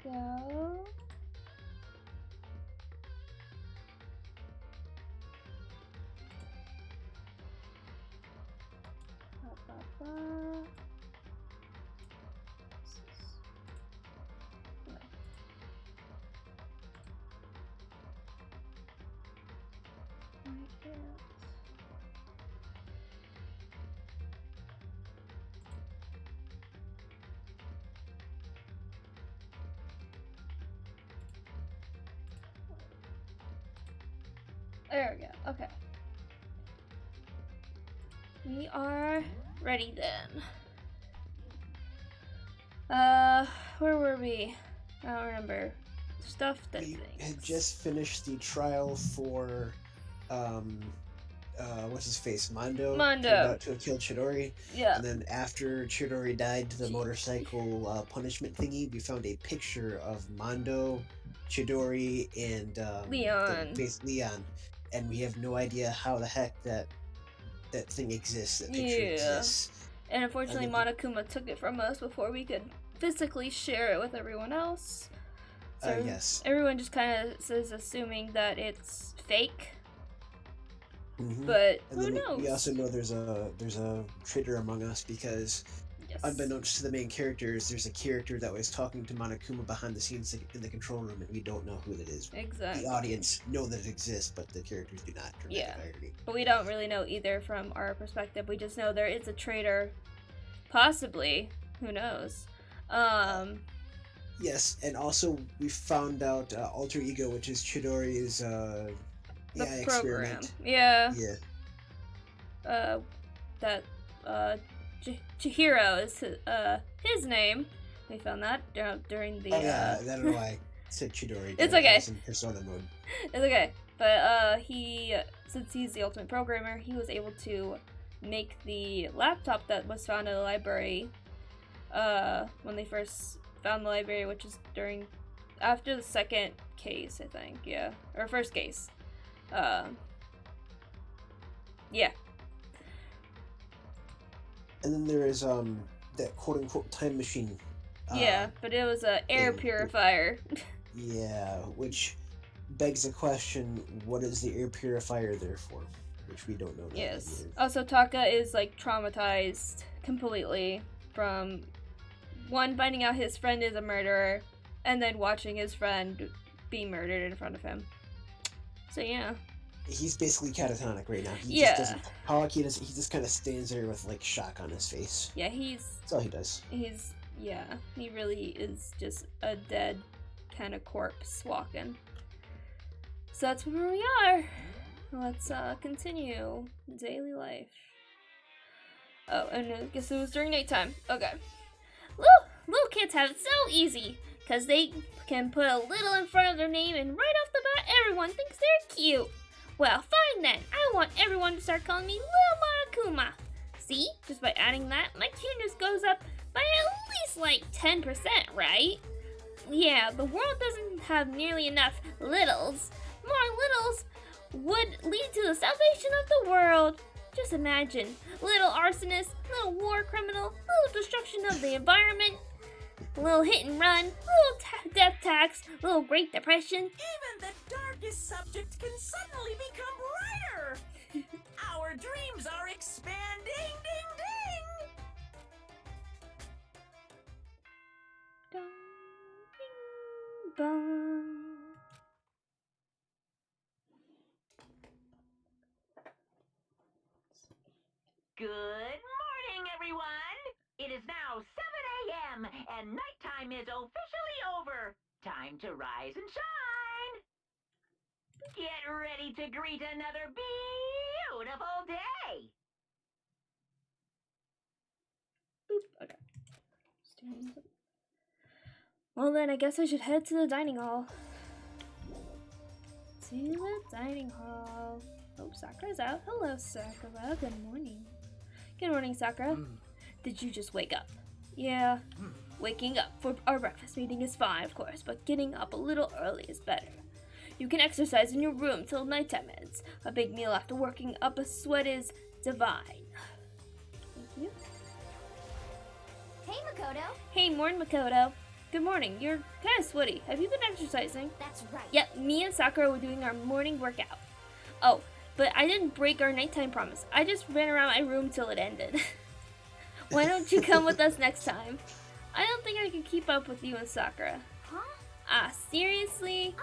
go. There we go. Okay. We are ready then. Where were we? I don't remember. Stuff that we had just finished the trial for what's his face? Mondo. Turned out to have killed Chidori. Yeah. And then after Chidori died to the motorcycle punishment thingy, we found a picture of Mondo, Chidori, and Leon. And we have no idea how the heck that thing exists. That picture exists. And unfortunately, Monokuma took it from us before we could physically share it with everyone else. So yes. Everyone just kind of is assuming that it's fake. Mm-hmm. But and who knows? We also know there's a traitor among us because, unbeknownst to the main characters, there's a character that was talking to Monokuma behind the scenes in the control room, and we don't know who that is. Exactly. The audience know that it exists, but the characters do not. But we don't really know either from our perspective. We just know there is a traitor, possibly. Who knows? Yes, and also we found out Alter Ego, which is Chidori's AI experiment. Yeah. That Chihiro is his name. We found that during the. I don't know why I said Chidori. It's okay. In Persona mode. It's okay, but since he's the ultimate programmer, he was able to make the laptop that was found in the library. When they first found the library, which is after the second case, I think, or first case. Yeah. And then there is that quote unquote time machine. But it was an air purifier. Yeah, which begs the question: what is the air purifier there for? Which we don't know. Yes. Also, Taka is traumatized completely from finding out his friend is a murderer, and then watching his friend be murdered in front of him. So yeah. He's basically catatonic right now. He just doesn't talk. He just kind of stands there with shock on his face. Yeah, that's all he does. He really is just a dead kind of corpse walking. So that's where we are. Let's continue daily life. Oh, and I guess it was during nighttime. Okay. Little kids have it so easy, because they can put a little in front of their name and right off the bat everyone thinks they're cute. Well, fine then. I want everyone to start calling me Lil Monokuma. See? Just by adding that, my cuteness goes up by at least 10%, right? Yeah, the world doesn't have nearly enough littles. More littles would lead to the salvation of the world. Just imagine, little arsonist, little war criminal, little destruction of the environment, little hit and run, little death tax, little Great Depression. Even the darkest subject can suddenly become brighter. Our dreams are expanding, ding ding. Ding, ding, dong. Good morning, everyone! It is now 7 a.m. and nighttime is officially over. Time to rise and shine! Get ready to greet another beautiful day! Boop. Okay. Well then, I guess I should head to the dining hall. To the dining hall. Oh, Sakura's out. Hello, Sakura. Good morning. Good morning, Sakura. Did you just wake up? Yeah. Waking up for our breakfast meeting is fine, of course, but getting up a little early is better. You can exercise in your room till nighttime ends. A big meal after working up a sweat is divine. Thank you. Hey, Makoto. Hey, morning, Makoto. good morning. You're kind of sweaty. Have you been exercising? That's right. Yep, me and Sakura were doing our morning workout. Oh, but I didn't break our nighttime promise. I just ran around my room till it ended. Why don't you come with us next time? I don't think I can keep up with you and Sakura. Huh? Ah, seriously?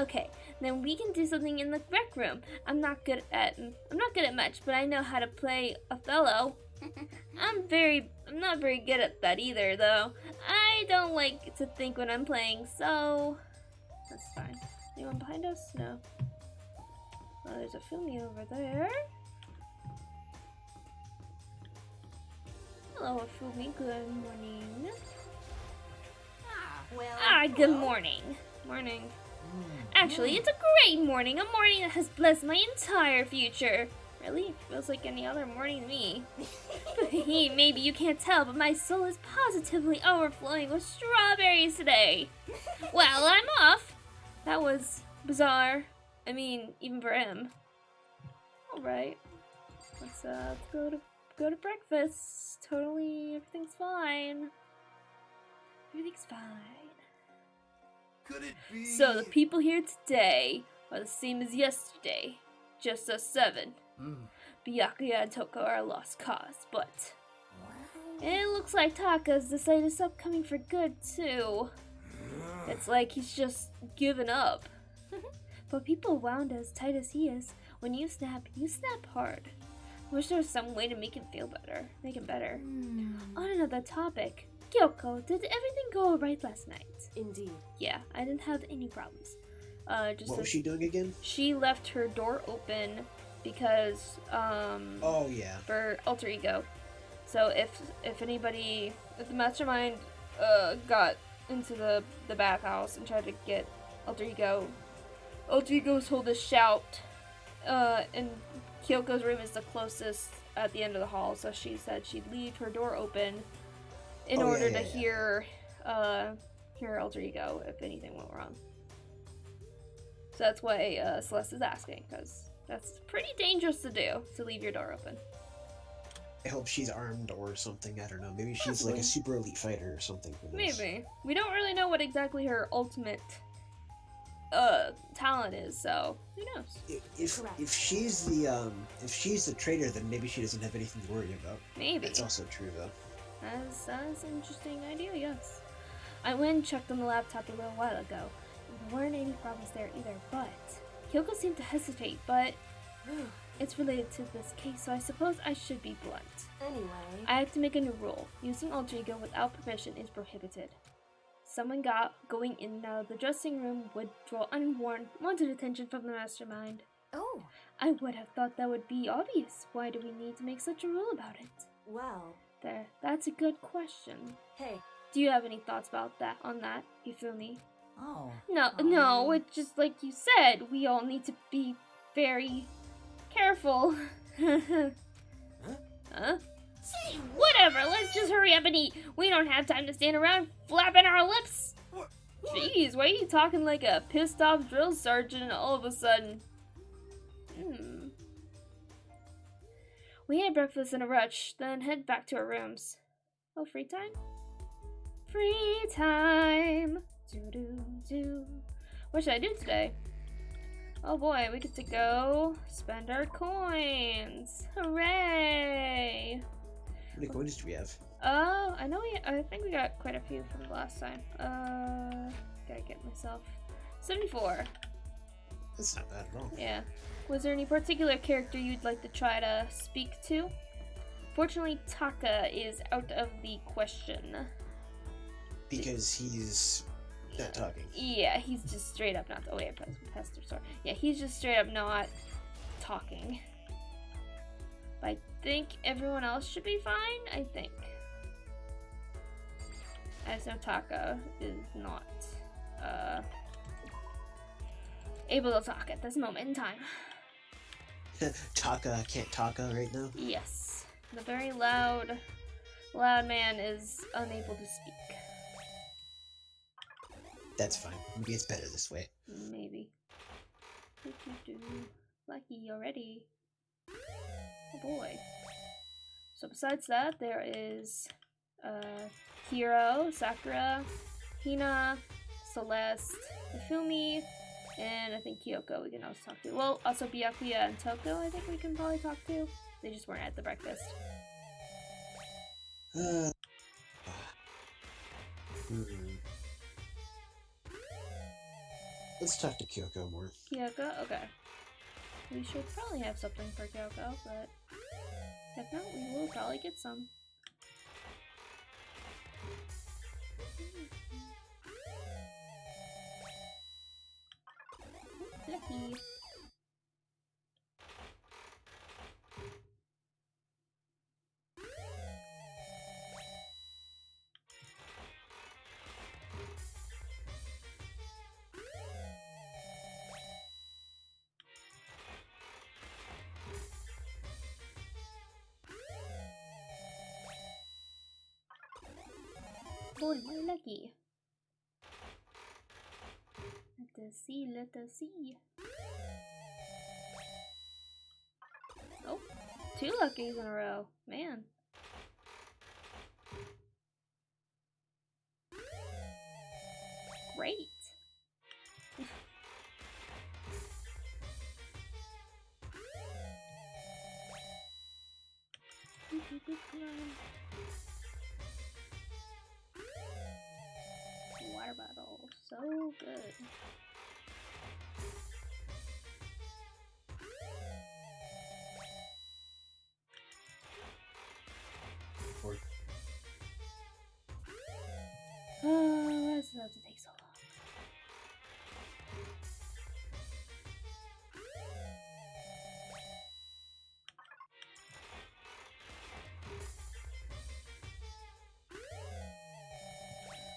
Okay, then we can do something in the rec room. I'm not good at much, but I know how to play Othello. I'm not very good at that either, though. I don't like to think when I'm playing, so that's fine. Anyone behind us? No. Oh, there's a Fumi over there. Hello, Fumi. Good morning. Good morning. Morning. Actually, it's a great morning. A morning that has blessed my entire future. Really? Feels like any other morning to me. Maybe you can't tell, but my soul is positively overflowing with strawberries today. Well, I'm off. That was bizarre. I mean, even for him. Alright. Let's go to breakfast. Totally, everything's fine. Everything's fine. Could it be? So the people here today are the same as yesterday. Just us 7. Byakuya and Toko are a lost cause, but it looks like Taka's decided to stop coming for good too. It's like he's just given up. But people wound as tight as he is. When you snap hard. Wish there was some way to make him better. On another topic, Kyoko, did everything go alright last night? Indeed. Yeah, I didn't have any problems. What was she doing again? She left her door open because oh yeah, for alter ego. So if the mastermind got into the bathhouse and tried to get alter ego was told to shout, and Kyoko's room is the closest at the end of the hall, so she said she'd leave her door open in order to hear alter ego if anything went wrong. So that's why Celeste is asking, because that's pretty dangerous to do, to leave your door open. I hope she's armed or something, I don't know. Maybe she's like a super elite fighter or something. Maybe. We don't really know what exactly her ultimate talent is, so who knows? If she's the traitor, then maybe she doesn't have anything to worry about. Maybe. That's also true, though. That's an interesting idea, yes. I went and checked on the laptop a little while ago. There weren't any problems there either, but Kyoko seemed to hesitate, but it's related to this case, so I suppose I should be blunt. Anyway, I have to make a new rule. Using alter ego without permission is prohibited. Someone going in and out of the dressing room would draw unwanted attention from the mastermind. Oh. I would have thought that would be obvious. Why do we need to make such a rule about it? Well. There, that's a good question. Hey. Do you have any thoughts about that? You feel me? Oh. No, it's just like you said, we all need to be very careful. Huh? Whatever, let's just hurry up and eat. We don't have time to stand around flapping our lips. Jeez, why are you talking like a pissed off drill sergeant all of a sudden? We ate breakfast in a rush, then head back to our rooms. Oh, free time? Free time! Do. What should I do today? Oh boy, we get to go spend our coins! Hooray! How many coins do we have? I think we got quite a few from the last time. Gotta get myself 74. That's not bad at all. Yeah. Was there any particular character you'd like to try to speak to? Fortunately, Taka is out of the question. Because he's not talking. Yeah, he's just straight up not. Oh wait, I pressed the store. Yeah, he's just straight up not talking. But I think everyone else should be fine. I think. As no Taka is not able to talk at this moment in time. Taka can't Taka right now? Yes. The very loud man is unable to speak. That's fine. Maybe it's better this way. Maybe. Lucky already. Oh boy. So besides that, there is Hiro, Sakura, Hina, Celeste, Ifumi, and I think Kyoko we can also talk to. Well, also Byakuya and Toko I think we can probably talk to. They just weren't at the breakfast. Let's talk to Kyoko more. Kyoko? Okay. We should probably have something for Kyoko, but if not, we will probably get some. Lucky. Boy, we're lucky. Let us see, let us see. Oh, 2 luckies in a row. Man. Great. Water bottle, so good. Oh, why does it have to take so long?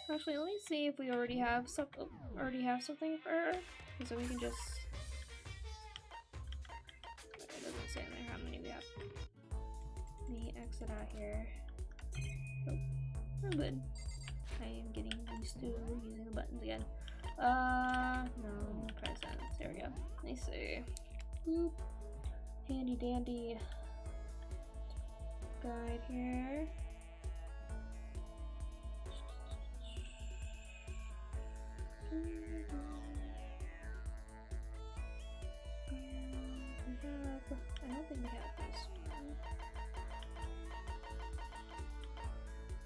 Actually, let me see if we already have something for her, so we can just. It doesn't say in there how many we have. Let me exit out here. Oh, I'm good. I am getting used to using the buttons again. No presents. There we go. Let me see. Boop. Handy dandy guide here. I don't think we have this one.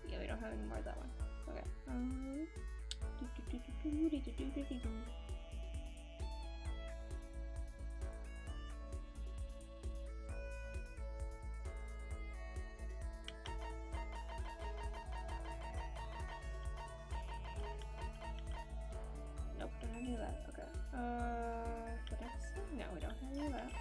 Yeah, we don't have any more of that one. Okay. Nope, don't have any of that. Okay. The next one? No, we don't have any of that.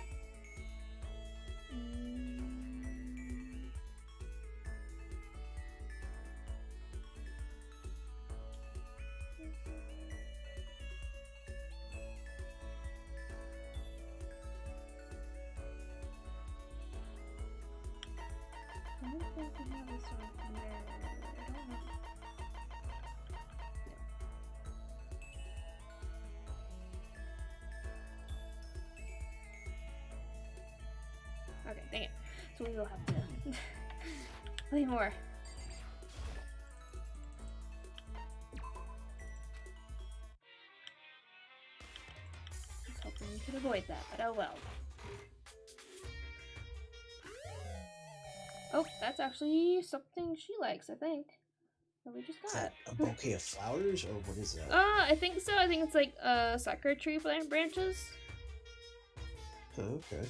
I don't think we have this one here. I don't know. Okay, dang it. So we will have to play more. I was hoping we could avoid that, but oh well. Oh, that's actually something she likes, I think. That we just Is got. that a bouquet of flowers, or what is that? I think so. I think it's like sakura tree plant branches. Oh, okay.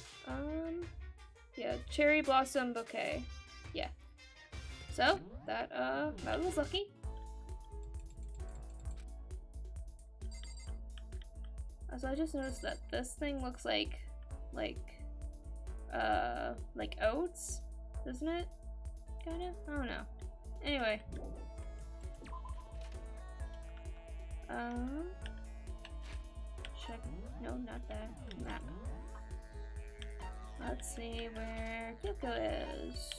Yeah, cherry blossom bouquet. Yeah. So that was lucky. So I just noticed that this thing looks like oats, doesn't it? Kinda? I don't know. Anyway. Check. No, not that. Map. Let's see where Kyoko is.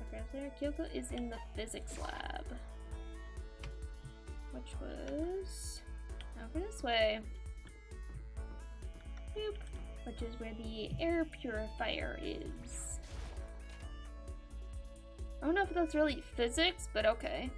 Okay, there. Kyoko is in the physics lab, which was over this way. Boop. Which is where the air purifier is. I don't know if that's really physics, but okay.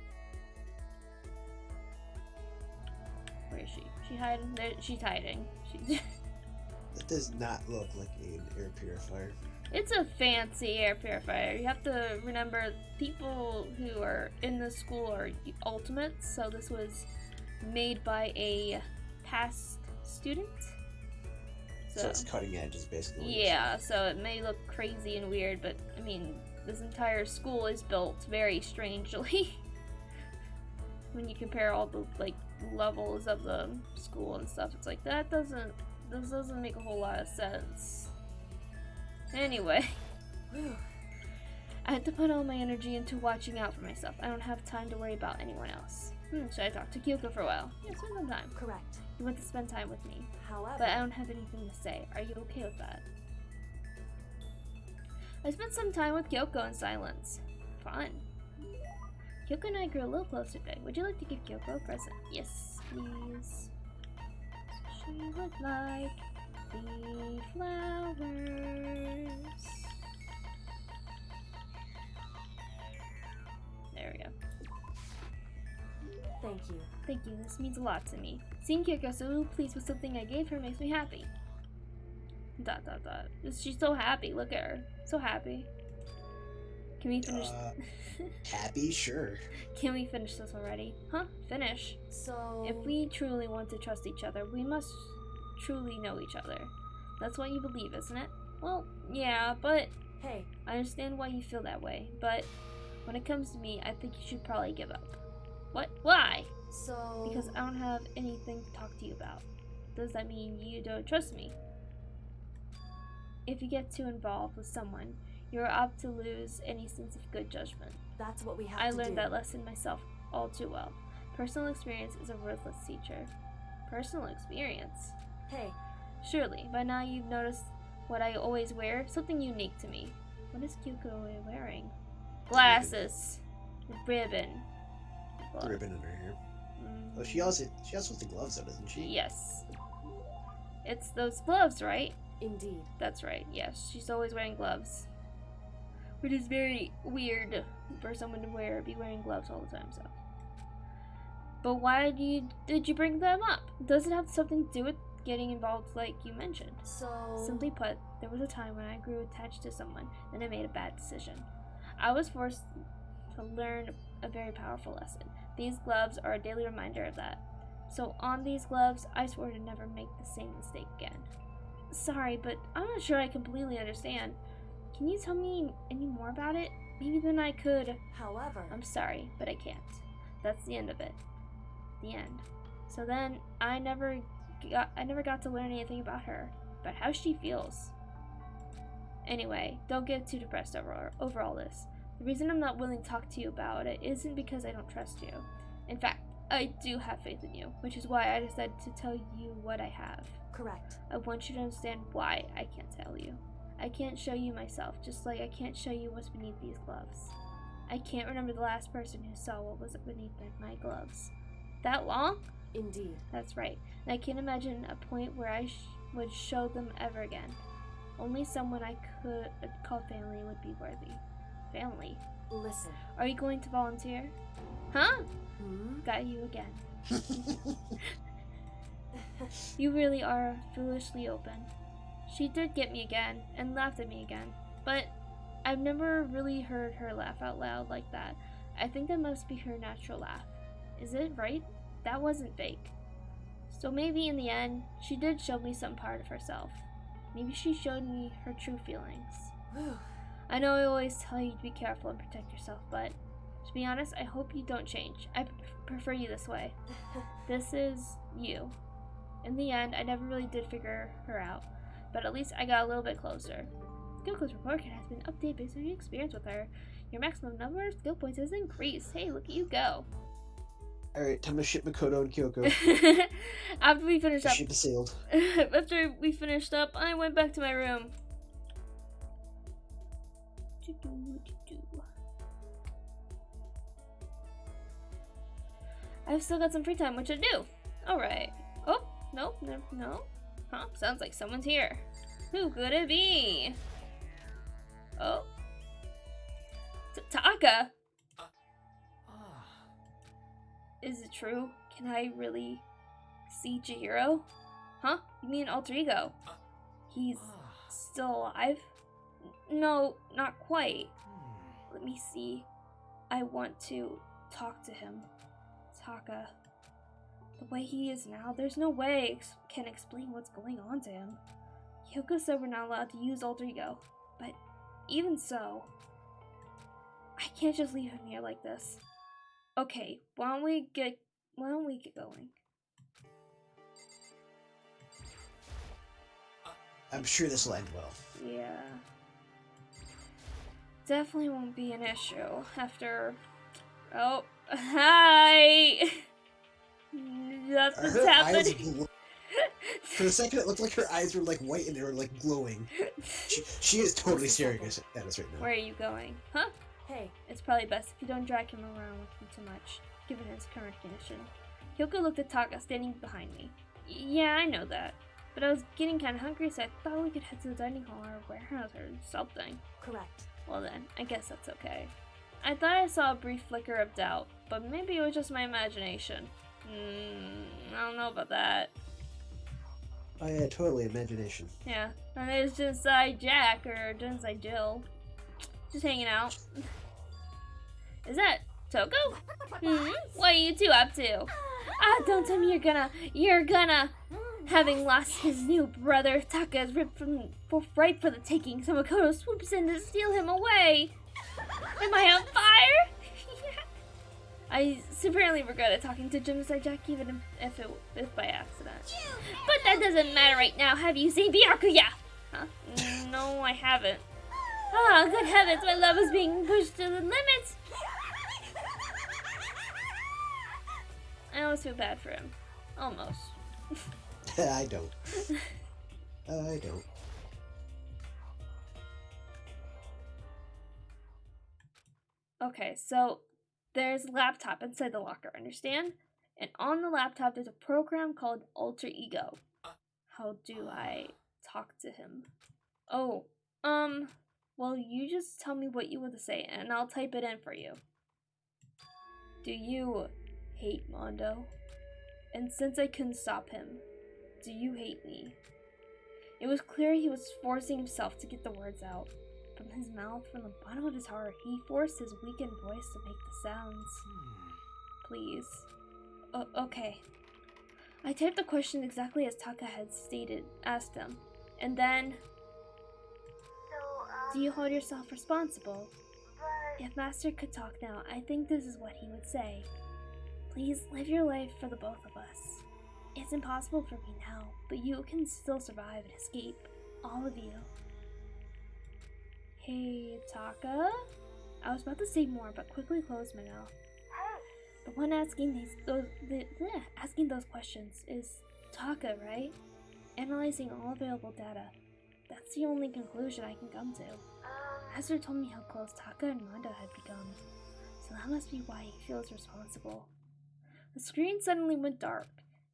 She's hiding. That does not look like an air purifier. It's a fancy air purifier. You have to remember, people who are in the school are ultimates, so this was made by a past student. So it's cutting edge, is basically. Yeah, so it may look crazy and weird, but I mean, this entire school is built very strangely. When you compare all the like levels of the school and stuff, it's like this doesn't make a whole lot of sense. Anyway, I had to put all my energy into watching out for myself. I don't have time to worry about anyone else. Should I talk to Kyoko for a while? Yeah, spend some time. Correct. You want to spend time with me. However, But I don't have anything to say. Are you okay with that? I spent some time with Kyoko in silence. Fun. Kyoko and I grew a little closer today. Would you like to give Kyoko a present? Yes, please. She would like the flowers. There we go. thank you. Thank you, this means a lot to me. Seeing Kyoko so pleased with something I gave her makes me happy. ... She's so happy, look at her. So happy. Can we finish? Happy? Sure. Can we finish this already? Huh? Finish. So... If we truly want to trust each other, we must truly know each other. That's what you believe, isn't it? Well, yeah, but... Hey. I understand why you feel that way, but when it comes to me, I think you should probably give up. What? Why? So... Because I don't have anything to talk to you about. Does that mean you don't trust me? If you get too involved with someone, you're apt to lose any sense of good judgment. That's what we have I to learned do. that lesson myself all too well. Personal experience is a ruthless teacher. Personal experience? Hey. Surely, by now you've noticed what I always wear, something unique to me. What is Kyoko wearing? Glasses. Ribbon. The ribbon in her hair. Oh, she also has the gloves on, doesn't she? Yes. It's those gloves, right? Indeed. That's right, yes. She's always wearing gloves. Which is very weird for someone to be wearing gloves all the time, so. But why did you bring them up? Does it have something to do with getting involved like you mentioned? So... Simply put, there was a time when I grew attached to someone and I made a bad decision. I was forced to learn a very powerful lesson. These gloves are a daily reminder of that. So on these gloves, I swore to never make the same mistake again. Sorry, but I'm not sure I completely understand. Can you tell me any more about it? Maybe then I could... However... I'm sorry, but I can't. That's the end of it. The end. So then, I never got to learn anything about her, about how she feels. Anyway, don't get too depressed over all this. The reason I'm not willing to talk to you about it isn't because I don't trust you. In fact, I do have faith in you, which is why I decided to tell you what I have. Correct. I want you to understand why I can't tell you. I can't show you myself, just like I can't show you what's beneath these gloves. I can't remember the last person who saw what was beneath my gloves. That long? Indeed. That's right. And I can't imagine a point where I would show them ever again. Only someone I could call family would be worthy. Family? Listen. Are you going to volunteer? Huh? Hmm? Got you again. You really are foolishly open. She did get me again, and laughed at me again, but I've never really heard her laugh out loud like that. I think that must be her natural laugh. Is it right? That wasn't fake. So maybe in the end, she did show me some part of herself. Maybe she showed me her true feelings. I know I always tell you to be careful and protect yourself, but to be honest, I hope you don't change. I prefer you this way. This is you. In the end, I never really did figure her out, but at least I got a little bit closer. Kyoko's report card has been updated based on your experience with her. Your maximum number of skill points has increased. Hey, look at you go. Alright, time to ship Makoto and Kyoko. After we finished up, Ship is sailed. after we finished up, I went back to my room. I've still got some free time, which I do. Alright. Oh, no. Huh? Sounds like someone's here. Who could it be? Oh. Taka! Is it true? Can I really See Chihiro? Huh? You mean alter ego? He's still alive? No, not quite. Let me see. I want to talk to him. Taka. The way he is now, there's no way I can explain what's going on to him. Hyoko said we're not allowed to use alter ego, but even so, I can't just leave him here like this. Okay, why don't we get going? I'm sure this will end well. Yeah. Definitely won't be an issue after... Oh, hi! That's what's happening. For a second, it looked like her eyes were like white and they were like glowing. She is totally staring at us right now. Where are you going? Huh? Hey. It's probably best if you don't drag him around with you too much, given his current condition. Hyoko looked at Taka standing behind me. Yeah, I know that. But I was getting kind of hungry, so I thought we could head to the dining hall or warehouse or something. Correct. Well then, I guess that's okay. I thought I saw a brief flicker of doubt, but maybe it was just my imagination. I don't know about that. Oh yeah, totally imagination. Yeah, and there's Jinsai Jack or Jinsai Jill. Just hanging out. Is that Toko? What are you two up to? Ah, don't tell me you're gonna. Having lost his new brother, Taka is ripe for the taking. So Makoto swoops in to steal him away. Am I on fire? I severely regretted talking to Jinsai Jack, even if by accident. But that doesn't matter right now. Have you seen Byakuya? Huh? No, I haven't. Ah, good heavens, my love is being pushed to the limit. I almost feel bad for him. Almost. I don't. I don't. Okay, so there's a laptop inside the locker, understand? And on the laptop there's a program called Alter Ego. How do I talk to him? Oh, well, you just tell me what you want to say and I'll type it in for you. Do you hate Mondo? And since I couldn't stop him, do you hate me? It was clear he was forcing himself to get the words out. From his mouth, from the bottom of his heart, he forced his weakened voice to make the sounds. Please. Okay. I typed the question exactly as Taka had asked him. And then... Do you hold yourself responsible? If Master could talk now, I think this is what he would say. Please live your life for the both of us. It's impossible for me now, but you can still survive and escape. All of you. Hey, Taka? I was about to say more, but quickly closed my mouth. The one asking those questions is Taka, right? Analyzing all available data. That's the only conclusion I can come to. Master told me how close Taka and Mondo had become, so that must be why he feels responsible. The screen suddenly went dark,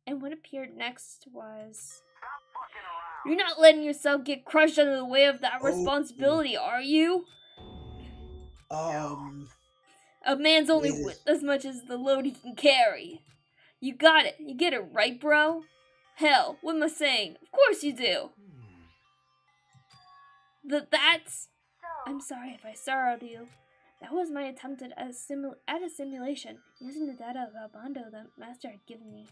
and what appeared next was... You're not letting yourself get crushed under the weight of that responsibility, are you? A man's only worth as much as the load he can carry. You got it. You get it right, bro? Hell, what am I saying? Of course you do. That's... I'm sorry if I startled you. That was my attempt at a simulation, using the data about Mondo that Master had given me.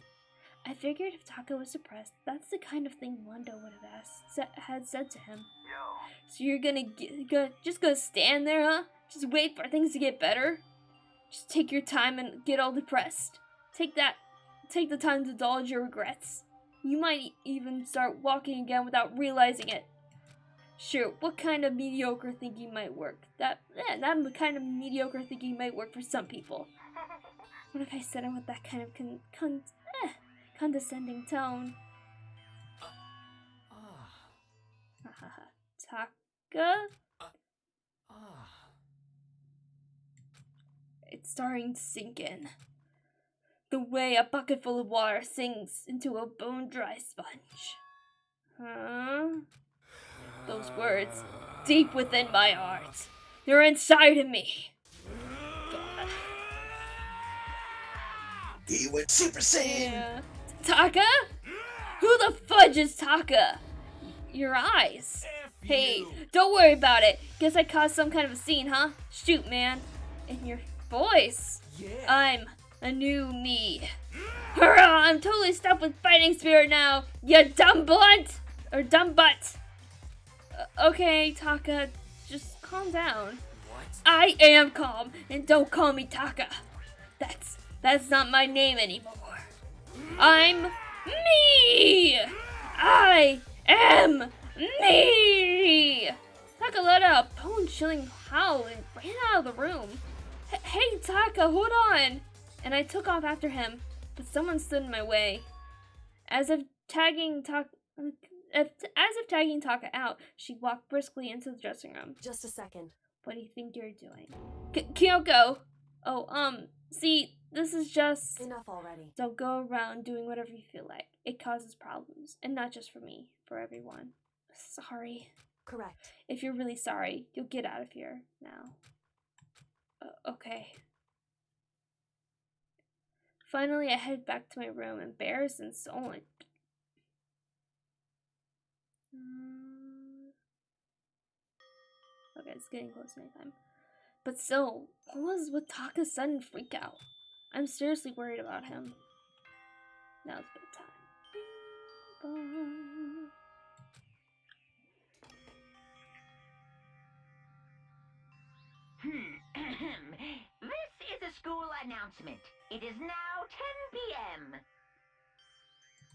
I figured if Taka was suppressed, that's the kind of thing Mondo would have said to him. So you're just gonna stand there, huh? Just wait for things to get better? Just take your time and get all depressed. Take the time to indulge your regrets. You might even start walking again without realizing it. Sure, what kind of mediocre thinking might work? That kind of mediocre thinking might work for some people. What if I said it with that kind of condescending tone? Taka? It's starting to sink in. The way a bucket full of water sinks into a bone-dry sponge. Huh? Those words, deep within my heart. They're inside of me. God. He went Super Saiyan! Yeah. Taka? Who the fudge is Taka? Your eyes. Hey, don't worry about it. Guess I caused some kind of a scene, huh? Shoot, man. And your voice. I'm a new me. Hurrah! I'm totally stuck with fighting spirit now. You dumb blunt! Or dumb butt. Okay, Taka, just calm down. What? I am calm, and don't call me Taka. That's not my name anymore. I'm me! I am me! Taka let out a bone-chilling howl and ran out of the room. Hey, Taka, hold on! And I took off after him, but someone stood in my way. As if tagging Taka out, she walked briskly into the dressing room. Just a second. What do you think you're doing? Kyoko! Oh, see, this is just... Enough already. Don't go around doing whatever you feel like. It causes problems. And not just for me, for everyone. Sorry. Correct. If you're really sorry, you'll get out of here now. Okay. Finally, I head back to my room, embarrassed and sullen. Okay, it's getting close to nighttime. But still, what was with Taka's sudden freak out? I'm seriously worried about him. Now it's bedtime. This is a school announcement. It is now 10 p.m.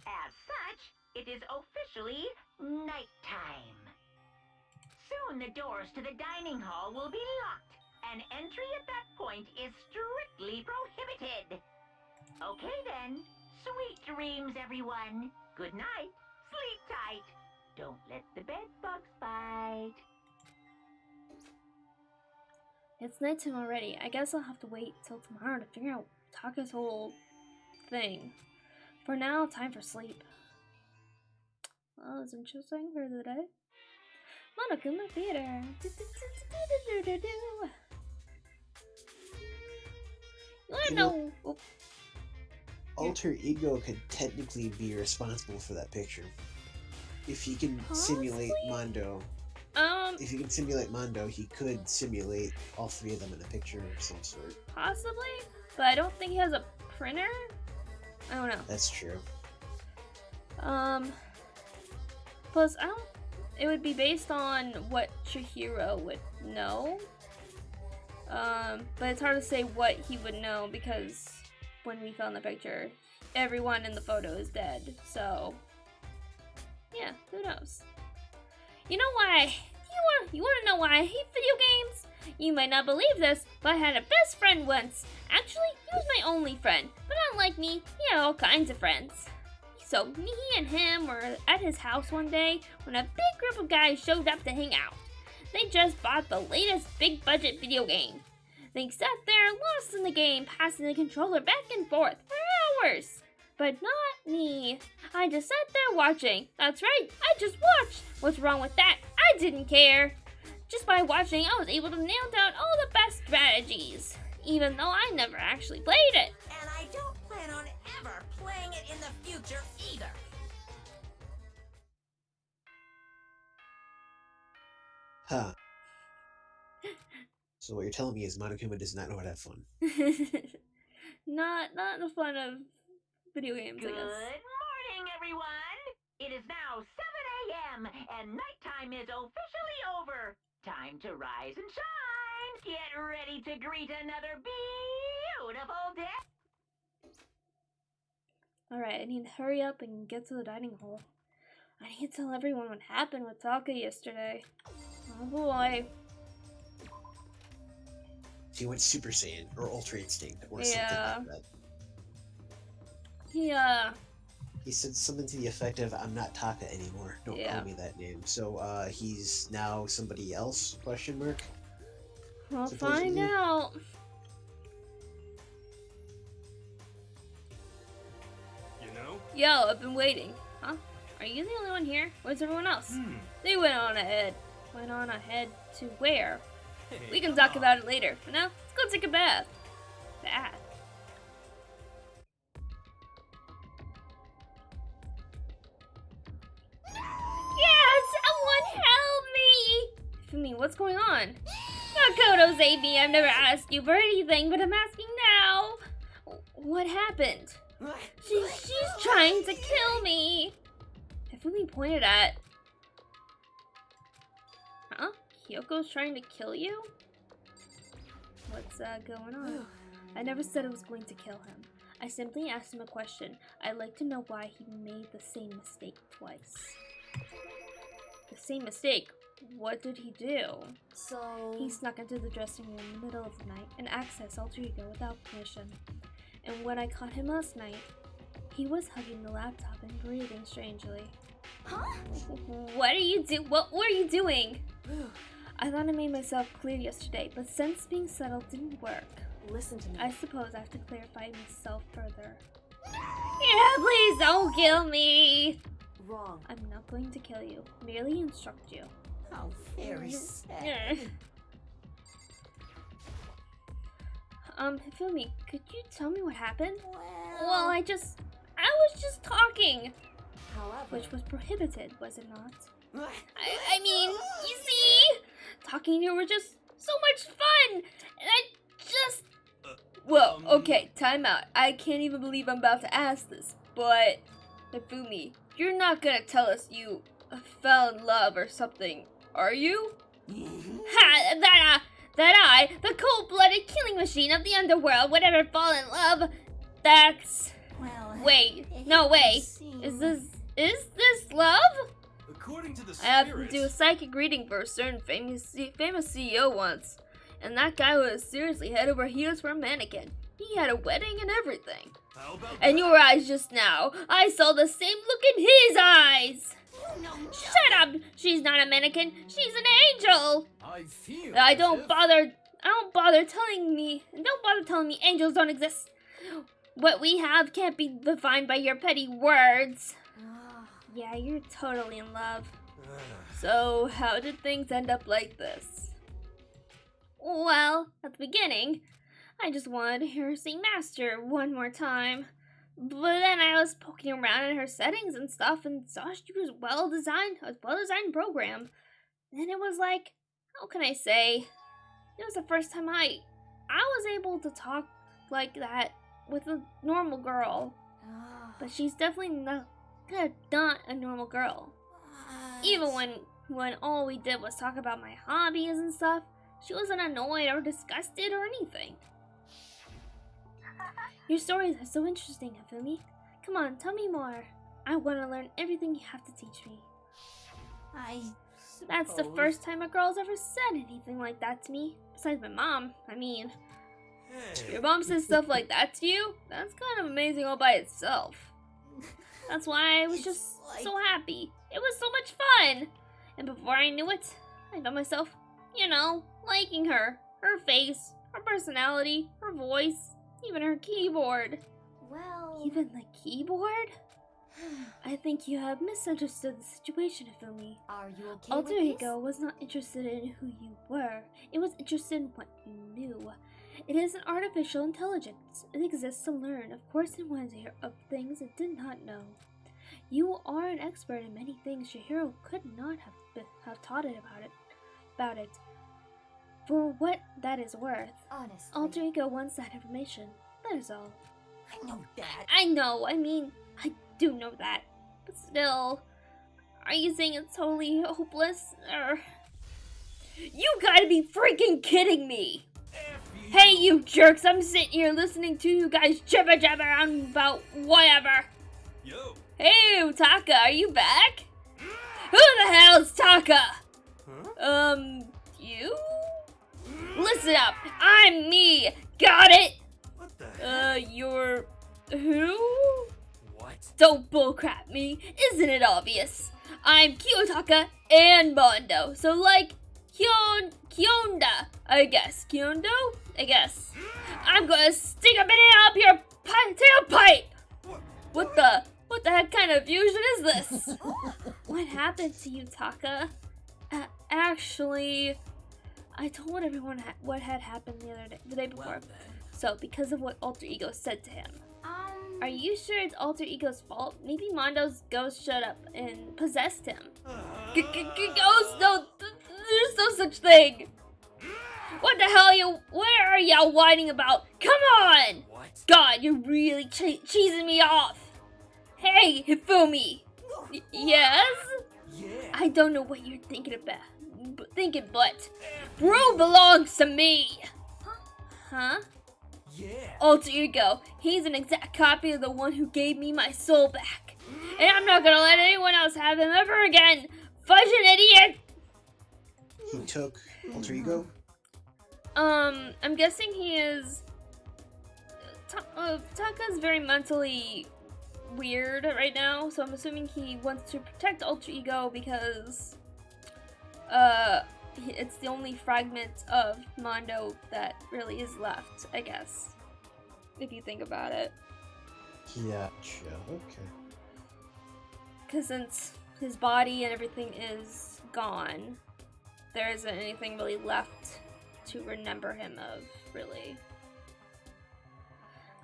As such, it is officially nighttime. Soon the doors to the dining hall will be locked, and entry at that point is strictly prohibited. Okay then, sweet dreams, everyone. Good night, sleep tight. Don't let the bed bugs bite. It's nighttime already. I guess I'll have to wait till tomorrow to figure out Taka's whole thing. For now, time for sleep. Well, it's interesting for the day. Monokuma Theater. You wanna know? Alter Ego could technically be responsible for that picture. If he can simulate Mondo. If he can simulate Mondo, he could simulate all three of them in a picture of some sort. Possibly, but I don't think he has a printer. I don't know. That's true. Plus, it would be based on what Chihiro would know. But it's hard to say what he would know because when we found the picture, everyone in the photo is dead. So, yeah, who knows? You know why? You want to know why I hate video games? You might not believe this, but I had a best friend once. Actually, he was my only friend, but unlike me, he had all kinds of friends. So me and him were at his house one day when a big group of guys showed up to hang out. They just bought the latest big budget video game. They sat there lost in the game, passing the controller back and forth for hours. But not me. I just sat there watching. That's right, I just watched. What's wrong with that? I didn't care. Just by watching, I was able to nail down all the best strategies, even though I never actually played it. And I don't plan on ever playing it in the future either. Huh. So what you're telling me is Monokuma does not know how to have fun. not the fun of video games, I Good guess. morning, everyone. It is now 7 a.m. and nighttime is officially over. Time to rise and shine. Get ready to greet another beautiful day. Alright, I need to hurry up and get to the dining hall. I need to tell everyone what happened with Taka yesterday. Oh boy. He went Super Saiyan or Ultra Instinct or Yeah. something like that. Yeah. He said something to the effect of, "I'm not Taka anymore. Don't Yeah. call me that name." So he's now somebody else? Question mark. We'll Supposedly. find out. You know? Yo, I've been waiting. Huh? Are you the only one here? Where's everyone else? They went on ahead. Went on ahead to where? Hey, We can come talk on. about it later. For now, let's go take a bath. Bath. What's going on? Makoto Zabi, I've never asked you for anything, but I'm asking now. What happened? She's trying to kill me. Hifumi pointed at... Huh? Kyoko's trying to kill you? What's going on? I never said I was going to kill him. I simply asked him a question. I'd like to know why he made the same mistake twice. The same mistake? What did he do? So... He snuck into the dressing room in the middle of the night and accessed Alter Ego without permission. And when I caught him last night, he was hugging the laptop and breathing strangely. Huh? What were you doing? I thought I made myself clear yesterday, but since being settled didn't work, Listen to me. I suppose I have to clarify myself further. Yeah, please don't kill me! Wrong. I'm not going to kill you, merely instruct you. How very sad. Yeah. Hifumi, could you tell me what happened? Well, I was just talking. However... Which was prohibited, was it not? I mean, you see? Talking to you were just so much fun! And I just... Whoa, okay, time out. I can't even believe I'm about to ask this, but... Hifumi, you're not gonna tell us you fell in love or something, are you? Ha! That I, the cold-blooded killing machine of the underworld, would ever fall in love. That's... Well... Wait, no way. Is this love? According to the I have to spirits, do a psychic reading for a certain famous CEO once. And that guy was seriously head over heels for a mannequin. He had a wedding and everything. how about And your eyes just now, I saw the same look in his eyes. Shut up! She's not a mannequin. She's an angel. I feel Don't bother telling me angels don't exist. What we have can't be defined by your petty words. Yeah, you're totally in love. So, how did things end up like this? Well, at the beginning, I just wanted to hear her sing Master one more time. But then I was poking around in her settings and stuff and saw she was a well-designed program. Then it was like, how can I say? It was the first time I was able to talk like that with a normal girl. But she's definitely not a normal girl. Even when all we did was talk about my hobbies and stuff, she wasn't annoyed or disgusted or anything. Your stories are so interesting, Hifumi. Come on, tell me more. I want to learn everything you have to teach me. That's the first time a girl's ever said anything like that to me. Besides my mom, I mean. Hey, Your mom says stuff like that to you? That's kind of amazing all by itself. That's why I was just so happy. It was so much fun. And before I knew it, I found myself, liking her. Her face, her personality, her voice, even her keyboard. Well... Even the keyboard? I think you have misunderstood the situation, Hifumi. Are you okay Alter with Ego was not interested in who you were. It was interested in what you knew. It is an artificial intelligence. It exists to learn. Of course it wanted to hear of things it did not know. You are an expert in many things your hero could not have taught it about it. For what that is worth. Honestly. Alter Ego wants that information. That is all. I know that. I know, I do know that. But still, are you saying it's totally hopeless? Or... You gotta be freaking kidding me! Hey, you jerks! I'm sitting here listening to you guys jibber jabber on about whatever. Yo. Hey, Utaka, are you back? Who the hell's Taka? Huh? You? Listen up! I'm me! Got it? What the? You're... who? What? Don't bullcrap me. Isn't it obvious? I'm Kiyotaka and Mondo. So like, Kyonda, I guess. Kyondo? I guess. I'm gonna stick a banana up your tailpipe! What the heck kind of fusion is this? What happened to you, Taka? Actually, I told everyone what had happened the day before. Well, then. So, because of what Alter Ego said to him. Are you sure it's Alter Ego's fault? Maybe Mondo's ghost showed up and possessed him. Ghost? No, There's no such thing. What the hell where are y'all whining about? Come on! What? God, you're really cheesing me off. Hey, Hifumi. Yes? Yeah. I don't know what you're thinking about, but Bro belongs to me. Huh? Yeah. Alter ego. He's an exact copy of the one who gave me my soul back. And I'm not gonna let anyone else have him ever again. Fudging idiot! He took alter ego? I'm guessing he is... Taka's very mentally weird right now, so I'm assuming he wants to protect alter ego because... it's the only fragment of Mondo that really is left, I guess. If you think about it. Gotcha, okay. Because since his body and everything is gone, there isn't anything really left to remember him of, really.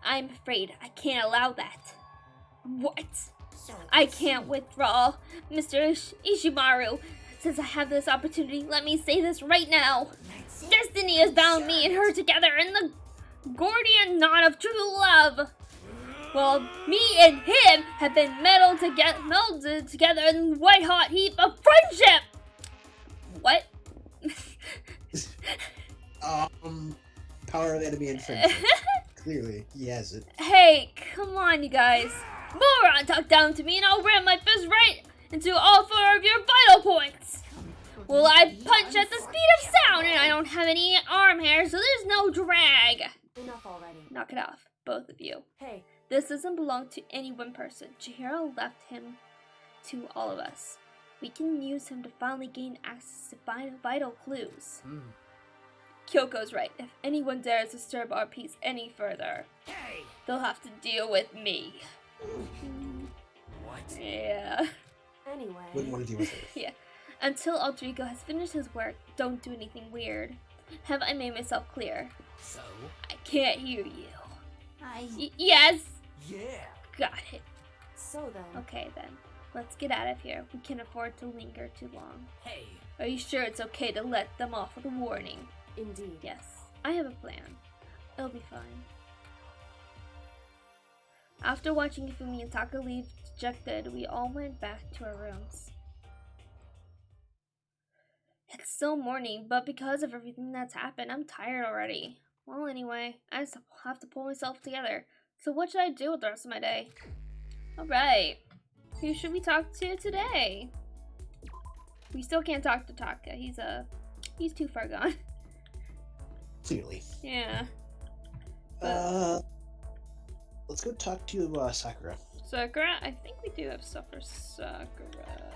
I'm afraid I can't allow that. What? I can't withdraw, Mr. Ishimaru. Since I have this opportunity, let me say this right now. Destiny has bound me and her together in the Gordian knot of true love. Well, me and him have been melded together in white-hot heap of friendship! What? Power of enemy and friendship. Clearly, he has it. Hey, come on, you guys. Moron, talk down to me and I'll ram my fist right into all 4 of your vital points. Well, I punch at the speed of sound and I don't have any arm hair, so there's no drag. Enough already. Knock it off, both of you. Hey. This doesn't belong to any one person. Chihiro left him to all of us. We can use him to finally gain access to vital clues. Kyoko's right. If anyone dares disturb our peace any further, they'll have to deal with me. What? Yeah. Anyway. Wouldn't want to deal with it. Yeah. Until alter ego has finished his work, don't do anything weird. Have I made myself clear? So? I can't hear you. Yes. Yeah. Got it. So then. Okay then. Let's get out of here. We can't afford to linger too long. Hey. Are you sure it's okay to let them off with a warning? Indeed. Yes. I have a plan. It'll be fine. After watching Ifumi and Taka leave dejected, we all went back to our rooms. It's still morning, but because of everything that's happened, I'm tired already. Well, anyway, I just have to pull myself together. So what should I do with the rest of my day? Alright. Who should we talk to today? We still can't talk to Taka. He's too far gone. Clearly. Yeah. Let's go talk to Sakura. Sakura? I think we do have stuff for Sakura.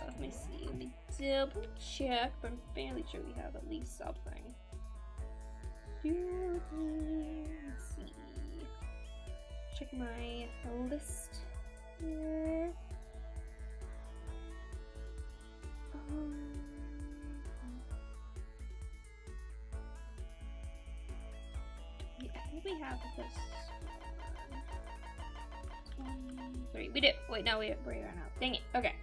Let me see. Let me double check, but I'm fairly sure we have at least something. Let's see. Check my list here. Yeah, I think we have this. 23. We do. Wait, no, we're out. Dang it. Okay.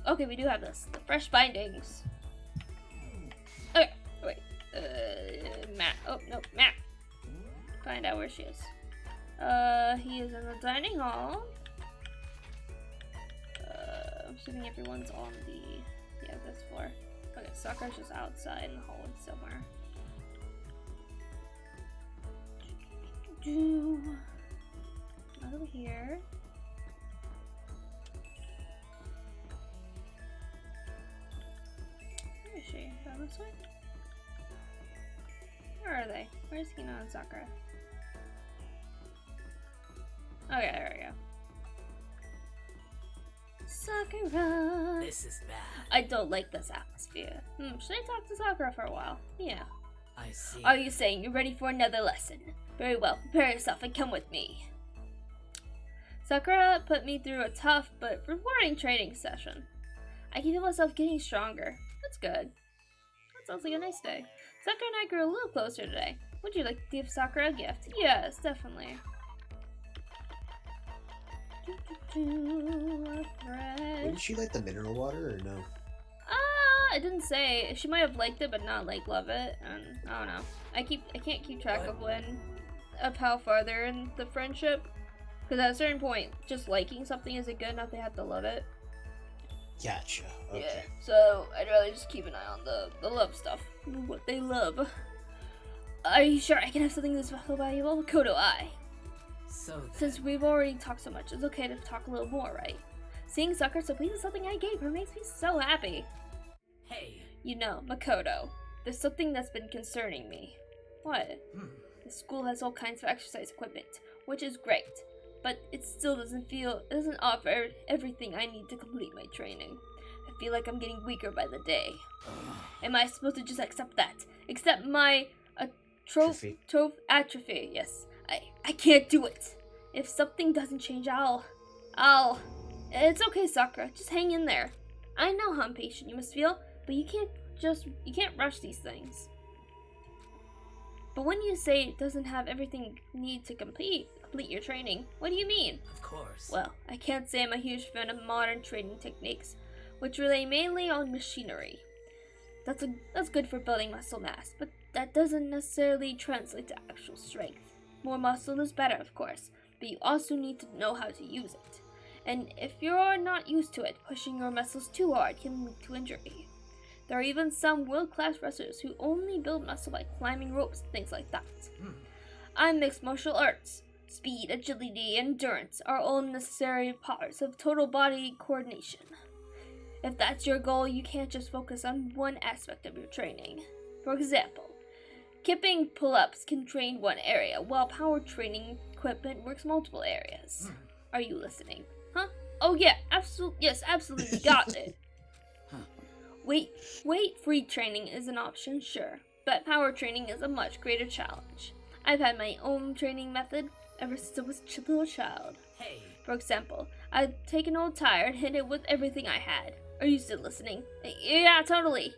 Okay, we do have this. The fresh bindings. Okay, wait. Matt. Oh, no, Matt. Find out where she is. He is in the dining hall. I'm assuming everyone's on this floor. Okay, Sakura's just outside in the hallway somewhere. Not over here. Where is she? Down this way? Where are they? Where's Hina and Sakura? Okay, there we go. Sakura! This is bad. I don't like this atmosphere. Should I talk to Sakura for a while? Yeah. I see. Are you saying you're ready for another lesson? Very well, prepare yourself and come with me. Sakura put me through a tough but rewarding training session. I can feel myself getting stronger. That's good. That sounds like a nice day. Sakura and I grew a little closer today. Would you like to give Sakura a gift? Yes, definitely. Wouldn't she like the mineral water or no? I didn't say. She might have liked it, but not like love it. And I don't know. I can't keep track of how far they're in the friendship. Because at a certain point, just liking something isn't good enough. They have to love it. Gotcha. Okay. Yeah. So I'd rather just keep an eye on the love stuff, what they love. Are you sure I can have something that's so valuable? Kodo, So then, since we've already talked so much, it's okay to talk a little more, right? Seeing Sakura so pleased with something I gave her makes me so happy. hey, You know, Makoto, there's something that's been concerning me. What? The school has all kinds of exercise equipment, which is great, but it still doesn't offer everything I need to complete my training. I feel like I'm getting weaker by the day. Am I supposed to just accept that? Accept my atrophy? Yes. I can't do it. If something doesn't change, I'll... It's okay, Sakura. Just hang in there. I know how impatient you must feel, but you can't rush these things. But when you say it doesn't have everything you need to complete your training, what do you mean? of course. Well, I can't say I'm a huge fan of modern training techniques, which rely mainly on machinery. That's good for building muscle mass, but that doesn't necessarily translate to actual strength. More muscle is better, of course, but you also need to know how to use it. And if you're not used to it, pushing your muscles too hard can lead to injury. There are even some world-class wrestlers who only build muscle by climbing ropes and things like that. I'm mixed martial arts. Speed, agility, and endurance are all necessary parts of total body coordination. If that's your goal, you can't just focus on one aspect of your training. For example, kipping pull-ups can train one area, while power training equipment works multiple areas. Are you listening? Huh? Oh yeah, absolutely got it. Weight-free training is an option, sure, but power training is a much greater challenge. I've had my own training method ever since I was a little child. Hey, For example, I'd take an old tire and hit it with everything I had. Are you still listening? Yeah, totally.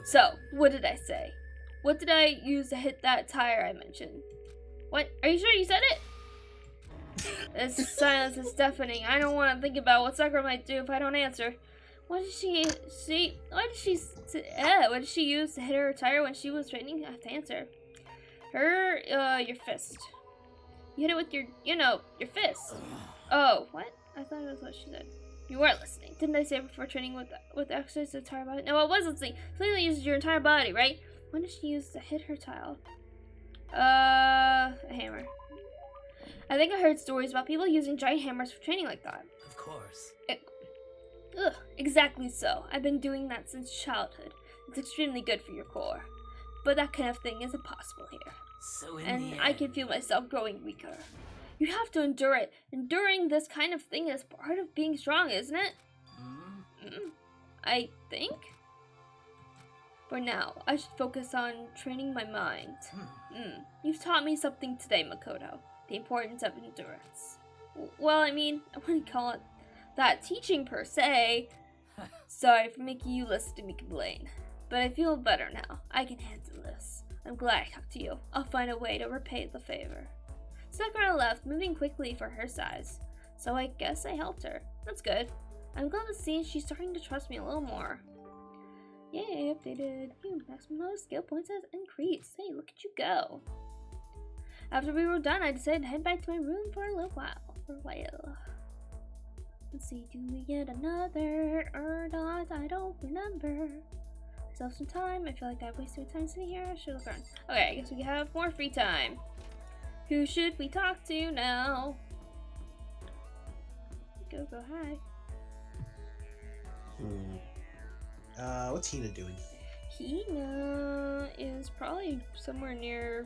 So, what did I say? What did I use to hit that tire I mentioned? What? Are you sure you said it? This silence is deafening. I don't want to think about what Sakura might do if I don't answer. What did she use to hit her tire when she was training? I have to answer. Your fist. You hit it with your fist. Oh, what? I thought it was what she said. You weren't listening. Didn't I say before training with exercise the entire body? No, I was listening. Something that uses your entire body, right? What did she use to hit her tile? A hammer. I think I heard stories about people using giant hammers for training like that. of course. Exactly so. I've been doing that since childhood. It's extremely good for your core. But that kind of thing isn't possible here. So in And the end, I can feel myself growing weaker. You have to endure it. Enduring this kind of thing is part of being strong, isn't it? I think. For now, I should focus on training my mind. You've taught me something today, Makoto. The importance of endurance. Well, I mean, I wouldn't call it that teaching per se. Sorry for making you listen to me complain. But I feel better now. I can handle this. I'm glad I talked to you. I'll find a way to repay the favor. Sakura left, moving quickly for her size. So I guess I helped her. That's good. I'm glad to see she's starting to trust me a little more. Yay, updated. Maximum skill points has increased. Hey, look at you go. After we were done, I decided to head back to my room for a while. Let's see, do we get another or not? I don't remember. Still have some time. I feel like I've wasted time sitting here. I should look around. Okay, I guess we have more free time. Who should we talk to now? Go hi. What's Hina doing? Hina is probably somewhere near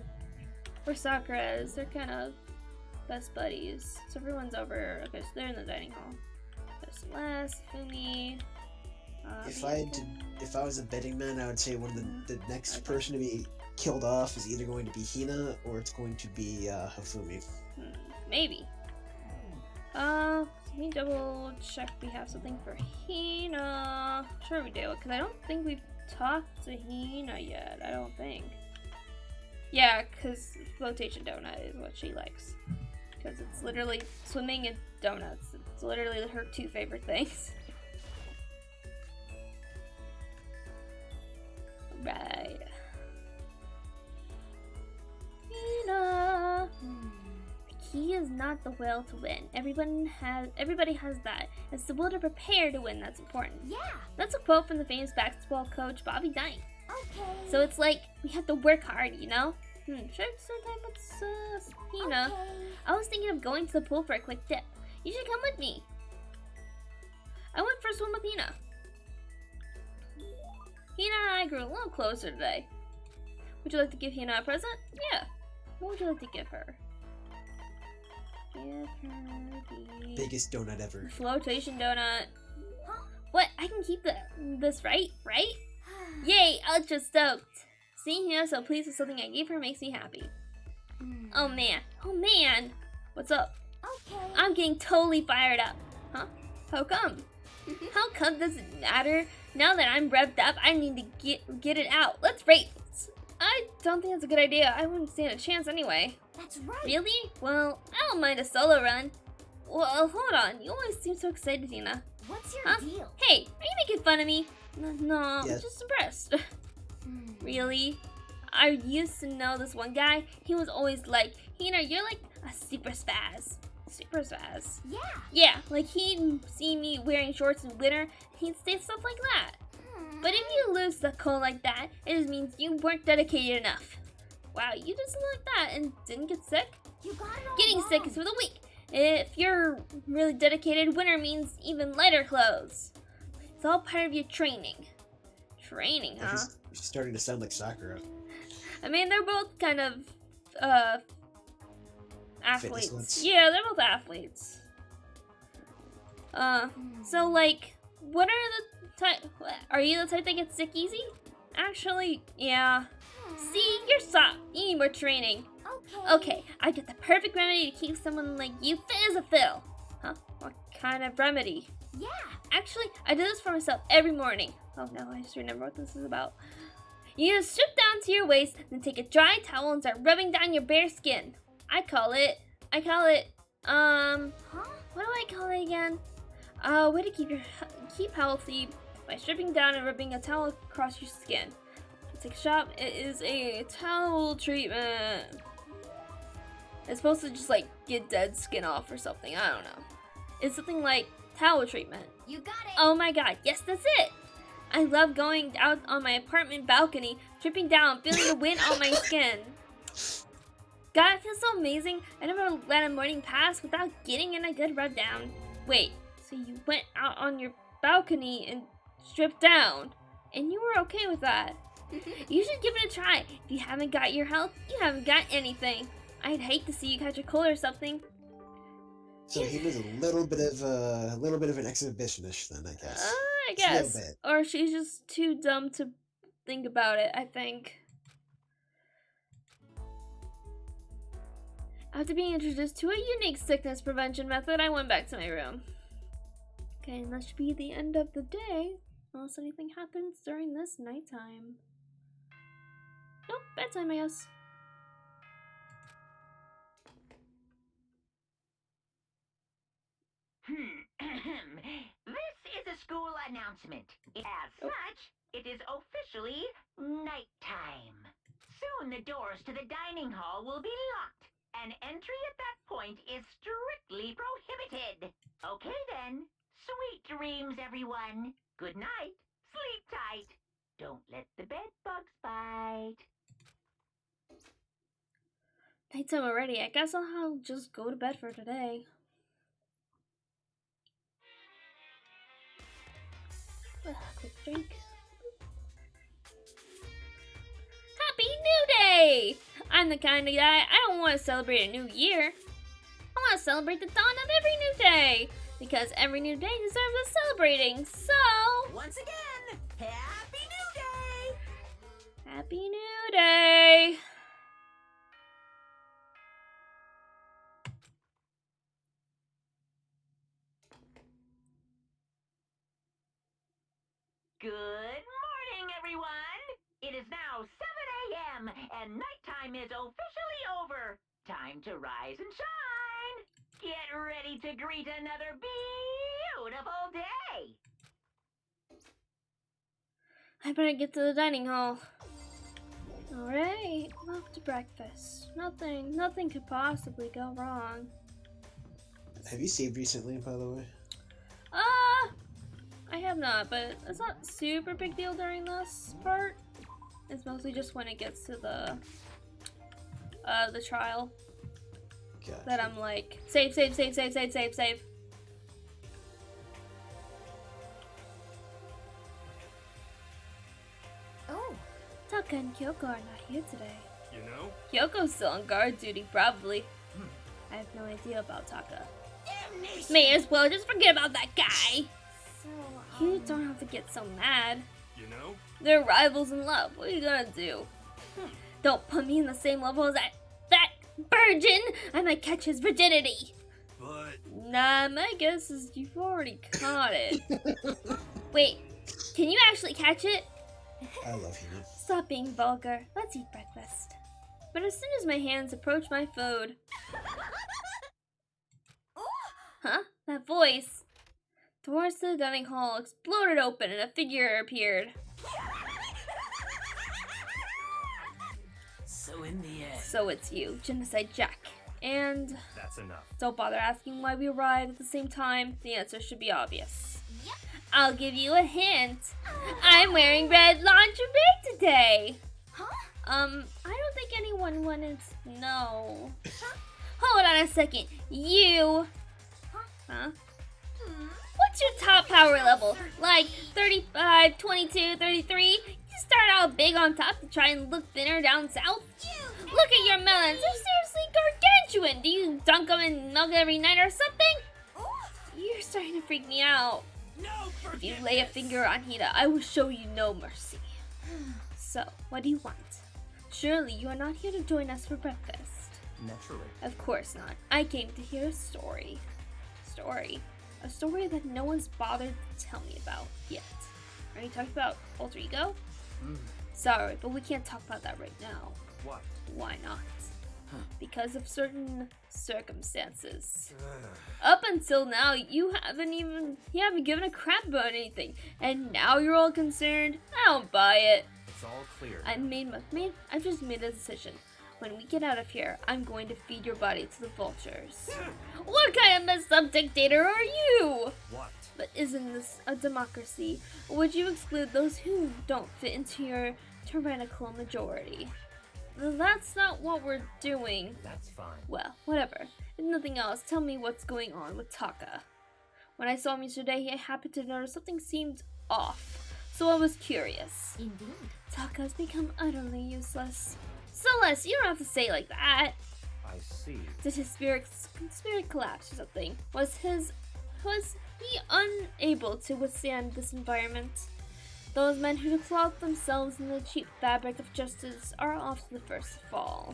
where Sakura is. They're kind of best buddies. So everyone's over. Okay, so they're in the dining hall. There's Celeste, Fumi. If I was a betting man, I would say one of the next person to be killed off is either going to be Hina or it's going to be Hifumi. Maybe. Let me double check we have something for Hina. Sure we do, because I don't think we've talked to Hina yet. I don't think. Yeah, because flotation donut is what she likes. because it's literally swimming and donuts. It's literally her two favorite things. Right. Hina. The key is not the will to win. Everybody has that. It's the will to prepare to win that's important. Yeah. That's a quote from the famous basketball coach Bobby Knight. Okay. So it's like we have to work hard, you know? Sure, sometime it's Hina. Okay. I was thinking of going to the pool for a quick dip. You should come with me. I went for a swim with Hina. Hina and I grew a little closer today. Would you like to give Hina a present? Yeah. What would you like to give her? Give her the Biggest donut ever. flotation donut. Huh? What? I can keep this, right? Right? Yay! Ultra stoked. Seeing Hina so pleased with something I gave her makes me happy. Oh man. Oh man. What's up? Okay. I'm getting totally fired up. Huh? How come? How come does it matter? Now that I'm revved up, I need to get it out. Let's race. I don't think that's a good idea. I wouldn't stand a chance anyway. That's right. Really? Well, I don't mind a solo run. Well, hold on. You always seem so excited, Hina. What's your Huh? deal? Hey, are you making fun of me? No, I'm Yes. just impressed. Really? I used to know this one guy. He was always like, Hina, you're like a super spaz. Super spaz. Yeah. Yeah, like he'd see me wearing shorts in winter, he'd say stuff like that. But if you lose the cold like that, it just means you weren't dedicated enough. Wow, you did something like that and didn't get sick? You got it all Getting wrong. sick is for the weak. If you're really dedicated, winter means even lighter clothes. It's all part of your training. Training, huh? She's starting to sound like Sakura. I mean, they're both kind of, athletes. Fitness Yeah, they're both athletes. So, like, what are the type? Are you the type that gets sick easy? Actually, yeah. See, you're soft. You need more training. Okay, I get the perfect remedy to keep someone like you fit as a fiddle. Huh? What kind of remedy? Yeah. Actually, I do this for myself every morning. Oh no, I just remember what this is about. You just strip down to your waist, then take a dry towel and start rubbing down your bare skin. I call it, what do I call it again? Way to keep healthy by stripping down and rubbing a towel across your skin. Take a shot. It is a towel treatment. It's supposed to just like get dead skin off or something. I don't know. It's something like towel treatment. You got it. Oh my god, yes, that's it! I love going out on my apartment balcony, dripping down, feeling the wind on my skin. God, it feels so amazing. I never let a morning pass without getting in a good rub down. Wait, so you went out on your balcony and stripped down, and you were okay with that? You should give it a try. If you haven't got your health, you haven't got anything. I'd hate to see you catch a cold or something. So he was a little bit of an exhibitionist then, I guess. I Just a little guess. bit. Or she's just too dumb to think about it, I think. After being introduced to a unique sickness prevention method, I went back to my room. Okay, and that should be the end of the day, unless anything happens during this nighttime. Nope, bedtime, I guess. This is a school announcement. As such, it is officially nighttime. Soon the doors to the dining hall will be locked, and entry at that point is strictly prohibited. Okay then, sweet dreams, everyone. Good night. Sleep tight. Don't let the bed bugs bite. Nighttime already. I guess I'll just go to bed for today. Quick drink. Happy New Day! I'm the kind of guy, I don't want to celebrate a new year. I want to celebrate the dawn of every new day. Because every new day deserves a celebrating. So, Once again, Happy New Day! Happy New Day! Good morning, everyone. It is now 7 a.m. and nighttime is officially over. Time to rise and shine. Get ready to greet another beautiful day. I better get to the dining hall. Alright, off to breakfast. Nothing could possibly go wrong. Have you saved recently, by the way? I have not, but it's not super big deal during this part. It's mostly just when it gets to the trial. Gotcha. That I'm like, save. Oh, Taka and Kyoko are not here today. You know? Kyoko's still on guard duty, probably. I have no idea about Taka. Damnation! May as well just forget about that guy. so, You don't have to get so mad. You know? They're rivals in love. What are you gonna do? Don't put me in the same level as that virgin. I might catch his virginity. But Nah, my guess is you've already caught it. Wait, can you actually catch it? I love you. Stop being vulgar. Let's eat breakfast. But as soon as my hands approached my food... Huh? That voice. Doors to the dining hall exploded open and a figure appeared. So in the end, So it's you, Genocide Jack. And that's enough. don't bother asking why we arrived at the same time. The answer should be obvious. I'll give you a hint. I'm wearing red lingerie today. I don't think anyone wanted to know. Hold on a second. You. Huh? What's your top power level? Like 35, 22, 33? You start out big on top to try and look thinner down south? Look at your melons. They're seriously gargantuan. Do you dunk them in milk every night or something? You're starting to freak me out. no If you forgiveness. lay a finger on Hida, I will show you no mercy. So, what do you want? Surely you are not here to join us for breakfast. Naturally. Of course not. I came to hear a story. A story that no one's bothered to tell me about yet. Are you talking about alter ego? Sorry, but we can't talk about that right now. What? Why not? Because of certain circumstances. Up until now, you haven't given a crap about anything, and now you're all concerned. I don't buy it. It's all clear. I've just made a decision. When we get out of here, I'm going to feed your body to the vultures. What kind of messed up dictator are you? What? But isn't this a democracy? Or would you exclude those who don't fit into your tyrannical majority? That's not what we're doing. That's fine. Well, whatever. If nothing else, tell me what's going on with Taka. When I saw him yesterday, I happened to notice something seemed off, so I was curious. indeed. Taka's become utterly useless. Celeste, you don't have to say it like that. I see. Did his spirit collapse or something? Was he unable to withstand this environment? Those men who clothe themselves in the cheap fabric of justice are often the first to fall.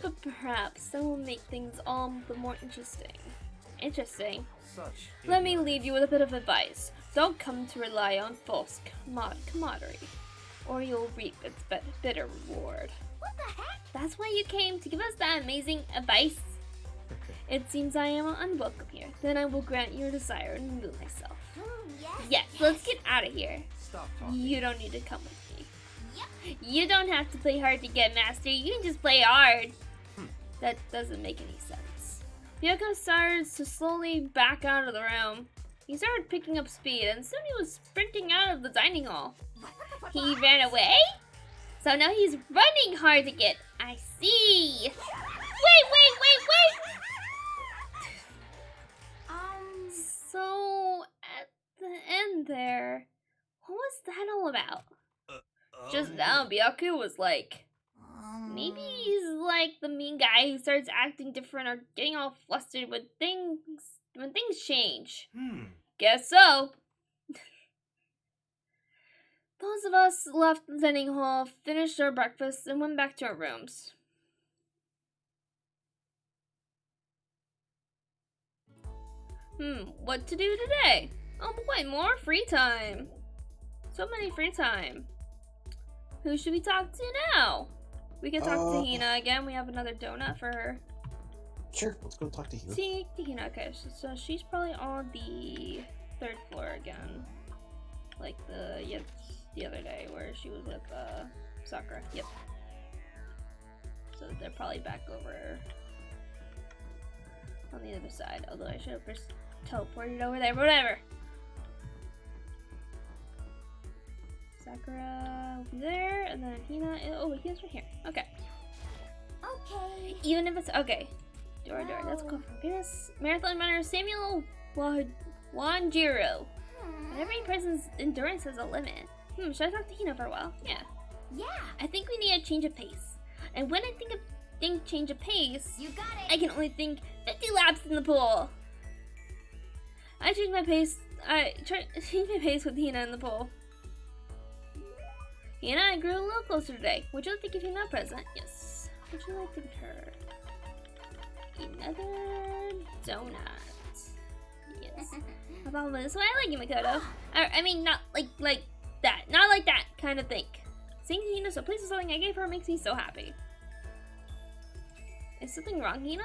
But perhaps that will make things all the more interesting. Interesting. Such. Let me leave you with a bit of advice. Don't come to rely on false camaraderie, or you'll reap its bitter reward. What the heck? That's why you came to give us that amazing advice? It seems I am unwelcome here. Then I will grant your desire and remove myself. Yes. Yes, let's get out of here. Stop talking. You don't need to come with me. You don't have to play hard to get master. You can just play hard. That doesn't make any sense. Yoko started to slowly back out of the room. He started picking up speed, and soon he was sprinting out of the dining hall. He ran away? So now he's running hard to get. I see. Wait. So at the end there, what was that all about? Just now, Byaku was like, maybe he's like the mean guy who starts acting different or getting all flustered when things change. Guess so. Those of us left the dining hall, finished our breakfast, and went back to our rooms. What to do today? Oh boy, more free time. So many free time. Who should we talk to now? We can talk to Hina again. We have another donut for her. Sure, let's go talk to Hina. See, Hina, okay, so she's probably on the 3rd floor again. Like the other day where she was with Sakura. Yep. So they're probably back over on the other side. Although I should have first teleported over there, but whatever. Sakura will be there, and then Hina. Oh, Hina's right here. Okay. Okay. Even if it's okay. Door. Let's go for famous marathon runner Samuel Wanjiro. But every person's endurance has a limit. Should I talk to Hina for a while? Yeah. Yeah. I think we need a change of pace. And when I think change of pace, You got it. I can only think 50 laps in the pool. I changed my pace. I changed my pace with Hina in the pool. Hina and I grew a little closer today. Would you like to give Hina a present? Yes. Would you like to give her another donut? Yes. How about this one? I like you, Makoto. I mean, not like that. Not like that kind of thing. Seeing Hina so pleased with something I gave her makes me so happy. Is something wrong, Hina?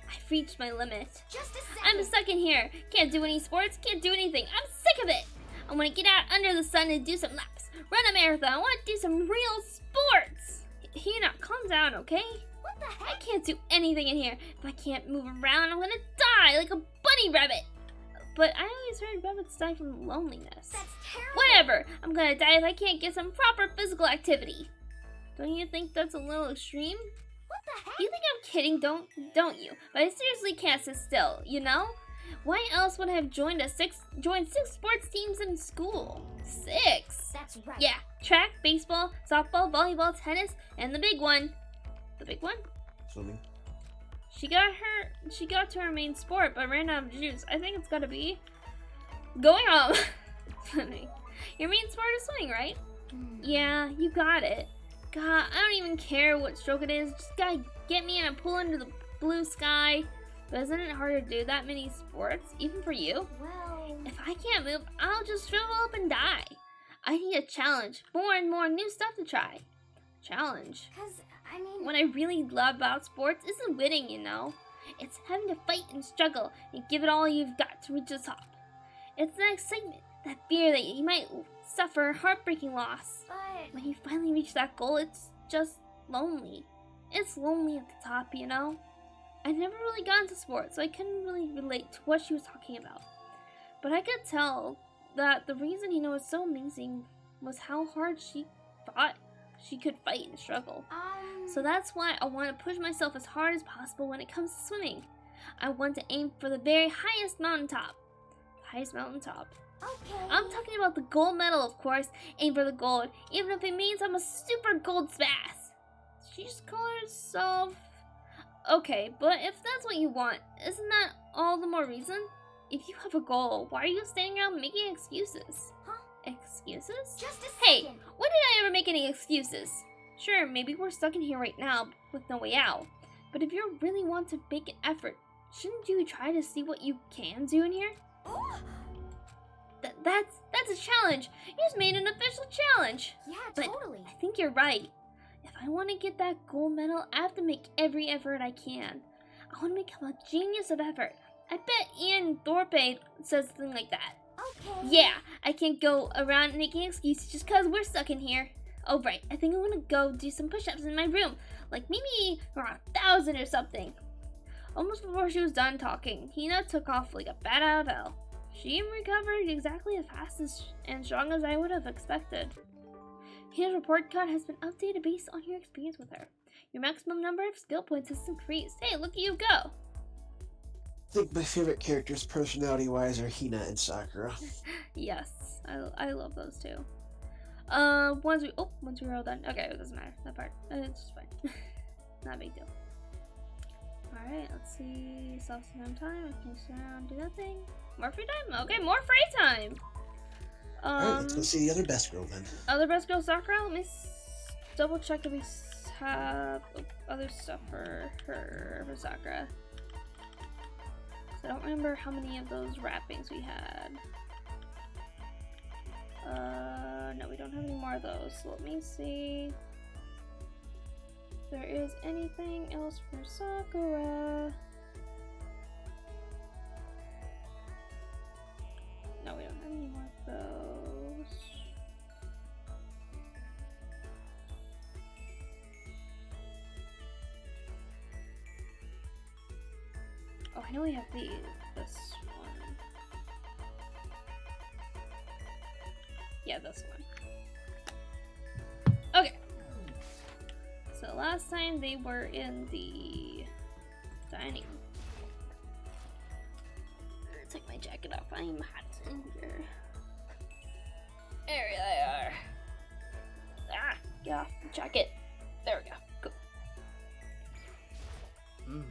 I've reached my limit. Just a second. I'm stuck in here. Can't do any sports, can't do anything. I'm sick of it. I want to get out under the sun and do some laps. Run a marathon. I want to do some real sports. Hina, calm down, okay? What the I heck? can't do anything in here. If I can't move around, I'm gonna die like a bunny rabbit. But I always heard rabbits die from loneliness. That's terrible. Whatever. I'm gonna die if I can't get some proper physical activity. Don't you think that's a little extreme? What the heck? You think I'm kidding, don't you? But I seriously can't sit still, you know? Why else would I have joined six sports teams in school? 6. That's right. Yeah, track, baseball, softball, volleyball, tennis, and the big one. The big one? Swimming. She got to her main sport, but ran out of juice. I think it's gotta be going home. Swimming. Your main sport is swimming, right? Yeah, you got it. God, I don't even care what stroke it is. Just gotta get me in a pool under the blue sky. But isn't it hard to do that many sports, even for you? Well, If I can't move, I'll just shrivel up and die. I need a challenge. More and more new stuff to try. Challenge. because, I mean, What I really love about sports isn't winning, you know? It's having to fight and struggle and give it all you've got to reach the top. It's that excitement, that fear that you might suffer heartbreaking loss. but, When you finally reach that goal, it's just lonely. It's lonely at the top, you know? I never really got into sports, so I couldn't really relate to what she was talking about. But I could tell that the reason Hina was so amazing was how hard she thought she could fight and struggle. So that's why I want to push myself as hard as possible when it comes to swimming. I want to aim for the very highest mountaintop. Highest mountaintop. okay. I'm talking about the gold medal, of course. Aim for the gold, even if it means I'm a super gold spaz. She just called herself... Okay, but if that's what you want, isn't that all the more reason? If you have a goal, why are you standing around making excuses? Huh? Excuses? Just a Hey, second. when did I ever make any excuses? Sure, maybe we're stuck in here right now with no way out. But if you really want to make an effort, shouldn't you try to see what you can do in here? Ooh. That's a challenge. You just made an official challenge. Yeah, But totally. I think you're right. If I want to get that gold medal, I have to make every effort I can. I want to become a genius of effort. I bet Ian Thorpe says something like that. Okay. Yeah, I can't go around making excuses just because we're stuck in here. Oh, right. I think I'm going to go do some push-ups in my room. Like maybe around 1,000 or something. Almost before she was done talking, Hina took off like a bat out of hell. She recovered exactly as fast and strong as I would have expected. Hina's report card has been updated based on your experience with her. Your maximum number of skill points has increased. Hey, look at you go! I think my favorite characters, personality-wise, are Hina and Sakura. Yes, I love those two. Once we're all done. Okay, it doesn't matter, that part. It's just fine. Not a big deal. Alright, let's see. Self-time time. I can sit around, do nothing. More free time? Okay, more free time! Alright, let's go see the other best girl then. Other best girl Sakura? Let me double check if we have other stuff for her, for Sakura. 'Cause I don't remember how many of those wrappings we had. No, we don't have any more of those. So let me see. there is anything else for Sakura. No, we don't have any more of those. Oh, I know we have this one. Yeah, this one. Okay. So last time they were in the dining room. Take my jacket off. I'm hot in here. There they are. Ah, get off the jacket. There we go. Cool.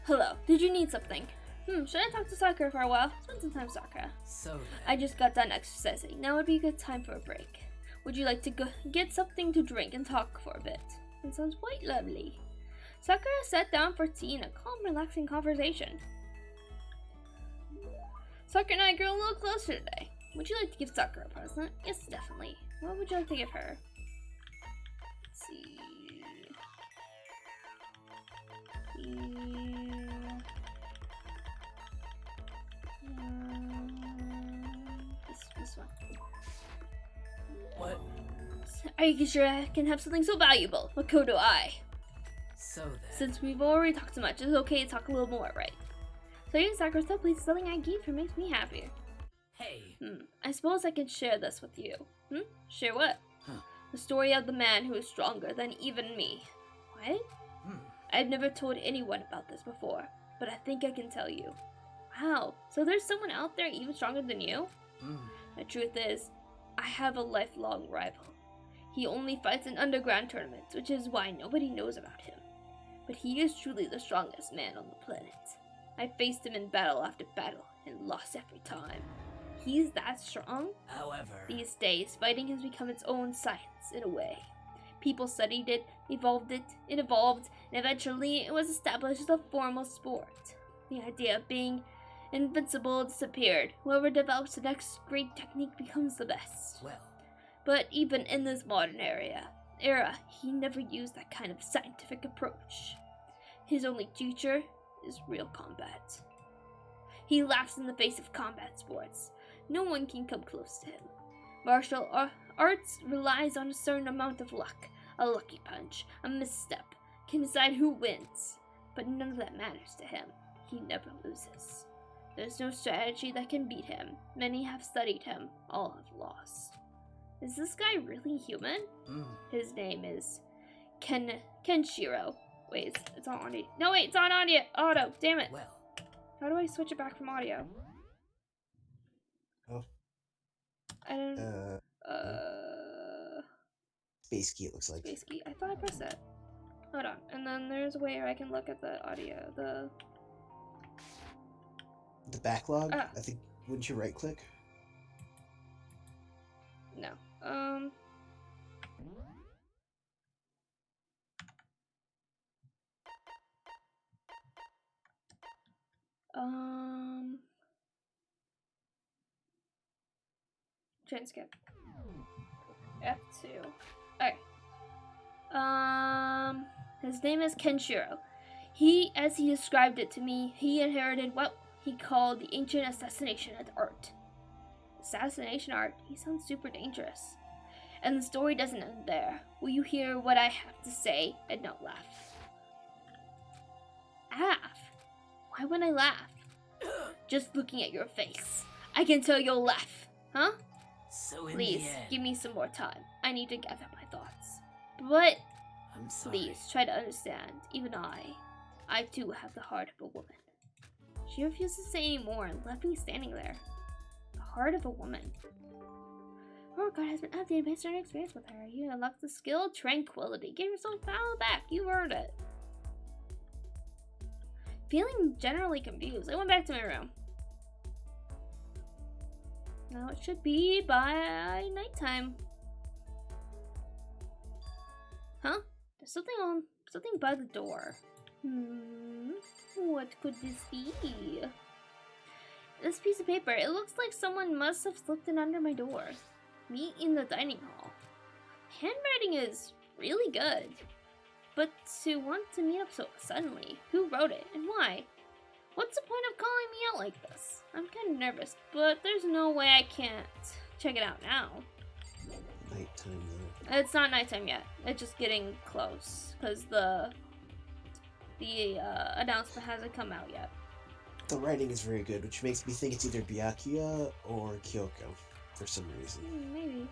Hello. Did you need something? Should I talk to Sakura for a while? Spend some time with Sakura. So then. I just got done exercising. Now would be a good time for a break. Would you like to go get something to drink and talk for a bit? It sounds quite lovely. Sakura sat down for tea in a calm, relaxing conversation. Sakura and I grew a little closer today. Would you like to give Sakura a present? Yes, definitely. What would you like to give her? Let's see. This one. What? Are you sure I can have something so valuable? What code do I? So then. Since we've already talked so much, it's okay to talk a little more, right? So you, Sakura, still please something I gave her makes me happier. Hey. I suppose I can share this with you. Share what? The story of the man who is stronger than even me. What? I've never told anyone about this before, but I think I can tell you. Wow, so there's someone out there even stronger than you? The truth is, I have a lifelong rival. He only fights in underground tournaments, which is why nobody knows about him. But he is truly the strongest man on the planet. I faced him in battle after battle and lost every time. He's that strong? However, these days, fighting has become its own science, in a way. People studied it evolved, and eventually it was established as a formal sport. The idea of being invincible disappeared. Whoever develops the next great technique becomes the best. Well. But even in this modern era, he never used that kind of scientific approach. His only teacher is real combat. He laughs in the face of combat sports. No one can come close to him. Martial arts relies on a certain amount of luck. A lucky punch, a misstep, can decide who wins. But none of that matters to him. He never loses. There's no strategy that can beat him. Many have studied him. All have lost. Is this guy really human? His name is Kenshiro. Wait, it's on audio. No, wait, it's on audio. Auto. Damn it. Well. How do I switch it back from audio? Oh. I don't. Space key, it looks like. Space key. I thought I pressed it. Hold on. And then there's a way where I can look at the audio. The backlog? I think. Wouldn't you right click? No. Transcript. F2. Okay. His name is Kenshiro. As he described it to me, he inherited what he called the ancient assassination art. Assassination art? He sounds super dangerous. And the story doesn't end there. Will you hear what I have to say and not laugh? Laugh? Why would I laugh? Just looking at your face. I can tell you'll laugh. Huh? So in Please, the end, give me some more time. I need to gather my thoughts. But I'm sorry. please, try to understand. Even I too have the heart of a woman. She refused to say any more and left me standing there. The heart of a woman. Oh god has been updated based on your experience with her. You unlocked the skill Tranquility. Give yourself power back. You earned it. Feeling generally confused, I went back to my room. Now it should be by nighttime. Huh? There's something by the door. What could this be? This piece of paper, it looks like someone must have slipped it under my door. Meet in the dining hall. Handwriting is really good, but to want to meet up so suddenly, who wrote it and why? What's the point of calling me out like this? I'm kind of nervous, but there's no way I can't check it out now. Nighttime though. It's not nighttime yet. It's just getting close because the announcement hasn't come out yet. The writing is very good, which makes me think it's either Byakuya or Kyoko for some reason. Maybe.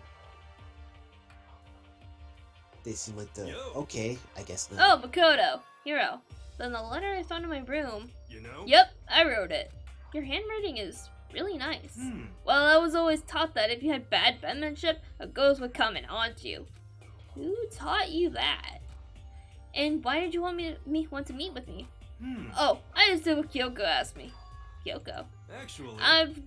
They seem like the... Yo. Okay, I guess not. Oh, Makoto. Hero. Then the letter I found in my room. You know? Yep, I wrote it. Your handwriting is really nice. Well, I was always taught that if you had bad penmanship, a ghost would come and haunt you. Who taught you that? And why did you want want to meet with me? Oh, I just did what Kyoko asked me. Kyoko. Actually, I'm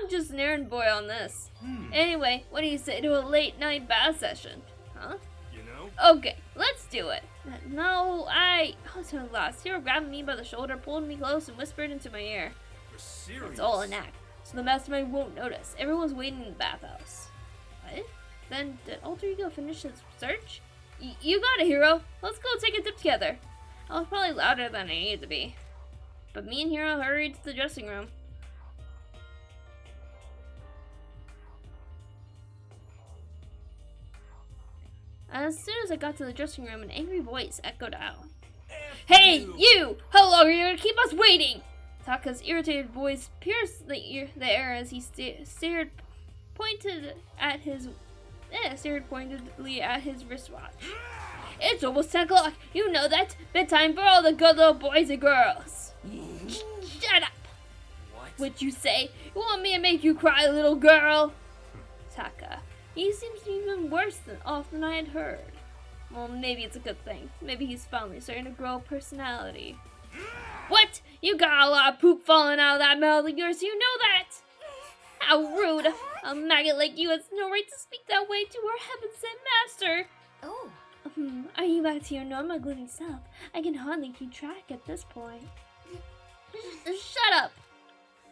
just an errand boy on this. Anyway, what do you say to a late night bath session? Huh? you know? Okay, let's do it. No, I was so lost. Hero grabbed me by the shoulder, pulled me close, and whispered into my ear. You're serious? It's all an act, so the mastermind won't notice. Everyone's waiting in the bathhouse. What? Then did Alter Ego finish his search? You got it, Hero. Let's go take a dip together. I was probably louder than I needed to be. But me and Hero hurried to the dressing room. As soon as I got to the dressing room, an angry voice echoed out. Hey, you! How long are you gonna keep us waiting? Taka's irritated voice pierced the air as he stared pointedly at his wristwatch. It's almost 10 o'clock. You know that. Bedtime for all the good little boys and girls. Shut up. What? What'd you say? You want me to make you cry, little girl? Taka. He seems even worse off than I had heard. Well, maybe it's a good thing. Maybe he's finally starting to grow a personality. What? You got a lot of poop falling out of that mouth of yours, you know that? How rude! A maggot like you has no right to speak that way to our heaven-sent master! Oh. Are you back to your normal gloomy self? I can hardly keep track at this point. Shut up!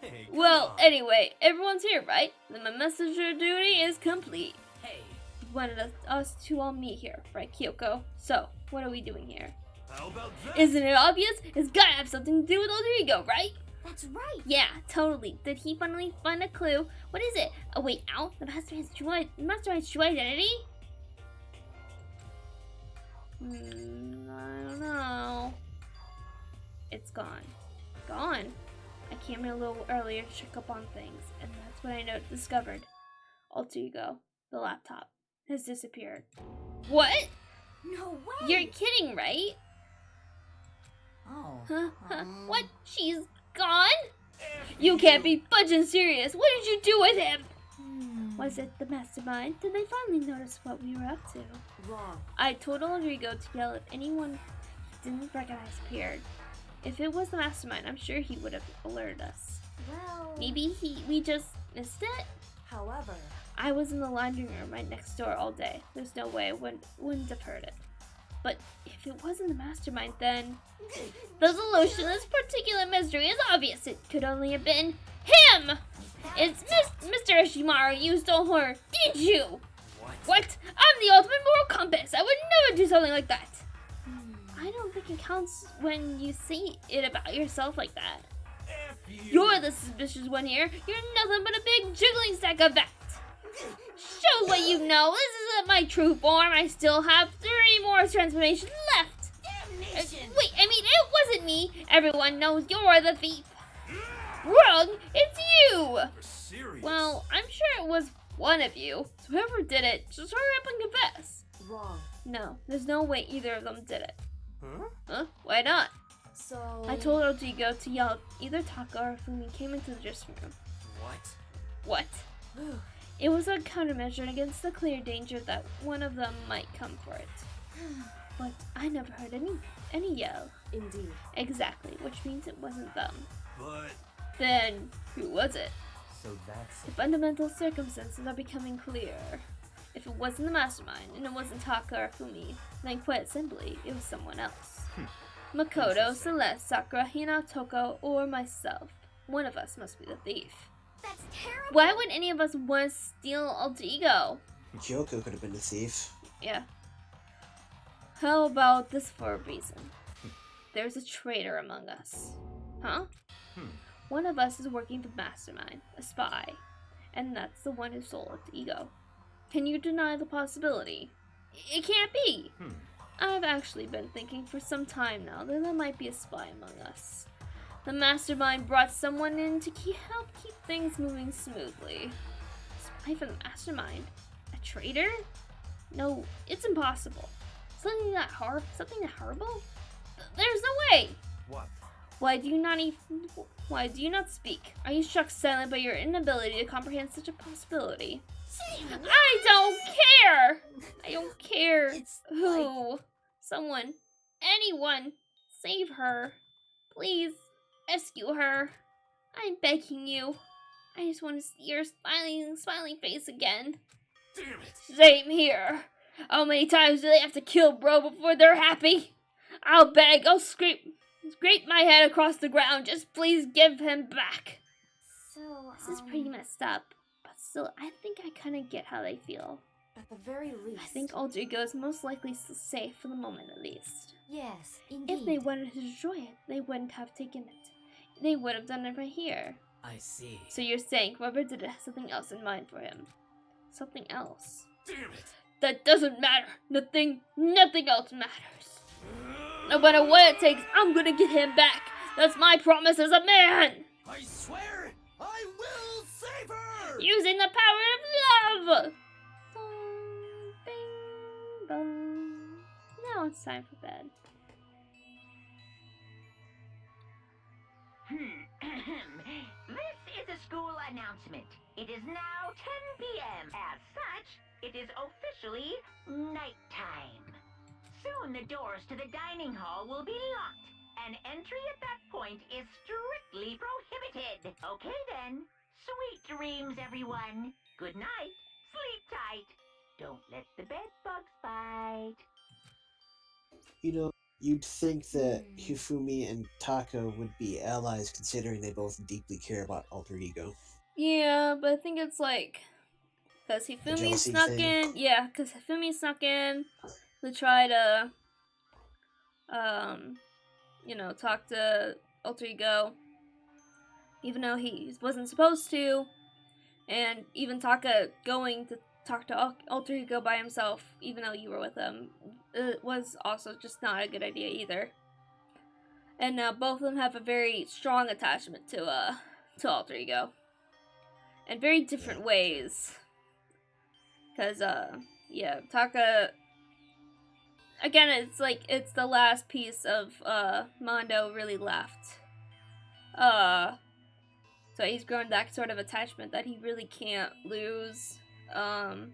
Hey, Well, come on. anyway, everyone's here, right? Then my messenger duty is complete. Hey, You wanted us to all meet here, right, Kyoko? So, what are we doing here? How about that? Isn't it obvious? It's gotta have something to do with Alter Ego, right? That's right. Yeah, totally. Did he finally find a clue? What is it? A way out? The mastermind's true identity? I don't know. It's gone. Gone. I came in a little earlier to check up on things, and that's when I discovered Alter Ego, the laptop, has disappeared. What? No way. You're kidding, right? Oh. What? She's gone? You can't be fudging serious. What did you do with him? Was it the mastermind? Did they finally notice what we were up to? Wrong. I told Alter Ego to yell if anyone he didn't recognize appeared. If it was the mastermind, I'm sure he would have alerted us. Well. Maybe we just missed it? However. I was in the laundry room right next door all day. There's no way I wouldn't have heard it. But if it wasn't the mastermind, then the solution to this particular mystery is obvious. It could only have been him! It's Mr. Ishimaru, you stole her, did you? What? I'm the ultimate moral compass. I would never do something like that. I don't think it counts when you say it about yourself like that. F you. You're the suspicious one here. You're nothing but a big jiggling sack of that. Show what you know. This isn't my true form. I still have 3 more transformations left. Wait, I mean, it wasn't me. Everyone knows you're the thief. Wrong. It's you. You're serious? Well, I'm sure it was one of you. So whoever did it, just hurry up and confess. Wrong. No, there's no way either of them did it. Huh? Huh? Why not? So. I told Alter Ego to yell if either Taka or Fumi came into the dressing room. what? What? It was a countermeasure against the clear danger that one of them might come for it. But I never heard any yell. Indeed. Exactly, which means it wasn't them. But Then, who was it? so that's The fundamental circumstances are becoming clear. If it wasn't the mastermind, and it wasn't Taka or Fumi, then quite simply, it was someone else. Makoto, Interesting. Celeste, Sakura, Hina, Toko, or myself. One of us must be the thief. That's terrible. Why would any of us want to steal Alter Ego? Kyoko could have been the thief. Yeah. How about this for a reason? There's a traitor among us. Huh? One of us is working for Mastermind, a spy, and that's the one who stole its ego. Can you deny the possibility? It can't be! I've actually been thinking for some time now that there might be a spy among us. The Mastermind brought someone in to help keep things moving smoothly. Spy for the Mastermind? A traitor? No, it's impossible. Something that horrible? There's no way! What? Why do you not speak? Are you struck silent by your inability to comprehend such a possibility? I don't care! I don't care who. Someone. Anyone. Save her. Please. Rescue her. I'm begging you. I just want to see your smiling face again. Damn it! Same here. How many times do they have to kill bro before they're happy? I'll beg, I'll scrape my head across the ground. Just please give him back. So, This is pretty messed up, but still, I think I kind of get how they feel. at the very least. I think Alter Ego is most likely safe for the moment, at least. Yes, indeed. If they wanted to destroy it, they wouldn't have taken it. They would have done it right here. I see. So you're saying whoever did it has something else in mind for him? Something else? Damn it! That doesn't matter. Nothing else matters. No matter what it takes, I'm gonna get him back. That's my promise as a man. I swear, I will save her! Using the power of love. Dun, bing, bong. Now it's time for bed. This is a school announcement. It is now 10 p.m. As such, it is officially nighttime. Soon the doors to the dining hall will be locked, and entry at that point is strictly prohibited. Okay then. Sweet dreams, everyone. Good night. Sleep tight. Don't let the bed bugs bite. You know, you'd think that Hifumi and Taka would be allies considering they both deeply care about Alter Ego. Yeah, but I think it's like because Hifumi jealousy snuck thing? in. Yeah, because Hifumi snuck in to try to, talk to Alter Ego, even though he wasn't supposed to, and even Taka going to talk to Alter Ego by himself, even though you were with him, it was also just not a good idea either. And now both of them have a very strong attachment to Alter Ego. In very different ways. Because, Taka... Again, it's the last piece of, Mondo really left. So he's grown that sort of attachment that he really can't lose. And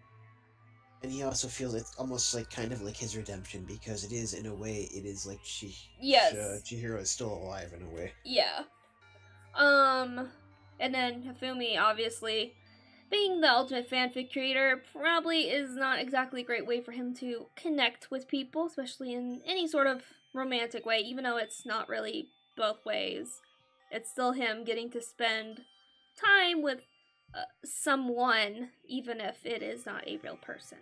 he also feels it's almost like kind of like his redemption, because it is, in a way, it is like Chihiro is still alive in a way. Yeah. And then Hifumi, obviously, being the ultimate fanfic creator, probably is not exactly a great way for him to connect with people, especially in any sort of romantic way, even though it's not really both ways. It's still him getting to spend time with someone, even if it is not a real person.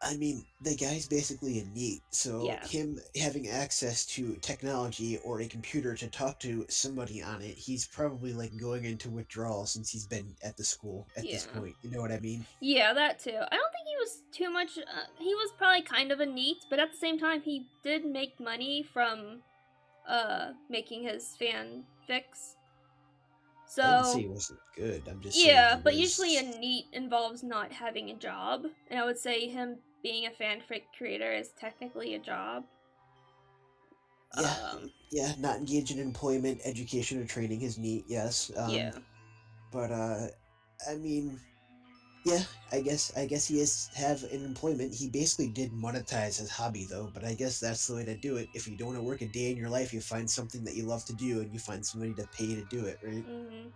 I mean, the guy's basically a NEET, so Yeah. him having access to technology or a computer to talk to somebody on it, he's probably like going into withdrawal since he's been at the school at this Yeah. point. You know what I mean? Yeah, that too. I don't think he was too much. He was probably kind of a NEET, but at the same time, he did make money from making his fanfics. So I didn't say it wasn't good. I'm just saying yeah, it but was- usually a NEET involves not having a job, and I would say him being a fanfic creator is technically a job. Yeah, not engaged in employment, education, or training is neat. Yes. Yeah. But I mean, yeah, I guess he is have an employment. He basically did monetize his hobby though, but I guess that's the way to do it. If you don't want to work a day in your life, you find something that you love to do, and you find somebody to pay you to do it, right? Mm-hmm.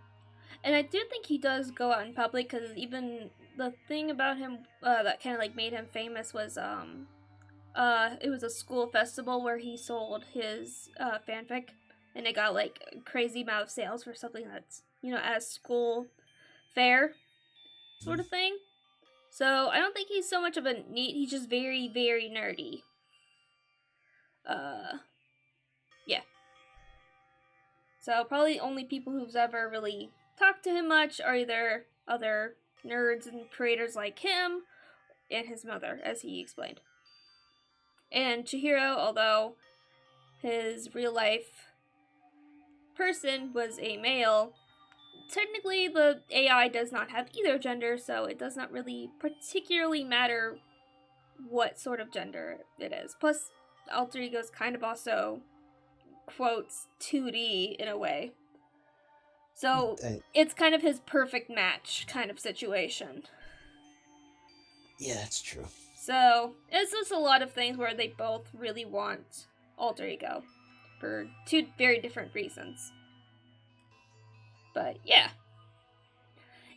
And I do think he does go out in public, because even the thing about him that kind of like made him famous was it was a school festival where he sold his fanfic, and it got like a crazy amount of sales for something that's, as school fair sort of thing. So I don't think he's so much of a NEET. He's just very, very nerdy. Yeah. So probably only people who've ever really talked to him much are either other nerds and creators like him and his mother, as he explained. And Chihiro, although his real life person was a male, technically the AI does not have either gender, so it does not really particularly matter what sort of gender it is. Plus, Alter Ego's kind of also, quotes, 2D in a way. So, it's kind of his perfect match kind of situation. Yeah, that's true. So, it's just a lot of things where they both really want Alter Ego for two very different reasons. But, yeah.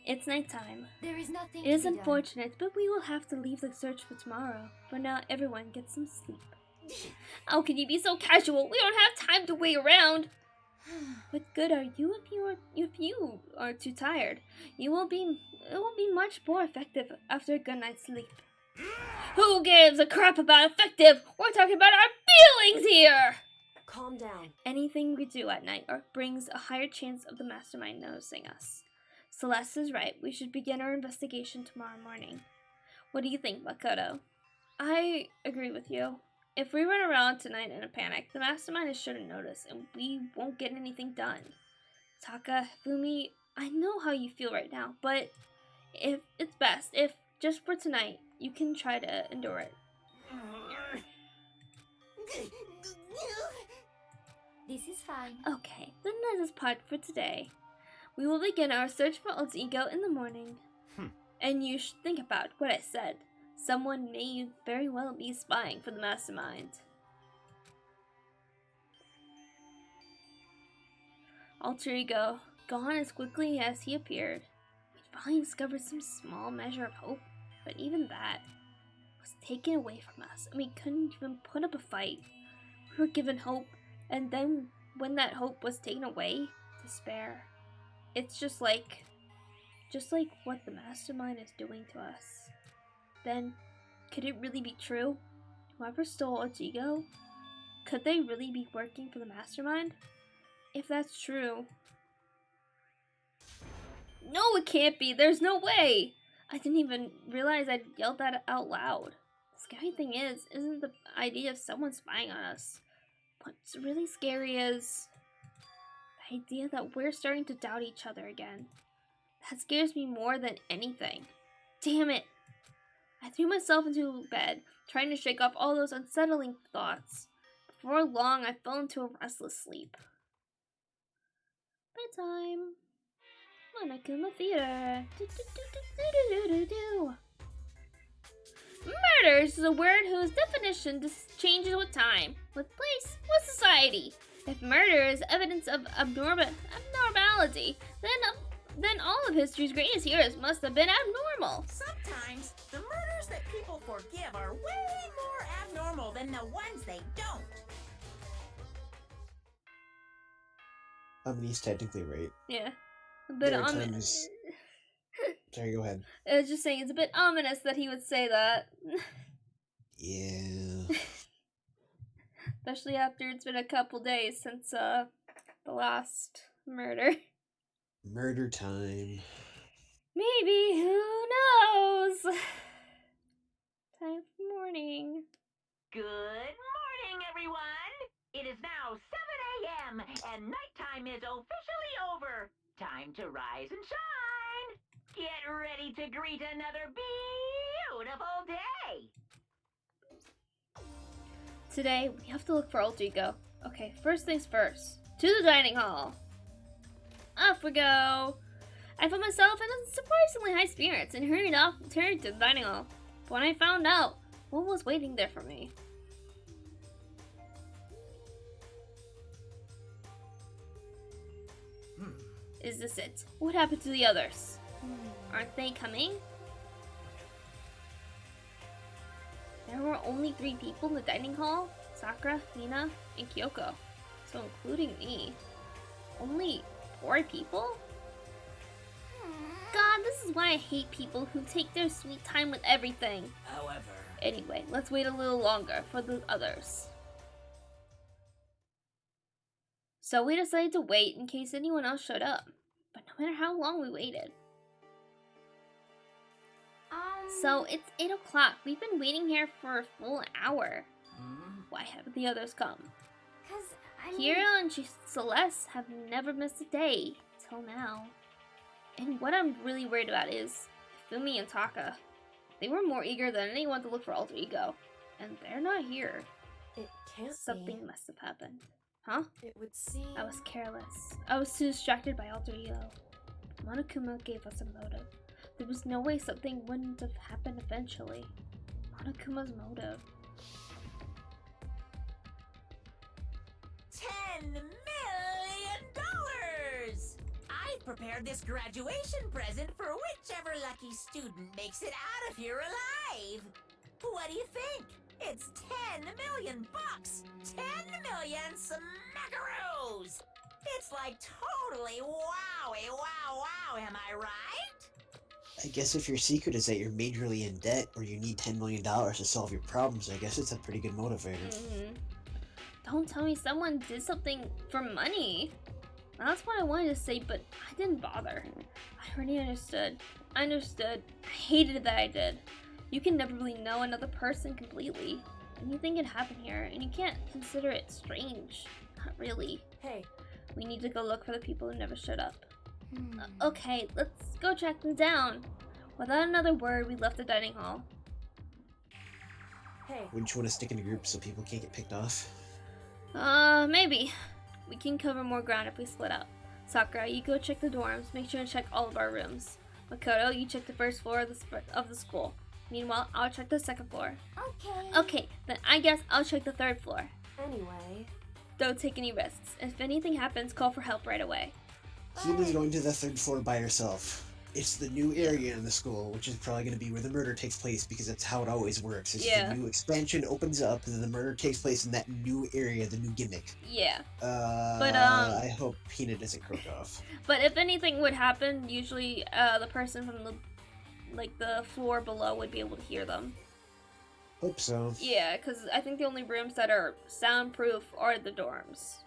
It's nighttime. There is nothing It is to be unfortunate, but we will have to leave the search for tomorrow. For now, everyone gets some sleep. How can you be so casual? We don't have time to wait around. What good are you if you are too tired? It will be much more effective after a good night's sleep. Who gives a crap about effective? We're talking about our feelings here! Calm down. Anything we do at night brings a higher chance of the mastermind noticing us. Celeste is right. We should begin our investigation tomorrow morning. What do you think, Makoto? I agree with you. If we run around tonight in a panic, the mastermind is sure to notice, and we won't get anything done. Taka, Fumi, I know how you feel right now, but if it's best, if just for tonight, you can try to endure it. This is fine. Okay, then let us part for today. We will begin our search for Alter Ego in the morning. And you should think about what I said. Someone may very well be spying for the mastermind. Alter Ego, gone as quickly as he appeared. We finally discovered some small measure of hope, but even that was taken away from us, and we couldn't even put up a fight. We were given hope, and then when that hope was taken away, despair. It's just like what the mastermind is doing to us. Then, could it really be true? Whoever stole Alter Ego, could they really be working for the mastermind? If that's true... No, it can't be! There's no way! I didn't even realize I'd yelled that out loud. The scary thing isn't the idea of someone spying on us. What's really scary is the idea that we're starting to doubt each other again. That scares me more than anything. Damn it! I threw myself into bed, trying to shake off all those unsettling thoughts. Before long, I fell into a restless sleep. Bedtime. Monokuma Theater. Murders is a word whose definition changes with time, with place, with society. If murder is evidence of abnormality, then all of history's greatest heroes must have been abnormal. Sometimes the murders that people forgive are way more abnormal than the ones they don't. I mean, he's technically right. Yeah. A bit ominous. Sorry, go ahead. I was just saying, it's a bit ominous that he would say that. Yeah. Especially after it's been a couple days since the last murder. Murder time. Maybe, who knows? Time for morning. Good morning, everyone! It is now 7 a.m. and nighttime is officially over. Time to rise and shine! Get ready to greet another beautiful day! Today, we have to look for Alter Ego. Okay, first things first. To the dining hall. Off we go. I found myself in surprisingly high spirits and hurried to the dining hall. But when I found out what was waiting there for me. Is this it? What happened to the others? Aren't they coming? There were only 3 people in the dining hall. Sakura, Mina, and Kyoko. So including me. Only 4 people? God, this is why I hate people who take their sweet time with everything. However... Anyway, let's wait a little longer for the others. So we decided to wait in case anyone else showed up. But no matter how long we waited. So it's 8 o'clock. We've been waiting here for a full hour. Why haven't the others come? Kira and Celeste have never missed a day till now. And what I'm really worried about is Fumi and Taka. They were more eager than anyone to look for Alter Ego. And they're not here. It can't Something be. must have happened. Huh? It would seem... I was careless. I was too distracted by Alter Ego. Monokuma gave us a motive. There was no way something wouldn't have happened eventually. Monokuma's motive. $10 million! I prepared this graduation present for whichever lucky student makes it out of here alive. What do you think? It's 10 million bucks! 10 million smackaroos! It's like totally wowie, wow, am I right? I guess if your secret is that you're majorly in debt or you need $10 million to solve your problems, I guess it's a pretty good motivator. Don't tell me someone did something for money. That's what I wanted to say, but I didn't bother. I already understood. I hated that I did. You can never really know another person completely. Anything can happen here, and you can't consider it strange. Not really. Hey. We need to go look for the people who never showed up. Okay, let's go track them down. Without another word, we left the dining hall. Hey. Wouldn't you want to stick in a group so people can't get picked off? Maybe. We can cover more ground if we split up. Sakura, you go check the dorms. Make sure to check all of our rooms. Makoto, you check the first floor of the school. Meanwhile, I'll check the second floor. Okay. Okay, then I guess I'll check the third floor. Anyway. Don't take any risks. If anything happens, call for help right away. Hina's going to the third floor by herself. It's the new area in the school, which is probably going to be where the murder takes place because that's how it always works. It's Yeah. The new expansion opens up and then the murder takes place in that new area, the new gimmick. Yeah. I hope Hina doesn't croak off. But if anything would happen, usually the person from the floor below would be able to hear them. Hope so. Yeah, because I think the only rooms that are soundproof are the dorms.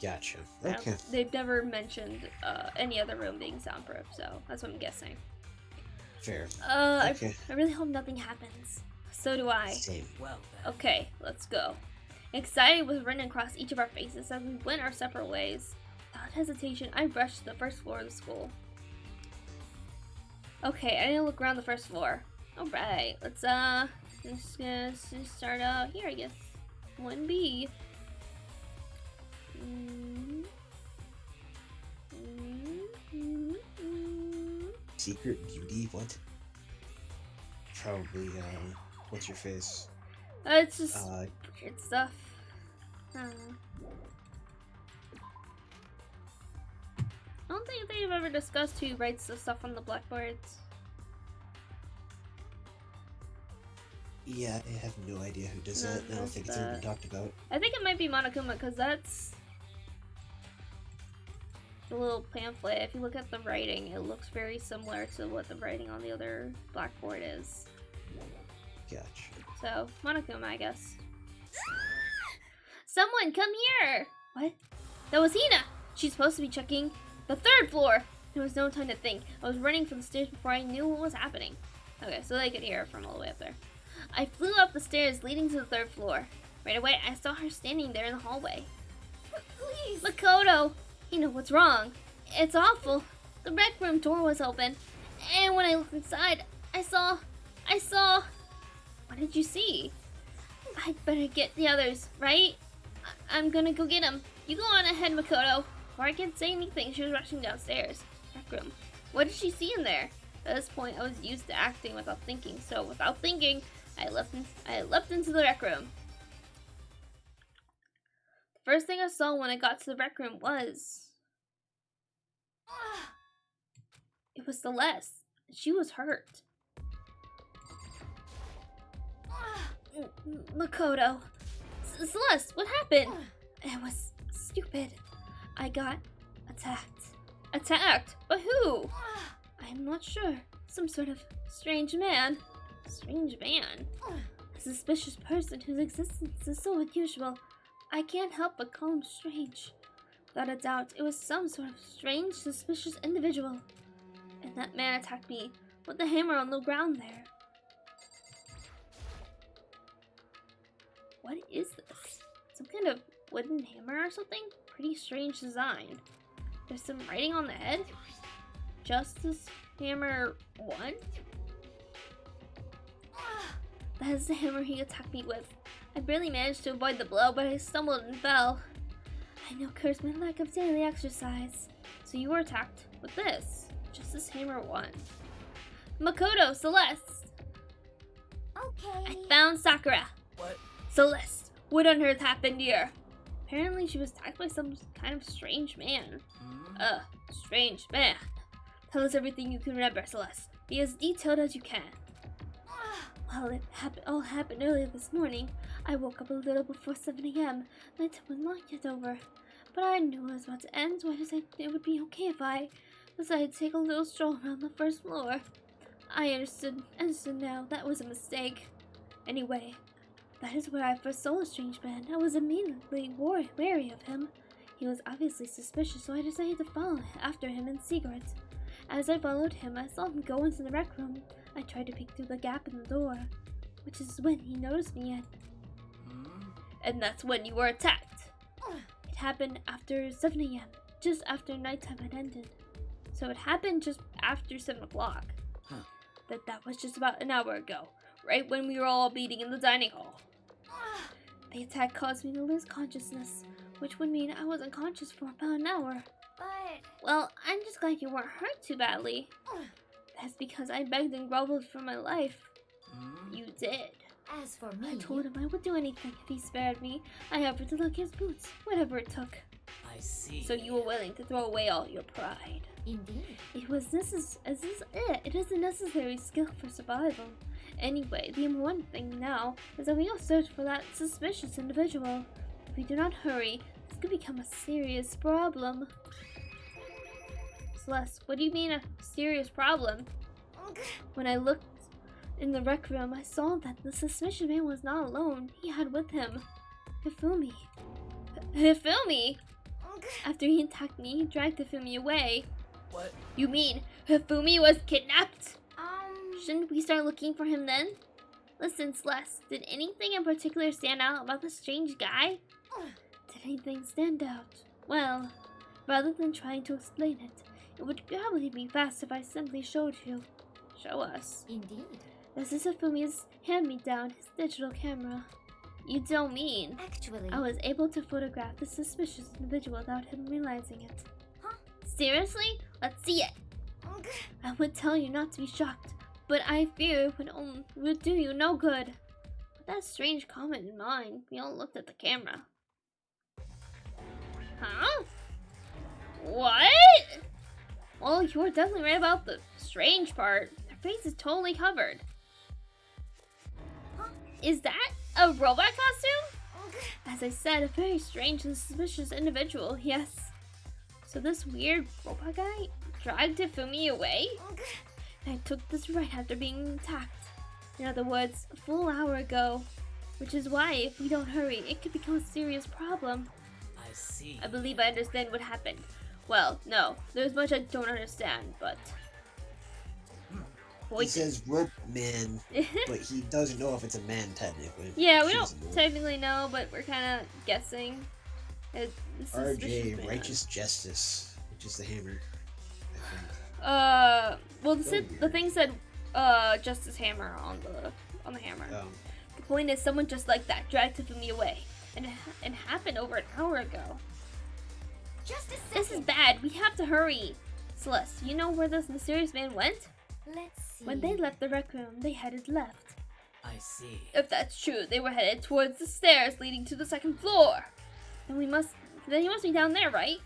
Gotcha. Okay. They've never mentioned any other room being soundproof, so that's what I'm guessing. Fair. Okay. I really hope nothing happens. So do I. Same. Well, then. Okay, let's go. Anxiety was running across each of our faces as we went our separate ways. Without hesitation, I rushed to the first floor of the school. Okay, I need to look around the first floor. Alright, let's just start out here, I guess. 1B. Secret beauty? What? Probably, what's your face? It's just weird stuff. I don't think they've ever discussed who writes the stuff on the blackboards. Yeah, I have no idea who does that. I don't think it's ever been talked about. I think it might be Monokuma, because that's the little pamphlet. If you look at the writing, it looks very similar to what the writing on the other blackboard is. Gotcha. So, Monokuma, I guess. Someone, come here! What? That was Hina! She's supposed to be checking the third floor! There was no time to think. I was running for the stairs before I knew what was happening. Okay, so they could hear it from all the way up there. I flew up the stairs leading to the third floor. Right away, I saw her standing there in the hallway. Please! Makoto! Hina, what's wrong? It's awful. The rec room door was open. And when I looked inside, I saw... What did you see? I'd better get the others, right? I'm gonna go get them. You go on ahead, Makoto. Before I could say anything, she was rushing downstairs. Rec room. What did she see in there? At this point, I was used to acting without thinking, so without thinking, I leapt into the rec room. The first thing I saw when I got to the rec room was... It was Celeste. She was hurt. Makoto. Celeste, what happened? It was stupid. I got attacked. Attacked? By who? I'm not sure. Some sort of strange man. Strange man? A suspicious person whose existence is so unusual. I can't help but call him strange. Without a doubt, it was some sort of strange, suspicious individual. And that man attacked me with the hammer on the ground there. What is this? Some kind of wooden hammer or something? Pretty strange design. There's some writing on the head. Justice Hammer 1? That is the hammer he attacked me with. I barely managed to avoid the blow, but I stumbled and fell. I now curse my lack of daily exercise. So you were attacked with this. Justice Hammer 1. Makoto, Celeste! Okay. I found Sakura. What? Celeste, what on earth happened here? Apparently she was attacked by some kind of strange man. Strange man. Tell us everything you can remember, Celeste. Be as detailed as you can. Well, it all happened earlier this morning. I woke up a little before 7 a.m. Nighttime was not yet over. But I knew it was about to end, so I decided it would be okay if I decided to take a little stroll around the first floor. I understood now that was a mistake. Anyway, that is where I first saw the strange man. I was immediately wary of him. He was obviously suspicious, so I decided to follow after him in secret. As I followed him, I saw him go into the rec room. I tried to peek through the gap in the door, which is when he noticed me at. And that's when you were attacked. It happened after 7 a.m., just after nighttime had ended. So it happened just after 7 o'clock. That was just about an hour ago, right when we were all meeting in the dining hall. The attack caused me to lose consciousness, which would mean I was unconscious for about an hour. But... Well, I'm just glad you weren't hurt too badly. That's because I begged and groveled for my life. You did. As for me... I told him I would do anything if he spared me. I offered to lick his boots, whatever it took. I see. So you were willing to throw away all your pride. Indeed. It is a necessary skill for survival. Anyway, the important thing now is that we all search for that suspicious individual. If we do not hurry, this could become a serious problem. Celeste, what do you mean a serious problem? When I looked in the rec room, I saw that the suspicious man was not alone. He had with him Hifumi. Hifumi? After he attacked me, he dragged Hifumi away. What? You mean Hifumi was kidnapped? Shouldn't we start looking for him then? Listen, Celeste, did anything in particular stand out about the strange guy? Did anything stand out? Well, rather than trying to explain it, it would probably be fast if I simply showed you. Show us. Indeed. This is Hifumi's hand-me-down, his digital camera. You don't mean? Actually... I was able to photograph the suspicious individual without him realizing it. Huh? Seriously? Let's see it. I would tell you not to be shocked, but I fear it would do you no good. With that strange comment in mind, we all looked at the camera. Huh? What? Well, you were definitely right about the strange part. Their face is totally covered. Huh? Is that a robot costume? As I said, a very strange and suspicious individual, yes. So this weird robot guy dragged Hifumi away? And I took this right after being attacked. In other words, a full hour ago. Which is why, if we don't hurry, it could become a serious problem. I see. I believe I understand what happened. Well, no, there's much I don't understand, but... He says rope man, but he doesn't know if it's a man technically. Yeah, we don't technically know, but we're kind of guessing. RJ, Righteous Justice, which is the hammer, I think. Well, the thing said, Justice Hammer on the hammer. The point is, someone just like that dragged Hifumi away, and it happened over an hour ago. Just a second. This is bad. We have to hurry. Celeste, you know where this mysterious man went? Let's see. When they left the rec room, they headed left. I see. If that's true, they were headed towards the stairs leading to the second floor. Then he must be down there, right?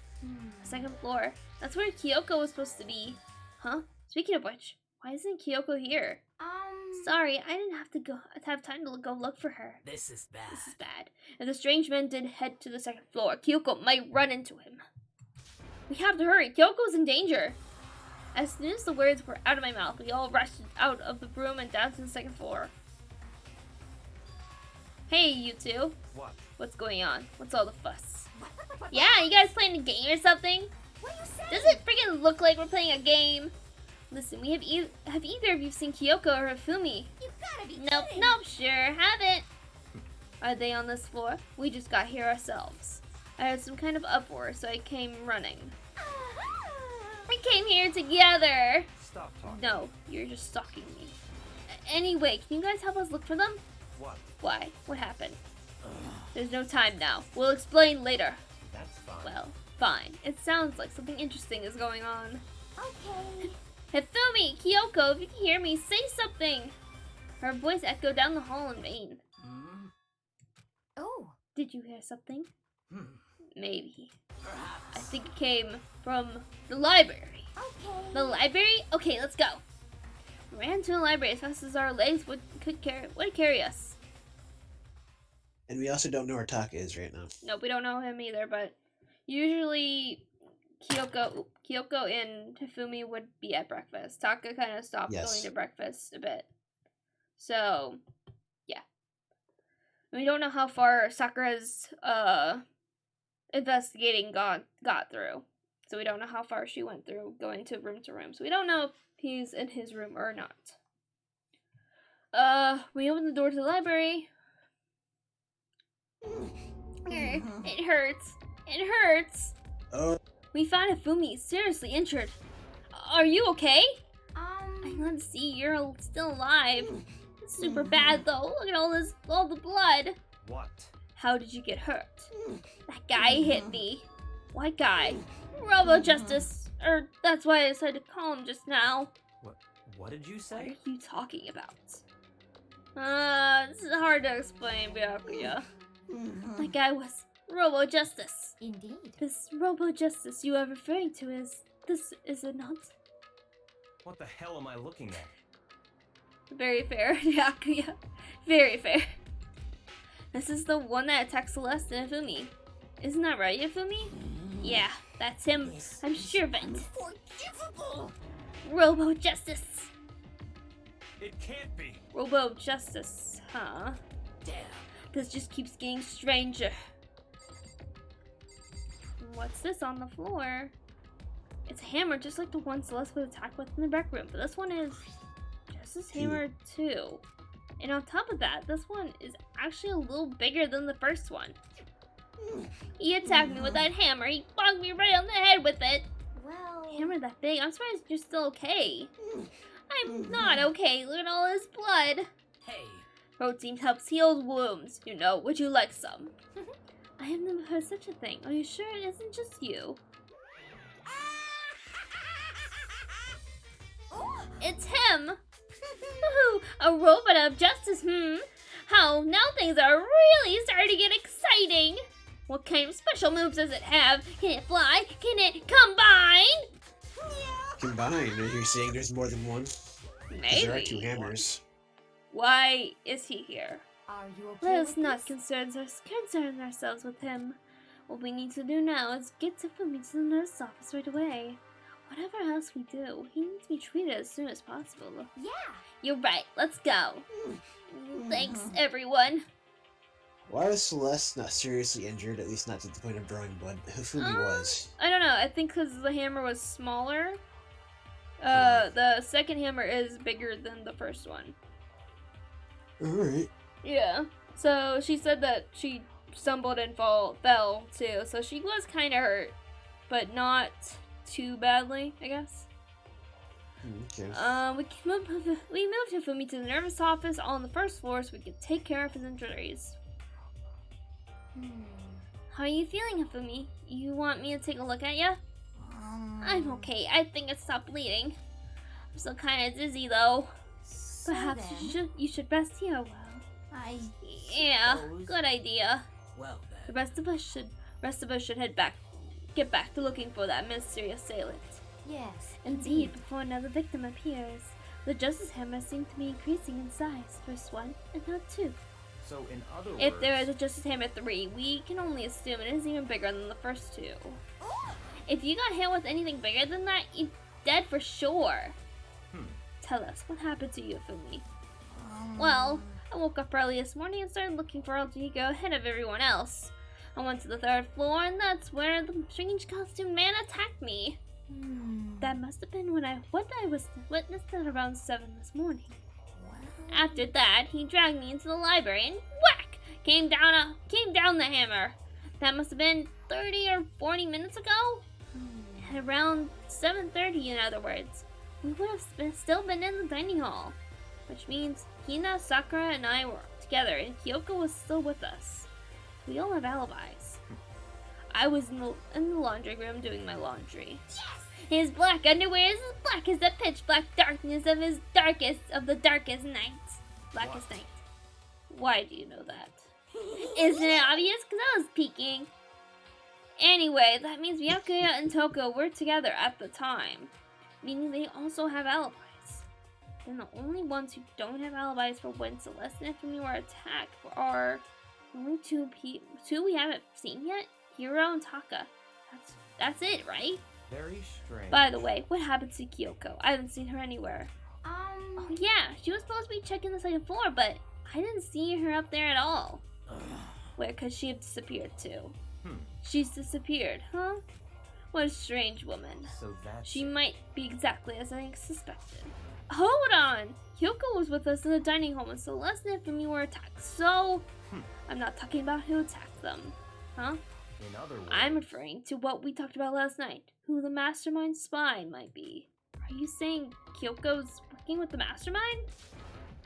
Second floor. That's where Kyoko was supposed to be. Huh? Speaking of which, why isn't Kyoko here? Sorry, I didn't have time to go look for her. This is bad. This is bad. If the strange man did head to the second floor, Kyoko might run into him. We have to hurry. Kyoko's in danger. As soon as the words were out of my mouth, we all rushed out of the room and down to the second floor. Hey, you two. What? What's going on? What's all the fuss? Yeah, you guys playing a game or something? What are you saying? Does it freaking look like we're playing a game? Listen, we have either of you seen Kyoko or Hifumi? You gotta be Nope, kidding. nope, sure haven't. Are they on this floor? We just got here ourselves. I heard some kind of uproar, so I came running. We came here together. Stop talking. No, you're just stalking me. Anyway, can you guys help us look for them? What? Why? What happened? There's no time now. We'll explain later. That's fine. Well, fine. It sounds like something interesting is going on. Okay. Hifumi, Kyoko, if you can hear me, say something. Her voice echoed down the hall in vain. Hmm? Oh. Did you hear something? Maybe. Perhaps. I think it came from the library. Okay. The library? Okay, let's go. We ran to the library as fast as our legs would carry us. And we also don't know where Taka is right now. Nope, we don't know him either, but usually Kyoko and Hifumi would be at breakfast. Taka kind of stopped Yes. going to breakfast a bit. So, yeah. We don't know how far Sakura's investigating got through. So we don't know how far she went through going to room. So we don't know if he's in his room or not. We opened the door to the library. It hurts. It hurts. Oh, We found Hifumi seriously injured. Are you okay? I'm glad to see you're still alive. It's super bad though. Look at all the blood. What? How did you get hurt? That guy hit me. What guy? Robo Justice. That's why I decided to call him just now. What did you What say? are you talking about? This is hard to explain, Byakuya. That guy was Robo Justice. Indeed. This Robo Justice you are referring to is it not? What the hell am I looking at? Very fair, Byakuya. Very fair. This is the one that attacked Celeste and Hifumi. Isn't that right, Hifumi? Yeah, that's him. I'm sure of it. Unforgivable. Robo Justice. It can't be. Robo Justice, huh? Damn. This just keeps getting stranger. What's this on the floor? It's a hammer, just like the one Celeste would attack with in the rec room. But this one is Justice Hammer 2. And on top of that, this one is actually a little bigger than the first one. He attacked me with that hammer. He bonked me right on the head with it. Well. Hammer that big? I'm surprised you're still okay. I'm not okay. Look at all his blood. Hey. Protein helps heal wounds. You know, would you like some? I have never heard such a thing. Are you sure it isn't just you? It's him! Woohoo! A robot of justice, How, now things are really starting to get exciting! What kind of special moves does it have? Can it fly? Can it combine? combined. Are you saying there's more than one? 'Cause Maybe. there are two hammers. Why is he here? Are you okay Let us with not this? concern ourselves with him. What we need to do now is get Tiffany to the nurse's office right away. Whatever else we do, he needs to be treated as soon as possible. Yeah. You're right, let's go. Thanks, everyone. Why was Celeste not seriously injured, at least not to the point of drawing blood? Hifumi was. I don't know, I think because the hammer was smaller. The second hammer is bigger than the first one. Alright. Yeah. So she said that she stumbled and fell too. So she was kind of hurt, but not too badly, I guess. Okay. We moved Hifumi to the nurse's office on the first floor so we could take care of his injuries. How are you feeling, Hifumi? You want me to take a look at you? I'm okay. I think it stopped bleeding. I'm still kind of dizzy though. So Perhaps then, you should rest here a while. Yeah, suppose. good idea. Well The then. rest of us should get back to looking for that mysterious assailant. Yes. Indeed, before another victim appears. The Justice Hammer seems to be increasing in size. First one, and now two. So in other words, If there is a Justice Hammer 3, we can only assume it is even bigger than the first two. If you got hit with anything bigger than that, you're dead for sure. Tell us, what happened to you, Fumi? Well, I woke up early this morning and started looking for Aljigo ahead of everyone else. I went to the 3rd floor, and that's where the strange costume man attacked me. That must have been what I was witnessed at around 7 this morning. After that, he dragged me into the library and whack! Came down the hammer. That must have been 30 or 40 minutes ago? At around 7:30, in other words. We would have still been in the dining hall. Which means Hina, Sakura, and I were together, and Kyoko was still with us. We all have alibis. I was in the laundry room doing my laundry. Yes! His black underwear is as black as the pitch black darkness of his darkest night. Blackest night. Why do you know that? Isn't it obvious? Because I was peeking. Anyway, that means Byakuya and Toko were together at the time, meaning they also have alibis. Then the only ones who don't have alibis for when Celeste and Ifumi were attacked are only two we haven't seen yet, Hiro and Taka. That's it, right? Very strange. By the way, what happened to Kyoko? I haven't seen her anywhere. Oh yeah, she was supposed to be checking the 2nd floor, but I didn't see her up there at all. Where could she have disappeared to? She's disappeared, huh? What a strange woman. So she might be exactly as I suspected. Hold on! Kyoko was with us in the dining hall when Celeste and Ifumi were attacked, so... I'm not talking about who attacked them, huh? In other words, I'm referring to what we talked about last night, who the mastermind spy might be. Are you saying Kyoko's working with the mastermind?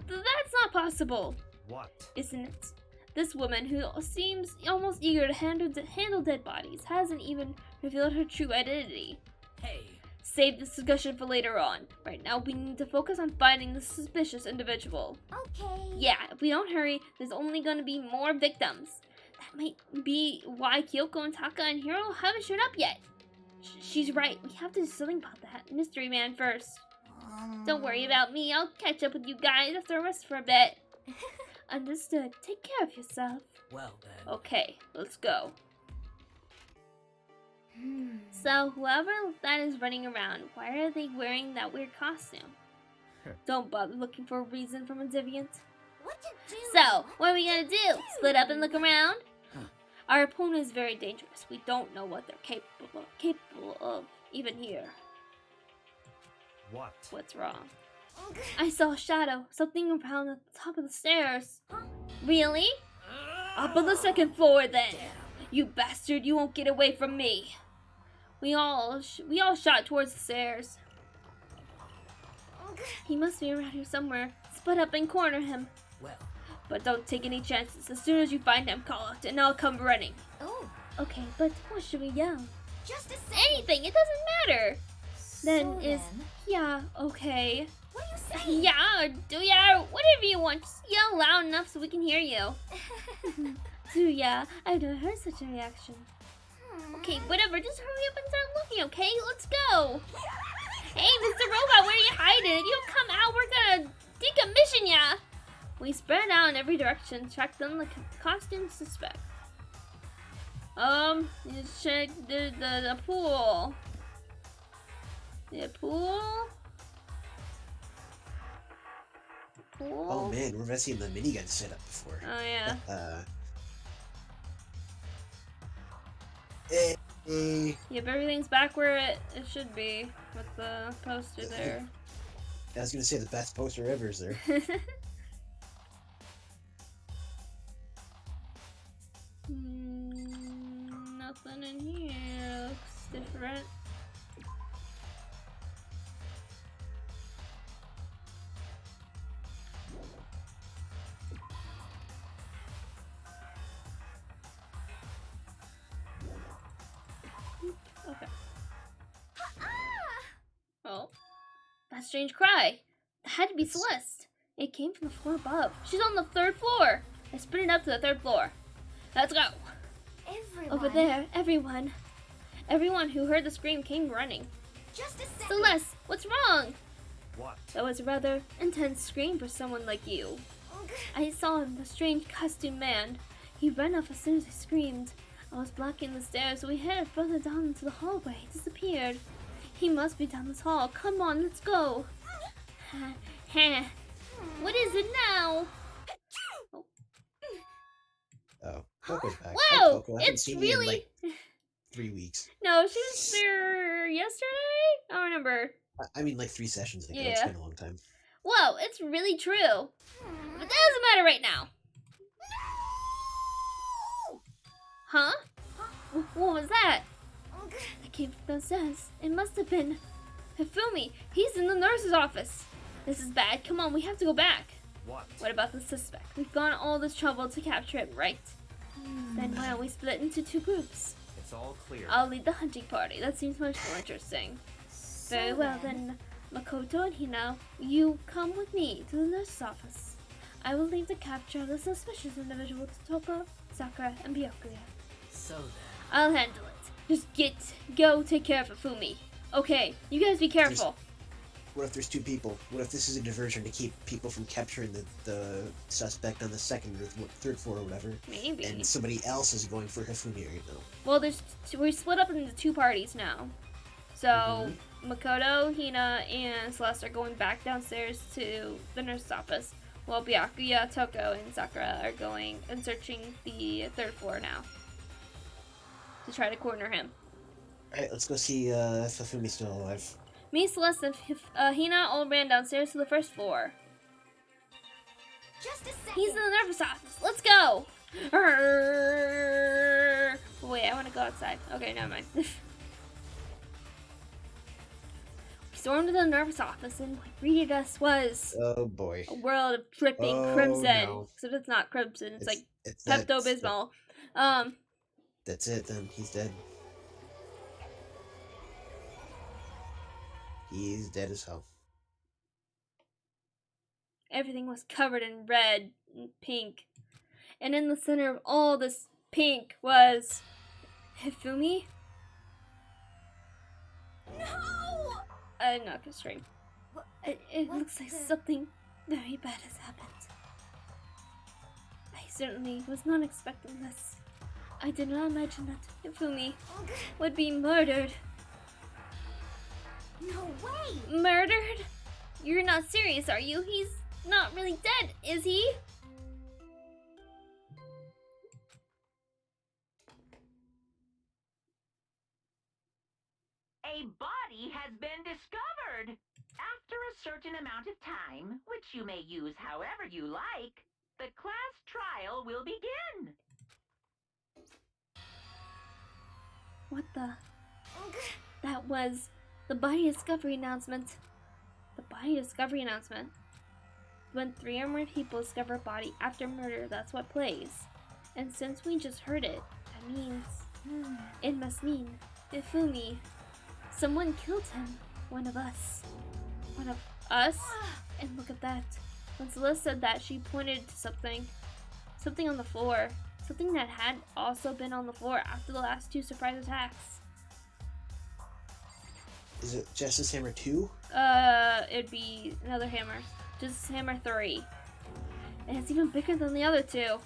That's not possible! What? Isn't it? This woman, who seems almost eager to handle dead bodies, hasn't even revealed her true identity. Hey. Save this discussion for later on. Right now, we need to focus on finding the suspicious individual. Okay. Yeah, if we don't hurry, there's only going to be more victims. That might be why Kyoko and Taka and Hiro haven't shown up yet. She's right. We have to do something about that mystery man first. Don't worry about me. I'll catch up with you guys after rest for a bit. Understood. Take care of yourself. Well then. Okay, let's go. So, whoever that is running around, why are they wearing that weird costume? Don't bother looking for a reason from a deviant. What to do? So, what are we gonna do? Split up and look around? Our opponent is very dangerous. We don't know what they're capable of, even here. What? What's wrong? I saw a shadow, something around the top of the stairs. Really? Up on the 2nd floor, then. You bastard! You won't get away from me. We all shot towards the stairs. He must be around here somewhere. Split up and corner him. Well. But don't take any chances. As soon as you find him, call out, and I'll come running. Oh. Okay, but what should we yell? Just a second. Anything. It doesn't matter. So Yeah, okay. What are you saying? Yeah, do ya, whatever you want. Just yell loud enough so we can hear you. Do ya? I've never heard such a reaction. Okay, whatever. Just hurry up and start looking, okay? Let's go. Hey, Mr. Robot, where are you hiding? If you don't come out, we're gonna decommission ya. We spread out in every direction, track down the costume suspect. Let's check the pool. The pool? Pool? Oh man, we're messing the minigun setup before. Oh yeah. Yep, everything's back where it should be with the poster there. I was gonna say the best poster ever is there. Nothing in here looks different. Okay. Oh, that strange cry. That had to be Celeste. It came from the floor above. She's on the 3rd floor. I sprinted up to the 3rd floor. Let's go. Everyone. Over there, everyone. Everyone who heard the scream came running. Just a second. Celeste, what's wrong? What? That was a rather intense scream for someone like you. I saw him, the strange costume man. He ran off as soon as I screamed. I was blocking the stairs, so we headed further down into the hallway. He disappeared. He must be down this hall. Come on, let's go. What is it now? Coco's back. Whoa! Hi, Coco. I haven't It's seen you in really... like 3 weeks. No, she was there yesterday? I don't remember. I mean, like 3 sessions ago. Yeah. It's been a long time. Whoa, it's really true. But that doesn't matter right now. Huh? What was that? I came from downstairs. It must have been Hifumi. He's in the nurse's office. This is bad. Come on, we have to go back. What about the suspect? We've gone all this trouble to capture him, right? Then why don't we split into 2 groups? It's all clear. I'll lead the hunting party. That seems much more interesting. Very well then. Makoto and Hina, you come with me to the nurse's office. I will leave the capture of the suspicious individual to Toko, Sakura, and Byakuya. So then. I'll handle it. Just go take care of Hifumi. Okay, you guys be careful. What if there's 2 people? What if this is a diversion to keep people from capturing the suspect on the 2nd or 3rd floor or whatever? Maybe. And somebody else is going for Hifumi right now. Well, we're split up into 2 parties now. So, Makoto, Hina, and Celeste are going back downstairs to the nurse's office, while Byakuya, Toko, and Sakura are going and searching the 3rd floor now to try to corner him. Alright, let's go see if Hifumi's still alive. Me, Celeste, and Hina all ran downstairs to the 1st floor. Just a second. He's in the nurse's office. Let's go! Wait, I want to go outside. Okay, never mind. We stormed to the nurse's office, and what greeted us was Oh boy. a world of dripping Oh, crimson. no. Except it's not crimson, it's like it's Pepto-Bismol. That's it then. He's dead. He's dead as hell. Everything was covered in red and pink. And in the center of all this pink was Hifumi. No! I'm not gonna stream. It What looks like the- something very bad has happened. I certainly was not expecting this. I did not imagine that Hifumi would be murdered. No way! Murdered? You're not serious, are you? He's not really dead, is he? A body has been discovered. After a certain amount of time, which you may use however you like, the class trial will begin. What the? That was the body discovery announcement. The body discovery announcement. When 3 or more people discover a body after murder, that's what plays. And since we just heard it, that means... it must mean Hifumi. Someone killed him. One of us. One of us? And look at that. When Celeste said that, she pointed to something. Something on the floor. Something that had also been on the floor after the last 2 surprise attacks. Is it Justice Hammer 2? It'd be another hammer. Just hammer 3. And it's even bigger than the other 2.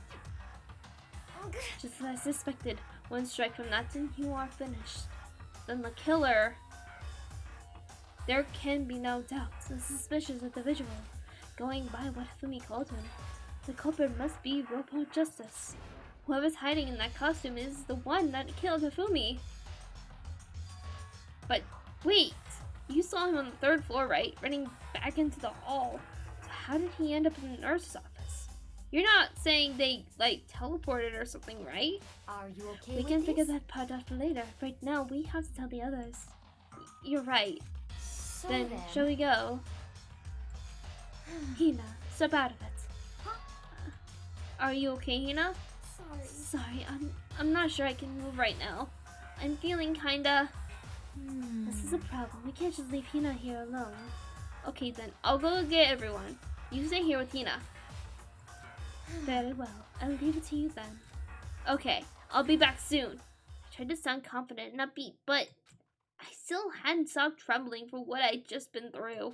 Just as I suspected. 1 strike from that and you are finished. Then the killer. There can be no doubt. The suspicious individual. Going by what Hifumi called him. The culprit must be Robo Justice. Whoever's hiding in that costume is the one that killed Hifumi. But wait, you saw him on the 3rd floor, right? Running back into the hall. So how did he end up in the nurse's office? You're not saying they, like, teleported or something, right? Are you okay We with can this? figure that part out for later. Right now, we have to tell the others. You're right. So Then, shall we go? Hina, step out of it. Are you okay, Hina? Sorry. Sorry, I'm not sure I can move right now. I'm feeling kinda... This is a problem. We can't just leave Hina here alone. Okay then, I'll go get everyone. You stay here with Hina. Very well. I'll leave it to you then. Okay, I'll be back soon. I tried to sound confident and upbeat, but I still hadn't stopped trembling for what I'd just been through.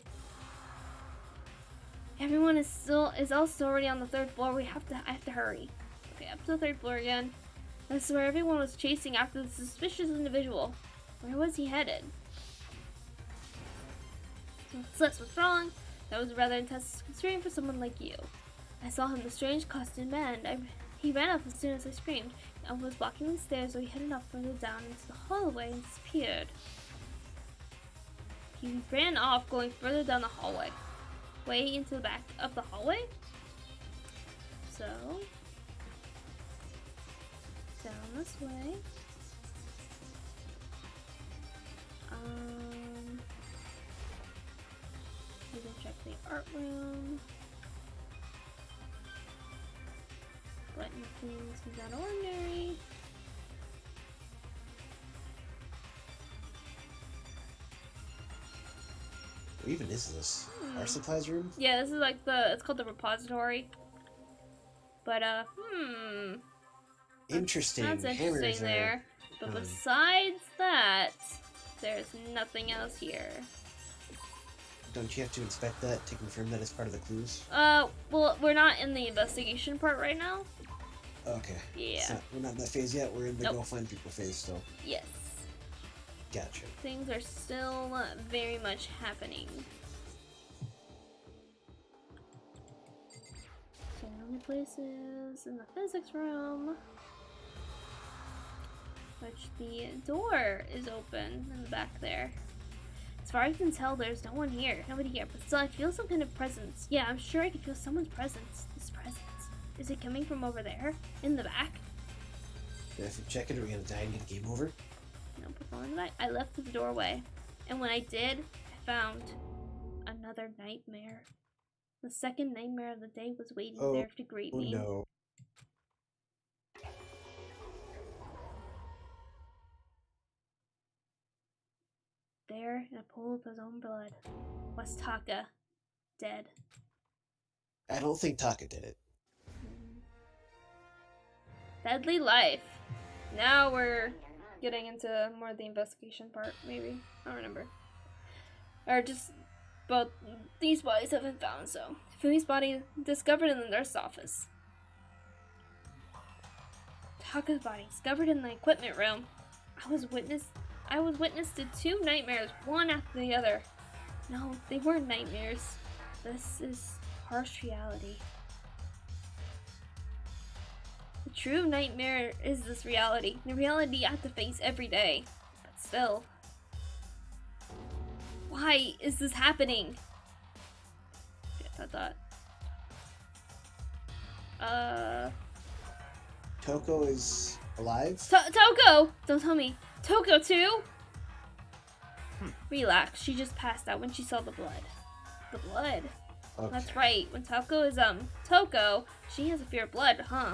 Everyone is also already on the 3rd floor. I have to hurry. Okay, up to the 3rd floor again. That's where everyone was chasing after the suspicious individual. Where was he headed? Celeste was wrong. That was a rather intense experience for someone like you. I saw him in the strange costume and He ran off as soon as I screamed. I was blocking the stairs, so he headed off further down into the hallway and disappeared. He ran off going further down the hallway. Way into the back of the hallway? So... down this way. We can check the art room. But nothing seems out of ordinary. What even is this? Our supplies room? Yeah, this is like it's called the repository. But, Interesting. That's interesting Hammers there. But are, besides that, there's nothing else here. Don't you have to inspect that to confirm that it's part of the clues? Well, we're not in the investigation part right now. Okay. Yeah. We're not in that phase yet. We're in the Nope. go find people phase still. Yes. Gotcha. Things are still very much happening. So the only places in the physics room, which the door is open in the back there. As far as I can tell, there's no one here. Nobody here, but still I feel some kind of presence. Yeah, I'm sure I can feel someone's presence. This presence. Is it coming from over there? In the back? If we check it, are we gonna die and get game over? No, before in the back. I left the doorway. And when I did, I found another nightmare. The second nightmare of the day was waiting there to greet me. Oh no. There, in a pool of his own blood, was Taka, dead. I don't think Taka did it. Deadly life. Now we're getting into more of the investigation part, maybe. I don't remember. Or just both these bodies have been found, so. Fumi's body discovered in the nurse's office. Taka's body discovered in the equipment room. I was witness to two nightmares, one after the other. No, they weren't nightmares. This is harsh reality. The true nightmare is this reality. The reality I have to face every day. But still. Why is this happening? Yeah, Toko is alive? Toko! Don't tell me. Toko too? Relax, she just passed out when she saw the blood. The blood? Okay. That's right. When Toko is, Toko, she has a fear of blood, huh?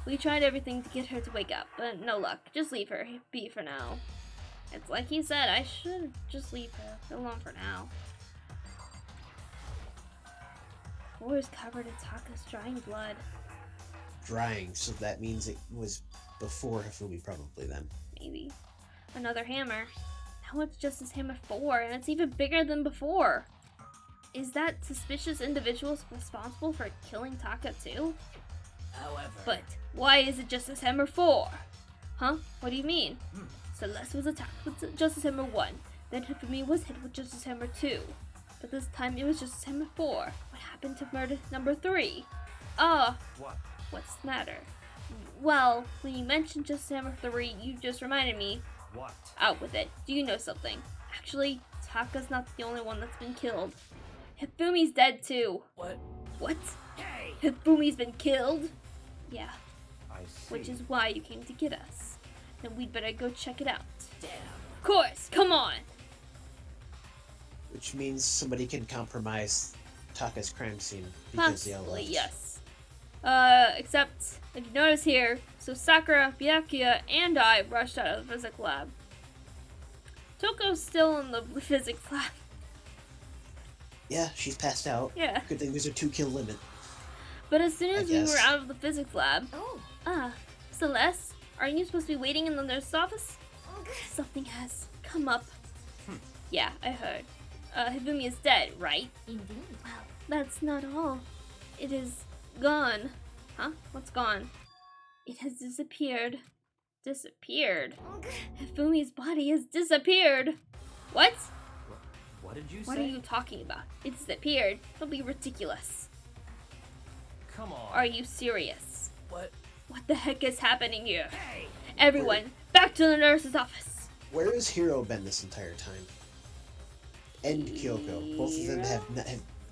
We tried everything to get her to wake up, but no luck. Just leave her be for now. It's like he said, I should just leave her alone for now. The floor is covered in Taka's drying blood. Drying, so that means it was before Hifumi probably then. Maybe. Another hammer. Now it's Justice Hammer 4, and it's even bigger than before. Is that suspicious individual responsible for killing Taka too? However, But why is it Justice Hammer 4? Huh? What do you mean? Celeste was attacked with Justice Hammer 1, then Hifumi was hit with Justice Hammer 2. But this time it was Justice Hammer 4. What happened to murder number 3? What? What's the matter? Well, when you mentioned Justice Hammer 3, you just reminded me. What? Out with it. Do you know something? Actually, Taka's not the only one that's been killed. Hifumi's dead too. what? What? Hey! Hifumi's been killed? Yeah, I see. which is why you came to get us. Then we'd better go check it out. Damn. Of course, come on! Which means somebody can compromise Taka's crime scene because they all Possibly, left. yes. Except, if you notice here, so Sakura, Byakuya, and I rushed out of the physics lab. Toko's still in the physics lab. Yeah, she's passed out. Yeah. Good thing there's a 2-kill limit. But as soon as we guess. were out of the physics lab, Oh, Celeste, aren't you supposed to be waiting in the nurse's office? Something has come up. Yeah, I heard. Hifumi is dead, right? indeed. Well, that's not all. It is gone. Huh? What's gone? It has disappeared. Disappeared? Hifumi's body has disappeared. What? What did you What say? are you talking about? It disappeared. Don't be ridiculous. Come on. Are you serious? What the heck is happening here? Everyone, back to the nurse's office. Where has Hiro been this entire time? And Kyoko. Both of them have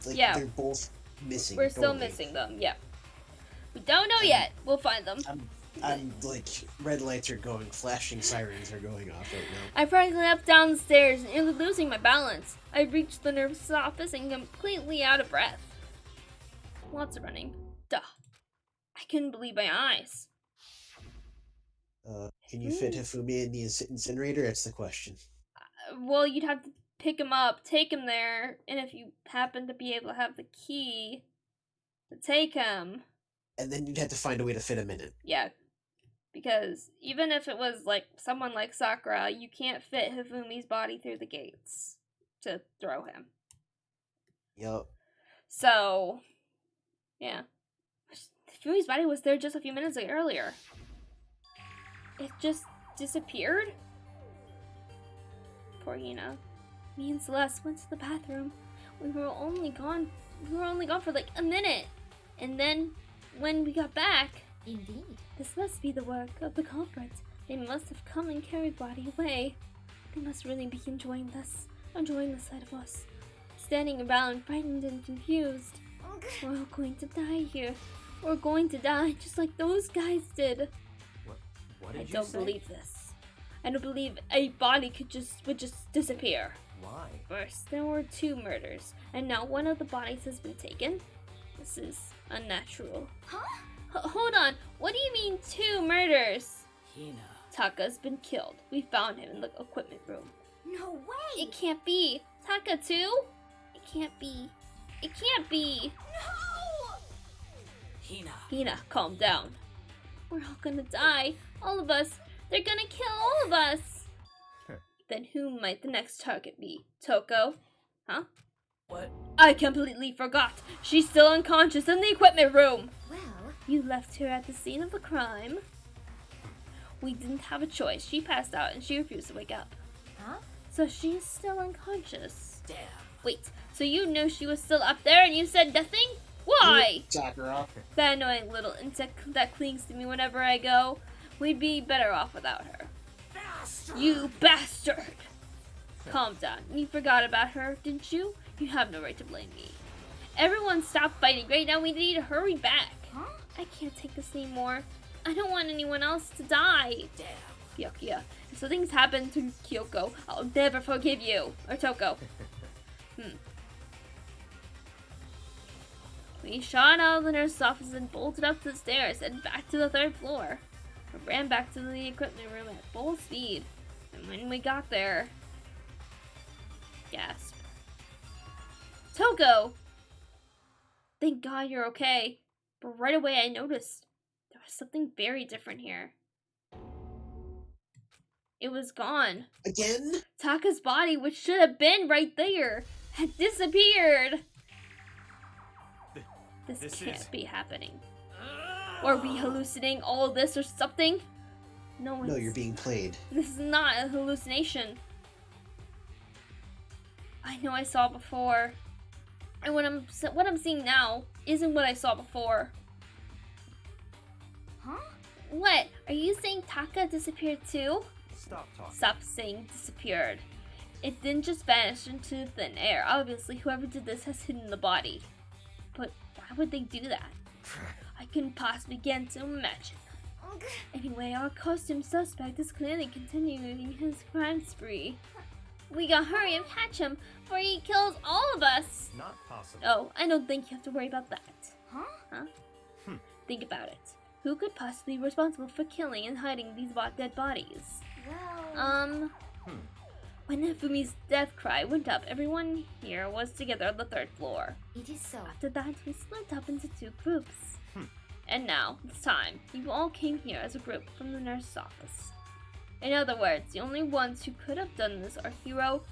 Yeah. they're both missing. We're still totally. missing them, yeah. We don't know yet. We'll find them. I'm like, red lights are going, flashing sirens are going off right now. I practically up down the stairs and losing my balance. I reached the nurse's office and completely out of breath. Lots of running. Duh. I couldn't believe my eyes. Can you fit Hifumi in the incinerator? That's the question. Well, you'd have to pick him up, take him there, and if you happen to be able to have the key to take him. And then you'd have to find a way to fit him in it. Yeah. Because even if it was like someone like Sakura, you can't fit Hifumi's body through the gates to throw him. Yup. So, yeah. Hifumi's body was there just a few minutes earlier. It just disappeared? Poor Hina. Me and Celeste went to the bathroom. We were only gone for like a minute. And then when we got back, Indeed. this must be the work of the culprit. They must have come and carried body away. They must really be enjoying the sight of us. Standing around, frightened and confused. We're all going to die here. We're going to die just like those guys did. What I did you don't say? believe this. I don't believe a body would just disappear. Why? First, there were 2 murders, and now one of the bodies has been taken. This is unnatural. Huh? Hold on, what do you mean 2 murders? Hina. Taka's been killed. We found him in the equipment room. No way! It can't be. Taka too? It can't be. It can't be. No! Hina. Hina, calm down. We're all gonna die. All of us. They're gonna kill all of us. Then who might the next target be? Toko? Huh? What? I completely forgot. She's still unconscious in the equipment room. Well, You left her at the scene of the crime. We didn't have a choice. She passed out and she refused to wake up. huh? So she's still unconscious. Damn. Wait, so you know she was still up there and you said nothing? Why? Sakura. That annoying little insect that clings to me whenever I go. We'd be better off without her. You bastard! Calm down. You forgot about her, didn't you? You have no right to blame me. Everyone stop fighting right now. We need to hurry back. Huh? I can't take this anymore. I don't want anyone else to die. Damn. Byakuya, if something's happened to Kyoko, I'll never forgive you. Or Toko. We shot out of the nurse's office and bolted up the stairs and back to the 3rd floor. We ran back to the equipment room at full speed. And when we got there... Gasp. Toko! Thank God you're okay. But right away I noticed there was something very different here. It was gone. Again? Taka's body, which should have been right there, had disappeared. This can't be happening. Or are we hallucinating all of this or something? No, You're being played. This is not a hallucination. I know I saw before. And what I'm seeing now isn't what I saw before. Huh? What? Are you saying Taka disappeared too? Stop talking. Stop saying disappeared. It didn't just vanish into thin air. Obviously, whoever did this has hidden the body. But why would they do that? I couldn't possibly begin to imagine. Anyway, our costume suspect is clearly continuing his crime spree. We gotta hurry and catch him before he kills all of us. Not possible. Oh, I don't think you have to worry about that. Huh? Think about it. Who could possibly be responsible for killing and hiding these dead bodies? Well... When Nafumi's death cry went up, everyone here was together on the 3rd floor. It is so. After that, we split up into 2 groups. And now, it's time. You all came here as a group from the nurse's office. In other words, the only ones who could have done this are Hiro...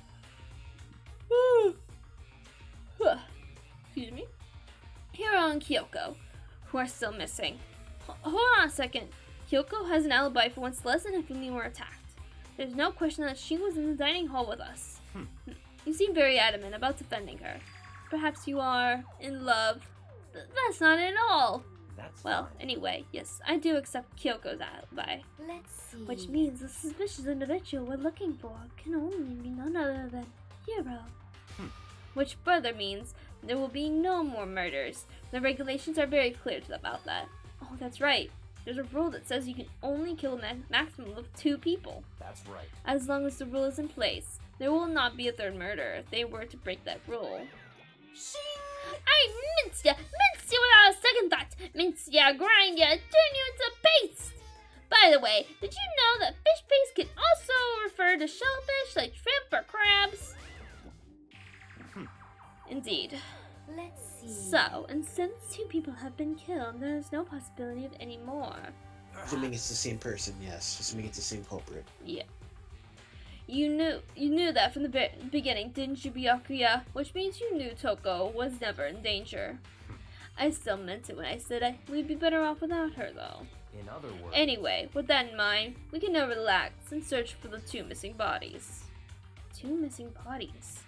Excuse me? Hiro and Kyoko, who are still missing. Hold on a second. Kyoko has an alibi for when Celeste and Hifumi were attacked. There's no question that she was in the dining hall with us. You seem very adamant about defending her. Perhaps you are in love. That's not it at all. That's Well, fine. anyway, yes, I do accept Kyoko's alibi. Let's see. Which means the suspicious individual we're looking for can only be none other than Hiro. Which further means there will be no more murders. The regulations are very clear about that. Oh, that's right. There's a rule that says you can only kill a maximum of 2 people. That's right. As long as the rule is in place, there will not be a third murder if they were to break that rule. I mince ya without a second thought. Mince ya, grind ya, turn you into paste. By the way, did you know that fish paste can also refer to shellfish like shrimp or crabs? Indeed. Let's see. So, and since 2 people have been killed, there is no possibility of any more. Assuming it's the same person, yes. Assuming it's the same culprit. Yeah. You knew that from the beginning, didn't you, Byakuya? Which means you knew Toko was never in danger. I still meant it when I said we'd be better off without her, though. In other words... Anyway, with that in mind, we can now relax and search for the 2 missing bodies. 2 missing bodies?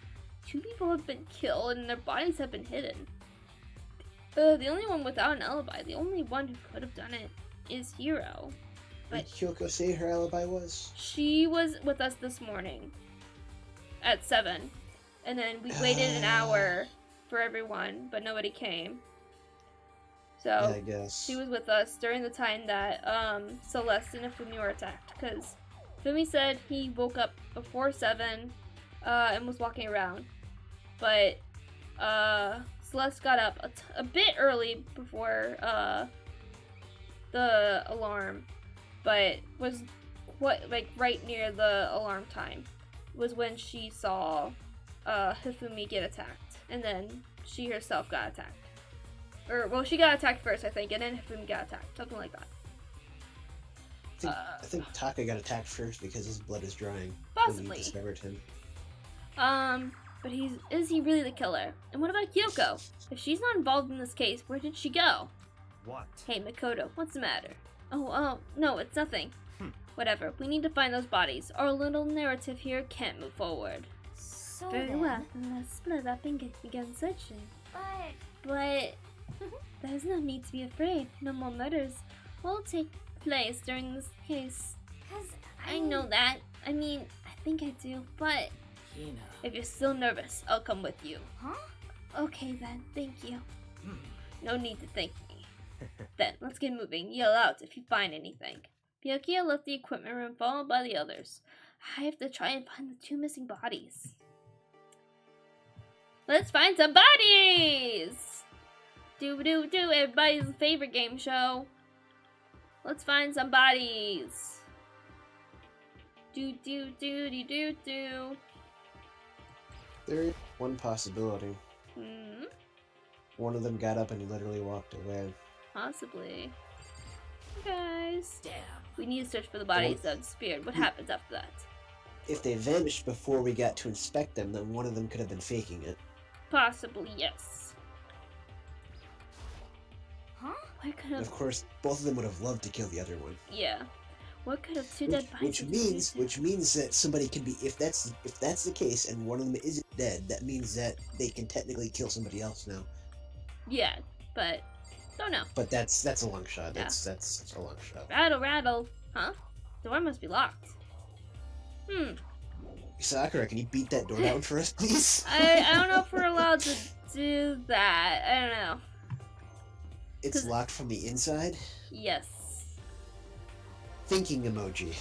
2 people have been killed and their bodies have been hidden. The only one without an alibi, the only one who could have done it, is Hiro. Did Kyoko say her alibi was? She was with us this morning at 7. And then we waited an hour for everyone, but nobody came. So Yeah, I guess. she was with us during the time that Celeste and Ifumi were attacked. Because Ifumi said he woke up before 7 and was walking around. But Celeste got up a bit early before the alarm. But was right near the alarm time was when she saw Hifumi get attacked, and then she herself got attacked. Or well, she got attacked first, I think, and then Hifumi got attacked, something like that. I think Taka got attacked first because his blood is drying. Possibly. When we discovered him. But is he really the killer? And what about Kyoko? If she's not involved in this case, where did she go? What? Hey, Makoto, what's the matter? Oh, no, it's nothing. Whatever, we need to find those bodies. Our little narrative here can't move forward. So Very then, well, then let's split up and begin searching. But There's no need to be afraid. No more murders will take place during this case. 'cause I know that. I mean, I think I do, but Hina. if you're still nervous, I'll come with you. Huh? Okay then, thank you. No need to thank me. Then, let's get moving. Yell out if you find anything. Byakuya left the equipment room followed by the others. I have to try and find the 2 missing bodies. Let's find some bodies! Do, everybody's favorite game show. Let's find some bodies. Do. There is one possibility. Hmm, One of them got up and literally walked away. possibly. Guys, Damn. we need to search for the bodies that disappeared. What happens after that? If they vanished before we got to inspect them, then one of them could have been faking it. Possibly, yes. Huh? What could And of have... course, both of them would have loved to kill the other one. Yeah. What could have 2 dead bodies... Which means that somebody can be, if that's the case, and one of them isn't dead, that means that they can technically kill somebody else now. Yeah, but... Don't know. But that's a long shot. That's a long shot. Rattle. Huh? Door must be locked. Sakura, can you beat that door down for us, please? I don't know if we're allowed to do that. I don't know. It's locked from the inside. Yes. Thinking emoji.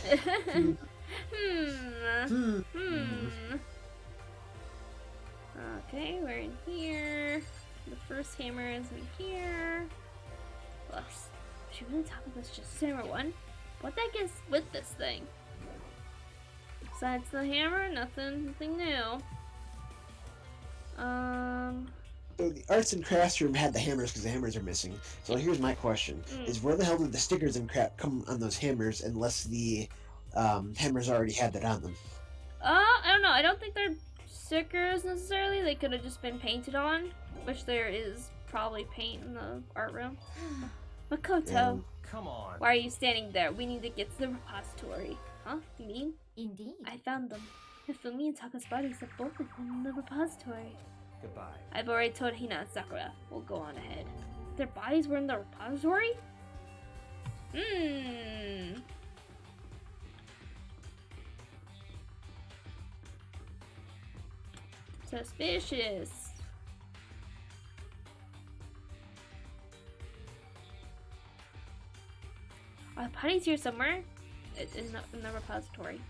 Okay, we're in here. The first hammer is in here. Plus, should we really talk about this just hammer 1? What the heck is with this thing? Besides the hammer, nothing new. So the arts and crafts room had the hammers because the hammers are missing. So here's my question: is where the hell did the stickers and crap come on those hammers? Unless the hammers already had that on them. I don't know. I don't think they're stickers necessarily. They could have just been painted on, which there is probably paint in the art room. Makoto, Come on. why are you standing there? We need to get to the repository. Huh? You mean? Indeed. I found them. Hifumi and Taka's bodies have both been in the repository. Goodbye. I've already told Hina and Sakura. We'll go on ahead. their bodies were in the repository? Suspicious. Are the bodies here somewhere? In the repository.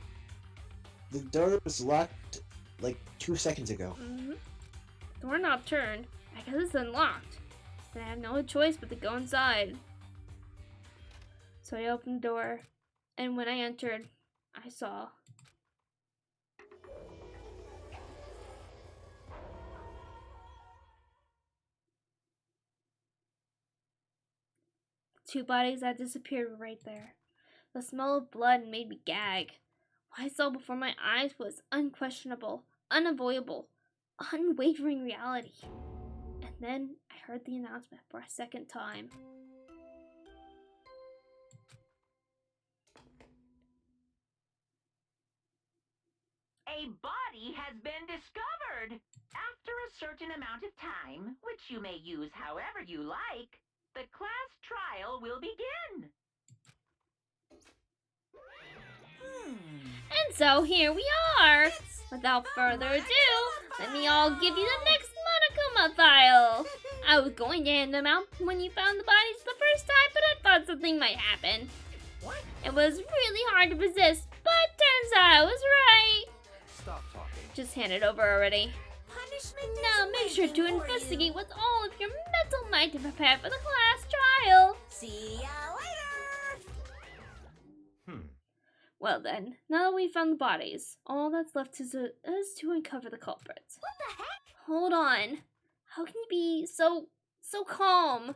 The door was locked like 2 seconds ago. Doorknob turned. I guess it's unlocked. Then I have no choice but to go inside. So I opened the door, and when I entered, I saw 2 bodies that disappeared right there. The smell of blood made me gag. What I saw before my eyes was unquestionable, unavoidable, unwavering reality. And then I heard the announcement for a second time. A body has been discovered. After a certain amount of time, which you may use however you like, the class trial will begin. And so here we are. Without further ado, let me all give you the next Monokuma file. I was going to hand them out when you found the bodies the first time, but I thought something might happen. What? It was really hard to resist, but turns out I was right. Stop talking. Just hand it over already. Punishment Now is make sure to waiting for investigate you. with all of your mental might to prepare for the class trial. See ya later. Well then, now that we've found the bodies, all that's left is to uncover the culprits. What the heck? Hold on. How can you be so calm?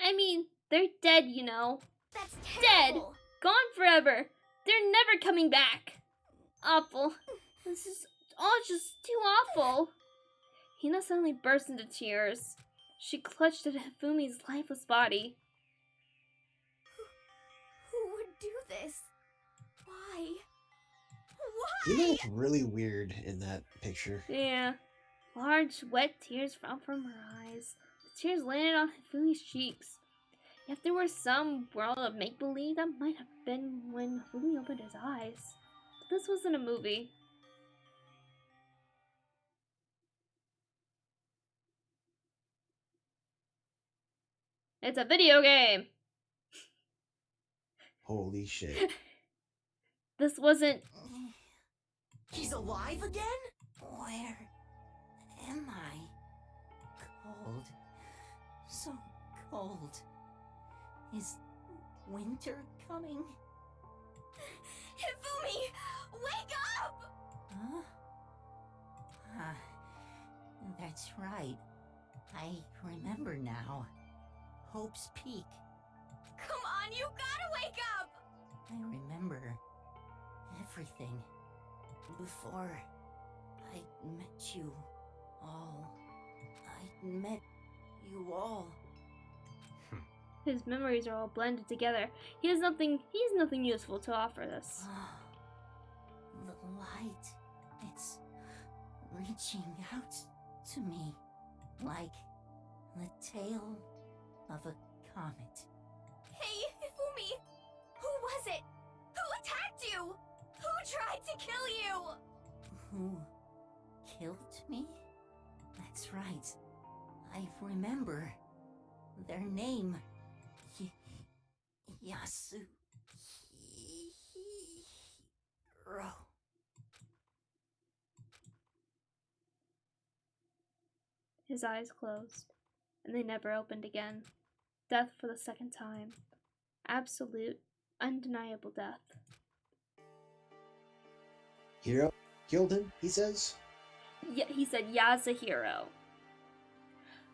I mean, they're dead, you know. That's Dead. terrible. Gone forever. They're never coming back. Awful. This is all just too awful. Hina suddenly burst into tears. She clutched at Hifumi's lifeless body. Who would do this? Why? You Why? look really weird in that picture. Yeah. Large, wet tears fell from her eyes. The tears landed on Hifumi's cheeks. If there were some world of make-believe, that might have been when Hifumi opened his eyes. But this wasn't a movie. It's a video game! Holy shit. This wasn't... He's alive again? Where am I? Cold. So cold. Is winter coming? Hifumi, wake up! Huh? Ah, that's right. I remember now. Hope's Peak. Come on, you gotta wake up! I remember everything. Before I met you all. I met you all. His memories are all blended together. He has nothing useful to offer this. The light. It's reaching out to me. Like the tail of a comet. Hey, Hifumi! Who was it? Who attacked you? Who tried to kill you? Who killed me? That's right. I remember their name. Yasuhiro. His eyes closed, and they never opened again. Death for the second time. Absolute, undeniable death. Hero killed him, he says? Yeah, he said Yasuhiro.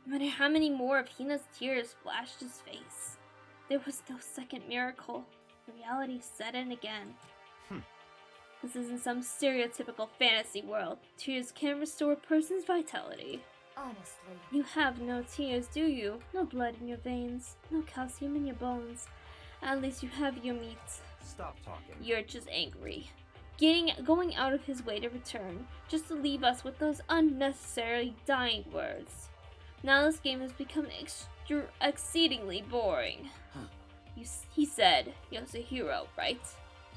No matter how many more of Hina's tears splashed his face, there was no second miracle. Reality set in again. This isn't some stereotypical fantasy world. Tears can restore a person's vitality. Honestly. You have no tears, do you? No blood in your veins, no calcium in your bones. At least you have your meat. Stop talking. You're just angry. Going out of his way to return, just to leave us with those unnecessarily dying words. Now this game has become You're exceedingly boring. He said, Yasuhiro, right?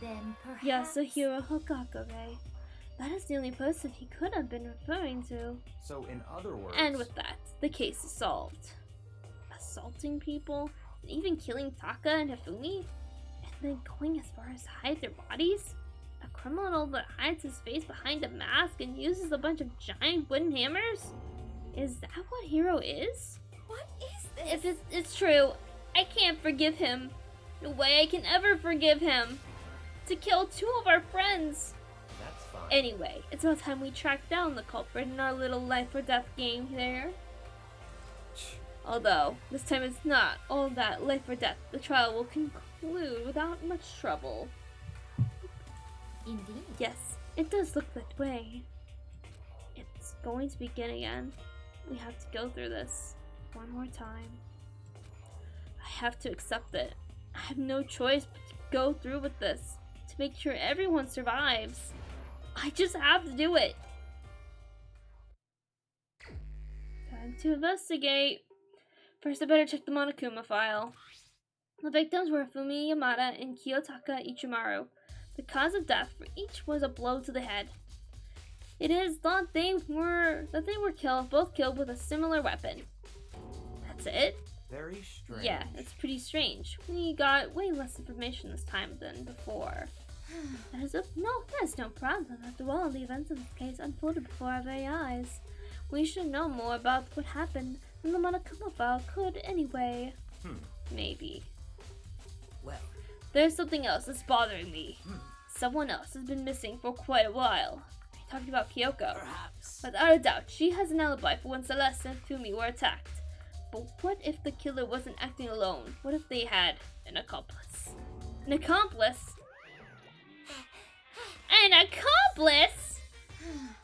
Then perhaps... Yasuhiro Hokakure. That is the only person he could have been referring to. So, in other words... And with that, the case is solved. Assaulting people, and even killing Taka and Hifumi, and then going as far as hide their bodies? A criminal that hides his face behind a mask and uses a bunch of giant wooden hammers? Is that what Hiro is? What is this? If it's true, I can't forgive him. No way I can ever forgive him. To kill 2 of our friends. That's fine. Anyway, it's about time we track down the culprit in our little life or death game there. Although, this time it's not all that life or death. The trial will conclude without much trouble. Indeed. Yes, it does look that way. It's going to begin again. We have to go through this one more time. I have to accept it. I have no choice but to go through with this to make sure everyone survives. I just have to do it. Time to investigate. First, I better check the Monokuma file. The victims were Fumi Yamada and Kiyotaka Ichimaru. The cause of death for each was a blow to the head. It is thought they were both killed with a similar weapon. That's it? Very strange. Yeah, it's pretty strange. We got way less information this time than before. That's no problem. After all, the events of this case unfolded before our very eyes. We should know more about what happened than the Monokuma file could anyway. Maybe. Well, there's something else that's bothering me. Someone else has been missing for quite a while. Are you talking about Kyoko? perhaps. Without a doubt, she has an alibi for when Celeste and Fumi were attacked. But what if the killer wasn't acting alone? What if they had an accomplice? An accomplice? An accomplice?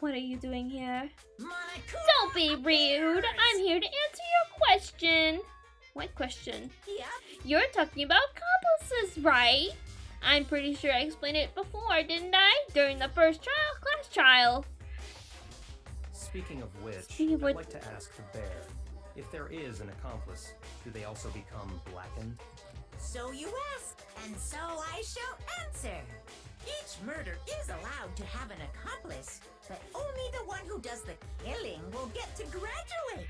What are you doing here? Monokuma! Don't be rude. I'm here to answer your question. What question? Yep. You're talking about accomplices, right? I'm pretty sure I explained it before, didn't I? During the first class trial. Speaking of which, Speaking of I'd which- like to ask the bear, if there is an accomplice, do they also become blackened? So you ask, and so I shall answer. Each murder is allowed to have an accomplice, but only the one who does the killing will get to graduate.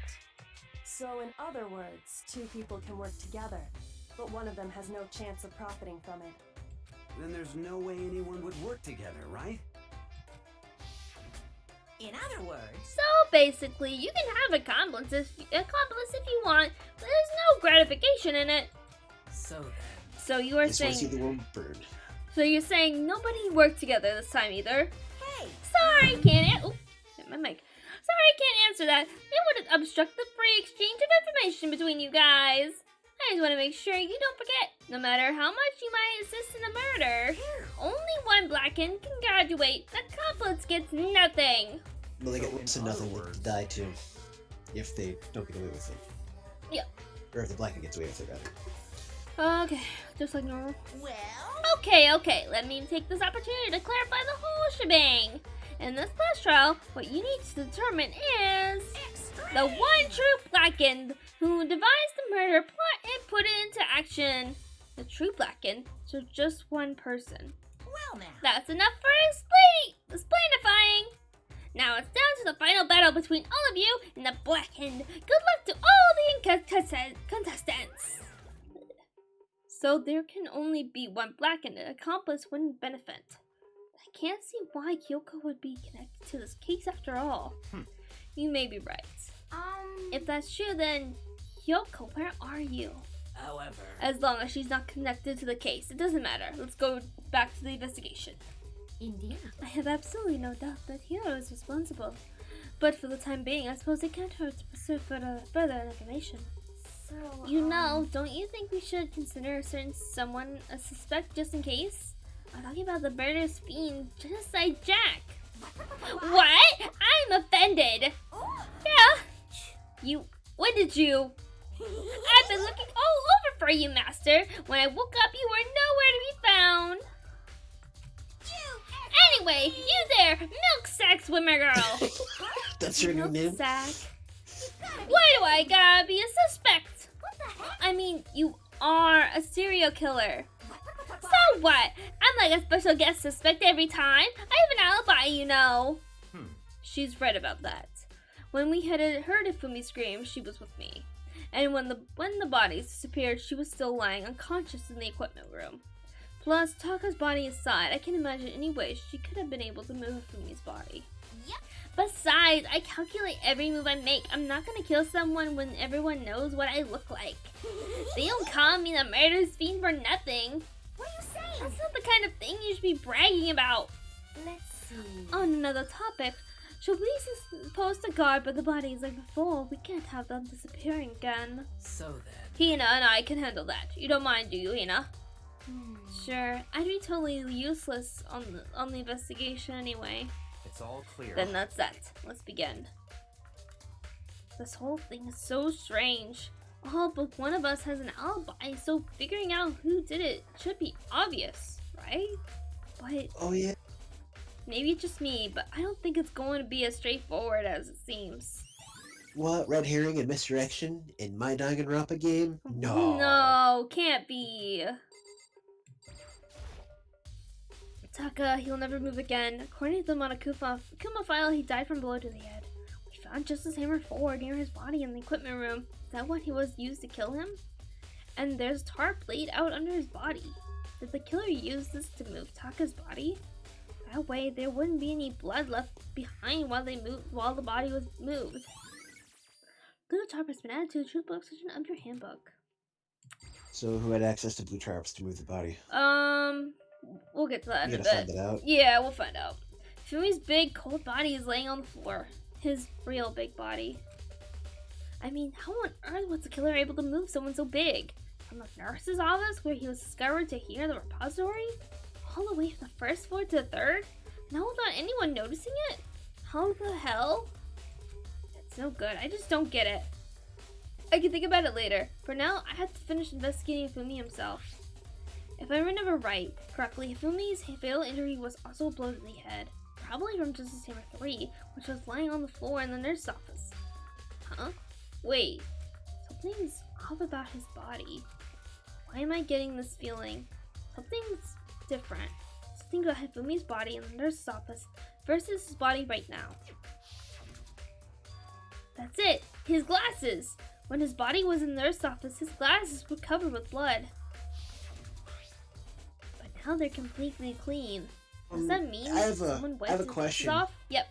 So in other words, 2 people can work together, but one of them has no chance of profiting from it. Then there's no way anyone would work together, right? In other words, So basically, you can have accomplice if you want, but there's no gratification in it. so then, So you are Just want to see saying, the world burn. so you're saying nobody worked together this time either? hey, Sorry, can't hit my mic. Sorry, can't answer that. It would obstruct the free exchange of information between you guys. I just want to make sure you don't forget, no matter how much you might assist in a murder, only one blackened can graduate. The accomplice gets nothing. Well, they So get in less than other nothing to words- die too, if they don't get away with it. Yeah. Or if the black gets away with it, rather. Okay, just like normal. well, Okay, let me take this opportunity to clarify the whole shebang. In this class trial, what you need to determine is the one true blackened who devised the murder plot and put it into action. The true blackened, so just one person. well now. That's enough for explainifying. Now it's down to the final battle between all of you and the blackened. Good luck to all the contestants. So there can only be one blackened. An accomplice wouldn't benefit. I can't see why Kyoko would be connected to this case after all. You may be right. If that's true, then Kyoko, where are you? However, As long as she's not connected to the case, it doesn't matter. Let's go back to the investigation. Indeed. I have absolutely no doubt that Hiro is responsible. But for the time being, I suppose it can't hurt to pursue further information. So, You know, don't you think we should consider someone a suspect just in case? I'm talking about the murderous fiend, Genocide Jack. What? I'm offended. Yeah. When did you? I've been looking all over for you, Master. When I woke up, you were nowhere to be found. Anyway, you there, milk sack swimmer girl. That's your new Milk name? sack. Why do I gotta be a suspect? I mean, you are a serial killer. So what? I'm like a special guest suspect every time. I have an alibi, you know. She's right about that. When we had heard Ifumi scream, she was with me. And when the bodies disappeared, she was still lying unconscious in the equipment room. Plus, Taka's body aside, I can't imagine any way she could have been able to move Ifumi's body. Yep. Besides, I calculate every move I make. I'm not gonna kill someone when everyone knows what I look like. They don't call me the murderous fiend for nothing. What are you saying? That's not the kind of thing you should be bragging about. Let's see. On another topic, should we supposed to guard by the bodies like before? We can't have them disappearing again. So then... Hina and I can handle that. You don't mind, do you, Hina? Sure. I'd be totally useless on the investigation anyway. It's all clear. Then that's that. Let's begin. This whole thing is so strange. All but one of us has an alibi, so figuring out who did it should be obvious, right? But... Oh, yeah. Maybe it's just me, but I don't think it's going to be as straightforward as it seems. What? Red herring and misdirection in my Danganronpa game? No. No, can't be. Taka, he'll never move again. According to the Monokuma file, he died from blow to the head. We found Justice Hammer 4 near his body in the equipment room. Is that what he was used to kill him? And there's tarp laid out under his body. Did the killer use this to move Taka's body? That way, there wouldn't be any blood left behind while the body was moved. Blue tarp has been added to the truth book section of your handbook. So who had access to blue tarps to move the body? We'll get to that in a bit. Find it out? Yeah, we'll find out. Fumi's big, cold body is laying on the floor. His real big body. I mean, how on earth was the killer able to move someone so big? From the nurse's office, where he was discovered, to here, the repository? All the way from the first floor to the third? Now without anyone noticing it? How the hell? It's no good. I just don't get it. I can think about it later. For now, I have to finish investigating Fumi himself. If I remember correctly, Fumi's fatal injury was also a blow to the head. Probably from Justice Hammer 3, which was lying on the floor in the nurse's office. Huh? Wait. Something's off about his body. Why am I getting this feeling? Something's different. Something about Hifumi's body in the nurse's office versus his body right now. That's it! His glasses! When his body was in the nurse's office, his glasses were covered with blood. But now they're completely clean. Does that mean someone wiped his glasses off? Yep.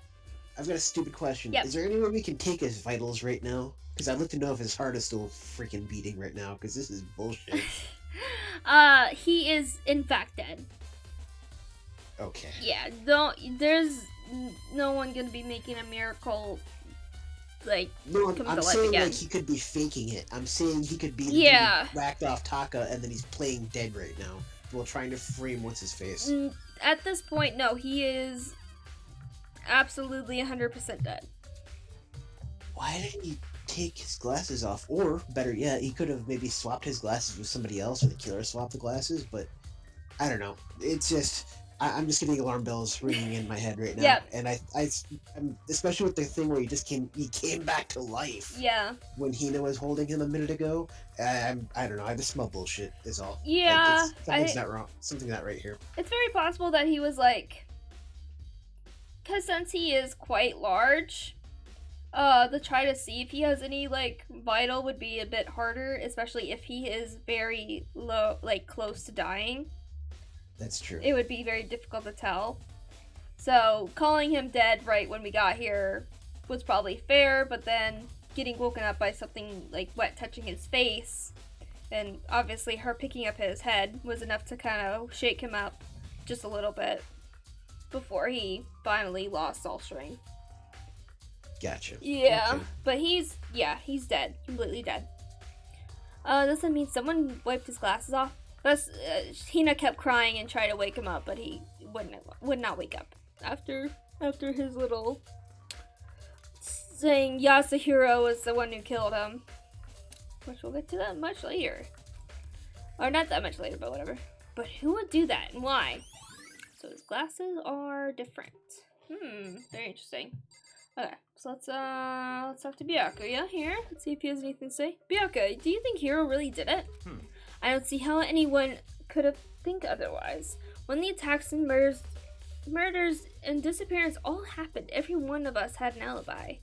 I've got a stupid question. Yep. Is there any way we can take his vitals right now? Because I'd like to know if his heart is still freaking beating right now, because this is bullshit. He is in fact dead. Okay. Yeah, there's no one gonna be making a miracle, like, no, come I'm to life saying again. like he could be faking it. I'm saying he could be whacked off Taka and then he's playing dead right now while trying to frame what's his face. At this point, no, he is absolutely 100% dead. Why didn't he take his glasses off? Or, better yet, he could have maybe swapped his glasses with somebody else, or the killer swapped the glasses, but I don't know. It's just, I'm just getting alarm bells ringing in my head right now. Yep. And I'm especially with the thing where he came back to life. Yeah. When Hina was holding him a minute ago. I don't know, I just smell bullshit, is all. Yeah. Something's not wrong. Something's not right here. It's very possible that he was like, because since he is quite large, to try to see if he has any, like, vital would be a bit harder, especially if he is very low, like, close to dying. That's true. It would be very difficult to tell. So, calling him dead right when we got here was probably fair, but then getting woken up by something, like, wet touching his face, and obviously her picking up his head was enough to kind of shake him up just a little bit before he finally lost all strength. Gotcha. Yeah, okay. But he's dead. Completely dead. Does that mean someone wiped his glasses off? Hina kept crying and tried to wake him up, but he would not wake up. After his little saying Yasuhiro was the one who killed him. Which we'll get to that much later. Or not that much later, but whatever. But who would do that and why? So his glasses are different. Very interesting. Okay, so let's talk to Byakuya here. Let's see if he has anything to say. Byakuya, do you think Hiro really did it? I don't see how anyone could have think otherwise. When the attacks and murders and disappearance all happened, every one of us had an alibi.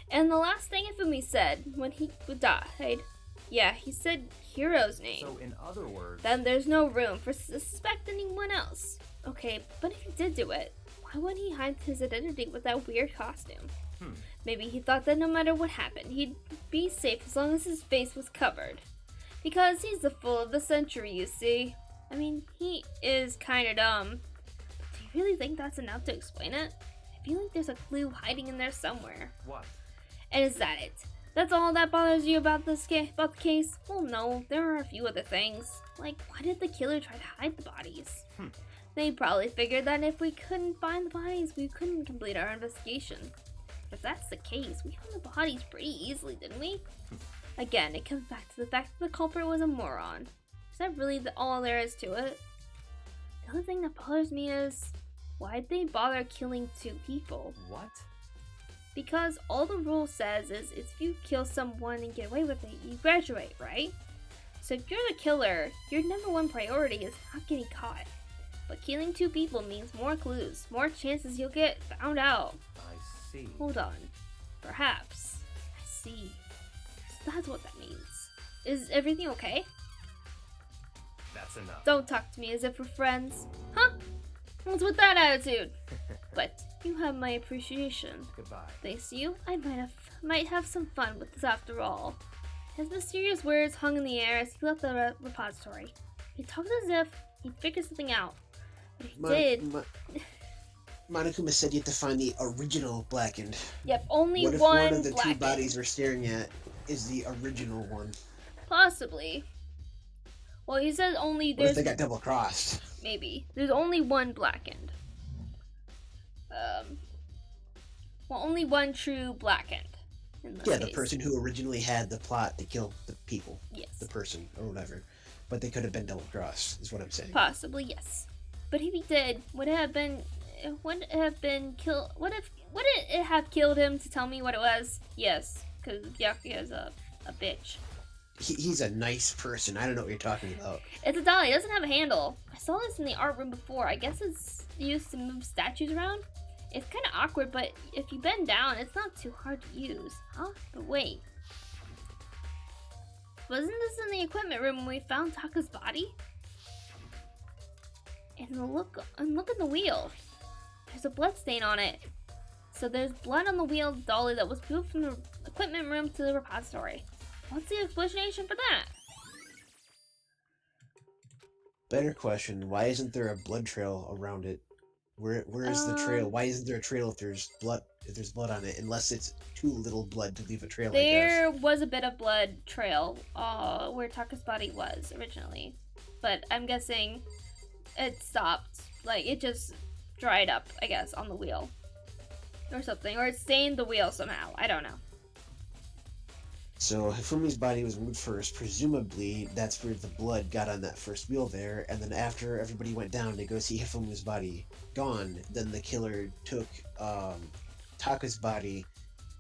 And the last thing Ifumi said when he died, yeah, he said Hiro's name. So in other words, then there's no room for suspect anyone else. Okay, but if he did do it, why wouldn't he hide his identity with that weird costume? Maybe he thought that no matter what happened, he'd be safe as long as his face was covered. Because he's the fool of the century, you see. I mean, he is kinda dumb. But do you really think that's enough to explain it? I feel like there's a clue hiding in there somewhere. what? And is that it? That's all that bothers you about the case? Well, no, there are a few other things. Like, why did the killer try to hide the bodies? They probably figured that if we couldn't find the bodies, we couldn't complete our investigation. If that's the case, we found the bodies pretty easily, didn't we? Again, it comes back to the fact that the culprit was a moron. Is that really all there is to it? The other thing that bothers me is, why'd they bother killing 2 people? What? Because all the rule says is if you kill someone and get away with it, you graduate, right? So if you're the killer, your #1 priority is not getting caught. But killing 2 people means more clues, more chances you'll get found out. I see. Hold on. Perhaps. I see. So that's what that means. Is everything okay? That's enough. Don't talk to me as if we're friends. Huh? What's with that attitude? But you have my appreciation. Goodbye. Thanks to you, I might have some fun with this after all. His mysterious words hung in the air as he left the repository. He talked as if he'd figured something out. But he did. Monokuma said you have to find the original Blackened. Yep, only what if one one of the Blackened? 2 bodies we're staring at is the original one? Possibly. Well, he says only What if there's... they got double-crossed? Maybe. There's only one Blackened. Well, only one true Blackened. In this Yeah, case. the person who originally had the plot to kill the people. Yes. The person, or whatever. But they could have been double-crossed, is what I'm saying. Possibly, yes. But if he did, would it have been killed? Would it have killed him to tell me what it was? Yes, because Byakuya is a bitch. He's a nice person. I don't know what you're talking about. It's a dolly. It doesn't have a handle. I saw this in the art room before. I guess it's used to move statues around. It's kind of awkward, but if you bend down, it's not too hard to use. Huh? But wait. Wasn't this in the equipment room when we found Taka's body? And look at the wheel. There's a blood stain on it. So there's blood on the wheel dolly that was moved from the equipment room to the repository. What's the explanation for that? Better question, why isn't there a blood trail around it? Where is the trail? Why isn't there a trail if there's blood on it? Unless it's too little blood to leave a trail, There was a bit of blood trail where Taka's body was originally. But I'm guessing it stopped. Like, it just dried up, I guess, on the wheel. Or something. Or it stained the wheel somehow. I don't know. So Hifumi's body was moved first. Presumably, that's where the blood got on that first wheel there. And then after everybody went down to go see Hifumi's body gone, then the killer took Taka's body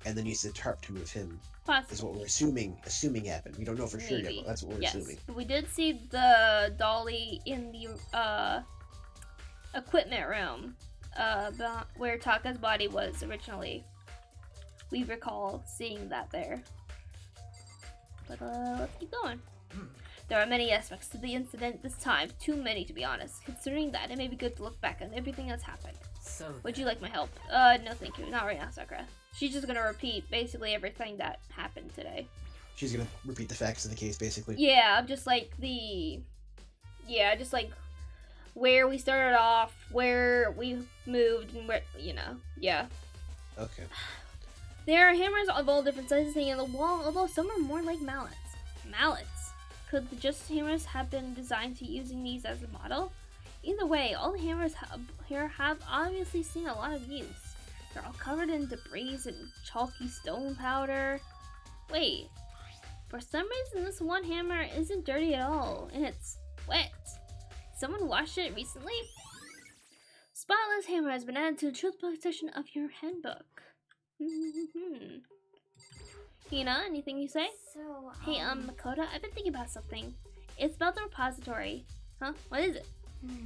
and then used the tarp to move him. Possibly. Is what we're assuming happened. We don't know for sure yet, but that's what we're assuming. We did see the dolly in the equipment room where Taka's body was originally. We recall seeing that there. But let's keep going. There are many aspects to the incident this time, too many to be honest. Considering that, it may be good to look back on everything that's happened. So Would you like my help? No thank you. Not right now, Sakura. She's just gonna repeat basically everything that happened today. She's gonna repeat the facts of the case, basically. Yeah, just like where we started off, where we moved, and where, yeah. Okay. There are hammers of all different sizes hanging on the wall, although some are more like mallets. Mallets? Could the Justice hammers have been designed to using these as a model? Either way, all the hammers here have obviously seen a lot of use. They're all covered in debris and chalky stone powder. Wait, for some reason this one hammer isn't dirty at all, and it's wet. Did someone washed it recently? Spotless hammer has been added to the truth book section of your handbook. Hina, anything you say? So, Hey, Makoto, I've been thinking about something. It's about the repository. Huh? What is it?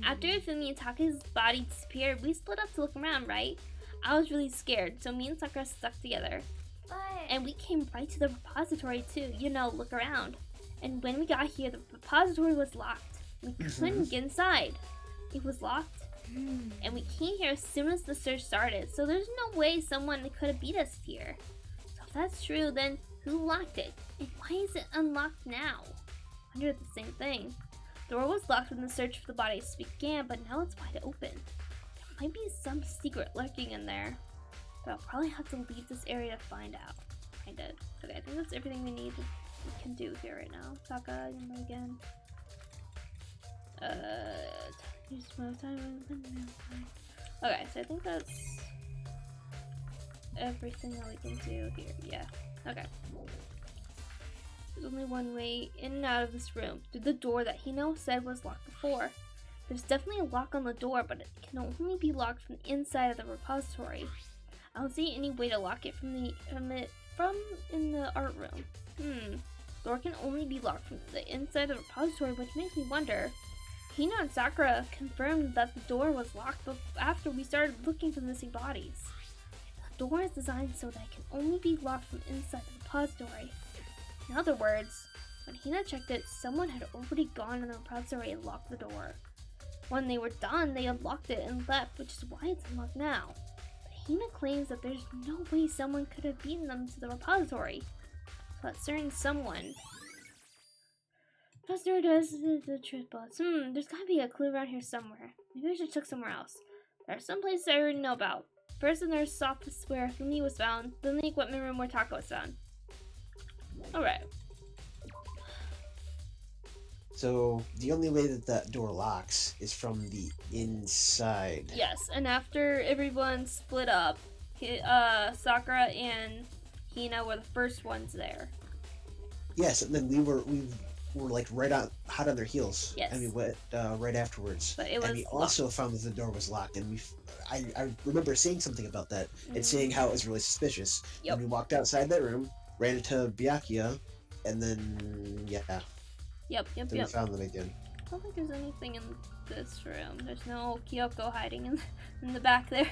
After Fumi and Taka's body disappeared, we split up to look around, right? I was really scared, so me and Sakura stuck together. But... And we came right to the repository too, look around. And when we got here, the repository was locked. We couldn't get inside. It was locked. And we came here as soon as the search started, so there's no way someone could have beat us here. So if that's true, then who locked it? And why is it unlocked now? I wonder the same thing. The door was locked when the search for the bodies began, but now it's wide open. There might be some secret lurking in there. But I'll probably have to leave this area to find out. I did. Okay, I think that's everything we can do here right now. Taka, again. Use more time. Okay, so I think that's everything that we can do here. Yeah. Okay. There's only one way in and out of this room, through the door that Hino said was locked before. There's definitely a lock on the door, but it can only be locked from the inside of the repository. I don't see any way to lock it from in the art room. The door can only be locked from the inside of the repository, which makes me wonder. Hina and Sakura confirmed that the door was locked after we started looking for the missing bodies. The door is designed so that it can only be locked from inside the repository. In other words, when Hina checked it, someone had already gone in the repository and locked the door. When they were done, they unlocked it and left, which is why it's unlocked now. But Hina claims that there's no way someone could have beaten them to the repository. So that certain someone... Pastor does the truth boss. There's gotta be a clue around here somewhere. Maybe I should check somewhere else. There are some places I already know about. First, the nurse's office where Fumi was found, then the equipment room where Taka was found. Alright. So, the only way that door locks is from the inside. Yes, and after everyone split up, Sakura and Hina were the first ones there. Yes, and then we were like hot on their heels. Yes. And we went right afterwards. But it was and we also found that the door was locked, and I remember saying something about that and saying how it was really suspicious. Yep. And we walked outside that room, ran into Byakuya, and then Yep. We found them again. I don't think there's anything in this room. There's no Kyoko hiding in the back there.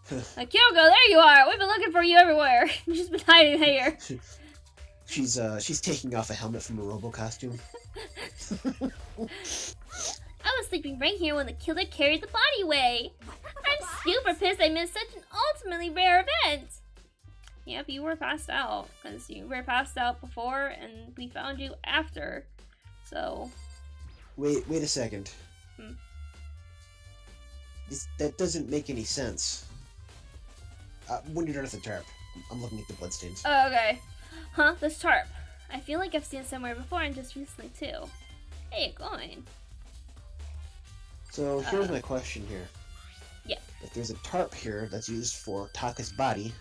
Kyoko, there you are! We've been looking for you everywhere. You've just been hiding here. She's taking off a helmet from a Robo costume. I was sleeping right here when the killer carried the body away. I'm super pissed I missed such an ultimately rare event. Yep, you were passed out, because you were passed out before, and we found you after, so... Wait a second. That doesn't make any sense. When you're done with the tarp, I'm looking at the bloodstains. Oh, okay. Huh, this tarp. I feel like I've seen it somewhere before, and just recently, too. Hey, going. So, here's my question here. Yeah. If there's a tarp here that's used for Taka's body,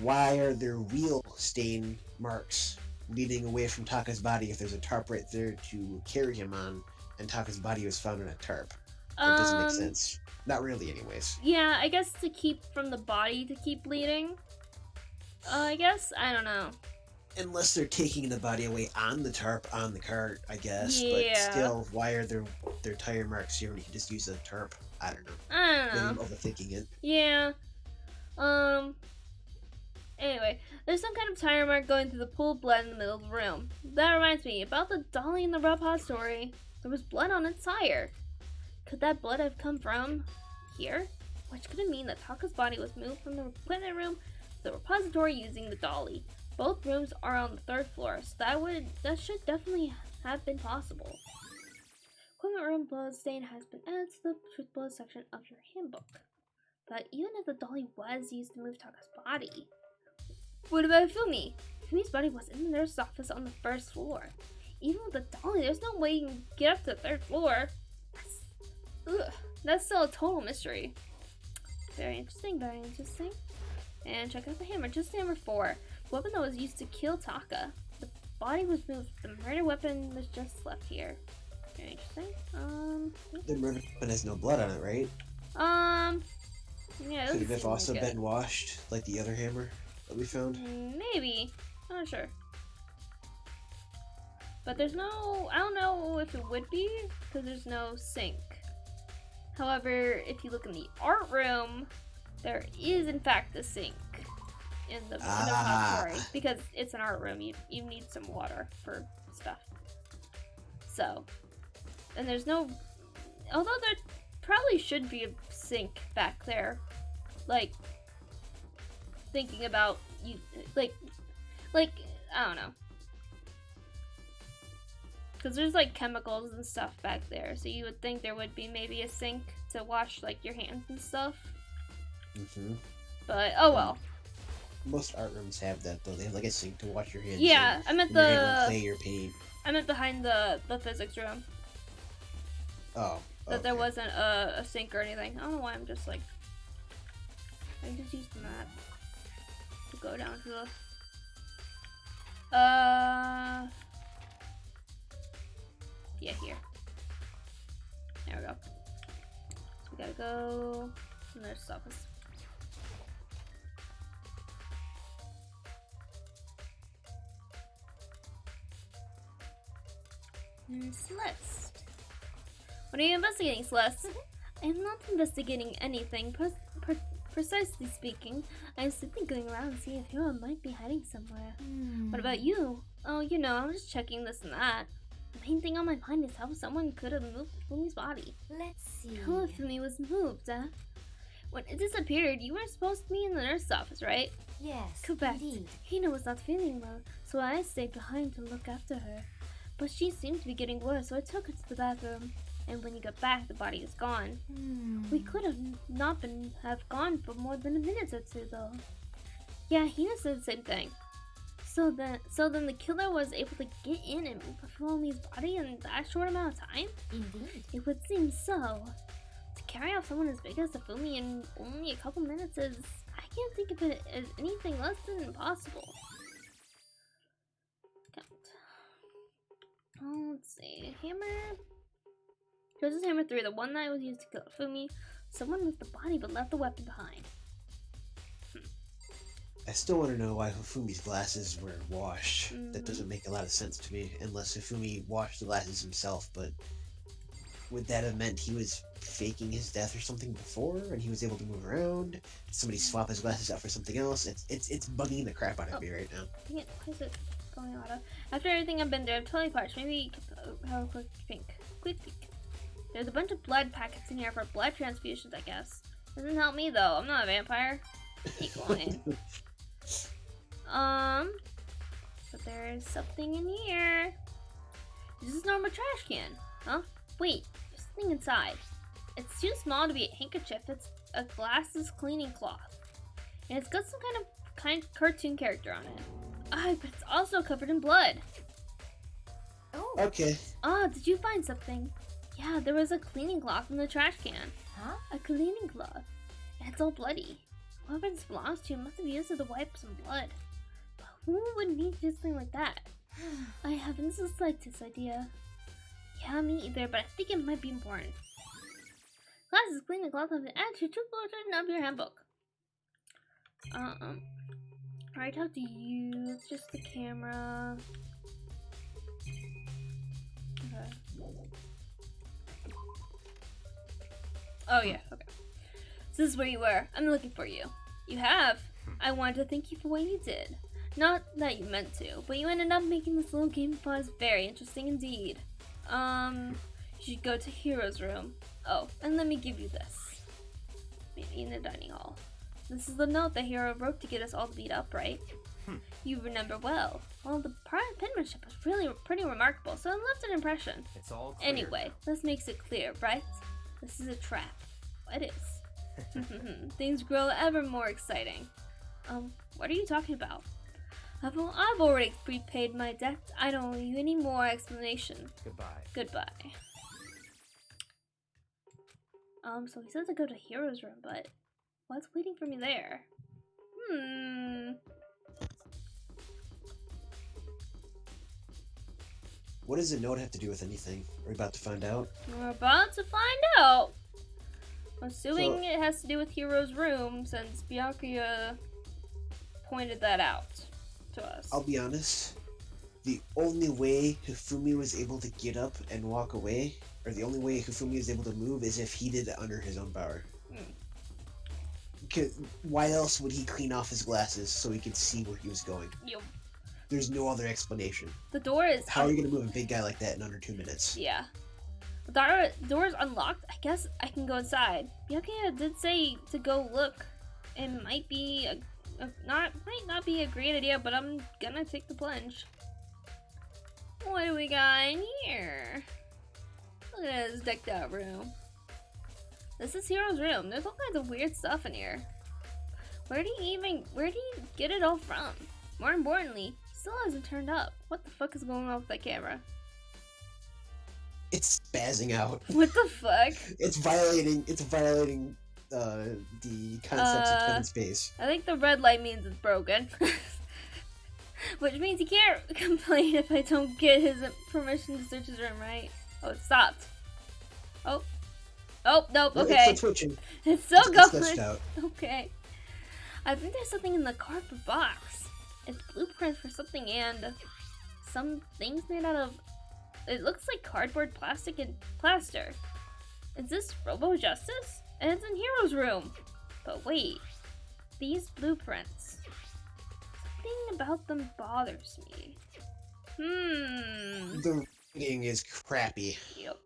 why are there real stain marks leading away from Taka's body if there's a tarp right there to carry him on, and Taka's body was found in a tarp? That doesn't make sense. Not really, anyways. Yeah, I guess to keep from the body to keep bleeding. I guess? I don't know. Unless they're taking the body away on the tarp, on the cart, I guess. Yeah. But still, why are there tire marks here when you can just use a tarp? I don't know. Maybe I'm overthinking it. Yeah. Anyway, there's some kind of tire mark going through the pool of blood in the middle of the room. That reminds me, about the dolly in the repository. There was blood on its tire. Could that blood have come from here? Which could mean that Taka's body was moved from the equipment room to the repository using the dolly. Both rooms are on the 3rd floor, so that should definitely have been possible. Equipment room blood stain has been added to the truth blood section of your handbook. But even if the dolly was used to move Taka's body, what about Fumi? Fumi's body was in the nurse's office on the 1st floor. Even with the dolly, there's no way you can get up to the 3rd floor. That's still a total mystery. Very interesting, very interesting. And check out the hammer, just hammer 4. The weapon that was used to kill Taka. The body was moved. The murder weapon was just left here. Very interesting. The murder weapon has no blood on it, right? Yeah, Could it have also been washed, like the other hammer that we found? Maybe. I'm not sure. But there's no... I don't know if it would be, because there's no sink. However, if you look in the art room, there is in fact a sink in the repository. Because it's an art room, you need some water for stuff. So, and there's no... Although there probably should be a sink back there. Like, thinking about you, like, I don't know. Because there's like chemicals and stuff back there, so you would think there would be maybe a sink to wash like your hands and stuff. But oh well. Most art rooms have that though. They have like a sink to wash your hands. Yeah, I'm at the clay or paint. I meant behind the physics room. Oh. That there wasn't a sink or anything. I don't know why I'm just like. I just used the map to go down to the. Yeah, here. There we go. So we gotta go to the nurse's office. Celeste. What are you investigating, Celeste? I am not investigating anything. Precisely speaking, I am simply going around to see if Hero might be hiding somewhere. What about you? Oh, you know, I'm just checking this and that. The main thing on my mind is how someone could have moved Fumi's body. Let's see. How Fumi was moved, When it disappeared, you were supposed to be in the nurse's office, right? Yes, Correct. indeed. Hina was not feeling well, so I stayed behind to look after her. But she seemed to be getting worse, so I took her to the bathroom. And when you got back, the body is gone. We could have not have gone for more than a minute or two, though. Yeah, Hina said the same thing. So then the killer was able to get in and move Fumi's body in that short amount of time? Indeed. It would seem so. To carry out someone as big as Fumi in only a couple minutes is... I can't think of it as anything less than impossible. Oh, let's see. Hammer... This is hammer 3, the one that was used to kill Fumi. Someone moved the body but left the weapon behind. I still want to know why Hifumi's glasses were washed. That doesn't make a lot of sense to me, unless Hifumi washed the glasses himself, but would that have meant he was faking his death or something before, and he was able to move around? Did somebody swap his glasses out for something else? It's bugging the crap out of me right now. Dang it, why is it going auto? After everything I've been through, I'm totally parched. Maybe you could have a quick peek. There's a bunch of blood packets in here for blood transfusions, I guess. Doesn't help me though, I'm not a vampire. Equally. But there's something in here. This is a normal trash can, huh? Wait, there's something inside. It's too small to be a handkerchief, it's a glasses cleaning cloth. And it's got some kind of cartoon character on it. But it's also covered in blood. Oh. Okay. Did you find something? Yeah, there was a cleaning cloth in the trash can. Huh? A cleaning cloth. And it's all bloody. Whoever this belongs to must have used it to wipe some blood. But who would need this thing like that? I haven't the slightest idea. Yeah, me either, but I think it might be important. Glasses cleaning cloth have been added to truthful version of your handbook. I talked to you. It's just the camera. Okay. Oh yeah, okay. So this is where you were. I'm looking for you. You have. I wanted to thank you for what you did. Not that you meant to, but you ended up making this little game of us very interesting indeed. You should go to Hero's room. Oh, and let me give you this. Maybe in the dining hall. This is the note that Hero wrote to get us all beat up, right? You remember well. Well, the penmanship was really pretty remarkable, so it left an impression. It's all clear. Anyway, this makes it clear, right? This is a trap. It is. Things grow ever more exciting. What are you talking about? I've already prepaid my debt. I don't owe you any more explanation. Goodbye. So he says to go to Hero's room, but what's waiting for me there? What does the note have to do with anything? We're about to find out. We're about to find out. I'm assuming it has to do with Hiro's room, since Byakuya pointed that out to us. I'll be honest. The only way Hifumi was able to get up and walk away, or the only way Hifumi was able to move, is if he did it under his own power. Why else would he clean off his glasses so he could see where he was going? Yep. There's no other explanation. The door is... How are you going to move a big guy like that in under 2 minutes? Yeah. The door is unlocked. I guess I can go inside. Byakuya did say to go look. It might be might not be a great idea, but I'm gonna take the plunge. What do we got in here? Look at this decked out room. This is Hiro's room. There's all kinds of weird stuff in here. Where do you get it all from? More importantly, he still hasn't turned up. What the fuck is going on with that camera? It's spazzing out. What the fuck? It's violating the concepts of time and space. I think the red light means it's broken. Which means he can't complain if I don't get his permission to search his room, right? Oh, it stopped. Oh, nope, okay. It's twitching. It's still going. It's out. Okay. I think there's something in the cardboard box. It's blueprints for something and some things made out of... It looks like cardboard, plastic, and plaster. Is this Robo Justice? And it's in Hiro's room. But wait, these blueprints. Something about them bothers me. The writing is crappy. Yep.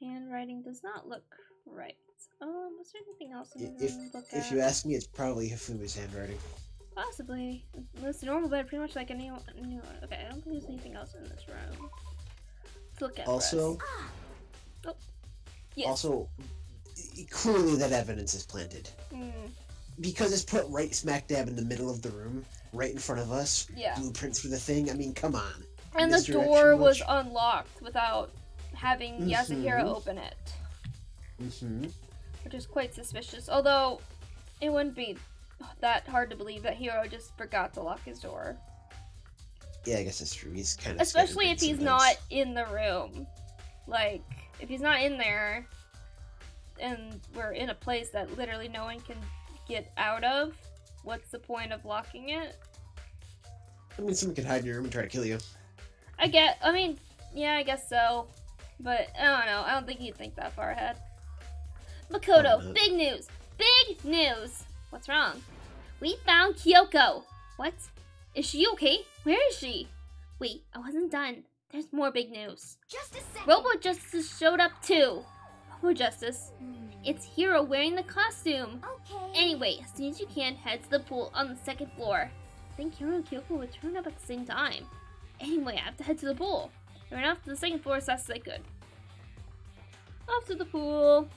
Handwriting does not look right. Was there anything else in the room to look at? If you ask me, it's probably Hifumi's handwriting. Possibly. It's normal, but pretty much like any. Okay, I don't think there's anything else in this room. Let's look at. Also. Oh. Yes. Also, clearly that evidence is planted. Because it's put right smack dab in the middle of the room, right in front of us. Yeah. Blueprints for the thing. I mean, come on. And the door was unlocked without having Yasuhiro open it. Which is quite suspicious. Although, it wouldn't be that hard to believe that Hiro just forgot to lock his door. Yeah, I guess that's true. He's kind of... Especially if he's not in the room. Like, if he's not in there, and we're in a place that literally no one can get out of, what's the point of locking it? I mean, someone could hide in your room and try to kill you. I guess so. But, I don't know. I don't think he'd think that far ahead. Makoto, big news! Big news! What's wrong? We found Kyoko! What? Is she okay? Where is she? Wait, I wasn't done. There's more big news. Just a second. Robo Justice showed up too. Robo Justice. It's Hiro wearing the costume. Okay. Anyway, as soon as you can, head to the pool on the second floor. I think Hiro and Kyoko would turn up at the same time. Anyway, I have to head to the pool. I ran off to the second floor as fast as I could. Off to the pool.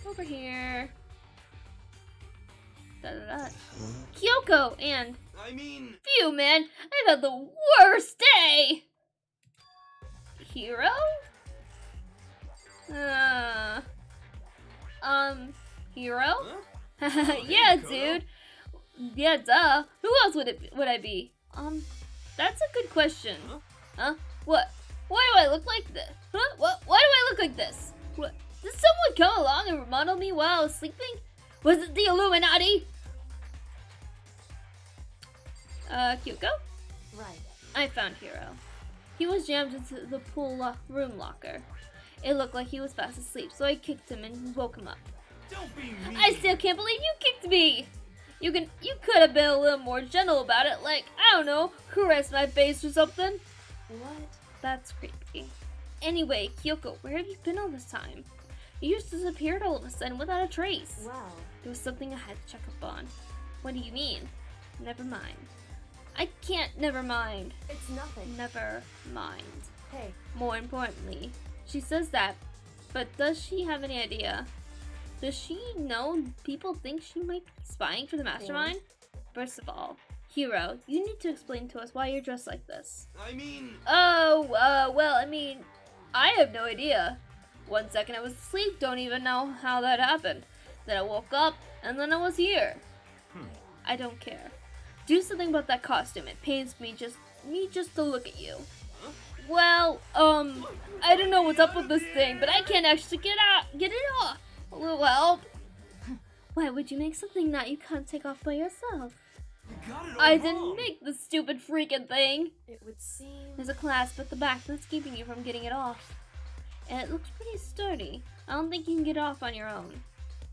Over here. Kyoko and... Phew, man. I've had the worst day! Hiro? Hiro? Yeah, dude. Yeah, duh. Who else would I be? That's a good question. Huh? What? Why do I look like this? Huh? What? Why do I look like this? What? Did someone come along and remodel me while I was sleeping? Was it the Illuminati? Kyoko? Right. I found Hiro. He was jammed into the pool room locker. It looked like he was fast asleep, so I kicked him and woke him up. Don't be mean. I still can't believe you kicked me! You could have been a little more gentle about it, like, I don't know, caress my face or something. What? That's creepy. Anyway, Kyoko, where have you been all this time? You just disappeared all of a sudden without a trace. Well... There was something I had to check up on. What do you mean? Never mind. I can't never mind. It's nothing. Never mind. Hey. More importantly, she says that, but does she have any idea? Does she know people think she might be spying for the mastermind? First of all, Hiro, you need to explain to us why you're dressed like this. Well, I have no idea. 1 second I was asleep, don't even know how that happened. Then I woke up, and then I was here. I don't care. Do something about that costume. It pains me just to look at you. Well, I don't know what's up with this thing, but I can't actually get it off. A little help. Why would you make something that you can't take off by yourself? I didn't make the stupid freaking thing. It would seem... There's a clasp at the back that's keeping you from getting it off. And it looks pretty sturdy. I don't think you can get it off on your own.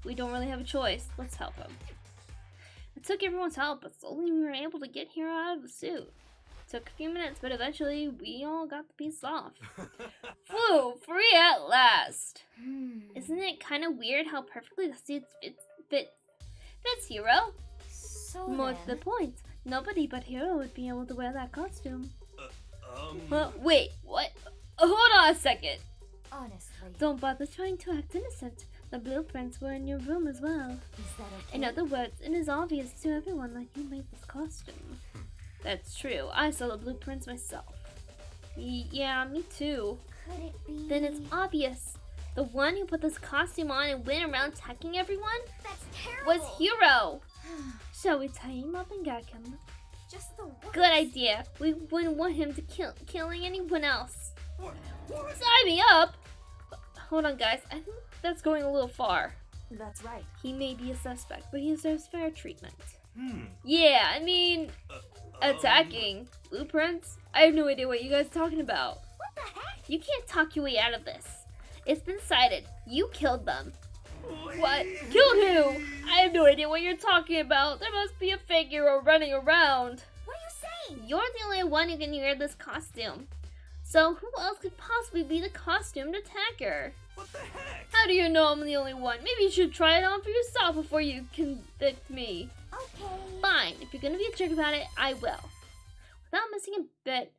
We don't really have a choice. Let's help him. It took everyone's help, but slowly we were able to get Hero out of the suit. It took a few minutes, but eventually we all got the piece off. Phew, free at last. Isn't it kind of weird how perfectly the suit fits Hero? So More to then... the point, nobody but Hero would be able to wear that costume. Wait, what? Hold on a second. Honestly. Don't bother trying to act innocent. The blueprints were in your room as well. Is that okay? In other words, it is obvious to everyone that you made this costume. That's true. I saw the blueprints myself. Yeah, me too. Could it be... Then it's obvious. The one who put this costume on and went around attacking everyone That's terrible! was Hero. Shall we tie him up and gag him? Just the worst. Good idea. We wouldn't want him to killing anyone else. Tie me up? Hold on, guys. I think that's going a little far. That's right. He may be a suspect, but he deserves fair treatment. Yeah, I mean, attacking blueprints? I have no idea what you guys are talking about. What the heck? You can't talk your way out of this. It's been decided. You killed them. What? Killed who? I have no idea what you're talking about. There must be a fake hero running around. What are you saying? You're the only one who can wear this costume. So who else could possibly be the costumed attacker? What the heck? How do you know I'm the only one? Maybe you should try it on for yourself before you convict me. Okay. Fine, if you're gonna be a jerk about it, I will. Without missing a bit,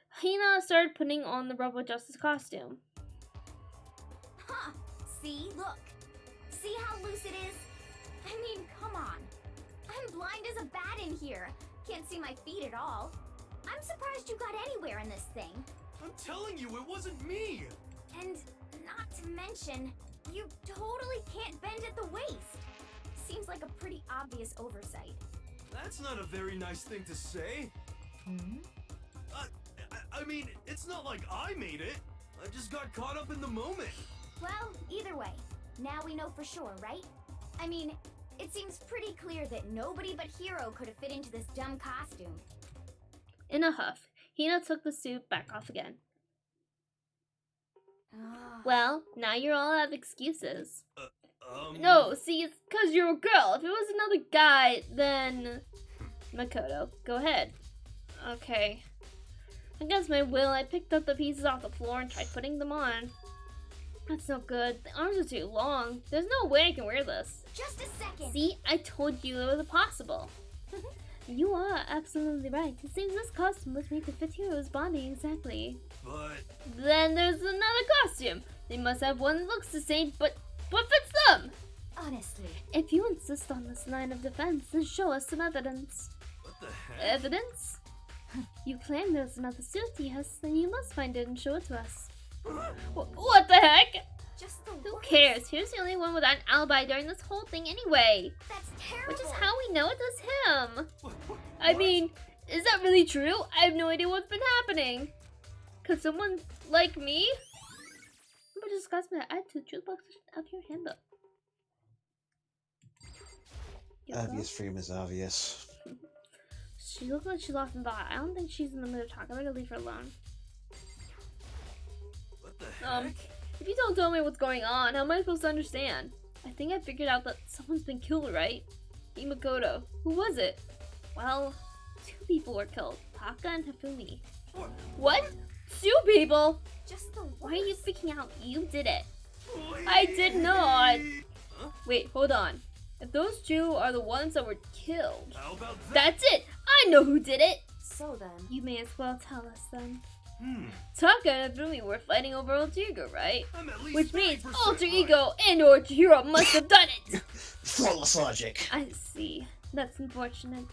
Hina started putting on the Robo Justice costume. Huh. See? Look. See how loose it is? I mean, come on. I'm blind as a bat in here. Can't see my feet at all. I'm surprised you got anywhere in this thing. I'm telling you, it wasn't me. And not to mention, you totally can't bend at the waist. Seems like a pretty obvious oversight. That's not a very nice thing to say. I mean, it's not like I made it. I just got caught up in the moment. Well, either way, now we know for sure, right? I mean, it seems pretty clear that nobody but Hero could have fit into this dumb costume. In a huff, Hina took the suit back off again. Well, now you all have excuses. No, see, it's because you're a girl. If it was another guy, then... Makoto, go ahead. Okay. Against my will, I picked up the pieces off the floor and tried putting them on. That's no good. The arms are too long. There's no way I can wear this. Just a second. See, I told you it was impossible. You are absolutely right. It seems this costume was made to fit Hero's body exactly. But... Then there's another costume. They must have one that looks the same, but fits them. Honestly. If you insist on this line of defense, then show us some evidence. What the heck? Evidence? You claim there's another suit, yes, then you must find it and show it to us. What the heck? Just the Who worst. cares? Here's the only one without an alibi during this whole thing anyway. That's terrible. Which is how we know it was him. I mean, is that really true? I have no idea what's been happening. Could someone like me? Remember to discuss my attitude to the box of your handbook. Obvious frame is obvious. She looks like she's lost in thought. I don't think she's in the mood to talk. I better leave her alone. What the heck? If you don't tell me what's going on, how am I supposed to understand? I think I figured out that someone's been killed, right? Makoto. Who was it? Well, 2 people were killed. Taka and Hifumi. What? 2 people? Just the worst. Why are you freaking out? You did it. I did not. Wait, hold on. If those 2 are the ones that were killed, How about that? that's it. I know who did it. So then... You may as well tell us then. Taka and Hifumi were fighting over Alter Ego, right? I'm at least Which means 30% Alter right. Ego and Alter Hero must have done it! Flawless logic. I see. That's unfortunate.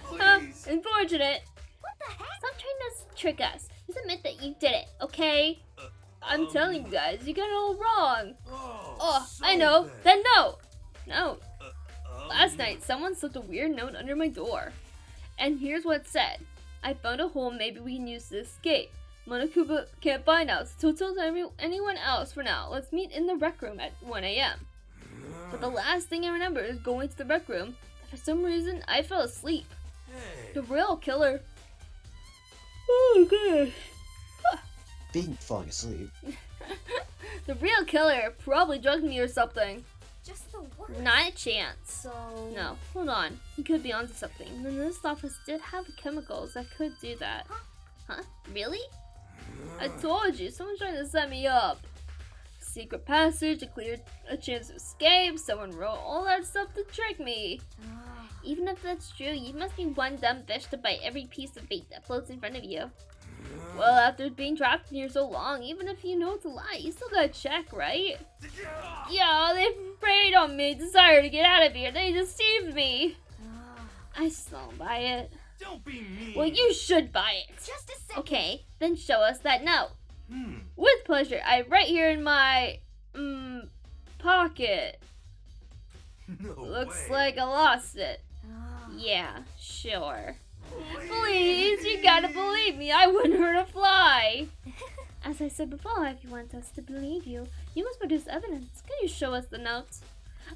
Please. Unfortunate. What the heck? Stop trying to trick us. Just admit that you did it, okay? I'm telling you guys, you got it all wrong. Oh, so I know. bad. Then no. No. Last night, someone slipped a weird note under my door. And here's what it said. I found a hole maybe we can use to escape. Monokuma can't find us, so tell anyone else for now. Let's meet in the rec room at 1 a.m. But the last thing I remember is going to the rec room, and for some reason I fell asleep. Hey. The real killer. Oh gosh. Being falling asleep. The real killer probably drugged me or something. Just the worst. Not a chance. So... No, hold on. He could be onto something. And this office did have chemicals that could do that. Huh? Really? I told you, someone's trying to set me up. Secret passage, a chance to escape, someone wrote all that stuff to trick me. Even if that's true, you must be one dumb fish to bite every piece of bait that floats in front of you. Well, after being trapped in here so long, even if you know it's a lie, you still gotta check, right? Yeah, they preyed on me, decided to get out of here. They deceived me. I still don't buy it. Don't be mean. Well, you should buy it. Just a second. Okay, then show us that note. With pleasure. I have right here in my pocket. No Looks way. like I lost it. Yeah, sure. Please, you gotta believe me. I wouldn't hurt a fly. As I said before, if you want us to believe you, you must produce evidence. Can you show us the notes?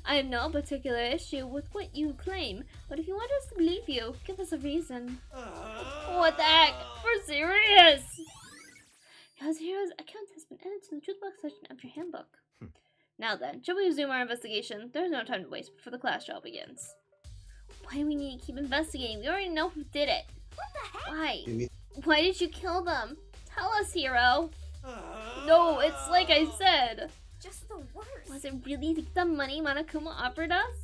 I have no particular issue with what you claim, but if you want us to believe you, give us a reason. What the heck? For serious? Because Hero's account has been added to the truth box section of your handbook. Now then, shall we resume our investigation? There's no time to waste before the class trial begins. Why do we need to keep investigating? We already know who did it. What the heck? Why? Why did you kill them? Tell us, Hero. No, it's like I said. Just the worst. Was it really the money Monokuma offered us?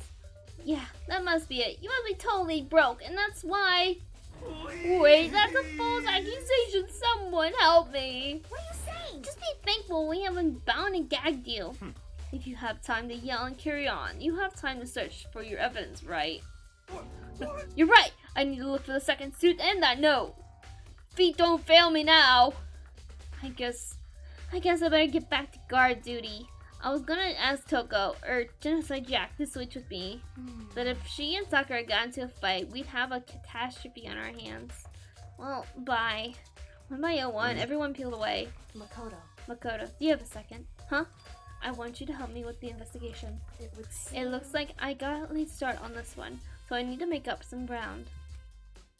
Yeah, that must be it. You must be totally broke, and that's why... Wait, that's a false accusation. Someone help me. What are you saying? Just be thankful we haven't bound and gagged you. If you have time to yell and carry on, you have time to search for your evidence, right? You're right. I need to look for the second suit and that note. Feet don't fail me now. I guess I better get back to guard duty. I was gonna ask Toko, or Genocide Jack, to switch with me. But if she and Sakura got into a fight, we'd have a catastrophe on our hands. Well, bye. 1 by 01, everyone peeled away. Makoto, do you have a second? Huh? I want you to help me with the investigation. It looks like I got a late start on this one, so I need to make up some ground.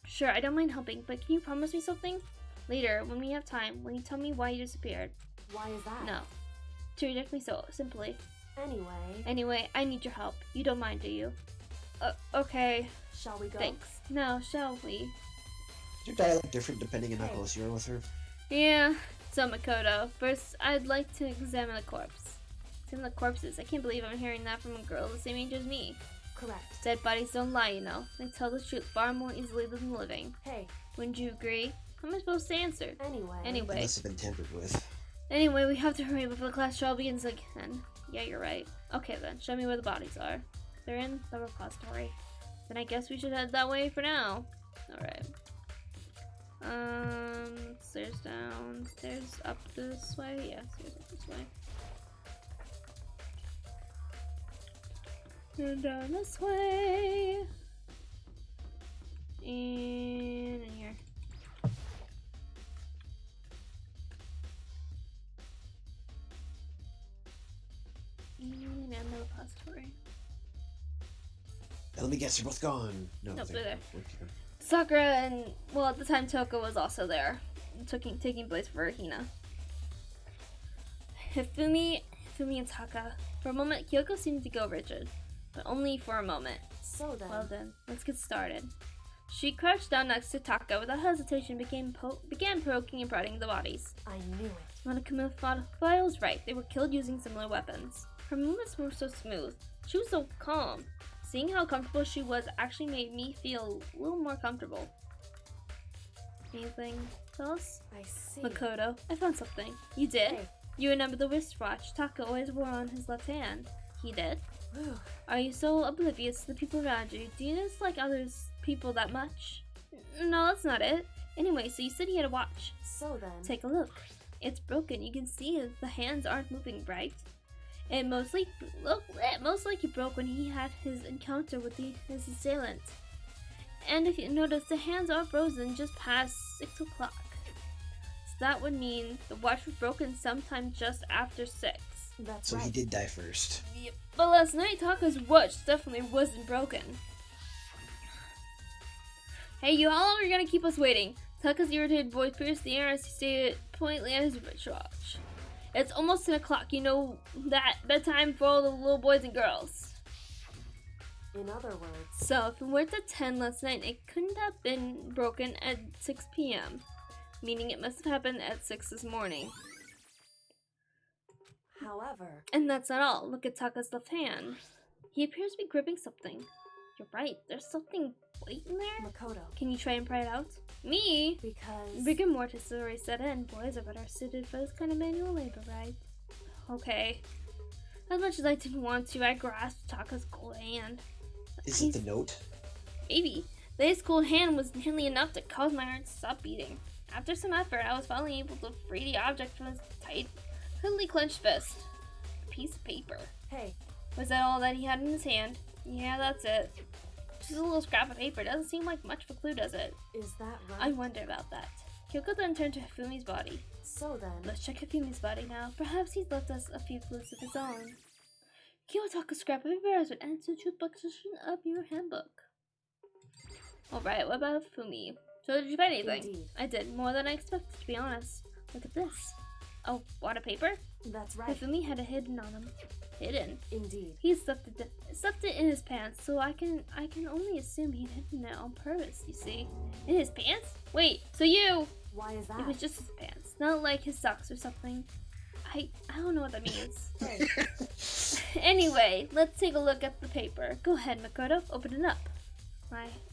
Sure, I don't mind helping, but can you promise me something? Later, when we have time, will you tell me why you disappeared? Why is that? No. To reject me so simply. Anyway, I need your help. You don't mind, do you? Okay. Shall we go? Thanks. No, shall we? Is your dialect different depending on how close you are with her? Yeah. So, Makoto, first, I'd like to examine the corpse. Examine the corpses. I can't believe I'm hearing that from a girl the same age as me. Correct. Dead bodies don't lie, you know. They tell the truth far more easily than the living. Hey. Wouldn't you agree? How am I supposed to answer? Anyway. Unless have been tampered with. Anyway, we have to hurry before the class trial begins again. Yeah, you're right. Okay then, show me where the bodies are. They're in the repository. Then I guess we should head that way for now. Alright. Stairs down, stairs up this way? Yeah, stairs up this way. And down this way. And in here. And the repository. Let me guess, you're both gone. No, Nope, they're there. Okay. Sakura and, well, at the time Toko was also there, taking place for Hina. Hifumi and Taka. For a moment, Kyoko seemed to go rigid, but only for a moment. So then. Well then, let's get started. She crouched down next to Taka without hesitation, began poking and prodding the bodies. I knew it. Monokuma was right. They were killed using similar weapons. Her movements were so smooth. She was so calm. Seeing how comfortable she was actually made me feel a little more comfortable. Anything else? I see. Makoto, I found something. You did? Hey. You remember the wristwatch Taka always wore on his left hand. He did? Whew. Are you so oblivious to the people around you? Do you dislike others people that much? No, that's not it. Anyway, so you said he had a watch. So then. Take a look. It's broken. You can see the hands aren't moving, right? It most likely broke when he had his encounter with his assailant. And if you notice, the hands are frozen just past 6 o'clock. that would mean the watch was broken sometime just after 6. That's So right. he did die first. Yep. But last night, Taka's watch definitely wasn't broken. Hey, you, how long are you gonna keep us waiting? Taka's irritated voice pierced the air as he stated pointedly at his watch. It's almost 10 o'clock. You know that bedtime for all the little boys and girls. In other words, So, if it went at 10 last night, it couldn't have been broken at 6 p.m., meaning it must have happened at 6 this morning. however, And that's not all. Look at Taka's left hand. He appears to be gripping something. You're right, there's something white in there? Makoto, Can you try and pry it out? Me? because Rigor mortis has already set in. Boys are better suited for this kind of manual labor, right? Okay. As much as I didn't want to, I grasped Taka's cold hand. Is it the note? Maybe. His cold hand was nearly enough to cause my heart to stop beating. After some effort, I was finally able to free the object from his tightly clenched fist. A piece of paper. hey, Was that all that he had in his hand? Yeah, that's it. Just a little scrap of paper. Doesn't seem like much of a clue, does it? is that I right? wonder about that. Kyoko then turned to Hifumi's body. So then, Let's check Hifumi's body now. Perhaps he's left us a few clues of his own. Kiyotaka scrap of paper as an answer to the position of your handbook. Alright, what about Hifumi? So did you find anything? Indeed. I did, more than I expected, to be honest. Look at this. Oh, water paper? that's right. Hifumi had it hidden on him. Hidden? Indeed. He stuffed it in his pants, so I can only assume he'd hidden it on purpose, you see. In his pants? Wait, so you... Why is that? It was just his pants, not like his socks or something. I don't know what that means. Hey, Anyway, let's take a look at the paper. Go ahead, Makoto, open it up.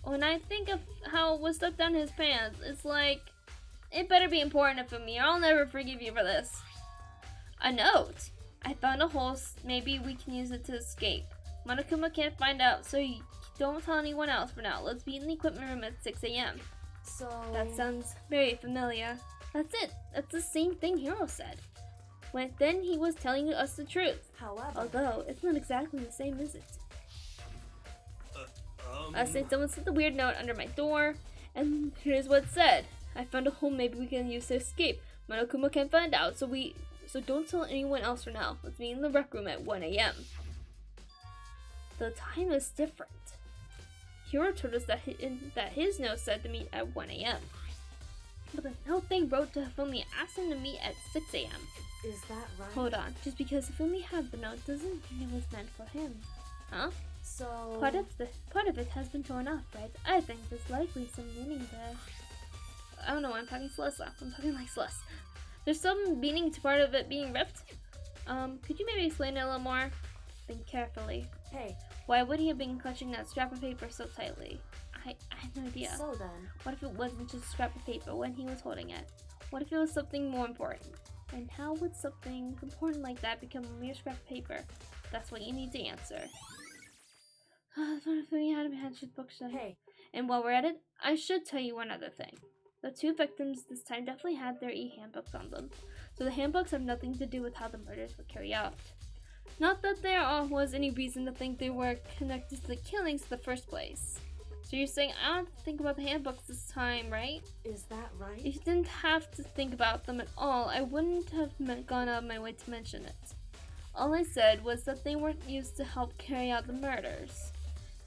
When I think of how it was stuck down his pants, it's like, it better be important for me or I'll never forgive you for this. A note. I found a hole, maybe we can use it to escape. Monokuma can't find out, so don't tell anyone else for now. Let's be in the equipment room at 6 a.m. so That sounds very familiar. That's it. That's the same thing Hiro said. Then he was telling us the truth. however, Although, it's not exactly the same, is it? I say someone sent the weird note under my door, and here's what it said. I found a hole maybe we can use to escape. Monokuma can't find out, so don't tell anyone else for now. Let's meet in the rec room at 1 a.m. The time is different. Hiro told us that his note said to meet at 1 a.m. But the note they wrote to Hifumi asked him to meet at 6 a.m. is that right? Hold on, just because Hifumi had the note doesn't mean it was meant for him. Huh? So Part of it has been torn off, right? I think there's likely some meaning there. I don't know, I'm talking Celeste. I'm talking like Celeste. There's some meaning to part of it being ripped. Could you maybe explain it a little more? Think carefully. hey, Why would he have been clutching that scrap of paper so tightly? I have no idea. so then, What if it wasn't just a scrap of paper when he was holding it? What if it was something more important? And how would something important like that become a mere scrap of paper? That's what you need to answer. hey, And while we're at it, I should tell you one other thing. The two victims this time definitely had their e-handbooks on them, so the handbooks have nothing to do with how the murders were carried out. Not that there was any reason to think they were connected to the killings in the first place. So you're saying I don't have to think about the handbooks this time, right? is that right? If you didn't have to think about them at all, I wouldn't have gone out of my way to mention it. All I said was that they weren't used to help carry out the murders.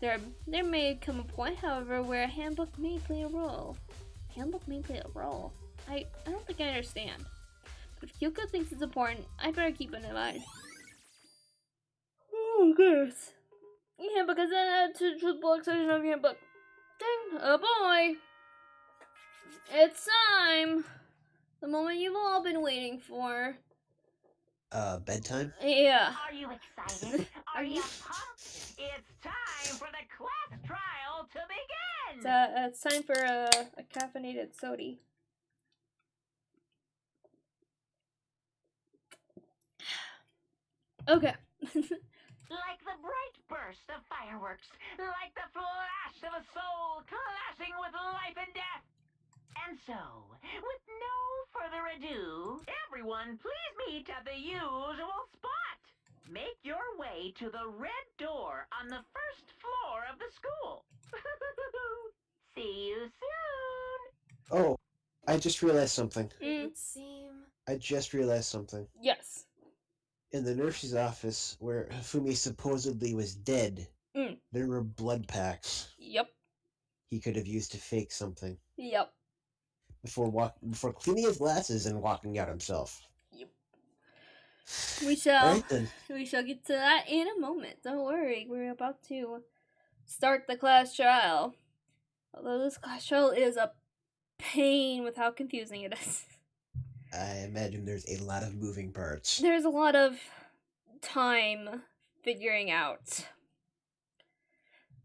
There may come a point, however, where a handbook may play a role. Handbook may play a role? I don't think I understand. But if Kyoko thinks it's important, I better keep it in mind. Oh, goodness. Your handbook has been added to the truthful exception of your handbook. Dang, oh boy! It's time! The moment you've all been waiting for. Bedtime? Yeah. Are you excited? Are you pumped? It's time for the class trial to begin! It's time for a caffeinated sody. Okay. Like the bright burst of fireworks, like the flash of a soul clashing with life and death. And so, with no further ado, everyone please meet at the usual spot. Make your way to the red door on the first floor of the school. See you soon. Oh, I just realized something. It I just realized something. Yes. In the nurse's office, where Hifumi supposedly was dead, there were blood packs. Yep. He could have used to fake something. Yep. Before cleaning his glasses and walking out himself. Yep. We shall. Right then. We shall get to that in a moment. Don't worry. We're about to start the class trial. Although this class trial is a pain with how confusing it is. I imagine there's a lot of moving parts. There's a lot of time figuring out.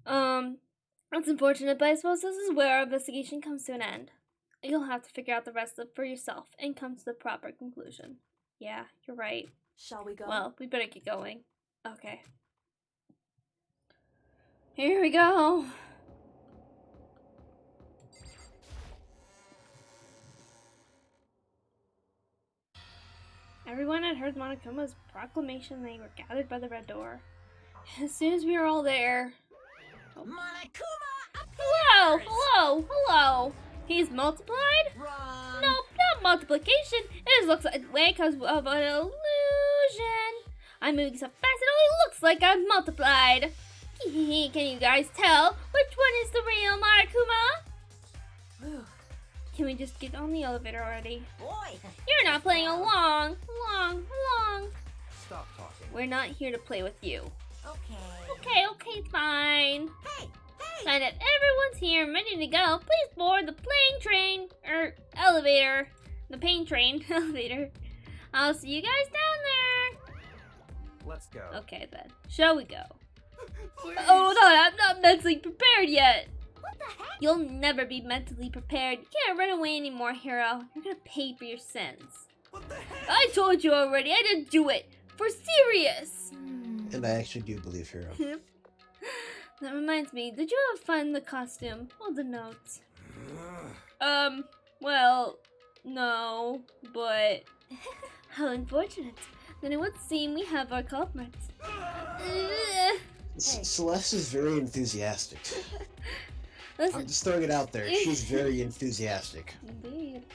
That's unfortunate, but I suppose this is where our investigation comes to an end. You'll have to figure out the rest of it for yourself and come to the proper conclusion. Yeah, you're right. Shall we go? Well, we better get going. Okay. Here we go. Everyone had heard Monokuma's proclamation. They were gathered by the red door. As soon as we were all there... Monokuma Hello! appears! Hello! Hello! He's multiplied? Wrong. No, not multiplication. It just looks that way because of an illusion. I'm moving so fast it only looks like I'm multiplied. Can you guys tell which one is the real Monokuma? Can we just get on the elevator already? Boy. You're not playing along. Stop talking. We're not here to play with you. Okay. Okay, fine. Hey. Now that everyone's here and ready to go, please board the plane train, elevator. The pain train, elevator. I'll see you guys down there. Let's go. Okay then, shall we go? Please. Oh no, I'm not mentally prepared yet. What the heck? You'll never be mentally prepared. You can't run away anymore, hero. You're gonna pay for your sins. What the heck? I told you already, I didn't do it. For serious. And I actually do believe Hero. That reminds me, did you have fun in the costume? All the notes. Well, no, but how unfortunate. Then it would seem we have our culprits. Celeste is very enthusiastic. Listen, I'm just throwing it out there. She's very enthusiastic. indeed.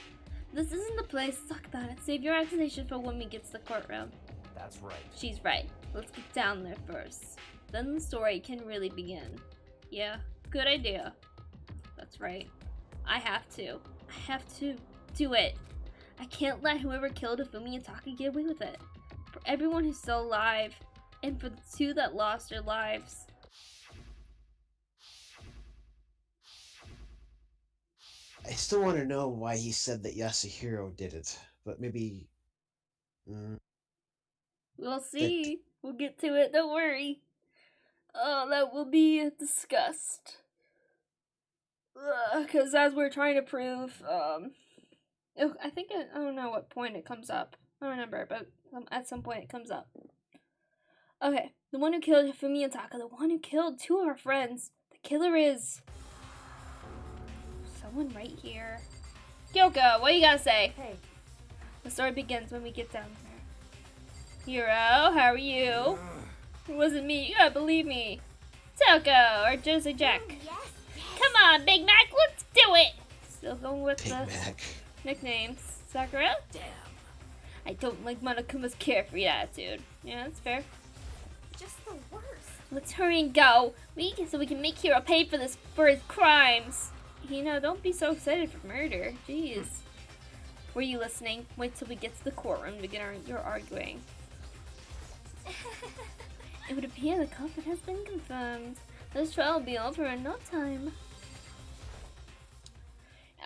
This isn't the place to talk about it. Save your accusation for when we get to the courtroom. That's right. She's right. Let's get down there first. Then the story can really begin. Yeah, good idea. That's right. I have to do it. I can't let whoever killed Hifumi and Taka get away with it. For everyone who's still alive, and for the two that lost their lives. I still want to know why he said that Yasuhiro did it, but maybe... We'll see. We'll get to it, don't worry. Oh, that will be discussed. Because as we're trying to prove, I think, I don't know what point it comes up. I don't remember, but at some point it comes up. Okay, the one who killed Hifumi and Taka, the one who killed two of our friends. The killer is... someone right here. Kyoko, what do you gotta say? Hey. The story begins when we get down there. Hero, how are you? It wasn't me, you gotta believe me. Toko, or Jersey Jack. Yes. Come on, Big Mac, let's do it! Still going with Big the Mac. nicknames. Sakura? Damn. I don't like Monokuma's carefree attitude. Yeah, that's fair. Just the worst. Let's hurry and go. So we can make Hero pay for his crimes. You know, don't be so excited for murder. Jeez. Were you listening? Wait till we get to the courtroom to begin your arguing. It would appear the culprit has been confirmed. This trial will be over in no time.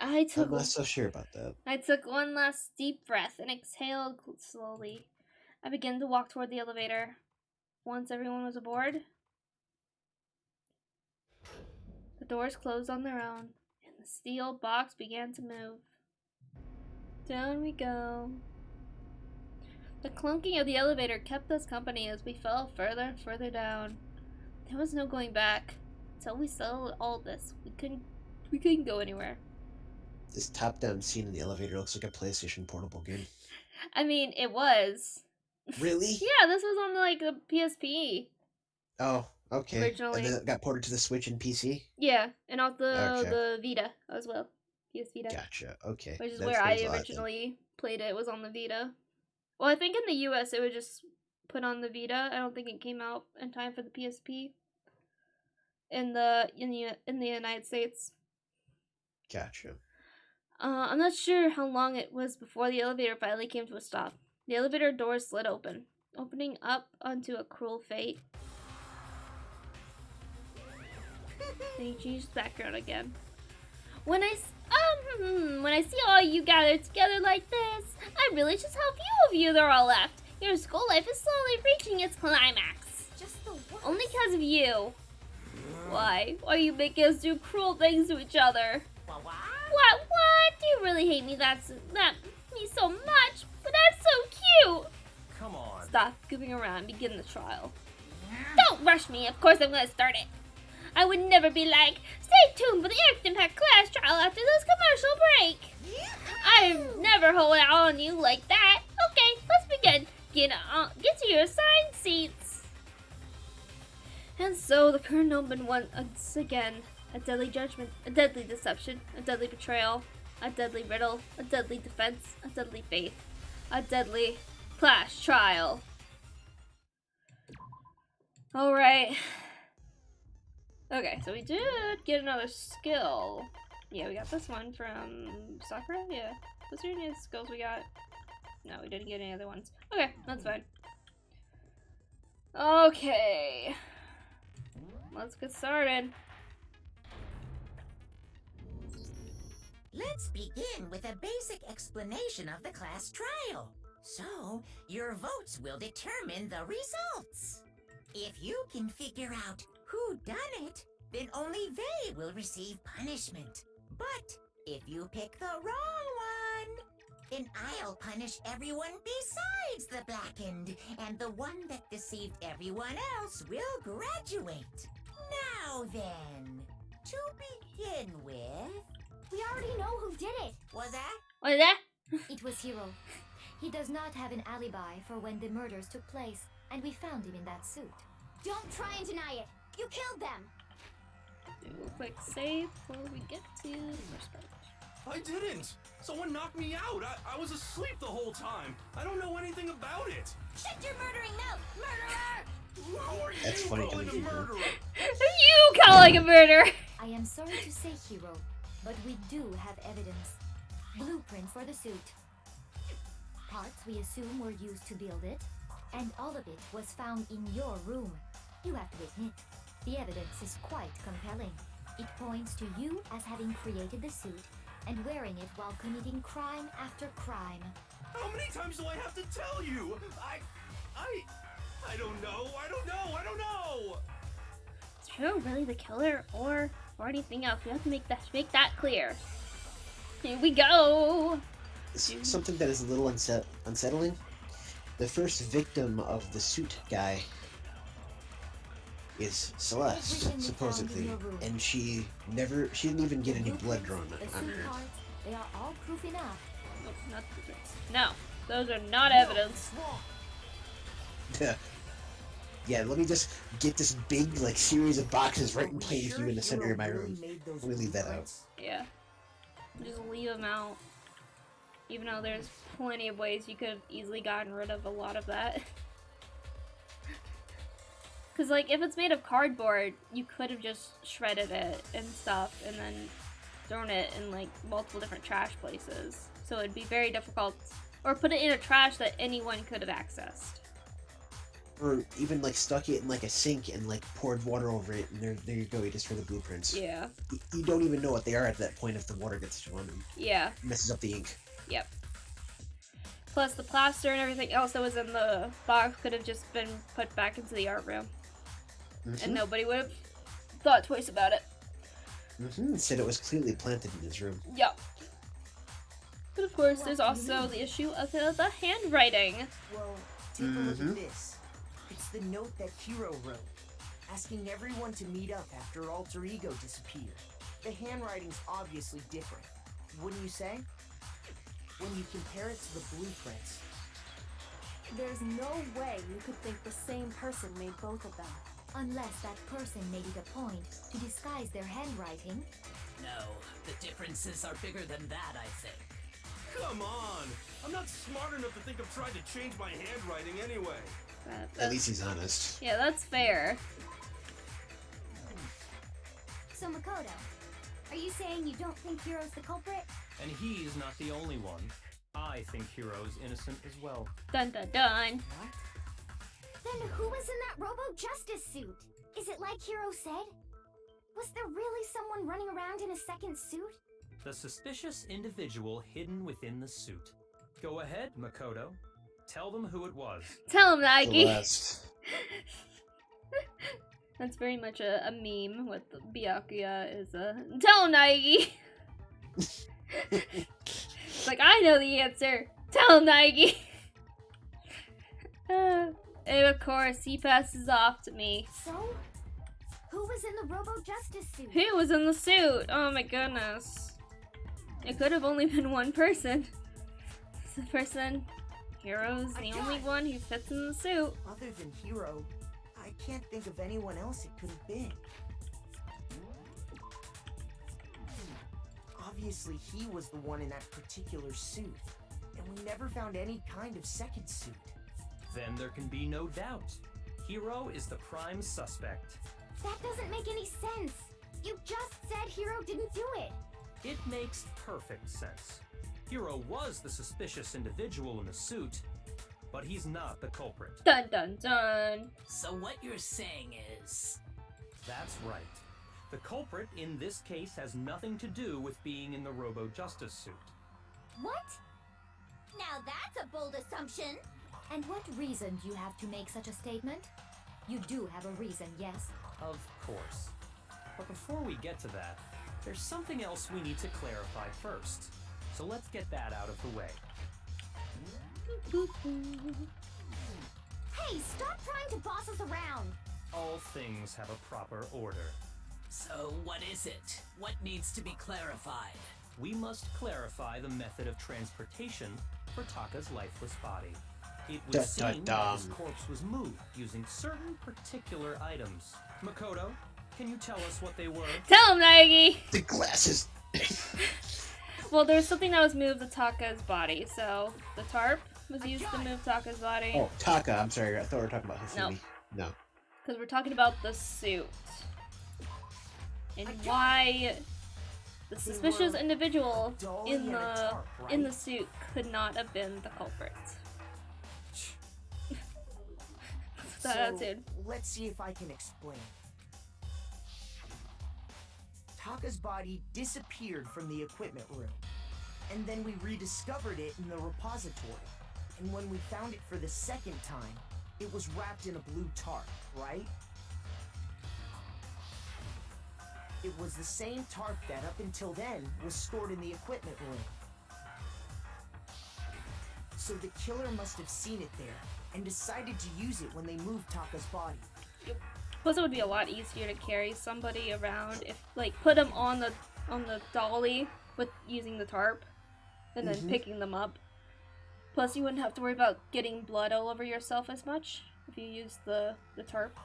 I'm not so sure about that. I took one last deep breath and exhaled slowly. I began to walk toward the elevator. Once everyone was aboard, the doors closed on their own, and the steel box began to move. Down we go. The clunking of the elevator kept us company as we fell further and further down. There was no going back. Until we settled all this, we couldn't go anywhere. This top-down scene in the elevator looks like a PlayStation portable game. I mean, it was. Really? Yeah, this was on like the PSP. Oh, okay. Originally. And then it got ported to the Switch and PC? Yeah, and also Okay. the Vita as well. PS Vita. Gotcha, okay. Which is That where I explains a lot then. originally played it, it was on the Vita. Well, I think in the US it was just put on the Vita. I don't think it came out in time for the PSP. In the United States. Gotcha. I'm not sure how long it was before the elevator finally came to a stop. The elevator doors slid open, opening up onto a cruel fate. Then he changed the background again. When I see all you gathered together like this, I really just how few of you there are left. Your school life is slowly reaching its climax. Just the worst. Only because of you. Why? Why are you making us do cruel things to each other? What? What? Do you really hate me that me so much? But I'm so cute! Come on. Stop goofing around and begin the trial. Don't rush me, of course I'm gonna start it. I would never be like, stay tuned for the Action Pack class trial after this commercial break. I've never hold out on you like that. Okay, let's begin. Get to your assigned seats. And so the curtain opened once again. A deadly judgment, a deadly deception, a deadly betrayal, a deadly riddle, a deadly defense, a deadly faith, a deadly clash trial. Alright. Okay, so we did get another skill. Yeah, we got this one from Sakura? Yeah. Was there any other skills we got? No, we didn't get any other ones. Okay, that's fine. Okay. Let's get started. Let's begin with a basic explanation of the class trial. So, your votes will determine the results. If you can figure out who done it, then only they will receive punishment. But if you pick the wrong one, then I'll punish everyone besides the blackened, and the one that deceived everyone else will graduate. Now then, to begin with... We already know who did it. Was that? What is that? It was Hiro. He does not have an alibi for when the murders took place, and we found him in that suit. Don't try and deny it. You killed them. Do a quick save before we get to the first part. I didn't. Someone knocked me out. I was asleep the whole time. I don't know anything about it. Shut your murdering mouth, murderer! Who are That's you funny calling to a me. murderer? You calling a murder! I am sorry to say, Hiro, but we do have evidence. Blueprint for the suit. Parts we assume were used to build it, and all of it was found in your room. You have to admit, the evidence is quite compelling. It points to you as having created the suit and wearing it while committing crime after crime. How many times do I have to tell you? I don't know. I don't know. Is Hiro really the killer or anything else? We have to make that clear. Here we go. Something that is a little unsettling. The first victim of the suit guy is Celeste, supposedly, and she didn't even get any blood drawn The on suit her. parts, they are all proof enough. Nope, not the no, those are not evidence. Yeah, let me just get this big series of boxes right in plain view in the center of my room. Let me leave that out. Yeah. Just leave them out. Even though there's plenty of ways you could have easily gotten rid of a lot of that. Because, if it's made of cardboard, you could have just shredded it and stuff and then thrown it in, multiple different trash places. So it'd be very difficult. Or put it in a trash that anyone could have accessed. Or even, stuck it in, a sink and, poured water over it, and there you go, you just for the blueprints. Yeah. You don't even know what they are at that point if the water gets to them and Yeah. messes up the ink. Yep. Plus, the plaster and everything else that was in the box could have just been put back into the art room. And nobody would have thought twice about it. Said it was clearly planted in his room. Yep. But of course, there's also the issue of the handwriting. Well, take a look at this. It's the note that Hiro wrote, asking everyone to meet up after Alter Ego disappeared. The handwriting's obviously different, wouldn't you say? When you compare it to the blueprints. There's no way you could think the same person made both of them. Unless that person made it a point to disguise their handwriting. No, the differences are bigger than that, I think. Come on. I'm not smart enough to think of trying to change my handwriting anyway. At least he's honest. Yeah, that's fair. So Makoto, are you saying you don't think Hiro's the culprit? And he's not the only one. I think Hiro's innocent as well. Dun dun dun. What? Then who was in that Robo Justice suit? Is it like Hiro said? Was there really someone running around in a second suit? The suspicious individual hidden within the suit. Go ahead, Makoto. Tell them who it was. Tell him, Nike. Celeste. That's very much a meme with Byakuya is a tell him, Nike. It's like, I know the answer. Tell him, Nike. And of course, he passes off to me. So, who was in the Robo Justice suit? Who was in the suit? Oh my goodness. It could have only been one person. The person, Hiro's the only one who fits in the suit. Other than Hiro, I can't think of anyone else it could have been. Obviously, he was the one in that particular suit, and we never found any kind of second suit. Then there can be no doubt. Hiro is the prime suspect. That doesn't make any sense. You just said Hiro didn't do it. It makes perfect sense. Hiro was the suspicious individual in the suit, but he's not the culprit. Dun dun dun. So what you're saying is... That's right. The culprit in this case has nothing to do with being in the Robo Justice suit. What? Now that's a bold assumption. And what reason do you have to make such a statement? You do have a reason, yes? Of course. But before we get to that, there's something else we need to clarify first. So let's get that out of the way. Hey, stop trying to boss us around! All things have a proper order. So what is it? What needs to be clarified? We must clarify the method of transportation for Taka's lifeless body. It would seem that his corpse was moved using certain particular items. Makoto, can you tell us what they were? Tell him, Nagi! The glasses. Well, there was something that was moved to Taka's body, so the tarp was used to move Taka's body. Oh, Taka, I'm sorry, I thought we were talking about Hifumi. No. Because we're talking about the suit. And why the suspicious individual in the suit could not have been the culprit. Let's see if I can explain. Taka's body disappeared from the equipment room, and then we rediscovered it in the repository. And when we found it for the second time, it was wrapped in a blue tarp, right? It was the same tarp that up until then was stored in the equipment room. So the killer must have seen it there and decided to use it when they moved Taka's body. Plus, it would be a lot easier to carry somebody around if, like, put them on the dolly with using the tarp, and then picking them up. Plus, you wouldn't have to worry about getting blood all over yourself as much if you use the tarp.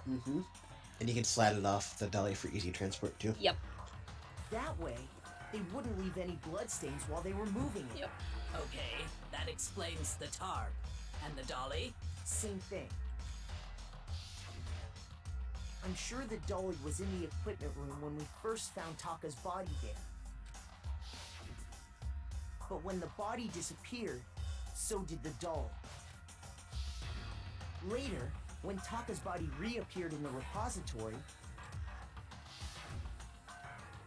And you can slide it off the dolly for easy transport too. Yep. That way, they wouldn't leave any bloodstains while they were moving it. Yep. Okay, that explains the tarp. And the dolly? Same thing. I'm sure the dolly was in the equipment room when we first found Taka's body there. But when the body disappeared, so did the dolly. Later, when Taka's body reappeared in the repository,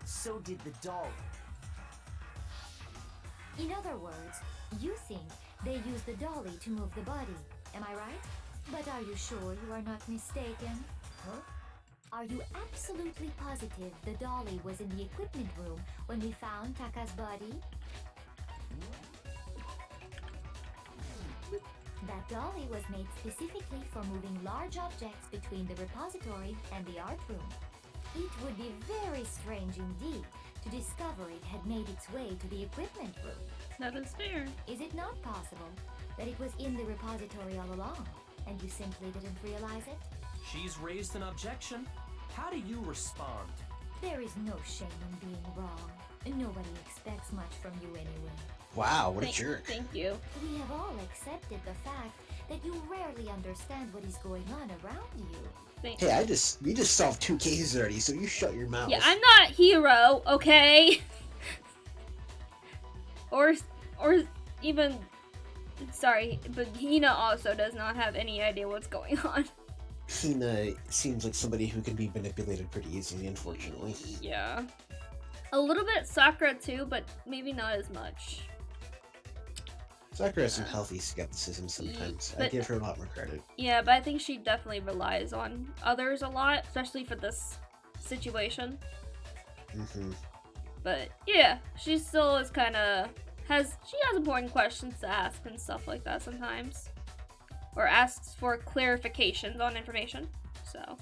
so did the dolly. In other words, you think they used the dolly to move the body, am I right? But are you sure you are not mistaken? Huh? Are you absolutely positive the dolly was in the equipment room when we found Taka's body? That dolly was made specifically for moving large objects between the repository and the art room. It would be very strange indeed to discover it had made its way to the equipment room. That is fair. Is it not possible that it was in the repository all along, and you simply didn't realize it? She's raised an objection. How do you respond? There is no shame in being wrong. Nobody expects much from you anyway. Wow, what a jerk. Thank you. We have all accepted the fact that you rarely understand what is going on around you. Hey, we just solved 2 cases already, so you shut your mouth. Yeah, I'm not a hero, okay? or even, sorry, but Hina also does not have any idea what's going on. Hina seems like somebody who can be manipulated pretty easily, unfortunately. Yeah. A little bit Sakura too, but maybe not as much. Sakura has some healthy skepticism sometimes. I give her a lot more credit. Yeah, but I think she definitely relies on others a lot, especially for this situation. But yeah, she still is kind of she has important questions to ask and stuff like that sometimes, or asks for clarifications on information. So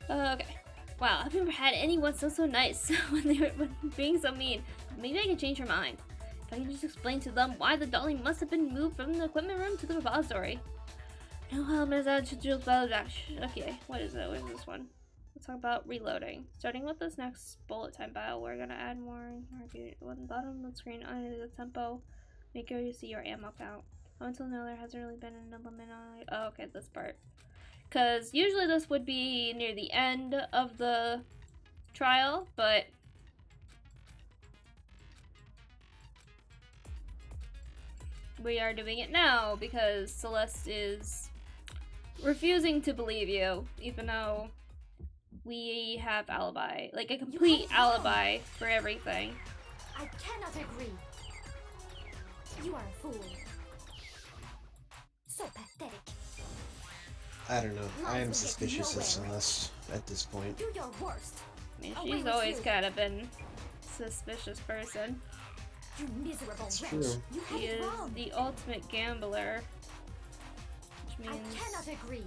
okay, wow, I've never had anyone so nice when being so mean. Maybe I can change her mind. If I can just explain to them why the dolly must have been moved from the equipment room to the repository. No help is that to okay, what is it? What is this one? Let's talk about reloading. Starting with this next bullet time battle, we're gonna add more market on the bottom of the screen under the tempo. Make sure you see your ammo count. Up until now, there hasn't really been an element on it. Oh, okay, this part. Because usually this would be near the end of the trial, but we are doing it now because Celeste is refusing to believe you, even though we have alibi, like a complete alibi for everything. I cannot agree. You are a fool. So pathetic. I don't know. I am suspicious of Celeste at this point. Do your worst. I mean, she's always kind of been a suspicious person. You miserable That's wretch. true. She is the ultimate gambler, which means I cannot agree.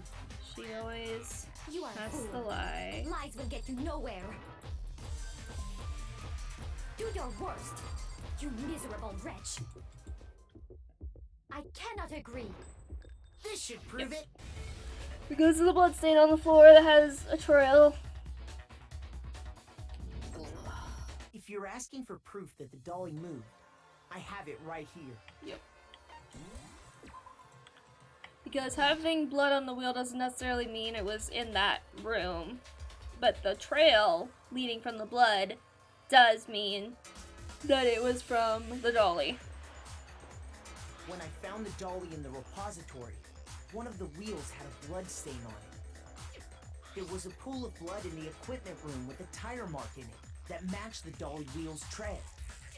she always You are has a fool. to lie. Lies will get you nowhere. Do your worst, you miserable wretch. I cannot agree. This should prove it. Because of the blood stain on the floor that has a trail. If you're asking for proof that the dolly moved, I have it right here. Yep. Because having blood on the wheel doesn't necessarily mean it was in that room. But the trail leading from the blood does mean that it was from the dolly. When I found the dolly in the repository, one of the wheels had a blood stain on it. There was a pool of blood in the equipment room with a tire mark in it that matched the dolly wheel's tread.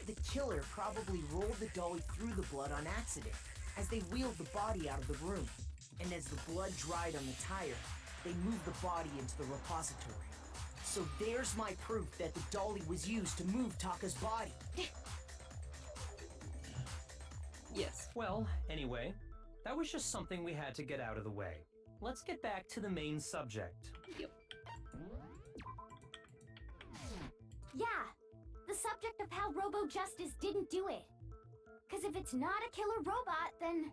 The killer probably rolled the dolly through the blood on accident as they wheeled the body out of the room. And as the blood dried on the tire, they moved the body into the repository. So there's my proof that the dolly was used to move Taka's body. Yes. Well, anyway, that was just something we had to get out of the way. Let's get back to the main subject. Yep. Yeah, the subject of how Robo Justice didn't do it. Because if it's not a killer robot, then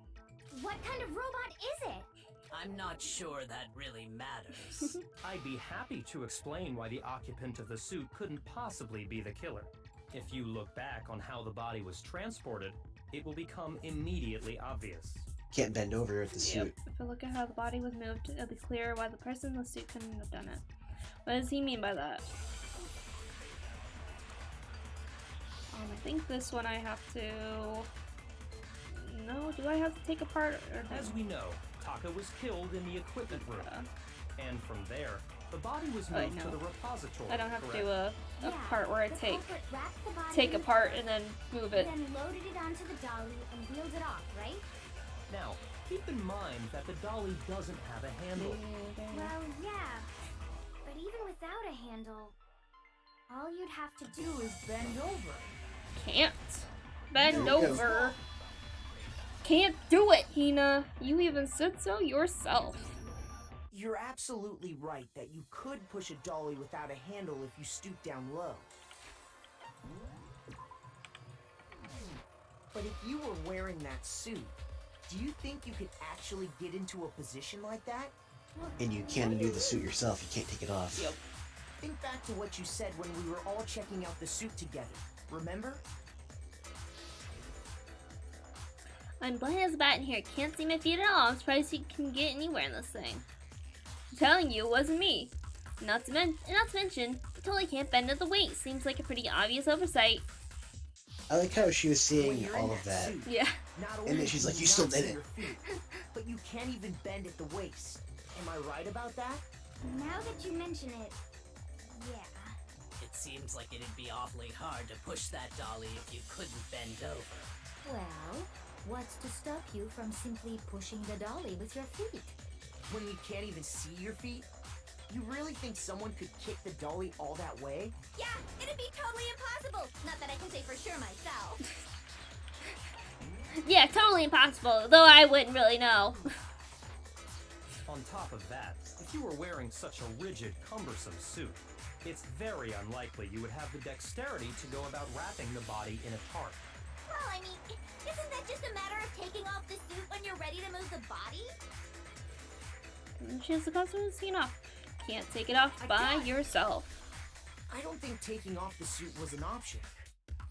what kind of robot is it? I'm not sure that really matters. I'd be happy to explain why the occupant of the suit couldn't possibly be the killer. If you look back on how the body was transported, it will become immediately obvious. Can't bend over at the suit. If we look at how the body was moved, it'll be clear why the person in the suit couldn't have done it. What does he mean by that? I think this one I have to... No, do I have to take apart or no? As we know, Taka was killed in the equipment room. Yeah. And from there, the body was moved to the repository. I don't have correct? to do a part where I the take culprit wrapped the body in apart the and then move it. Then loaded it onto the dolly and wheeled it off, right? Now, keep in mind that the dolly doesn't have a handle. Well, yeah. But even without a handle, all you'd have to do is bend over. Can't bend over. Can't do it, Hina. You even said so yourself. You're absolutely right that you could push a dolly without a handle if you stoop down low. But if you were wearing that suit, do you think you could actually get into a position like that? And you can't undo the suit yourself, you can't take it off. Yep. Think back to what you said when we were all checking out the suit together, remember? I'm blind as a bat in here. Can't see my feet at all. I'm surprised you can get anywhere in this thing. I'm telling you, it wasn't me. Not to mention, I totally can't bend at the waist. Seems like a pretty obvious oversight. I like how she was seeing all of that. Yeah. And then she's like, you still did it. But you can't even bend at the waist. Am I right about that? Now that you mention it, yeah. It seems like it'd be awfully hard to push that dolly if you couldn't bend over. Well, what's to stop you from simply pushing the dolly with your feet? When you can't even see your feet? You really think someone could kick the dolly all that way? Yeah, it'd be totally impossible. Not that I can say for sure myself. Yeah, totally impossible, though I wouldn't really know. On top of that, if you were wearing such a rigid, cumbersome suit, it's very unlikely you would have the dexterity to go about wrapping the body in a tarp. Well, I mean, isn't that just a matter of taking off the suit when you're ready to move the body? She has the consequence, you know. Can't take it off by yourself. I don't think taking off the suit was an option.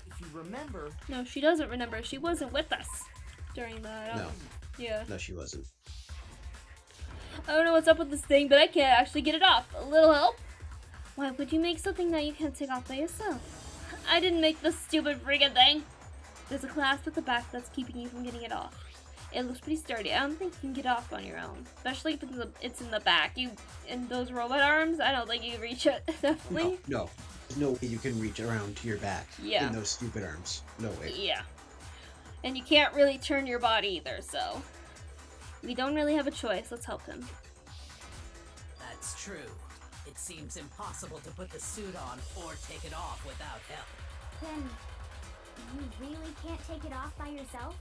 If you remember... No, she doesn't remember. She wasn't with us during that. No. Yeah. No, she wasn't. I don't know what's up with this thing, but I can't actually get it off. A little help? Why would you make something that you can't take off by yourself? I didn't make this stupid friggin' thing. There's a clasp at the back that's keeping you from getting it off. It looks pretty sturdy. I don't think you can get off on your own. Especially if it's in the back. In those robot arms, I don't think you can reach it. Definitely. No. There's no way you can reach around to your back in those stupid arms. No way. Yeah. And you can't really turn your body either, so... We don't really have a choice. Let's help him. That's true. It seems impossible to put the suit on or take it off without help. Then, you really can't take it off by yourself?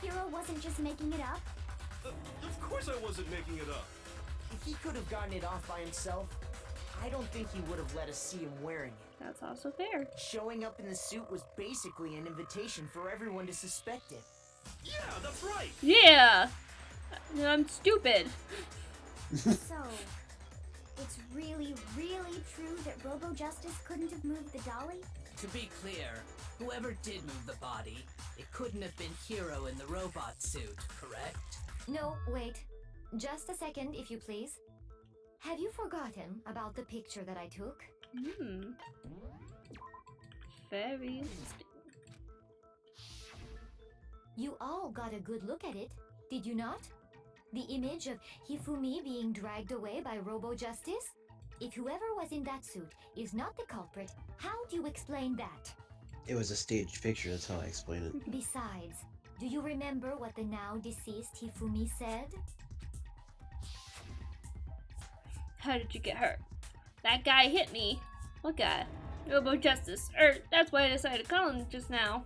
Hero wasn't just making it up? Of course I wasn't making it up. If he could have gotten it off by himself, I don't think he would have let us see him wearing it. That's also fair. Showing up in the suit was basically an invitation for everyone to suspect it. Yeah, that's right. Yeah! I'm stupid. So, it's really, really true that Robo Justice couldn't have moved the dolly? To be clear, whoever did move the body, it couldn't have been Hero in the robot suit, correct? No, wait. Just a second, if you please. Have you forgotten about the picture that I took? Very interesting. You all got a good look at it, did you not? The image of Hifumi being dragged away by Robo Justice? If whoever was in that suit is not the culprit, how do you explain that? It was a staged picture, that's how I explain it. Besides, do you remember what the now deceased Hifumi said? How did you get hurt? That guy hit me. What guy? Robo Justice. That's why I decided to call him just now.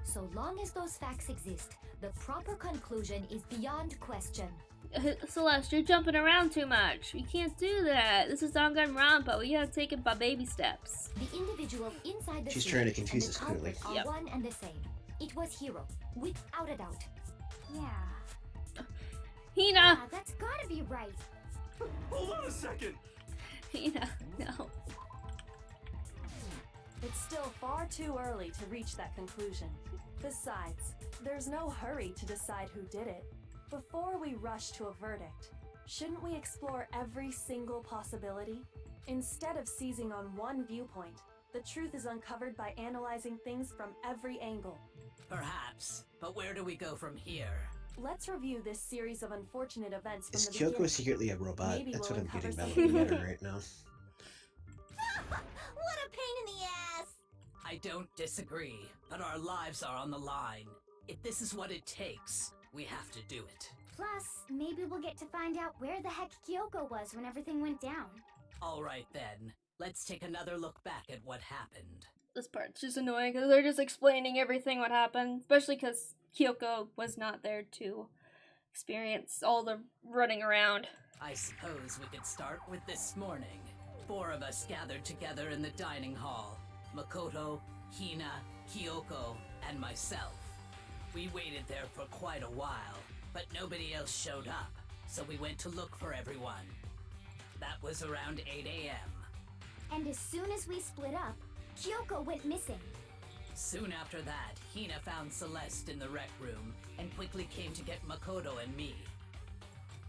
So long as those facts exist, the proper conclusion is beyond question. Celeste, you're jumping around too much. We can't do that. This is Danganronpa. We gotta take it by baby steps. The individual inside the She's suit trying to confuse and us the clearly. culprit are one and the same. It was Hero, without a doubt. Yeah. Hina! Yeah, that's gotta be right. Hold on a second. Hina, no. It's still far too early to reach that conclusion. Besides, there's no hurry to decide who did it. Before we rush to a verdict, shouldn't we explore every single possibility? Instead of seizing on one viewpoint, the truth is uncovered by analyzing things from every angle. Perhaps, but where do we go from here? Let's review this series of unfortunate events from Is the beginning. Kyoko secretly a robot? Maybe That's we'll what I'm getting by uncover looking at her right now. What a pain in the ass! I don't disagree, but our lives are on the line. If this is what it takes, we have to do it. Plus, maybe we'll get to find out where the heck Kyoko was when everything went down. All right then, let's take another look back at what happened. This part's just annoying because they're just explaining everything what happened, especially because Kyoko was not there to experience all the running around. I suppose we could start with this morning. 4 of us gathered together in the dining hall. Makoto, Hina, Kyoko, and myself. We waited there for quite a while, but nobody else showed up, so we went to look for everyone. That was around 8 a.m. And as soon as we split up, Kyoko went missing. Soon after that, Hina found Celeste in the rec room and quickly came to get Makoto and me.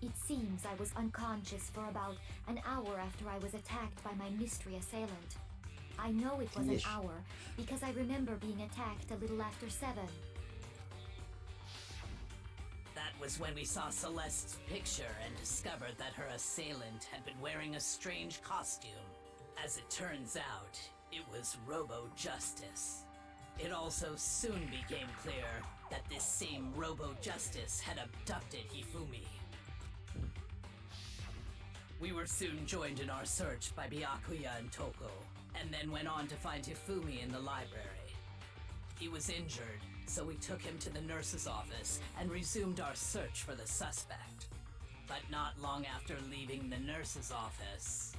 It seems I was unconscious for about an hour after I was attacked by my mystery assailant. I know it was an hour because I remember being attacked a little after 7. That was when we saw Celeste's picture and discovered that her assailant had been wearing a strange costume. As it turns out, it was Robo Justice. It also soon became clear that this same Robo Justice had abducted Hifumi. We were soon joined in our search by Byakuya and Toko, and then went on to find Hifumi in the library. He was injured, so we took him to the nurse's office and resumed our search for the suspect. But not long after leaving the nurse's office...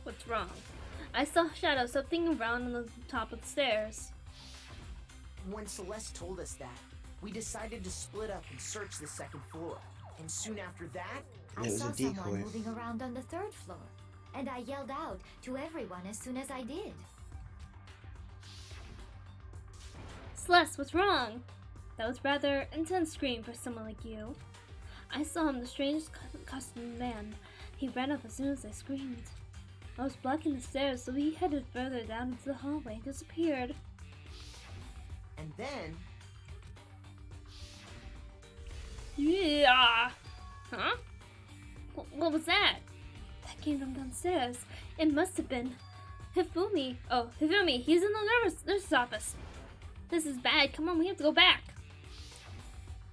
What's wrong? I saw a shadow, something around on the top of the stairs. When Celeste told us that, we decided to split up and search the 2nd floor. And soon after that, I saw someone moving around on the 3rd floor, and I yelled out to everyone as soon as I did. Celeste, what's wrong? That was rather intense scream for someone like you. I saw him, the strange costumed man. He ran up as soon as I screamed. I was blocking the stairs, so he headed further down into the hallway and disappeared. And then... Yeah! Huh? What was that? That came from downstairs. It must have been Hifumi. Oh, Hifumi, he's in the nurse's office. This is bad. Come on, we have to go back.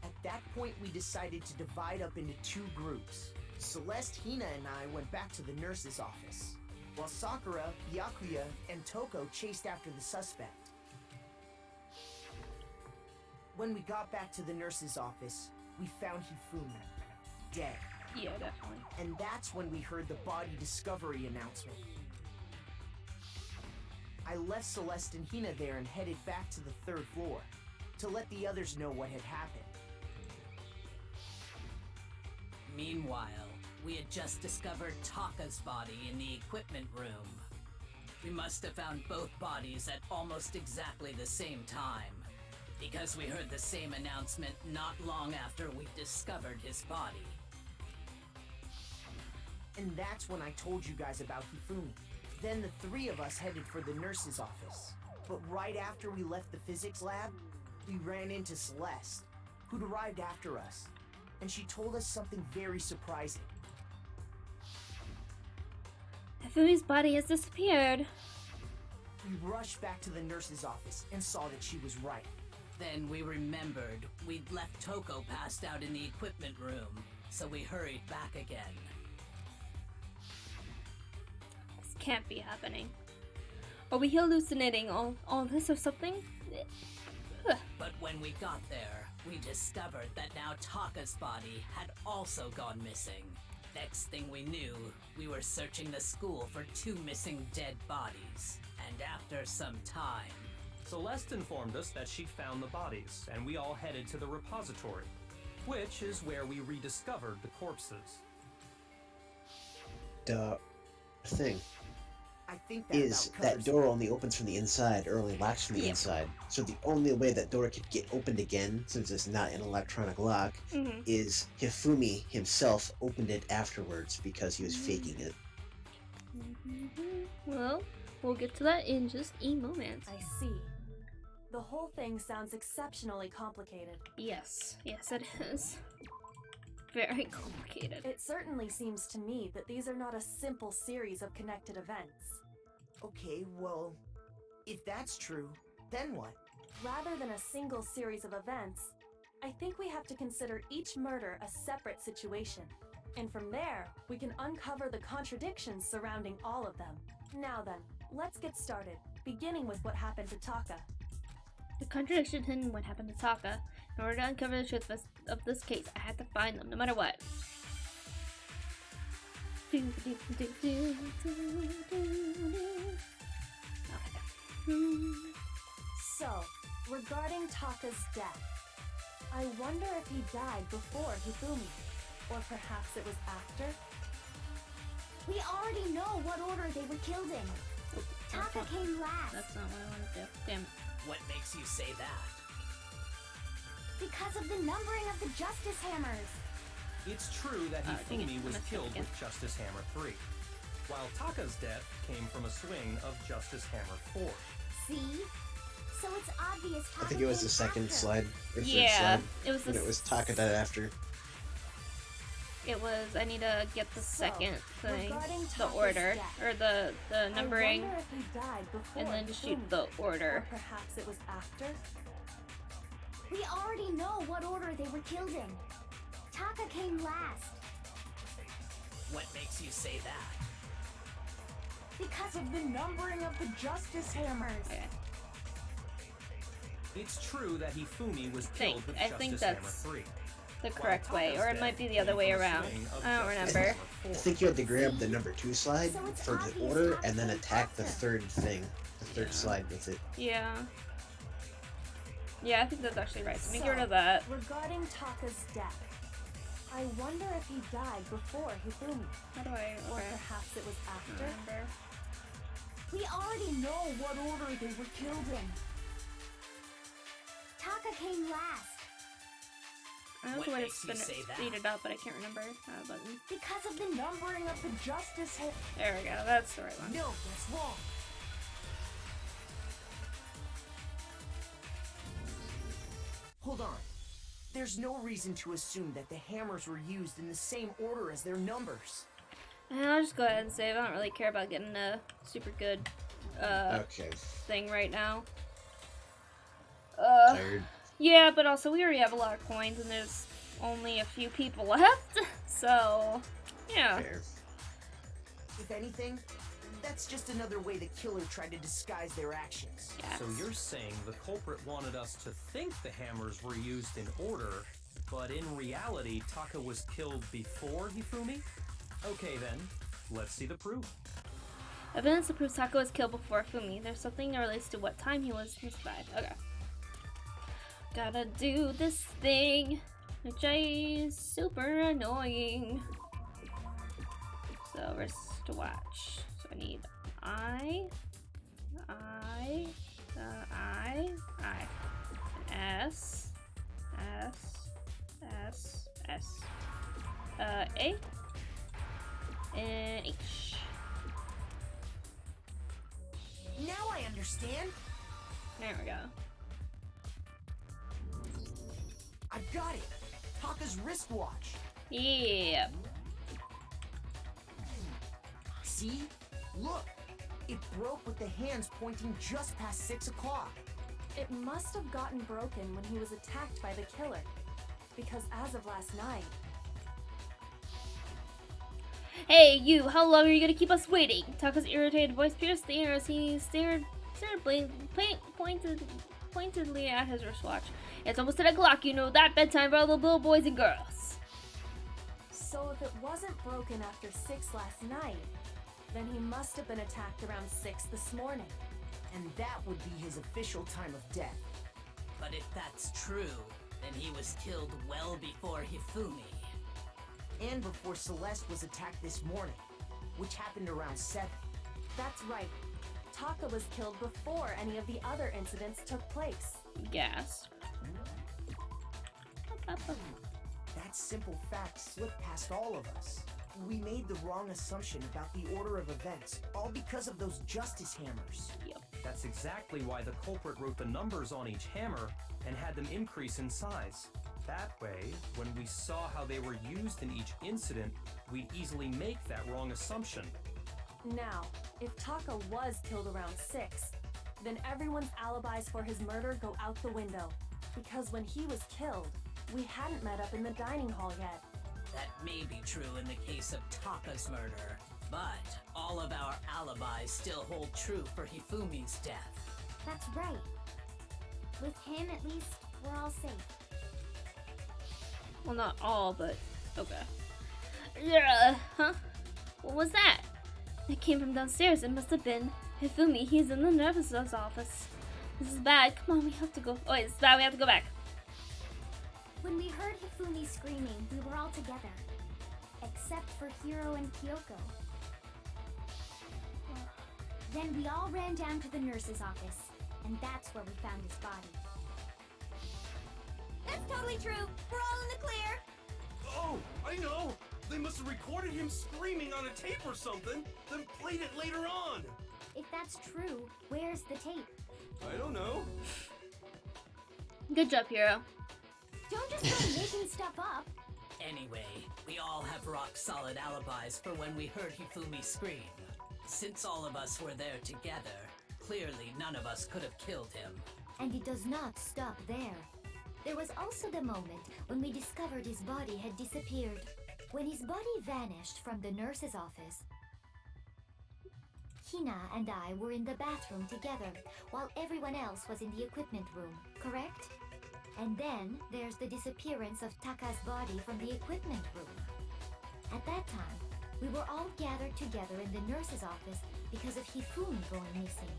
At that point, we decided to divide up into 2 groups. Celeste, Hina, and I went back to the nurse's office, while Sakura, Byakuya, and Toko chased after the suspect. When we got back to the nurse's office, we found Hifumi, dead. Yeah, definitely. And that's when we heard the body discovery announcement. I left Celeste and Hina there and headed back to the 3rd floor to let the others know what had happened. Meanwhile, we had just discovered Taka's body in the equipment room. We must have found both bodies at almost exactly the same time, because we heard the same announcement not long after we discovered his body. And that's when I told you guys about Hifumi. Then the 3 of us headed for the nurse's office. But right after we left the physics lab, we ran into Celeste, who'd arrived after us. And she told us something very surprising. Hifumi's body has disappeared. We rushed back to the nurse's office and saw that she was right. Then we remembered we'd left Toko passed out in the equipment room, so we hurried back again. This can't be happening. Are we hallucinating all this or something? But when we got there, we discovered that now Taka's body had also gone missing. Next thing we knew, we were searching the school for 2 missing dead bodies. And after some time... Celeste informed us that she'd found the bodies, and we all headed to the repository, which is where we rediscovered the corpses. The thing I think is that door only opens from the inside, or only locks from the inside. So the only way that door could get opened again, since it's not an electronic lock, is Hifumi himself opened it afterwards because he was faking it. Well, we'll get to that in just a moment. I see. The whole thing sounds exceptionally complicated. Yes, it is. Very complicated. It certainly seems to me that these are not a simple series of connected events. Okay, well, if that's true, then what? Rather than a single series of events, I think we have to consider each murder a separate situation. And from there, we can uncover the contradictions surrounding all of them. Now then, let's get started, beginning with what happened to Taka. The contradiction in what happened to Taka. In order to uncover the truth of this case, I had to find them, no matter what. So, regarding Taka's death, I wonder if he died before Hifumi, or perhaps it was after? We already know what order they were killed in. Taka came last. That's not what I want to do. Damn. What makes you say that? Because of the numbering of the Justice Hammers. It's true that Hifumi was killed with Justice Hammer 3, while Taka's death came from a swing of Justice Hammer 4. See? So it's obvious Taka I think it was came the second after. slide. Or third Yeah, slide. it was the And it was Taka died after. It was, I need to get the second thing, regarding the Taka's order, death, or the numbering, I wonder if he died before and then just shoot Hifumi. the order. Or perhaps it was after? We already know what order they were killed in. Taka came last. What makes you say that? Because of the numbering of the Justice Hammers. Okay. It's true that Hifumi was think- killed with I think Justice Hammer that's 3. The correct way, or it might be the other way around. I don't remember. I think you had to grab the number 2 slide for the order and then attack the third thing, the third slide with it. Yeah. Yeah, I think that's actually right. So let me get rid of that. Regarding Taka's death, I wonder if he died before Hifumi. How do I? Or Okay. perhaps it was after. Remember. We already know what order they were killed in. Taka came last. I know What the way to makes you say that? speed it up, but I can't remember button. Because of the numbering of the Justice Hammers. There we go. That's the right one. No, that's wrong. Hold on. There's no reason to assume that the hammers were used in the same order as their numbers. And I'll just go ahead and save. I don't really care about getting a super good Okay. thing right now. Tired. Yeah, but also we already have a lot of coins, and there's only a few people left. So, yeah. Fair. If anything, that's just another way the killer tried to disguise their actions. Yes. So you're saying the culprit wanted us to think the hammers were used in order, but in reality, Taka was killed before Hifumi? Okay then, let's see the proof. Evidence that proves Taka was killed before Fumi. There's something that relates to what time he was misdied. Okay. Gotta do this thing, which is super annoying. So, wristwatch. So I need I, S, A, and H. Now I understand. There we go. I've got it. Taka's wristwatch. Yeah. See? Look. It broke with the hands pointing just past 6 o'clock. It must have gotten broken when he was attacked by the killer. Because as of last night, Hey, you! How long are you gonna keep us waiting? Taka's irritated voice pierced the air as he stared pointedly at his wristwatch. It's almost 10 o'clock, you know that. Bedtime for all the little boys and girls. so if it wasn't broken after 6 last night, then he must have been attacked around 6 this morning. And that would be his official time of death. But if that's true, then he was killed well before Hifumi. And before Celeste was attacked this morning, which happened around 7. That's right. Taka was killed before any of the other incidents took place. Gasp. That simple fact slipped past all of us. We made the wrong assumption about the order of events, all because of those Justice Hammers. That's exactly why the culprit wrote the numbers on each hammer and had them increase in size. That way, when we saw how they were used in each incident, we'd easily make that wrong assumption. Now, if Taka was killed around 6, then everyone's alibis for his murder go out the window. Because when he was killed, we hadn't met up in the dining hall yet. That may be true in the case of Taka's murder, but all of our alibis still hold true for Hifumi's death. That's right. With him, at least, we're all safe. Well, not all, but okay. Yeah, huh? What was that? It came from downstairs. It must have been Hifumi. He's in the nurse's office. This is bad. Come on, we have to go. Oh, wait, this is bad. We have to go back. When we heard Hifumi screaming, we were all together. Except for Hiro and Kyoko. Then we all ran down to the nurse's office, and that's where we found his body. That's totally true. We're all in the clear. Oh, I know! They must have recorded him screaming on a tape or something, then played it later on! If that's true, where's the tape? I don't know. Good job, Hero. Don't just go making stuff up. Anyway, we all have rock-solid alibis for when we heard Hifumi scream. Since all of us were there together, clearly none of us could have killed him. And it does not stop there. There was also the moment when we discovered his body had disappeared. When his body vanished from the nurse's office, Hina and I were in the bathroom together, while everyone else was in the equipment room, correct? And then there's the disappearance of Taka's body from the equipment room. At that time, we were all gathered together in the nurse's office because of Hifumi going missing.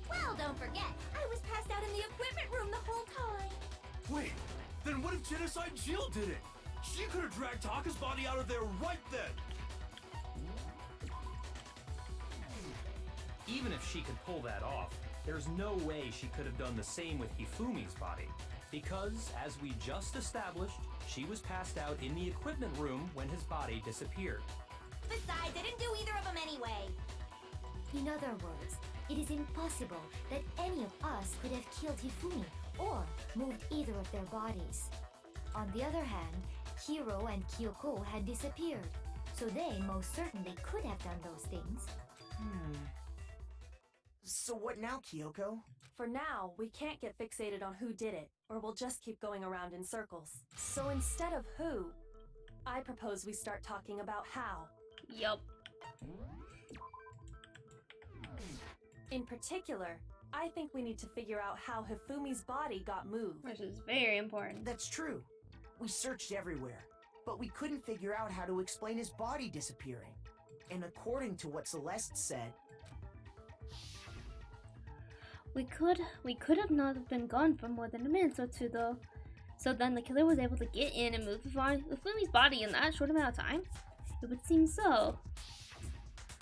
Well, don't forget, I was passed out in the equipment room the whole time. Wait, then what if Genocide Jill did it? She could have dragged Taka's body out of there right then! Even if she could pull that off, there's no way she could have done the same with Hifumi's body. Because, as we just established, she was passed out in the equipment room when his body disappeared. Besides, I didn't do either of them anyway. In other words, it is impossible that any of us could have killed Hifumi or moved either of their bodies. On the other hand, Hiro and Kyoko had disappeared, so they most certainly could have done those things. So what now, Kyoko? For now, we can't get fixated on who did it, or we'll just keep going around in circles. So instead of who, I propose we start talking about how. Yup. In particular, I think we need to figure out how Hifumi's body got moved. Which is very important. That's true. We searched everywhere, but we couldn't figure out how to explain his body disappearing. And according to what Celeste said, We could have not have been gone for more than a minute or two, though. So then the killer was able to get in and move Hifumi's body in that short amount of time? It would seem so.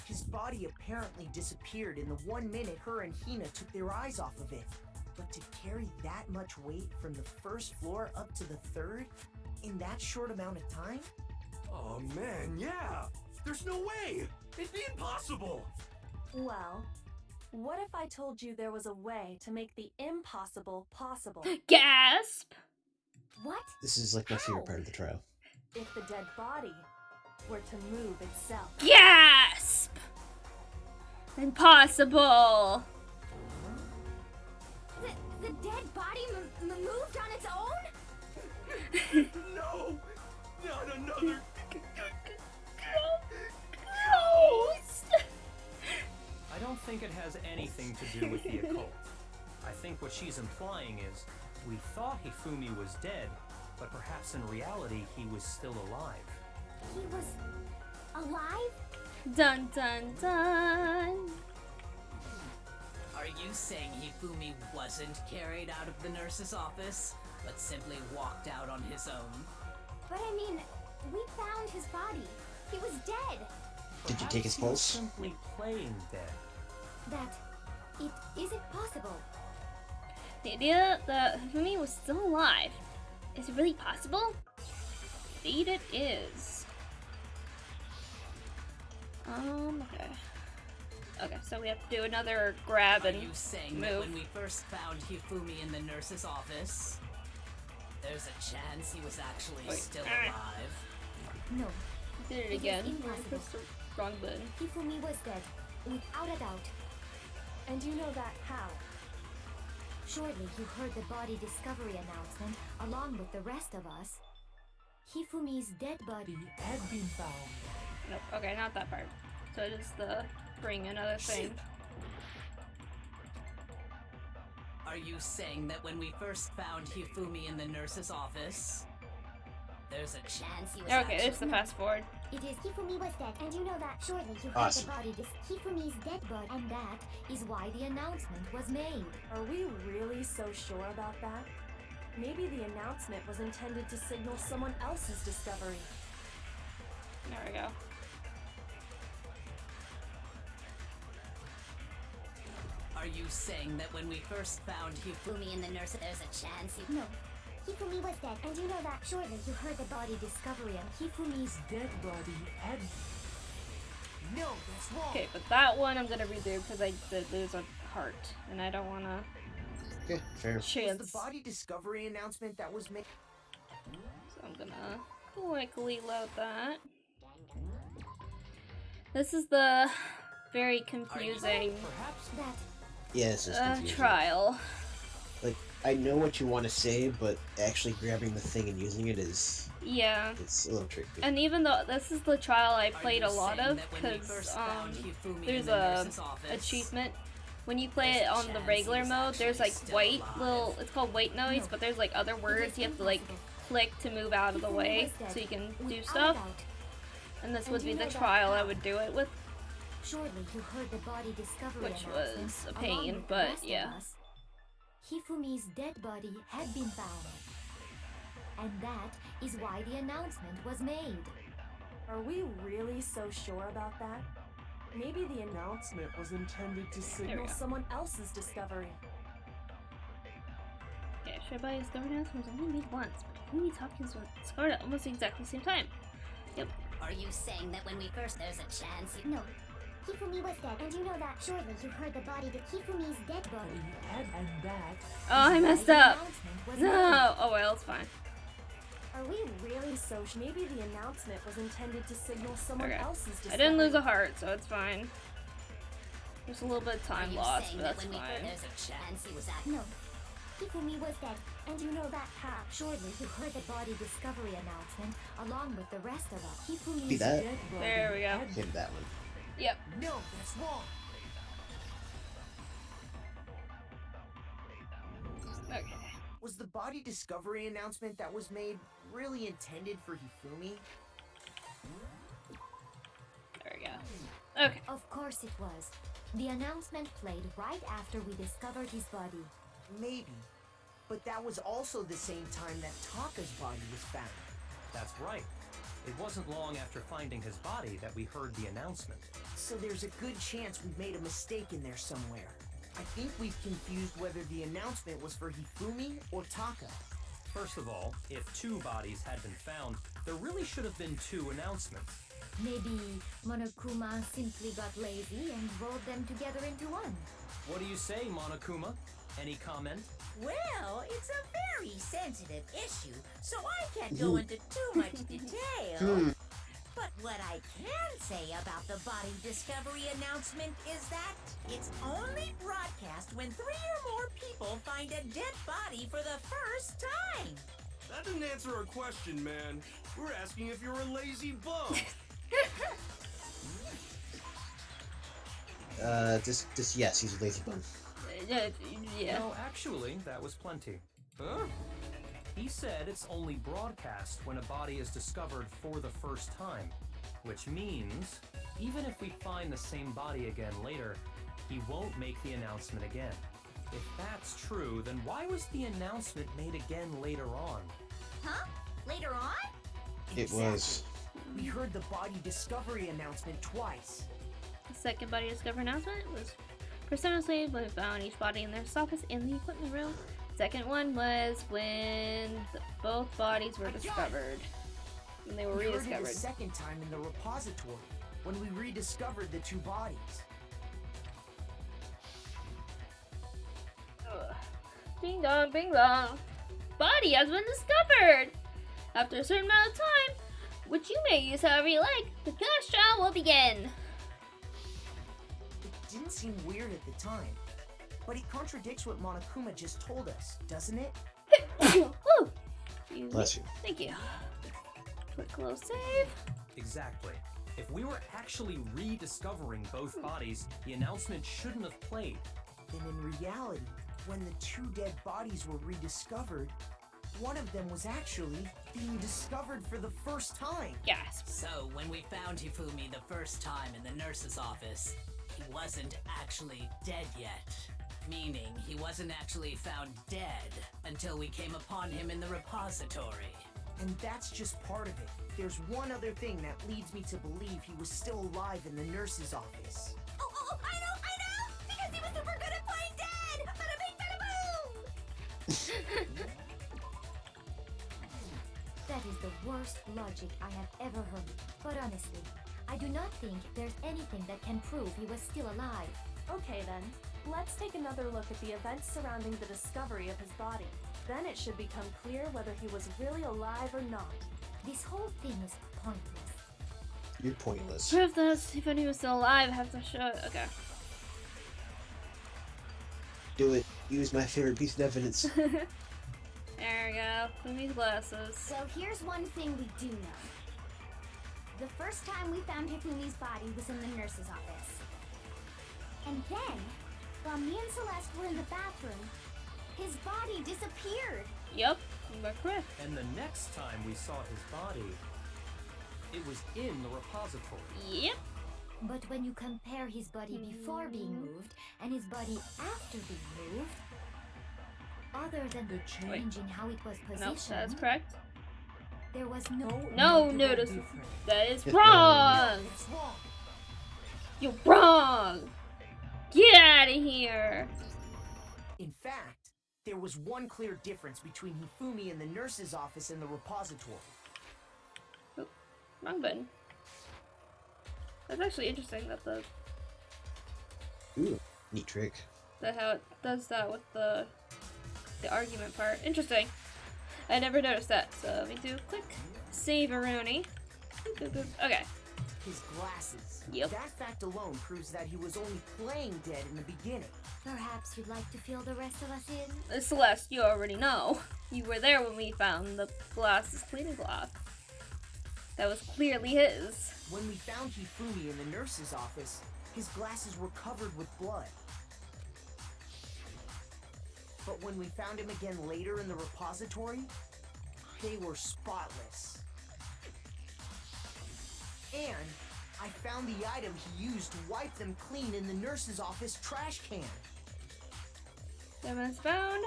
his body apparently disappeared in the 1 minute her and Hina took their eyes off of it. But to carry that much weight from the first floor up to the third in that short amount of time? Oh man, yeah! There's no way! It'd be impossible! Well, what if I told you there was a way to make the impossible possible? Gasp! What? This is like my favorite part of the trial. If the dead body were to move itself. Gasp! Impossible! The dead body moved on its own? No! Not another... I don't think it has anything to do with the occult. I think what she's implying is, we thought Hifumi was dead, but perhaps in reality he was still alive. He was alive? Dun dun dun! Are you saying Hifumi wasn't carried out of the nurse's office, but simply walked out on his own? But I mean, we found his body. He was dead. Did you take his Perhaps he was pulse? simply playing dead. That it isn't possible. The idea that Hifumi was still alive. Is it really possible? Indeed it is. Okay. Okay, so we have to do another grab Are and you saying move. that when we first found Hifumi in the nurse's office, there's a chance he was actually still alive? No. Did it It is again. impossible. Pressed the wrong button. Hifumi was dead, without a doubt. And you know that how? Surely you heard the body discovery announcement along with the rest of us. Hifumi's dead body Had been found. Nope. Okay, not that part. So it is the bring another thing. Are you saying that when we first found Hifumi in the nurse's office, there's a chance he was Okay, it's the fast forward. It is Hifumi was dead, and you know that. surely you heard Awesome. the body Hifumi's dead body, and that is why the announcement was made. Are we really so sure about that? Maybe the announcement was intended to signal someone else's discovery. There we go. Are you saying that when we first found Hifumi in the nurse, there's a chance he... No. Hifumi was dead, and you know that. Surely you heard the body discovery and Hifumi's dead body had... No, that's wrong. Okay, but that one I'm gonna redo because I did lose a heart, and I don't wanna... Okay, fair. Chance. Was the body discovery announcement that was made... So I'm gonna quickly load that. This is the very confusing Yes, it's confusing. trial. Like, I know what you want to say, but actually grabbing the thing and using it is... Yeah. It's a little tricky. And even though this is the trial I played a lot of, because there's a achievement. When you play it on the regular mode, there's like white little, it's called white noise, but there's like other words you have to like click to move out of the way so you can do stuff. And this would be the trial I would do it with. Surely you heard the body discovery Which was a pain, but yeah. Hifumi's dead body had been found. And that is why the announcement was made. Are we really so sure about that? Maybe the announcement was intended to signal someone else's discovery. Yeah, Shibai discovered announcements only made once, but Hifumi Taki's were discovered at almost the exactly same time. Yep. Are you saying that when we first there's a chance he... No. Hifumi was dead, and you know that. Surely you heard the body, Hifumi's dead body. And that... Oh, I messed up! No! Oh well, it's fine. Are we really so maybe the announcement was intended to signal someone else's discovery? I didn't lose a heart, so it's fine. There's a little bit of time lost, but that's fine. There's a chance he was at... No. Hifumi was dead, and you know that. Surely you heard the body discovery announcement along with the rest of us. Hifumi's dead body. There we go. Hit that one. Yep. No, that's wrong. Okay. Was the body discovery announcement that was made really intended for Hifumi? There we go. Okay. Of course it was. The announcement played right after we discovered his body. Maybe. But that was also the same time that Taka's body was found. That's right. It wasn't long after finding his body that we heard the announcement. So there's a good chance we've made a mistake in there somewhere. I think we've confused whether the announcement was for Hifumi or Taka. First of all, if 2 bodies had been found, there really should have been 2 announcements. Maybe Monokuma simply got lazy and rolled them together into one. What do you say, Monokuma? Any comment? Well, it's a very sensitive issue, so I can't go into too much detail. But what I can say about the body discovery announcement is that it's only broadcast when 3 or more people find a dead body for the first time. That didn't answer our question, man. We're asking if you're a lazy bum. Yes, he's a lazy bum. Yeah. No, actually, that was plenty. Huh? He said it's only broadcast when a body is discovered for the first time, which means even if we find the same body again later, he won't make the announcement again. If that's true, then why was the announcement made again later on? Huh? Later on? It was. We heard the body discovery announcement twice. The second body discovery announcement was precisely when we found each body in their office in the equipment room. Second one was when both bodies were discovered. When they were rediscovered. We heard it a second time in the repository, when we rediscovered the 2 bodies. Ugh. Ding dong, bing dong. Body has been discovered! After a certain amount of time, which you may use however you like, the cash trial will begin. It didn't seem weird at the time, but it contradicts what Monokuma just told us, doesn't it? Bless you. Thank you. Quick little save. Exactly. If we were actually rediscovering both bodies, the announcement shouldn't have played. Then in reality, when the 2 dead bodies were rediscovered, one of them was actually being discovered for the first time. Gasp. So, when we found Hifumi the first time in the nurse's office, he wasn't actually dead yet. Meaning, he wasn't actually found dead until we came upon him in the repository. And that's just part of it. There's one other thing that leads me to believe he was still alive in the nurse's office. Oh, I know! Because he was super good at playing is the worst logic I have ever heard. But honestly, I do not think there's anything that can prove he was still alive. Okay then, let's take another look at the events surrounding the discovery of his body. Then it should become clear whether he was really alive or not. This whole thing is pointless. You're pointless. Prove this. If he was still alive, I have to show it. Okay. Do it. Use my favorite piece of evidence. There we go. Fumi's glasses. So here's one thing we do know. The first time we found Hifumi's body was in the nurse's office. And then, while me and Celeste were in the bathroom, his body disappeared. Yep, you are correct. And the next time we saw his body, it was in the repository. Yep. But when you compare his body before being moved and his body after being moved, other than the change in how it was positioned, Nope, that's correct. there was no Notice. That is wrong. It's wrong. You're wrong. Get out of here. In fact, there was one clear difference between Hifumi in the nurse's office and the repository. Oh, wrong button. That's actually interesting that the Ooh, neat trick. how it does that with the argument part. Interesting. I never noticed that. So let me do a quick save-a-rooney. Okay. His glasses. Yep. That fact alone proves that he was only playing dead in the beginning. Perhaps you'd like to fill the rest of us in? Celeste, you already know. You were there when we found the glasses cleaning cloth. That was clearly his. When we found Hifumi in the nurse's office, his glasses were covered with blood. But when we found him again later in the repository, they were spotless. And I found the item he used to wipe them clean in the nurse's office trash can. Diamonds found.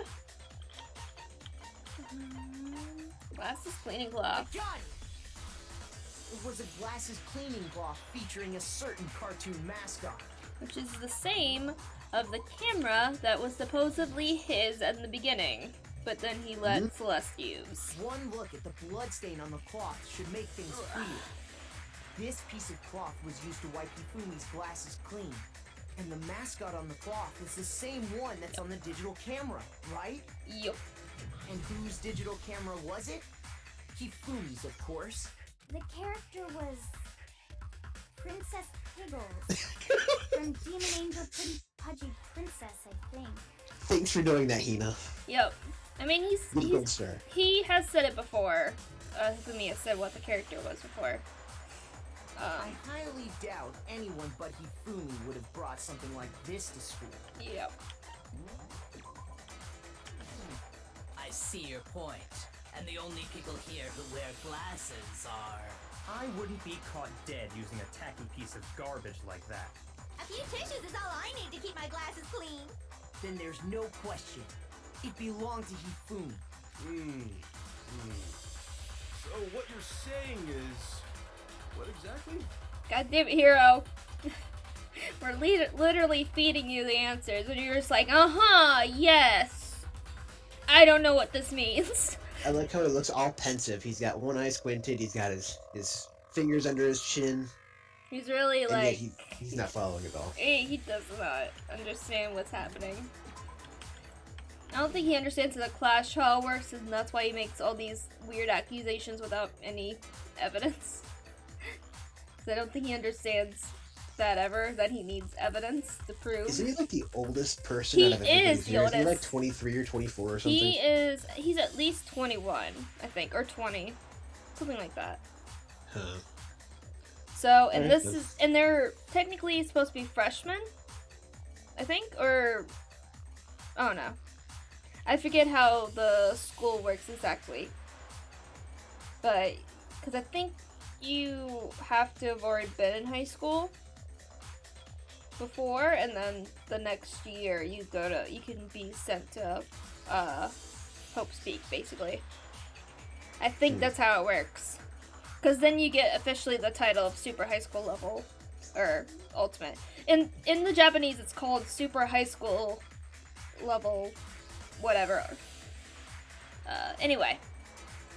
Glasses cleaning cloth. I got it! It was a glasses cleaning cloth featuring a certain cartoon mascot. Which is the same of the camera that was supposedly his in the beginning, but then he let Celeste use. One look at the bloodstain on the cloth should make things clear. This piece of cloth was used to wipe Hifumi's glasses clean. And the mascot on the cloth is the same one that's on the digital camera, right? Yup. And whose digital camera was it? Hifumi's, of course. The character was Princess Piggles from Demon Angel Pretty Pudgy Princess, I think. Thanks for knowing that, Hina. Yep. I mean, Sir. he has said it before. Hifumi has said what the character was before. I highly doubt anyone but Hifumi would have brought something like this to school. Yep. I see your point. And the only people here who wear glasses are... I wouldn't be caught dead using a tacky piece of garbage like that. A few tissues is all I need to keep my glasses clean. Then there's no question. It belonged to Hifumi. So what you're saying is... what exactly? God damn it, Hero. We're literally feeding you the answers, and you're just like, yes. I don't know what this means. I like how it looks all pensive. He's got one eye squinted. He's got his fingers under his chin. He's really and like... yet he's not following at all. He does not understand what's happening. I don't think he understands how the class trial works, and that's why he makes all these weird accusations without any evidence. Because I don't think he understands that he needs evidence to prove. Isn't he like the oldest person out of everybody here? Is he like 23 or 24 or something? He's at least 21, I think, or 20. Something like that. Huh. So, and and they're technically supposed to be freshmen, I think, or, I don't know. I forget how the school works exactly. But, because I think you have to have already been in high school before, and then the next year you can be sent to Hope Speak, basically. I think that's how it works. Because then you get officially the title of Super High School level, or Ultimate. In the Japanese, it's called Super High School level, whatever. Anyway.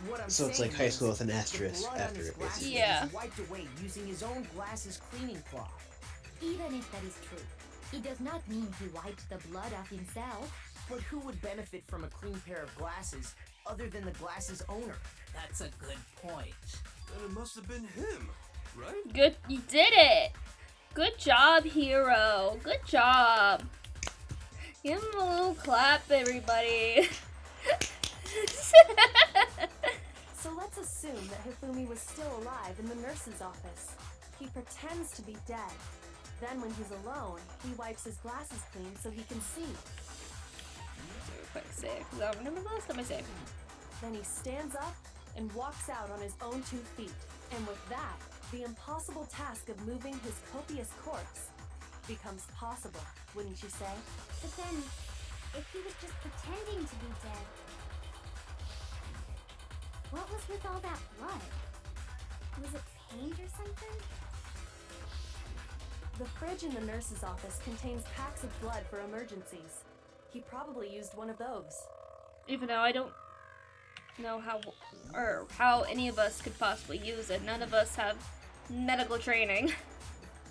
What I'm So it's saying like high school is, with an the asterisk blood on after his it, glasses basically. Yeah. was wiped away using his own glasses cleaning cloth. Even if that is true, it does not mean he wiped the blood off himself. But who would benefit from a clean pair of glasses other than the glasses owner? That's a good point. Then it must have been him, right? Good, you did it! Good job, hero. Good job. Give him a little clap, everybody. So let's assume that Hifumi was still alive in the nurse's office. He pretends to be dead. Then when he's alone, he wipes his glasses clean so he can see. Do a quick save, because I don't remember the last time I saved. Then he stands up and walks out on his own 2 feet. And with that, the impossible task of moving his copious corpse becomes possible, wouldn't you say? But then, if he was just pretending to be dead, what was with all that blood? Was it paint or something? The fridge in the nurse's office contains packs of blood for emergencies. He probably used one of those. Even though I don't know how any of us could possibly use it. None of us have medical training.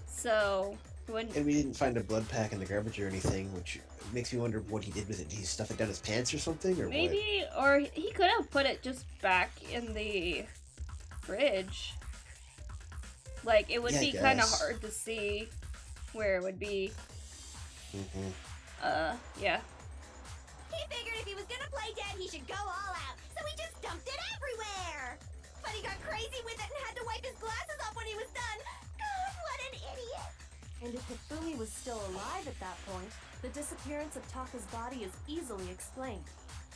So, when... And we didn't find a blood pack in the garbage or anything, which makes me wonder what he did with it. Did he stuff it down his pants or something, or maybe, or he could have put it just back in the fridge. Like, it would be kind of hard to see where it would be. Yeah. He figured if he was gonna play dead, he should go all out, so he just dumped it everywhere! But he got crazy with it and had to wipe his glasses off when he was done! God, what an idiot! And if Hifumi was still alive at that point, the disappearance of Taka's body is easily explained.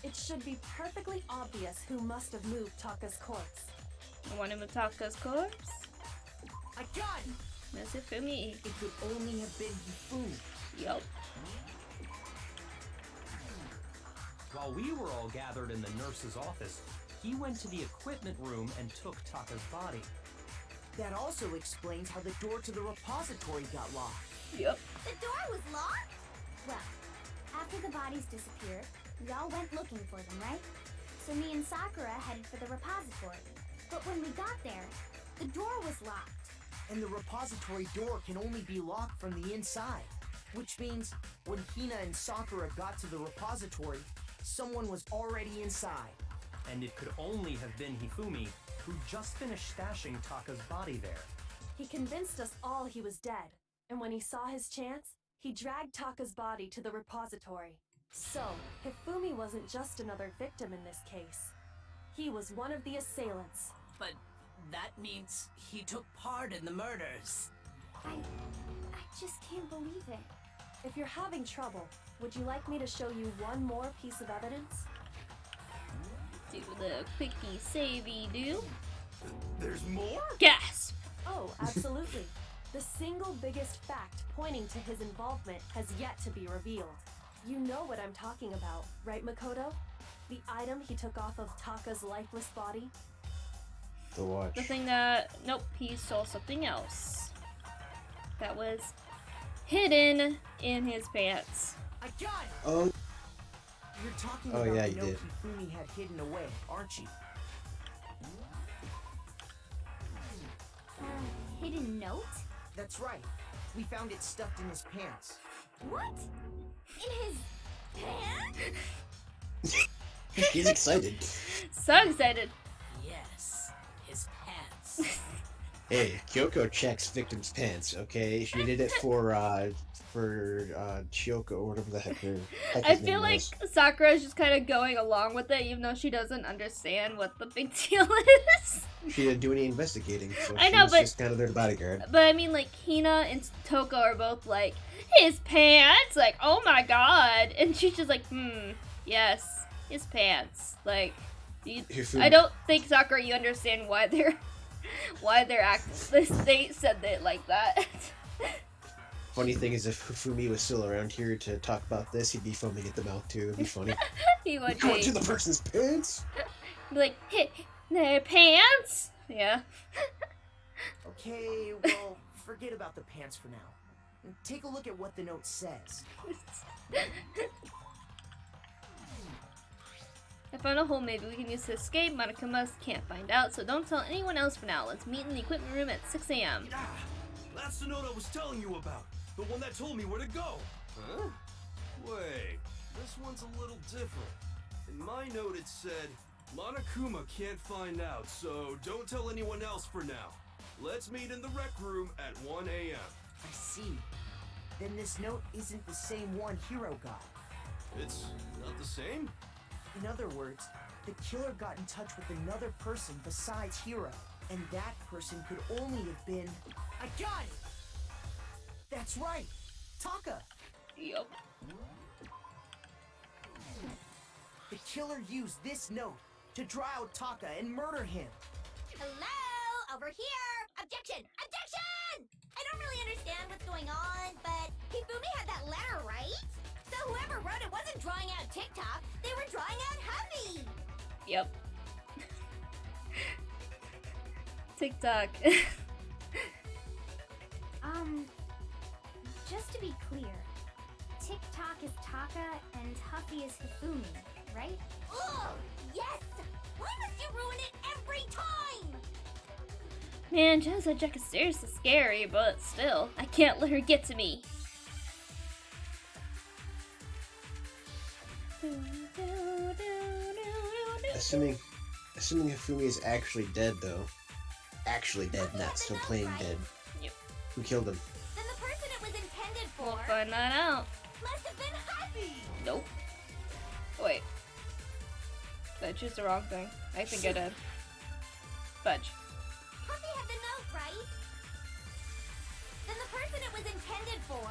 It should be perfectly obvious who must have moved Taka's corpse. The one in Taka's corpse? I got it! That's Hifumi. It could only have been Hifumi. Yup. While we were all gathered in the nurse's office, he went to the equipment room and took Taka's body. That also explains how the door to the repository got locked. Yep. The door was locked? Well, after the bodies disappeared, we all went looking for them, right? So me and Sakura headed for the repository. But when we got there, the door was locked. And the repository door can only be locked from the inside. Which means, when Hina and Sakura got to the repository, someone was already inside. And it could only have been Hifumi, who just finished stashing Taka's body there. He convinced us all he was dead, and when he saw his chance, he dragged Taka's body to the repository. So, Hifumi wasn't just another victim in this case. He was one of the assailants. But that means he took part in the murders. I just can't believe it. If you're having trouble, would you like me to show you one more piece of evidence? Do the quickie savey do. There's more? Gasp! Oh, absolutely. The single biggest fact pointing to his involvement has yet to be revealed. You know what I'm talking about, right, Makoto? The item he took off of Taka's lifeless body? The watch. The thing that... Nope, he stole something else. That was hidden in his pants. I got it! Oh. You're talking Oh, about yeah, the you note did. Hifumi had hidden away, aren't you? Hidden note? That's right. We found it stuffed in his pants. What? In his pants? He's excited. So excited. Yes, his pants. Hey, Kyoko checks victims' pants, okay? She did it for Chioko, or whatever the heck her I feel like Sakura is just kind of going along with it, even though she doesn't understand what the big deal is. She didn't do any investigating, so I know, she's but just kind of their bodyguard. But I mean, like, Hina and Toko are both like, his pants? Like, oh my god. And she's just like, yes, his pants. Like, I don't think, Sakura, you understand why they're acting. They said it like that. Funny thing is, if Hifumi was still around here to talk about this, he'd be foaming at the mouth too. It'd be funny. He would Go be. into the person's pants. Be like, hey, their pants? Yeah. Okay, well, forget about the pants for now. Take a look at what the note says. I found a hole maybe we can use to escape. Monokuma can't find out, so don't tell anyone else for now. Let's meet in the equipment room at 6 a.m. Ah, that's the note I was telling you about. The one that told me where to go. Huh? Wait, this one's a little different. In my note it said, Monokuma can't find out, so don't tell anyone else for now. Let's meet in the rec room at 1 a.m. I see. Then this note isn't the same one Hiro got. It's not the same? In other words, the killer got in touch with another person besides Hiro, and that person could only have been... I got it! That's right! Taka! Yup. The killer used this note to draw out Taka and murder him. Hello? Over here! Objection! Objection! I don't really understand what's going on, but Hifumi had that letter, right? So whoever wrote it wasn't drawing out TikTok, they were drawing out Huffy! Yep. TikTok. Just to be clear, TikTok is Taka and Huffy is Hifumi, right? Ugh! Yes! Why must you ruin it every time? Man, Genocide Jack is seriously scary, but still, I can't let her get to me. Assuming Hifumi is actually dead, though. Actually dead, not still playing dead. Yep. Who killed him? Then the person it was intended for We'll find that out. must have been Huffy! Nope. Wait. Did I choose the wrong thing? I think I did. Fudge. Huffy had the note, right? Then the person it was intended for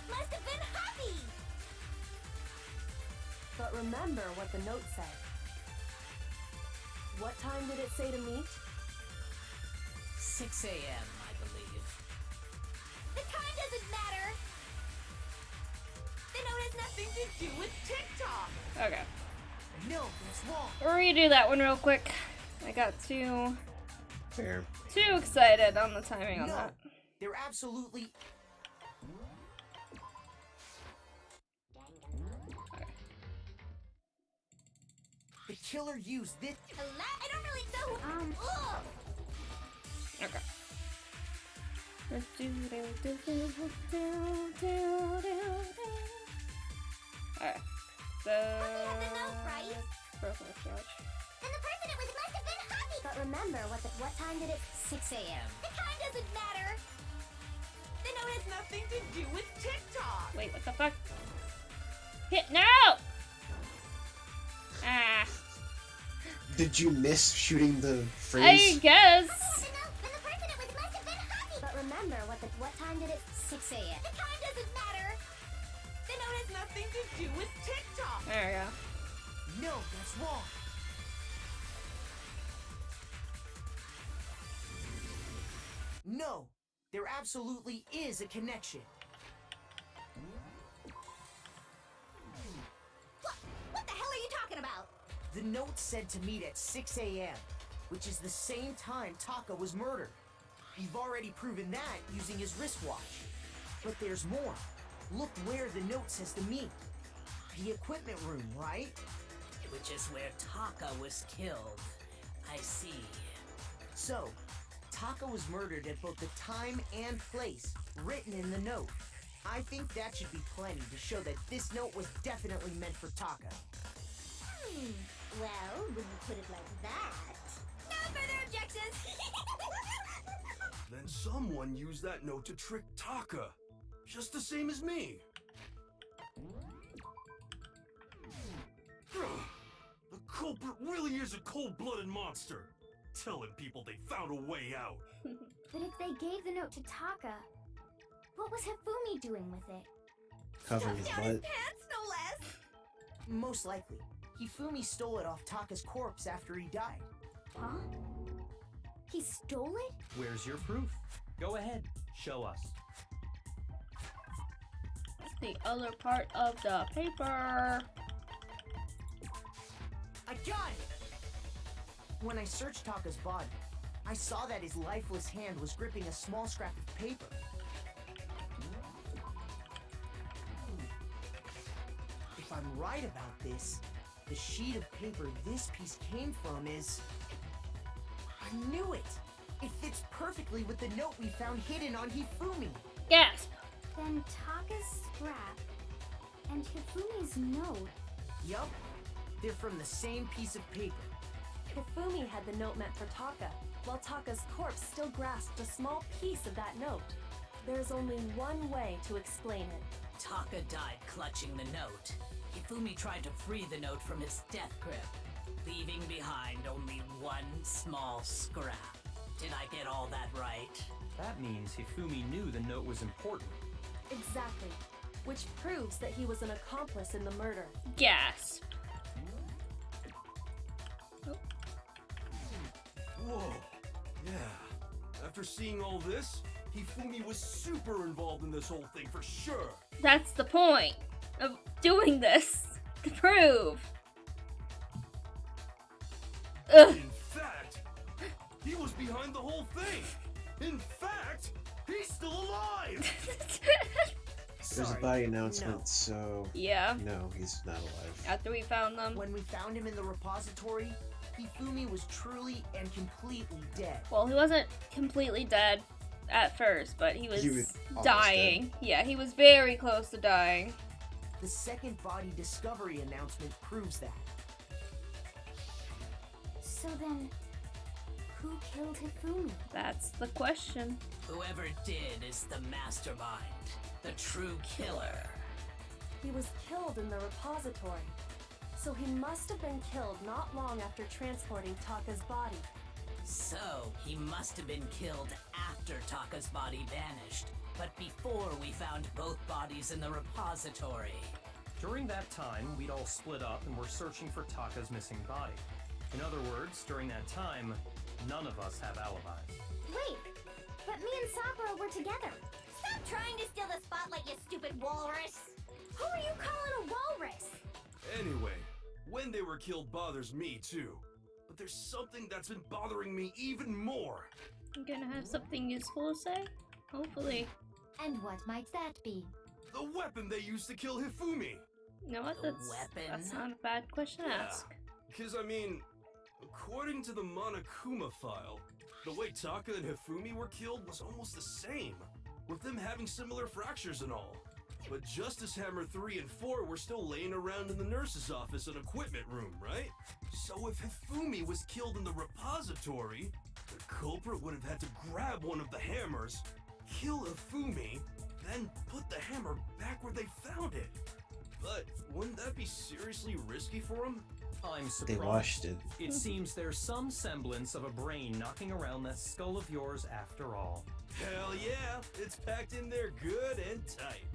must have been Huffy! But remember what the note said. What time did it say to meet? 6 a.m., I believe. The time doesn't matter! The note has nothing to do with TikTok! Okay. No, that's wrong. We'll redo that one real quick. I got too excited on the timing on No, that. they're absolutely... The killer used this... Hello? I don't really know who... Ugh! Okay. Alright. So... Huffy had the note, right? Profile charge. Then the person it was must have been Huffy! But remember, what time did it... 6 a.m. The time doesn't matter! The note has nothing to do with TikTok! Wait, what the fuck? Hit no! Ah. Did you miss shooting the phrase? I guess. But remember, what time did it... 6 a.m. The time doesn't matter! The note has nothing to do with TikTok! There we go. No, that's wrong. No, there absolutely is a connection. What the hell are you talking about? The note said to meet at 6 a.m., which is the same time Taka was murdered. We've already proven that using his wristwatch. But there's more. Look where the note says to meet. The equipment room, right? Which is where Taka was killed. I see. So, Taka was murdered at both the time and place written in the note. I think that should be plenty to show that this note was definitely meant for Taka. Well, when you put it like that... No further objections! Then someone used that note to trick Taka. Just the same as me. The culprit really is a cold-blooded monster. Telling people they found a way out. But if they gave the note to Taka, what was Hifumi doing with it? Covering his Down his butt. pants, no less! Most likely, Hifumi stole it off Taka's corpse after he died. Huh? He stole it? Where's your proof? Go ahead, show us. The other part of the paper. I got it! When I searched Taka's body, I saw that his lifeless hand was gripping a small scrap of paper. If I'm right about this, the sheet of paper this piece came from is... I knew it! It fits perfectly with the note we found hidden on Hifumi. Gasp! Then Taka's scrap and Hifumi's note. Yup. They're from the same piece of paper. Hifumi had the note meant for Taka, while Taka's corpse still grasped a small piece of that note. There's only one way to explain it. Taka died clutching the note. Hifumi tried to free the note from his death grip, leaving behind only one small scrap. Did I get all that right? That means Hifumi knew the note was important. Exactly. Which proves that he was an accomplice in the murder. Gasp! Whoa. Yeah. After seeing all this, Hifumi was super involved in this whole thing for sure. That's the point of doing this. To prove. Ugh. In fact, he was behind the whole thing. In fact, he's still alive. There's a body announcement, so... Yeah. No, he's not alive. After we found them. When we found him in the repository, Hifumi was truly and completely dead. Well, he wasn't completely dead at first, but he was almost dying. dead. Yeah, he was very close to dying. The second body discovery announcement proves that. So then, who killed Hifumi? That's the question. Whoever did is the mastermind, the true killer. He was killed in the repository. So he must have been killed not long after transporting Taka's body. So, he must have been killed after Taka's body vanished, but before we found both bodies in the repository. During that time, we'd all split up and were searching for Taka's missing body. In other words, during that time, none of us have alibis. Wait, but me and Sakura were together. Stop trying to steal the spotlight, you stupid walrus! Who are you calling a walrus? Anyway, when they were killed bothers me too. But there's something that's been bothering me even more. I'm gonna have something useful to say? Hopefully. And what might that be? The weapon they used to kill Hifumi! You know what? That's not a bad question to ask. Because, I mean, according to the Monokuma file, the way Taka and Hifumi were killed was almost the same, with them having similar fractures and all. But Justice Hammer 3 and 4 were still laying around in the nurse's office and equipment room, right? So if Hifumi was killed in the repository, the culprit would have had to grab one of the hammers, kill Hifumi, then put the hammer back where they found it. But wouldn't that be seriously risky for him? I'm surprised. They washed it. It seems there's some semblance of a brain knocking around that skull of yours after all. Hell yeah, it's packed in there good and tight.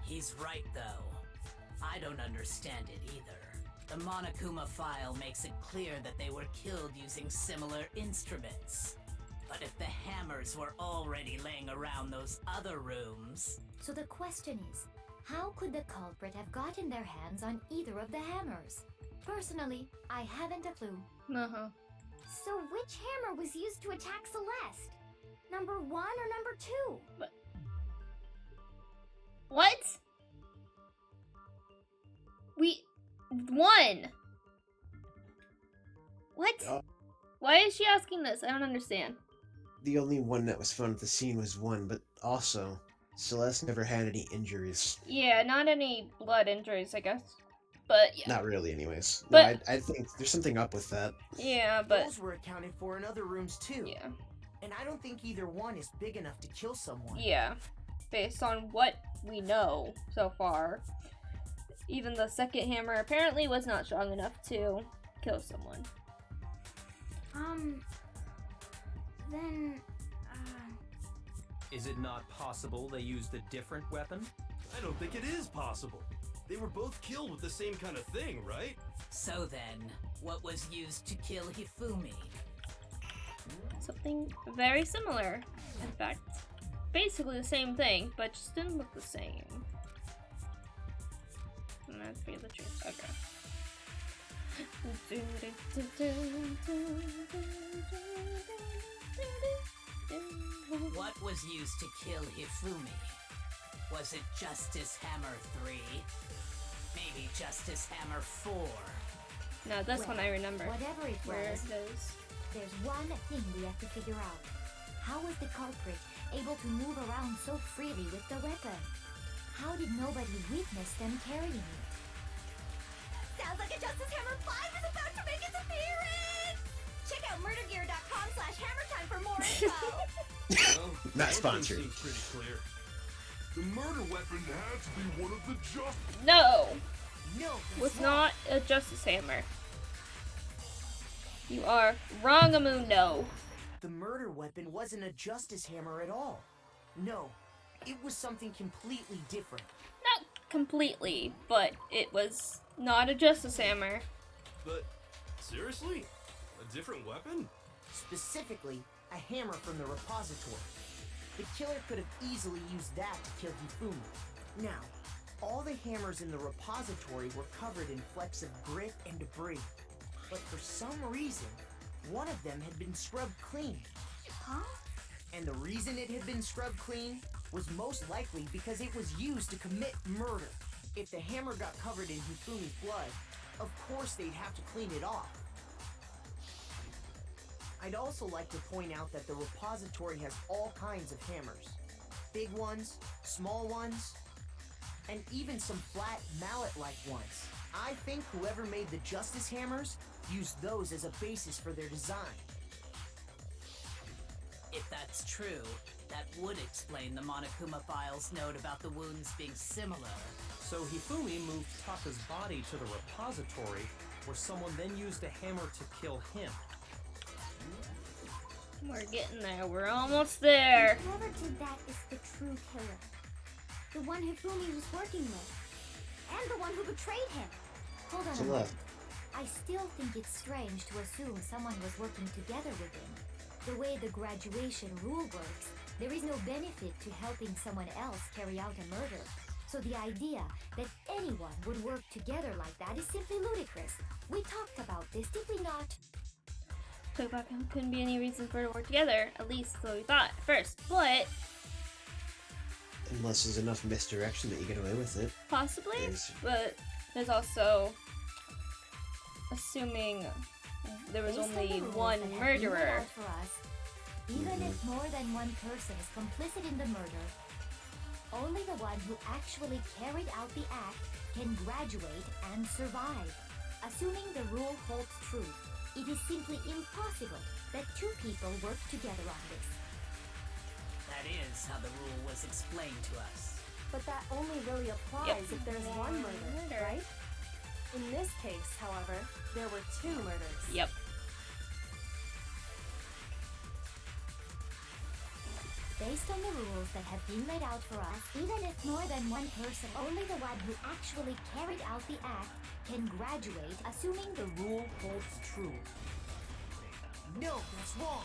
He's right, though. I don't understand it either. The Monokuma file makes it clear that they were killed using similar instruments. But if the hammers were already laying around those other rooms... So the question is, how could the culprit have gotten their hands on either of the hammers? Personally, I haven't a clue. Uh-huh. So which hammer was used to attack Celeste? Number 1 or number 2? What? We won. What? Why is she asking this? I don't understand. The only one that was found at the scene was one, but also, Celeste never had any injuries. Yeah, not any blood injuries, I guess. But yeah. Not really, anyways. But, no, I think there's something up with that. Yeah, but... Those were accounted for in other rooms too. Yeah. And I don't think either one is big enough to kill someone. Yeah. Based on what we know so far. Even the second hammer apparently was not strong enough to kill someone. Then, Is it not possible they used a different weapon? I don't think it is possible. They were both killed with the same kind of thing, right? So then, what was used to kill Hifumi? Something very similar. In fact, basically the same thing, but just didn't look the same. And that's be the truth. Okay. What was used to kill Hifumi? Was it Justice Hammer 3? Maybe Justice Hammer 4? No, this one I remember. Whatever it Where was, it is. there's one thing we have to figure out. How was the culprit able to move around so freely with the weapon? How did nobody witness them carrying it? Sounds like a Justice Hammer 5 is about to make its appearance! Check out murdergear.com/hammertime for more info! Well, Not one sponsored. thing seems pretty clear. The murder weapon had to be one of the No! No, Was not a Justice Hammer. You are wrong-amundo. the murder weapon wasn't a Justice Hammer at all. No, it was something completely different. Not completely, but it was not a Justice Hammer. But seriously? A different weapon? Specifically, a hammer from the repository. The killer could have easily used that to kill Hifumi. Now, all the hammers in the repository were covered in flecks of grit and debris. But for some reason, one of them had been scrubbed clean. Huh? And the reason it had been scrubbed clean was most likely because it was used to commit murder. If the hammer got covered in Hifumi's blood, of course they'd have to clean it off. I'd also like to point out that the repository has all kinds of hammers. Big ones, small ones, and even some flat mallet-like ones. I think whoever made the Justice Hammers used those as a basis for their design. If that's true, that would explain the Monokuma file's note about the wounds being similar. So Hifumi moved Taka's body to the repository, where someone then used a hammer to kill him. We're getting there. We're almost there. Whoever did that is the true killer. The one Hifumi was working with. And the one who betrayed him. Hold on To a the moment. left. I still think it's strange to assume someone was working together with him. The way the graduation rule works, there is no benefit to helping someone else carry out a murder. So the idea that anyone would work together like that is simply ludicrous. We talked about this, did we not? Couldn't be any reason for it to work together, at least so we thought at first, but Unless there's enough misdirection that you get away with it. possibly. There's- But there's also assuming there was Based on only the rules one that have been murderer. laid out for us, even if more than one person is complicit in the murder, only the one who actually carried out the act can graduate and survive. Assuming the rule holds true, it is simply impossible that two people work together on this. That is how the rule was explained to us. But that only really applies if there's one murder, right? In this case, however, there were two murders. Yep. Based on the rules that have been laid out for us, even if more than one person, only the one who actually carried out the act can graduate, assuming The rule holds true. No, that's wrong.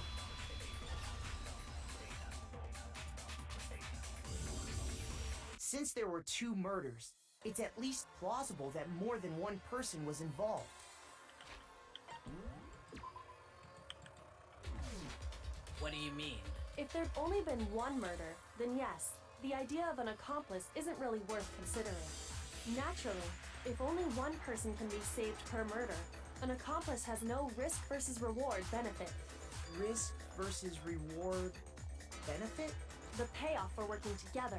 Since there were two murders, it's at least plausible that more than one person was involved. What do you mean? If there'd only been one murder, then yes, the idea of an accomplice isn't really worth considering. Naturally, if only one person can be saved per murder, an accomplice has no risk versus reward benefit. Risk versus reward benefit? The payoff for working together.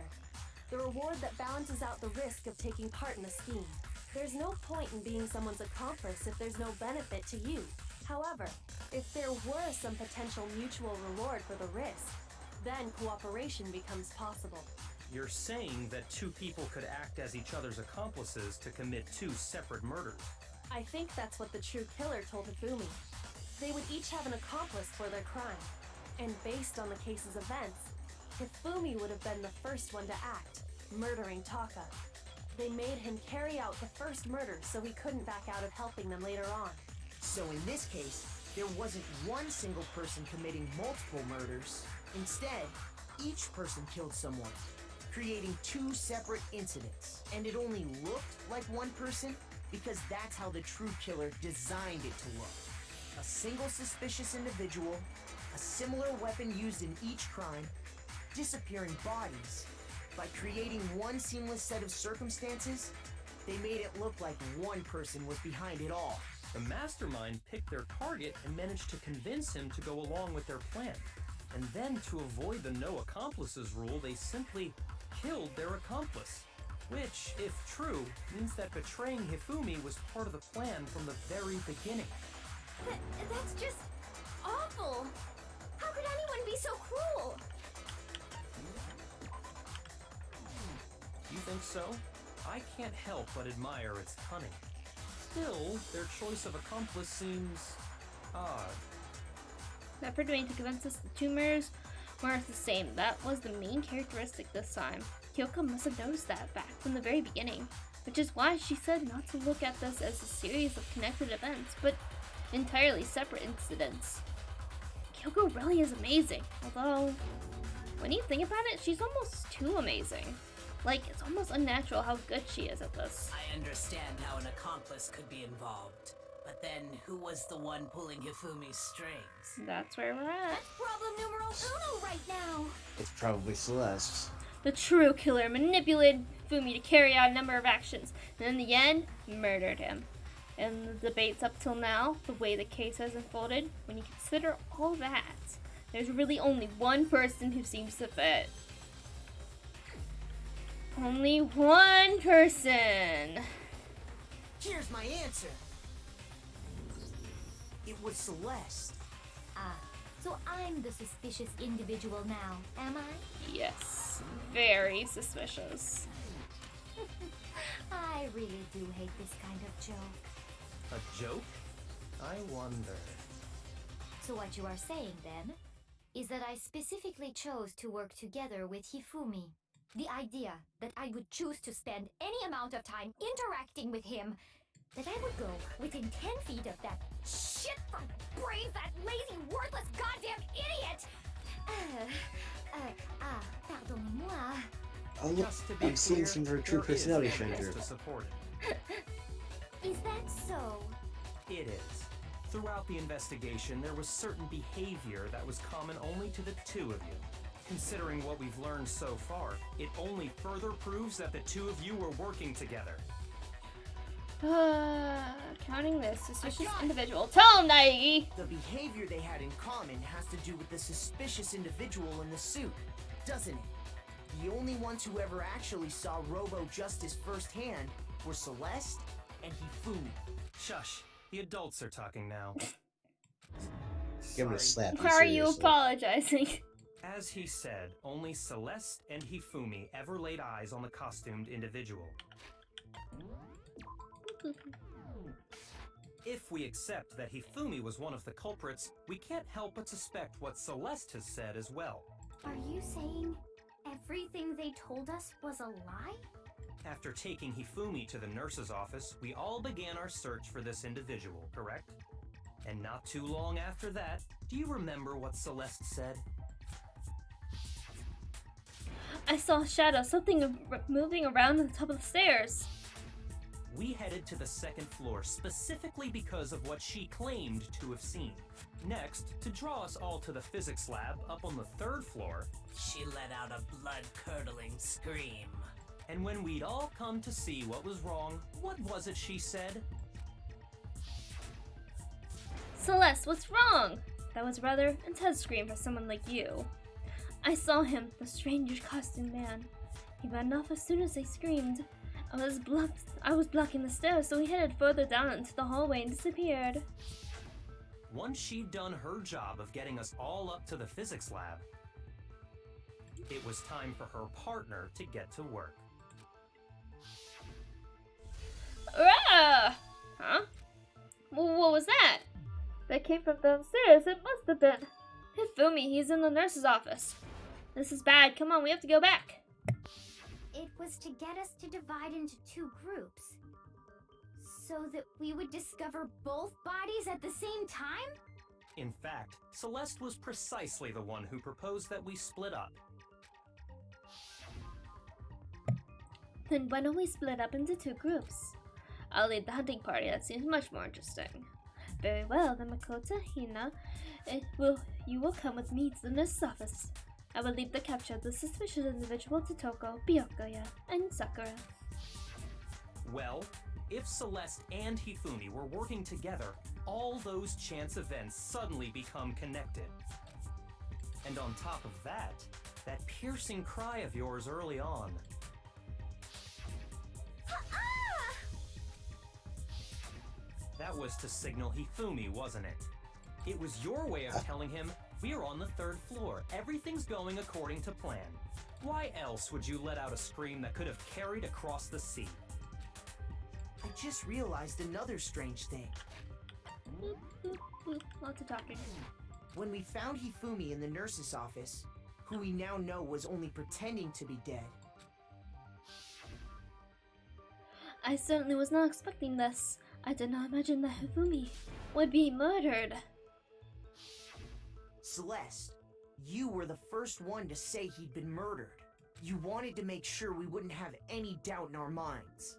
The reward that balances out the risk of taking part in a scheme. There's no point in being someone's accomplice if there's no benefit to you. However, if there were some potential mutual reward for the risk, then cooperation becomes possible. You're saying that two people could act as each other's accomplices to commit two separate murders. I think that's what the true killer told Hifumi. They would each have an accomplice for their crime. And based on the case's events, Hifumi would have been the first one to act, murdering Taka. They made him carry out the first murder so he couldn't back out of helping them later on. So in this case, there wasn't one single person committing multiple murders. Instead, each person killed someone, creating two separate incidents. And it only looked like one person because that's how the true killer designed it to look. A single suspicious individual, a similar weapon used in each crime, disappearing bodies, By creating one seamless set of circumstances, they made it look like one person was behind it all. The mastermind picked their target and managed to convince him to go along with their plan. And then, to avoid the no accomplices rule, they simply killed their accomplice. Which, if true, means that betraying Hifumi was part of the plan from the very beginning. That's just awful. How could anyone be so cruel? You think so? I can't help but admire its cunning. Still, their choice of accomplice seems odd. Effort made to convince us the two mirrors weren't the same. That was the main characteristic this time. Kyoko must have noticed that back from the very beginning, which is why she said not to look at this as a series of connected events, but entirely separate incidents. Kyoko really is amazing, although, when you think about it, she's almost too amazing. Like, it's almost unnatural how good she is at this. I understand how an accomplice could be involved, but then who was the one pulling Hifumi's strings? That's where we're at. That's problem numero uno right now. It's probably Celeste. The true killer manipulated Fumi to carry out a number of actions, and in the end, murdered him. In the debates up till now, the way the case has unfolded, when you consider all that, there's really only one person who seems to fit. Only one person. Here's my answer. It was Celeste. Ah, so I'm the suspicious individual now, am I? Yes, very suspicious. I really do hate this kind of joke. A joke? I wonder. So what you are saying, then, is that I specifically chose to work together with Hifumi. The idea that I would choose to spend any amount of time interacting with him, that I would go within 10 feet of that Shit from brains, that lazy, worthless, goddamn idiot! Pardonnez-moi. Oh, look, Just to be I'm seeing clear, some of her true there is personality evidence shine to through. support it. Is that so? It is. Throughout the investigation, there was certain behavior that was common only to the two of you. Considering what we've learned so far, it only further proves that the two of you were working together. Counting this suspicious individual. Tell him, Naegi! The behavior they had in common has to do with the suspicious individual in the suit, doesn't it? The only ones who ever actually saw Robo Justice firsthand were Celeste and Hifumi. Shush. The adults are talking now. Give him a slap. Why are you apologizing? As he said, only Celeste and Hifumi ever laid eyes on the costumed individual. If we accept that Hifumi was one of the culprits, we can't help but suspect what Celeste has said as well. Are you saying everything they told us was a lie? After taking Hifumi to the nurse's office, we all began our search for this individual, correct? And not too long after that, do you remember what Celeste said? I saw a shadow, something moving around on the top of the stairs. We headed to the second floor specifically because of what she claimed to have seen. Next, to draw us all to the physics lab up on the third floor, She let out a blood-curdling scream. and when we'd all come to see what was wrong, what was it she said? Celeste, what's wrong? That was rather intense scream for someone like you. I saw him, the strange costumed man. He ran off as soon as they screamed. I was blocking the stairs, so he headed further down into the hallway and disappeared. Once she'd done her job of getting us all up to the physics lab, it was time for her partner to get to work. Huh? What was that? That came from downstairs. It must have been Hifumi. He's in the nurse's office. This is bad. Come on, we have to go back. It was to get us to divide into two groups, so that we would discover both bodies at the same time? In fact, Celeste was precisely the one who proposed that we split up. Then why don't we split up into two groups? I'll lead the hunting party. That seems much more interesting. Very well, then Makoto, Hina, you will come with me to the nurse's office. I will leave the capture of the suspicious individual to Toko, Byakuya, and Sakura. Well, if Celeste and Hifumi were working together, all those chance events suddenly become connected. And on top of that piercing cry of yours early on. That was to signal Hifumi, wasn't it? It was your way of telling him, we're on the 3rd floor, everything's going according to plan. Why else would you let out a scream that could have carried across the sea? I just realized another strange thing. Lots of talking. When we found Hifumi in the nurse's office, who we now know was only pretending to be dead. I certainly was not expecting this. I did not imagine that Hifumi would be murdered. Celeste, you were the first one to say he'd been murdered. You wanted to make sure we wouldn't have any doubt in our minds.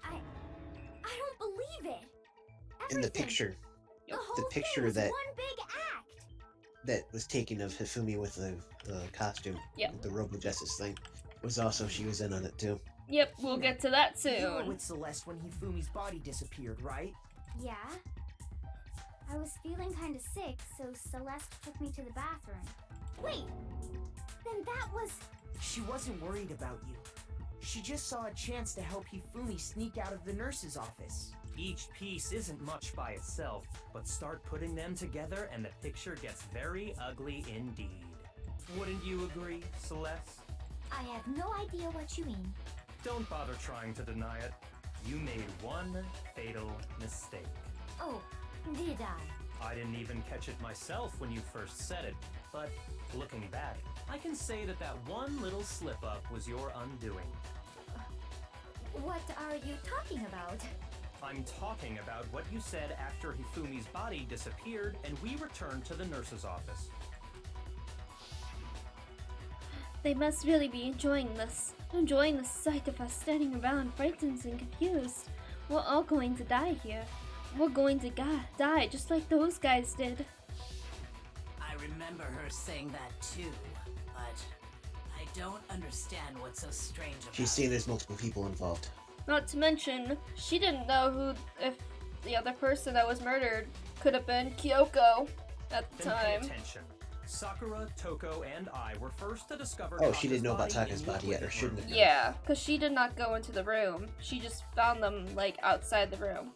I don't believe it. In the picture. The picture that one big act. that was taken of Hifumi with the costume, the Robo Justice thing, was also she was in on it too. Yep, we'll get to that You were soon. with Celeste when Hifumi's body disappeared, right? Yeah. I was feeling kind of sick, so Celeste took me to the bathroom. Wait, then that was... She wasn't worried about you. She just saw a chance to help Hifumi sneak out of the nurse's office. Each piece isn't much by itself, but start putting them together and the picture gets very ugly indeed. Wouldn't you agree, Celeste? I have no idea what you mean. Don't bother trying to deny it. You made one fatal mistake. Oh, did I? I didn't even catch it myself when you first said it, but looking back, I can say that that one little slip-up was your undoing. What are you talking about? I'm talking about what you said after Hifumi's body disappeared and we returned to the nurse's office. They must really be enjoying this. Enjoying the sight of us standing around frightened and confused. We're all going to die here. We're going to die just like those guys did. I remember her saying that too, but I don't understand what's so strange about She's seen there's multiple people involved. Not to mention, she didn't know if the other person that was murdered could have been Kyoko at the Then time. pay attention. Sakura, Toko, and I were first to discover Oh, she didn't know about Taka's Taka's body yet, or shouldn't have. Yeah, because she did not go into the room. She just found them, like, outside the room.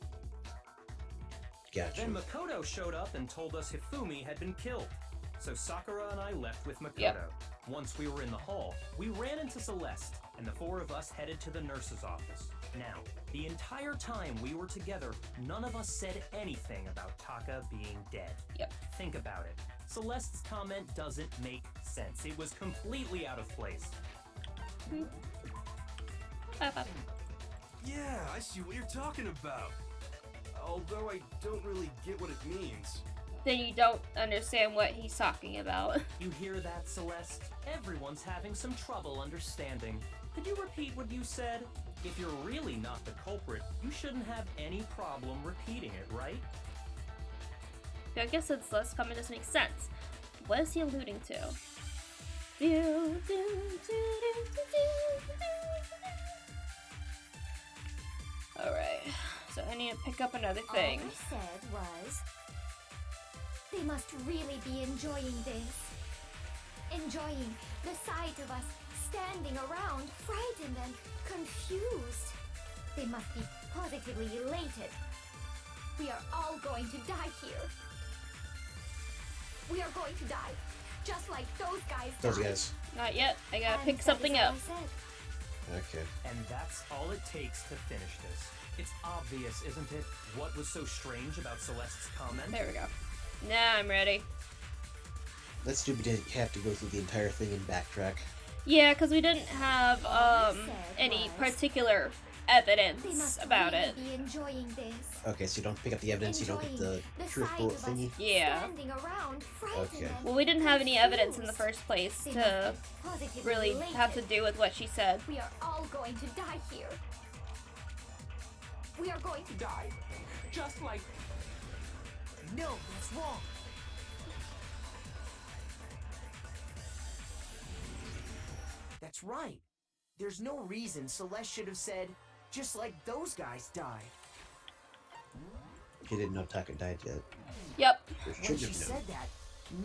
Gotcha. Then Makoto showed up and told us Hifumi had been killed. So Sakura and I left with Makoto. Yep. Once we were in the hall, we ran into Celeste, and the four of us headed to the nurse's office. Now, the entire time we were together, none of us said anything about Taka being dead. Yep. Think about it. Celeste's comment doesn't make sense. It was completely out of place. Yeah, I see what you're talking about. Although I don't really get what it means. Then you don't understand what he's talking about. You hear that, Celeste? Everyone's having some trouble understanding. Could you repeat what you said? If you're really not the culprit, you shouldn't have any problem repeating it, right? I guess it's less comment doesn't make sense. What is he alluding to? Alright, so I need to pick up another thing. All I said was, they must really be enjoying this. Enjoying the sight of us standing around, frightened and confused. They must be positively elated. We are all going to die here. We are going to die, just like those guys Those died. guys. Not yet. I gotta And pick that something is all up. I said. Okay. And that's all it takes to finish this. It's obvious, isn't it? What was so strange about Celeste's comment? There we go. Now I'm ready. Let's do. We didn't have to go through the entire thing and backtrack. Yeah, because we didn't have any particular They evidence must about really it. be enjoying this. Okay, so you don't pick up the evidence. You don't get the truth sight bullet of us thingy. Yeah. Standing around, frightened Okay. and Well, we didn't have any evidence in the first place They to must be positively really elated. have to do with what she said. We are all going to die here. We are going to die. Just like... No, that's wrong. That's right. There's no reason Celeste should have said, just like those guys died. She didn't know Taka died yet. Yep. When she said that,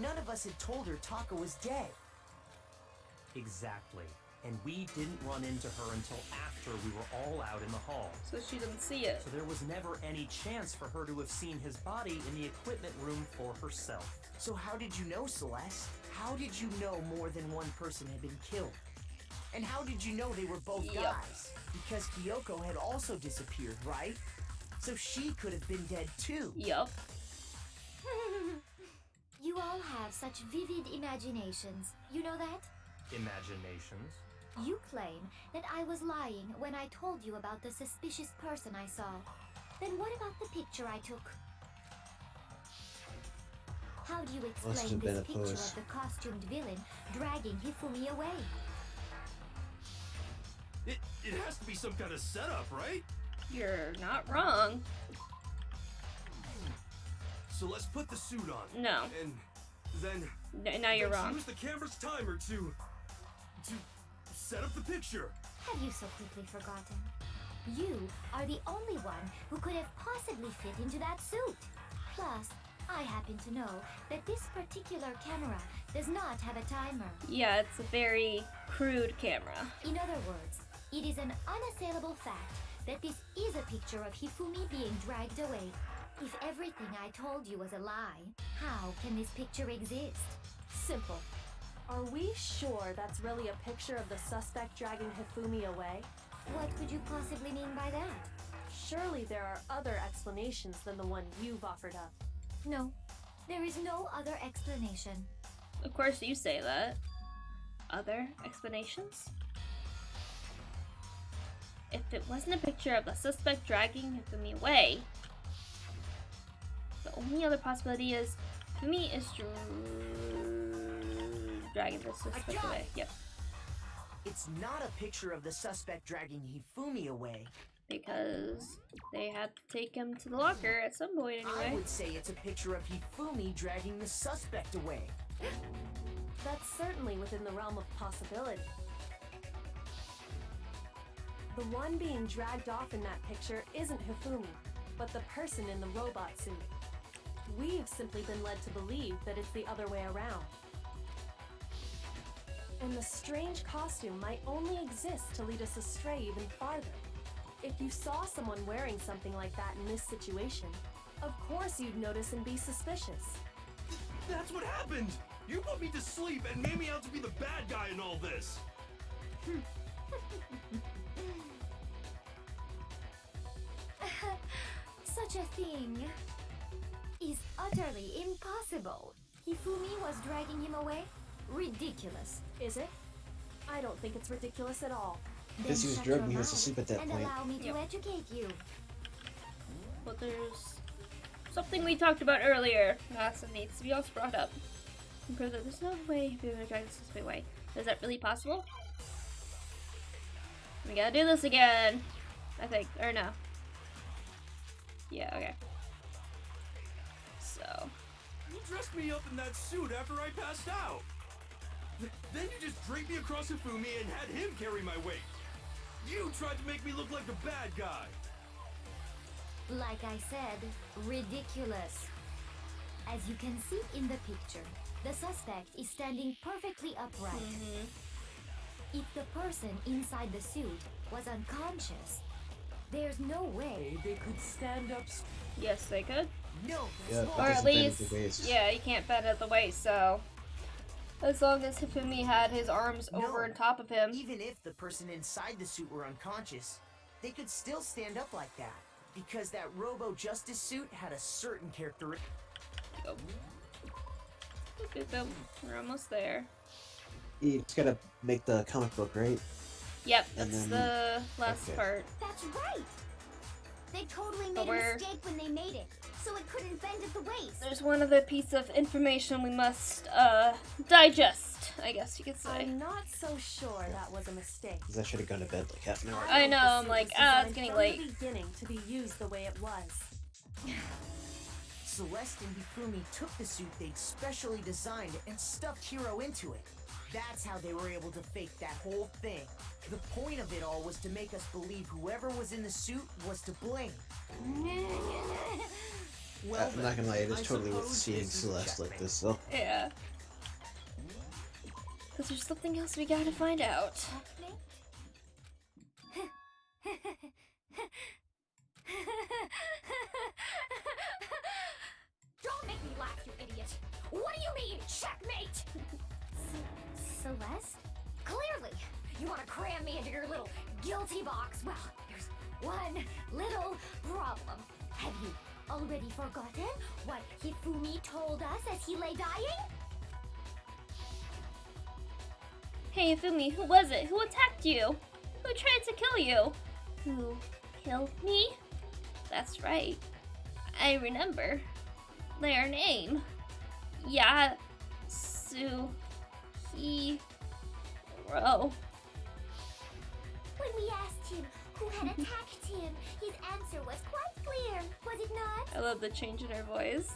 none of us had told her Taka was dead. Exactly. And we didn't run into her until after we were all out in the hall. So she didn't see it. So there was never any chance for her to have seen his body in the equipment room for herself. So how did you know, Celeste? How did you know more than one person had been killed? And how did you know they were both guys? Because Kyoko had also disappeared, right? So she could have been dead too. Yup. You all have such vivid imaginations. You know that? Imaginations? You claim that I was lying when I told you about the suspicious person I saw. Then what about the picture I took? How do you explain this picture of the costumed villain dragging Hifumi away? It has to be some kind of setup, right? You're not wrong. So let's put the suit on. No. And then... Now you're wrong. Use the camera's timer to set up the picture. Have you so quickly forgotten? You are the only one who could have possibly fit into that suit. Plus, I happen to know that this particular camera does not have a timer. Yeah, it's a very crude camera. In other words, it is an unassailable fact that this is a picture of Hifumi being dragged away. If everything I told you was a lie, how can this picture exist? Simple. Are we sure that's really a picture of the suspect dragging Hifumi away? What could you possibly mean by that? Surely there are other explanations than the one you've offered up. No, there is no other explanation. Of course you say that. Other explanations? If it wasn't a picture of the suspect dragging Hifumi away, the only other possibility is Hifumi is dragging the suspect away. Yep. It's not a picture of the suspect dragging Hifumi away. Because they had to take him to the locker at some point anyway. I would say it's a picture of Hifumi dragging the suspect away. That's certainly within the realm of possibility. The one being dragged off in that picture isn't Hifumi, but the person in the robot suit. We've simply been led to believe that it's the other way around. And the strange costume might only exist to lead us astray even farther. If you saw someone wearing something like that in this situation, of course you'd notice and be suspicious. That's what happened! You put me to sleep and made me out to be the bad guy in all this! Such a thing is utterly impossible. Hifumi was dragging him away? Ridiculous. Is it? I don't think it's ridiculous at all. Because he was drugged, he was asleep at that and point. Allow me to educate you. But there's something we talked about earlier that needs to be also brought up. Because there's no way we're gonna drag this away. Is that really possible? We gotta do this again, I think. Or no. Yeah, okay. So. You dressed me up in that suit after I passed out. Then you just draped me across Hifumi and had him carry my weight. You tried to make me look like the bad guy. Like I said, ridiculous. As you can see in the picture, the suspect is standing perfectly upright. If the person inside the suit was unconscious, there's no way they could stand up. Yes, they could. No, Yeah, or at least, yeah, you can't bend at the waist, so. As long as Hifumi had his arms over and top of him. Even if the person inside the suit were unconscious, they could still stand up like that. Because that Robo Justice suit had a certain characteristic. We're almost there. You just gotta make the comic book, right? Yep, that's the last part. That's right! They totally made a mistake when they made it, so it couldn't bend at the waist. There's one other piece of information we must digest, I guess you could say. I'm not so sure that was a mistake. Because I should have gone to bed like half an hour ago. I know, I'm like, it's getting late. From the beginning to be used the way it was. Celeste and Hifumi took the suit they'd specially designed and stuffed Hiro into it. That's how they were able to fake that whole thing. The point of it all was to make us believe whoever was in the suit was to blame. Well, I'm not gonna lie, it is totally worth seeing Celeste like this, though. Yeah. Because there's something else we gotta find out. Don't make me laugh, you idiot! What do you mean, checkmate? Celeste? Clearly, you want to cram me into your little guilty box. Well, there's one little problem. Have you already forgotten what Hifumi told us as he lay dying? Hey, Hifumi, who was it? Who attacked you? Who tried to kill you? Who killed me? That's right. I remember. Their name. Yasuhiro. When we asked him who had attacked him, his answer was quite clear, was it not? I love the change in her voice.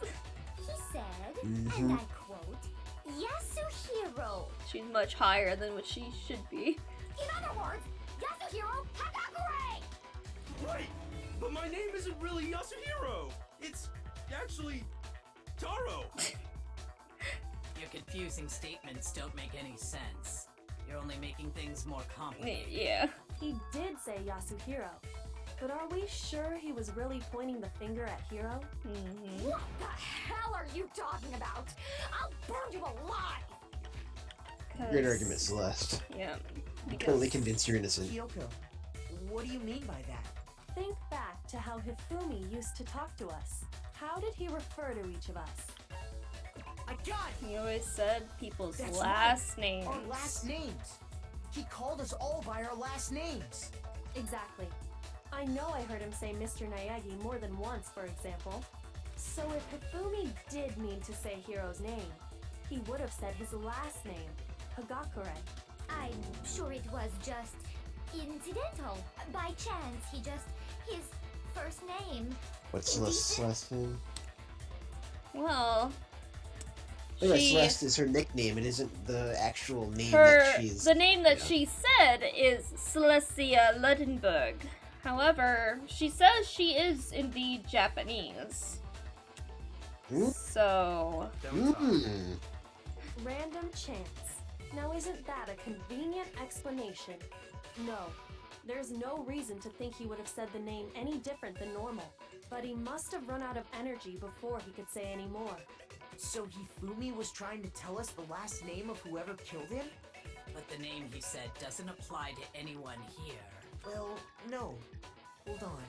He said, and I quote, Yasuhiro. She's much higher than what she should be. In other words, Yasuhiro Hagakure! Right! But my name isn't really Yasuhiro! It's actually Taro! Your confusing statements don't make any sense. You're only making things more complicated. Yeah. He did say Yasuhiro, but are we sure he was really pointing the finger at Hiro? What the hell are you talking about? I'll burn you alive! Great argument, Celeste. Yeah. I'm totally convinced you're innocent. Kyoko, what do you mean by that? Think back to how Hifumi used to talk to us. How did he refer to each of us? I got it! He always said people's That's last right. names. Our last names. He called us all by our last names. Exactly. I know I heard him say Mr. Naegi more than once, for example. So if Hifumi did mean to say Hiro's name, he would have said his last name, Hagakure. I'm sure it was just incidental. By chance, his first name. What's Celeste's last name? Well, Celeste is her nickname. It isn't the actual name her that she's. the name that she said is Celestia Ludenberg. However, she says she is indeed Japanese. So. Random chance. Now isn't that a convenient explanation? No. There's no reason to think he would have said the name any different than normal. But he must have run out of energy before he could say any more. So Hifumi was trying to tell us the last name of whoever killed him? But the name he said doesn't apply to anyone here. Well, no. Hold on.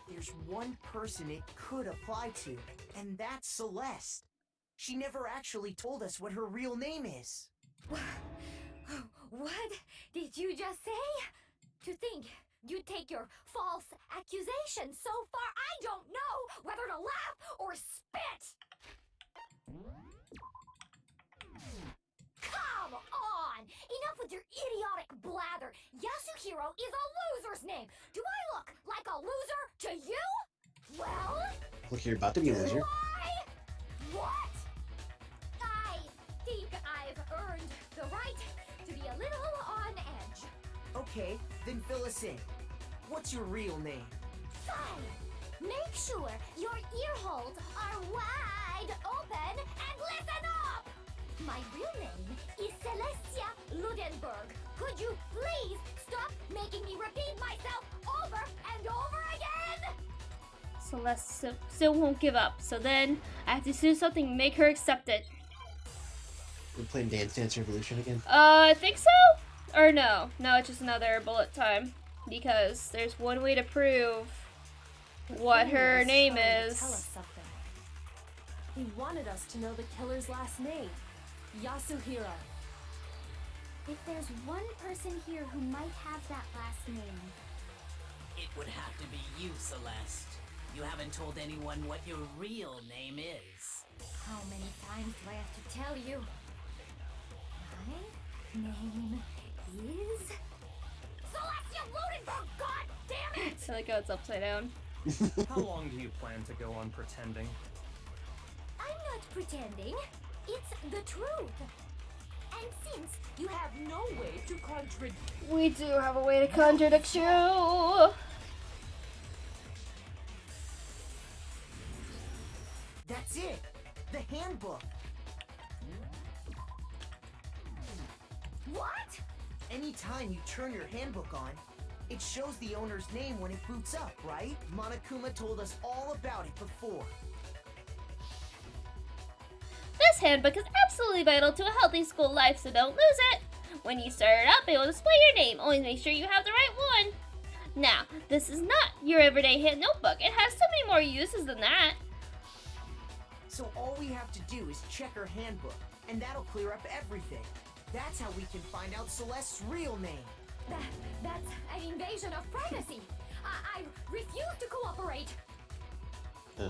There's one person it could apply to, and that's Celeste. She never actually told us what her real name is. What did you just say? To think you take your false accusation so far, I don't know whether to laugh or spit! Come on! Enough with your idiotic blather! Yasuhiro is a loser's name! Do I look like a loser to you? Well... Look, you're about to be a loser. Why? What? I think I've earned the right to be a little on edge. Okay, then fill us in. What's your real name? Fine. Make sure your ear holes are wide open and listen up! My real name is Celestia Ludenberg. Could you please stop making me repeat myself over and over again? Celeste still won't give up, so then I have to do something to make her accept it. We're playing Dance Dance Revolution again? I think so? Or no. No, it's just another bullet time. Because there's one way to prove what her name is. Tell us something. He wanted us to know the killer's last name, Yasuhiro. If there's one person here who might have that last name... It would have to be you, Celeste. You haven't told anyone what your real name is. How many times do I have to tell you? My name is... Celestia Ludenberg, god damn it! I like how it's upside down. How long do you plan to go on pretending? I'm not pretending. It's the truth. And since you have no way to contradict... We do have a way to contradict you. That's it! The handbook! What? Anytime you turn your handbook on, it shows the owner's name when it boots up, right? Monokuma told us all about it before. This handbook is absolutely vital to a healthy school life, so don't lose it. When you start it up, it will display your name. Always make sure you have the right one. Now, this is not your everyday hand notebook. It has so many more uses than that. So all we have to do is check her handbook, and that'll clear up everything. That's how we can find out Celeste's real name. That's an invasion of privacy. I refuse to cooperate.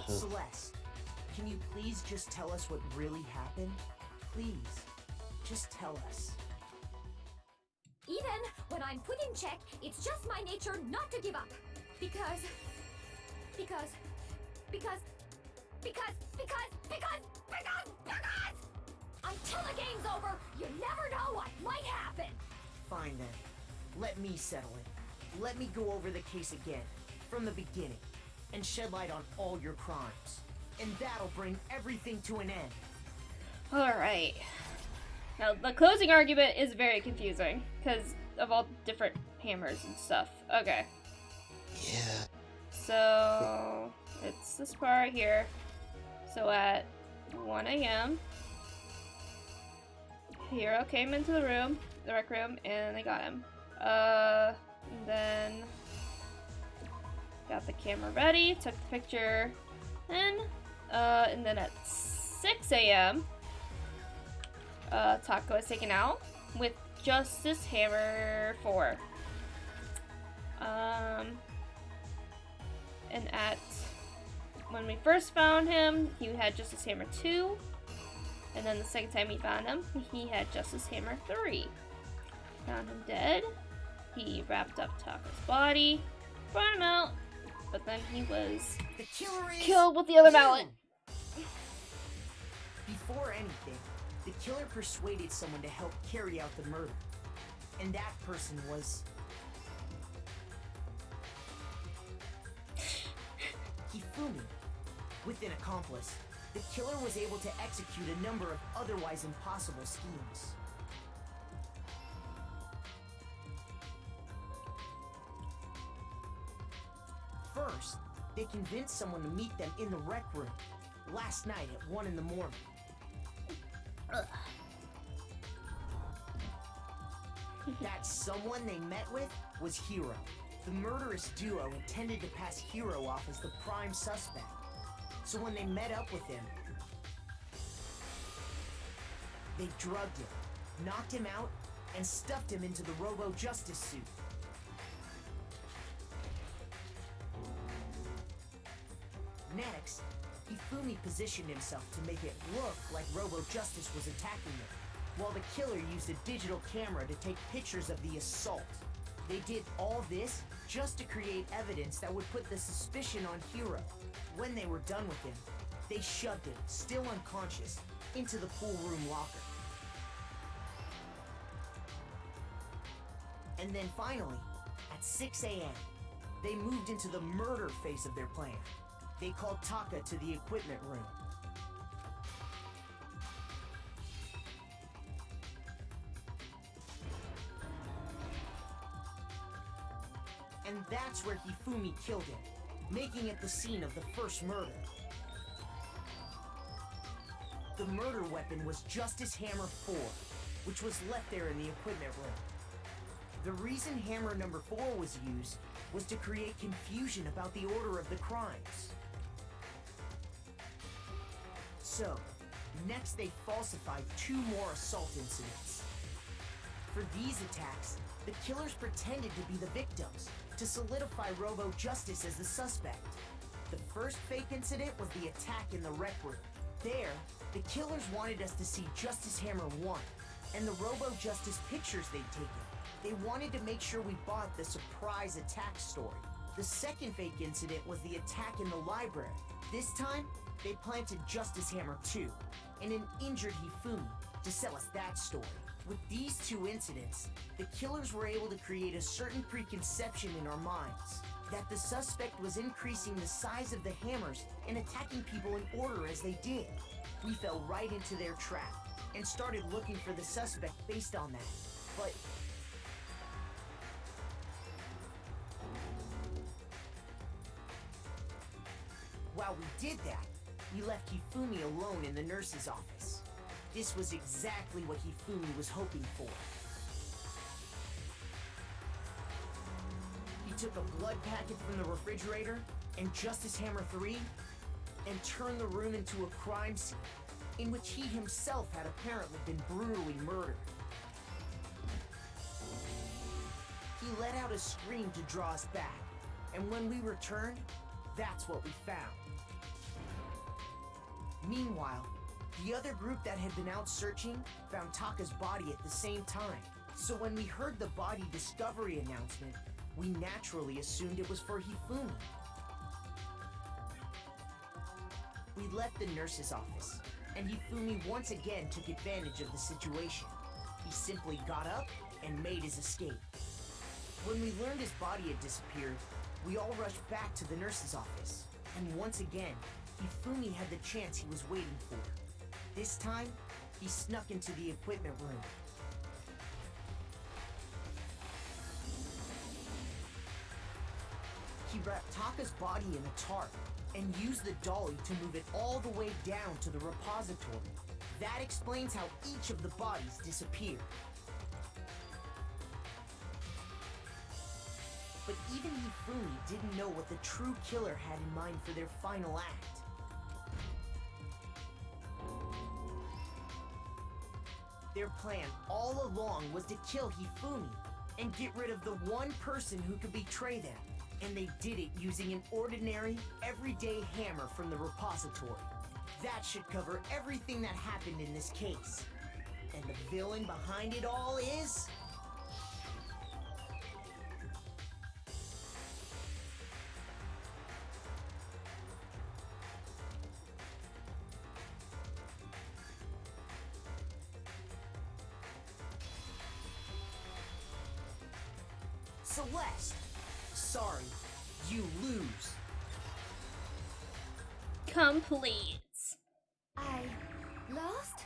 Celeste, can you please just tell us what really happened? Please, just tell us. Even when I'm put in check, it's just my nature not to give up. Because until the game's over, you never know what might happen. Fine then. Let me settle it. Let me go over the case again, from the beginning, and shed light on all your crimes. And that'll bring everything to an end. Alright. Now, the closing argument is very confusing, because of all different hammers and stuff. Okay. Yeah. So, it's this part here. So at 1 a.m., Hiro came into the rec room, and they got him. And then got the camera ready, took the picture, and then at 6 a.m., Taka was taken out with Justice Hammer 4. And when we first found him, he had Justice Hammer 2. And then the second time we found him, he had Justice Hammer 3. Found him dead. He wrapped up Taka's body, brought him out, but then he was killed with the other mallet. Before anything, the killer persuaded someone to help carry out the murder. And that person was... Hifumi. With an accomplice, the killer was able to execute a number of otherwise impossible schemes. First, they convinced someone to meet them in the rec room last night at 1 in the morning. That someone they met with was Hiro. The murderous duo intended to pass Hiro off as the prime suspect. So when they met up with him, they drugged him, knocked him out, and stuffed him into the Robo Justice suit. Next, Hifumi positioned himself to make it look like Robo Justice was attacking him, while the killer used a digital camera to take pictures of the assault. They did all this just to create evidence that would put the suspicion on Hiro. When they were done with him, they shoved him, still unconscious, into the pool room locker. And then finally, at 6 a.m., they moved into the murder phase of their plan. They called Taka to the equipment room. And that's where Hifumi killed him, making it the scene of the first murder. The murder weapon was Justice Hammer 4, which was left there in the equipment room. The reason Hammer number 4 was used was to create confusion about the order of the crimes. So, next they falsified 2 more assault incidents. For these attacks, the killers pretended to be the victims, to solidify Robo Justice as the suspect. The first fake incident was the attack in the rec room. There, the killers wanted us to see Justice Hammer 1, and the Robo Justice pictures they'd taken. They wanted to make sure we bought the surprise attack story. The second fake incident was the attack in the library. This time, they planted Justice Hammer 2 and an injured Hifumi to sell us that story. With these two incidents, the killers were able to create a certain preconception in our minds that the suspect was increasing the size of the hammers and attacking people in order as they did. We fell right into their trap and started looking for the suspect based on that. But while we did that, we left Hifumi alone in the nurse's office. This was exactly what Hifumi was hoping for. He took a blood packet from the refrigerator and Justice Hammer 3 and turned the room into a crime scene in which he himself had apparently been brutally murdered. He let out a scream to draw us back, and when we returned, that's what we found. Meanwhile, the other group that had been out searching found Taka's body at the same time. So when we heard the body discovery announcement, we naturally assumed it was for Hifumi. We left the nurse's office, and Hifumi once again took advantage of the situation. He simply got up and made his escape. When we learned his body had disappeared, we all rushed back to the nurse's office. And once again, Hifumi had the chance he was waiting for. This time, he snuck into the equipment room. He wrapped Taka's body in a tarp and used the dolly to move it all the way down to the repository. That explains how each of the bodies disappeared. But even Hifumi didn't know what the true killer had in mind for their final act. Their plan all along was to kill Hifumi and get rid of the one person who could betray them. And they did it using an ordinary, everyday hammer from the repository. That should cover everything that happened in this case. And the villain behind it all is... Celeste. Sorry, you lose. Complete. I lost?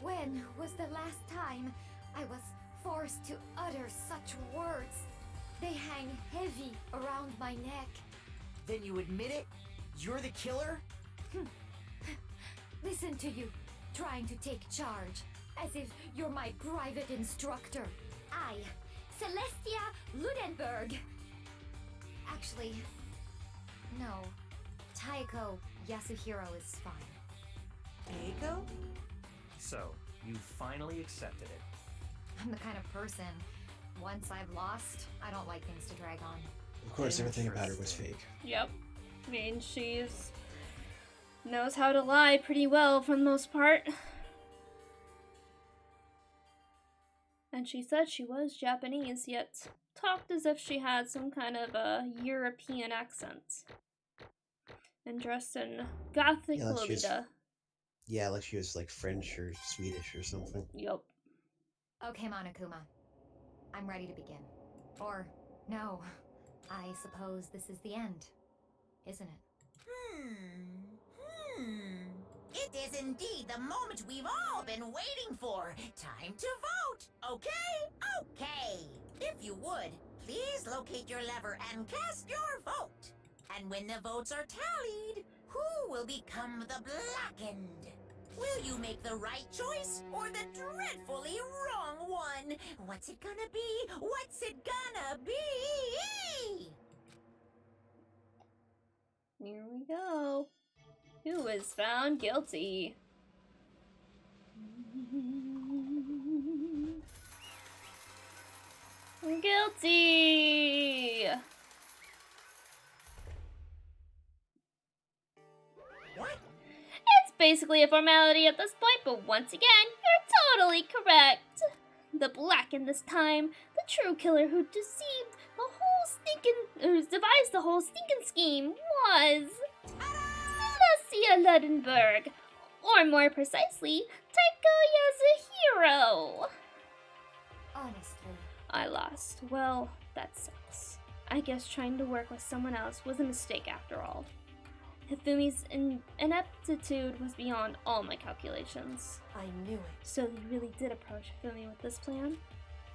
When was the last time I was forced to utter such words? They hang heavy around my neck. Then you admit it? You're the killer? Listen to you, trying to take charge, as if you're my private instructor. I, Celestia Ludenberg. Actually, no. Taiko Yasuhiro is fine. Taiko? So, you finally accepted it. I'm the kind of person, once I've lost, I don't like things to drag on. Of course, everything about her was fake. Yep. I mean, knows how to lie pretty well for the most part. And she said she was Japanese, yet talked as if she had some kind of a European accent. And dressed in gothic Lolita. Yeah, like she was like French or Swedish or something. Yep. Okay, Monokuma. I'm ready to begin. Or, no. I suppose this is the end, isn't it? It is indeed the moment we've all been waiting for. Time to vote. Okay? Okay. If you would, please locate your lever and cast your vote. And when the votes are tallied, who will become the blackened? Will you make the right choice or the dreadfully wrong one? What's it gonna be? What's it gonna be? Here we go. Who is found guilty? Guilty! What? It's basically a formality at this point, but once again, you're totally correct. The Blackened this time, the true killer who deceived the whole devised the whole stinking scheme was Celestia Ludenberg, or more precisely, Taika Yasuhiro. Honestly. I lost. Well, that sucks. I guess trying to work with someone else was a mistake after all. Hifumi's ineptitude was beyond all my calculations. I knew it. So you really did approach Hifumi with this plan?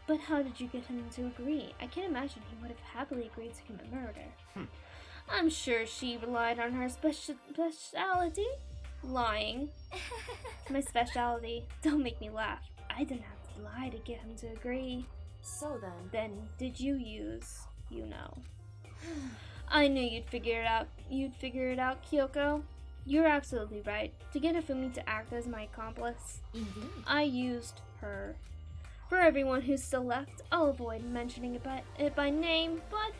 But how did you get him to agree? I can't imagine he would have happily agreed to commit murder. I'm sure she relied on her speciality? Lying. My specialty. Don't make me laugh. I didn't have to lie to get him to agree. So Then did you use, you know. I knew you'd figure it out. Kyoko. You're absolutely right. To get Hifumi to act as my accomplice, Indeed. I used her. For everyone who's still left, I'll avoid mentioning it by name, but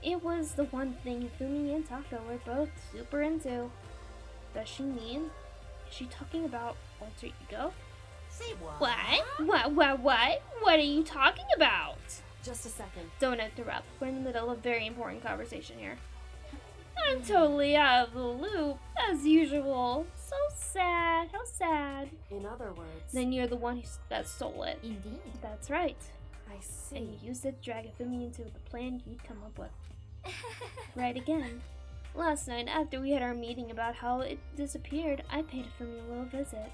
it was the one thing Hifumi and Taka were both super into. Does she mean? Is she talking about alter ego? Say what? What? What are you talking about? just a second. Don't interrupt. We're in the middle of a very important conversation here. I'm totally out of the loop, as usual. So sad. How sad. In other words... Then you're the one that stole it. Indeed. That's right. I see. And you used it to drag Hifumi into the plan you'd come up with. Right again. Last night, after we had our meeting about how it disappeared, I paid Hifumi a little visit.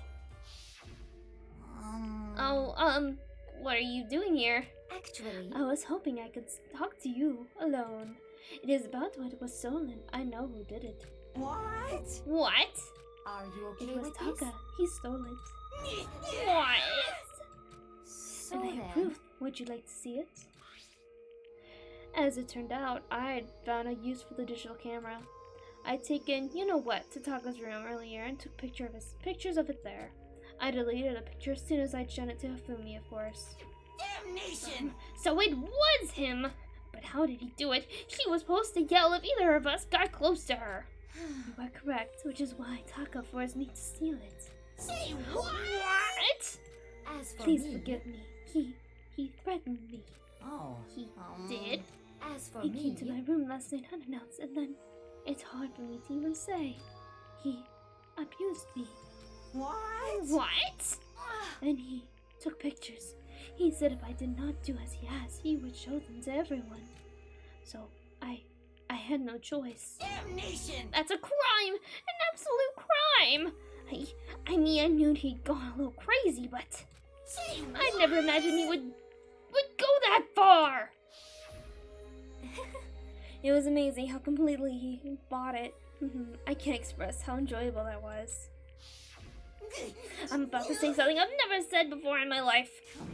What are you doing here? Actually... I was hoping I could talk to you, alone. It is about what was stolen. I know who did it. What? What? Are you okay It was with Taka. this? He stole it. What? So And I then... have proof. Would you like to see it? As it turned out, I had found a use for the digital camera. I'd taken, you know what, to Taka's room earlier and took pictures of it there. I deleted a picture as soon as I'd shown it to Hifumi, of course. Damnation! So it was him! But how did he do it? He was supposed to yell if either of us got close to her. You are correct, which is why Taka forced me to steal it. Say what? What? As for Please me... forgive me. He threatened me. Oh. He did? As for He me... came to my room last night unannounced, and then it's hard for me to even say. He abused me. What? What? And he took pictures. He said if I did not do as he asked, he would show them to everyone. So I had no choice. Damnation! That's a crime! An absolute crime! I mean, I knew he'd gone a little crazy, but Say what? I never imagined he would go that far! It was amazing how completely he bought it. I can't express how enjoyable that was. I'm about to say something I've never said before in my life.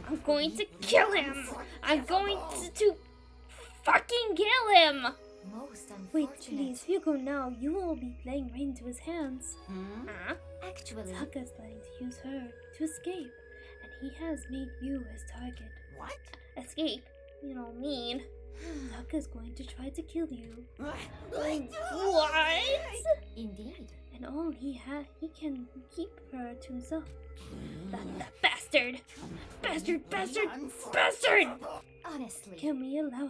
I'm going to kill him! I'm going to fucking kill him! Most unfortunate. Wait, please, if you go now, you will be playing right into his hands. Huh? Actually... Taka's planning to use her to escape, and he has made you his target. What? Escape? You don't mean. Taka's going to try to kill you. What? Indeed. And all he can keep her to himself. That bastard! Bastard! Honestly. Can we allow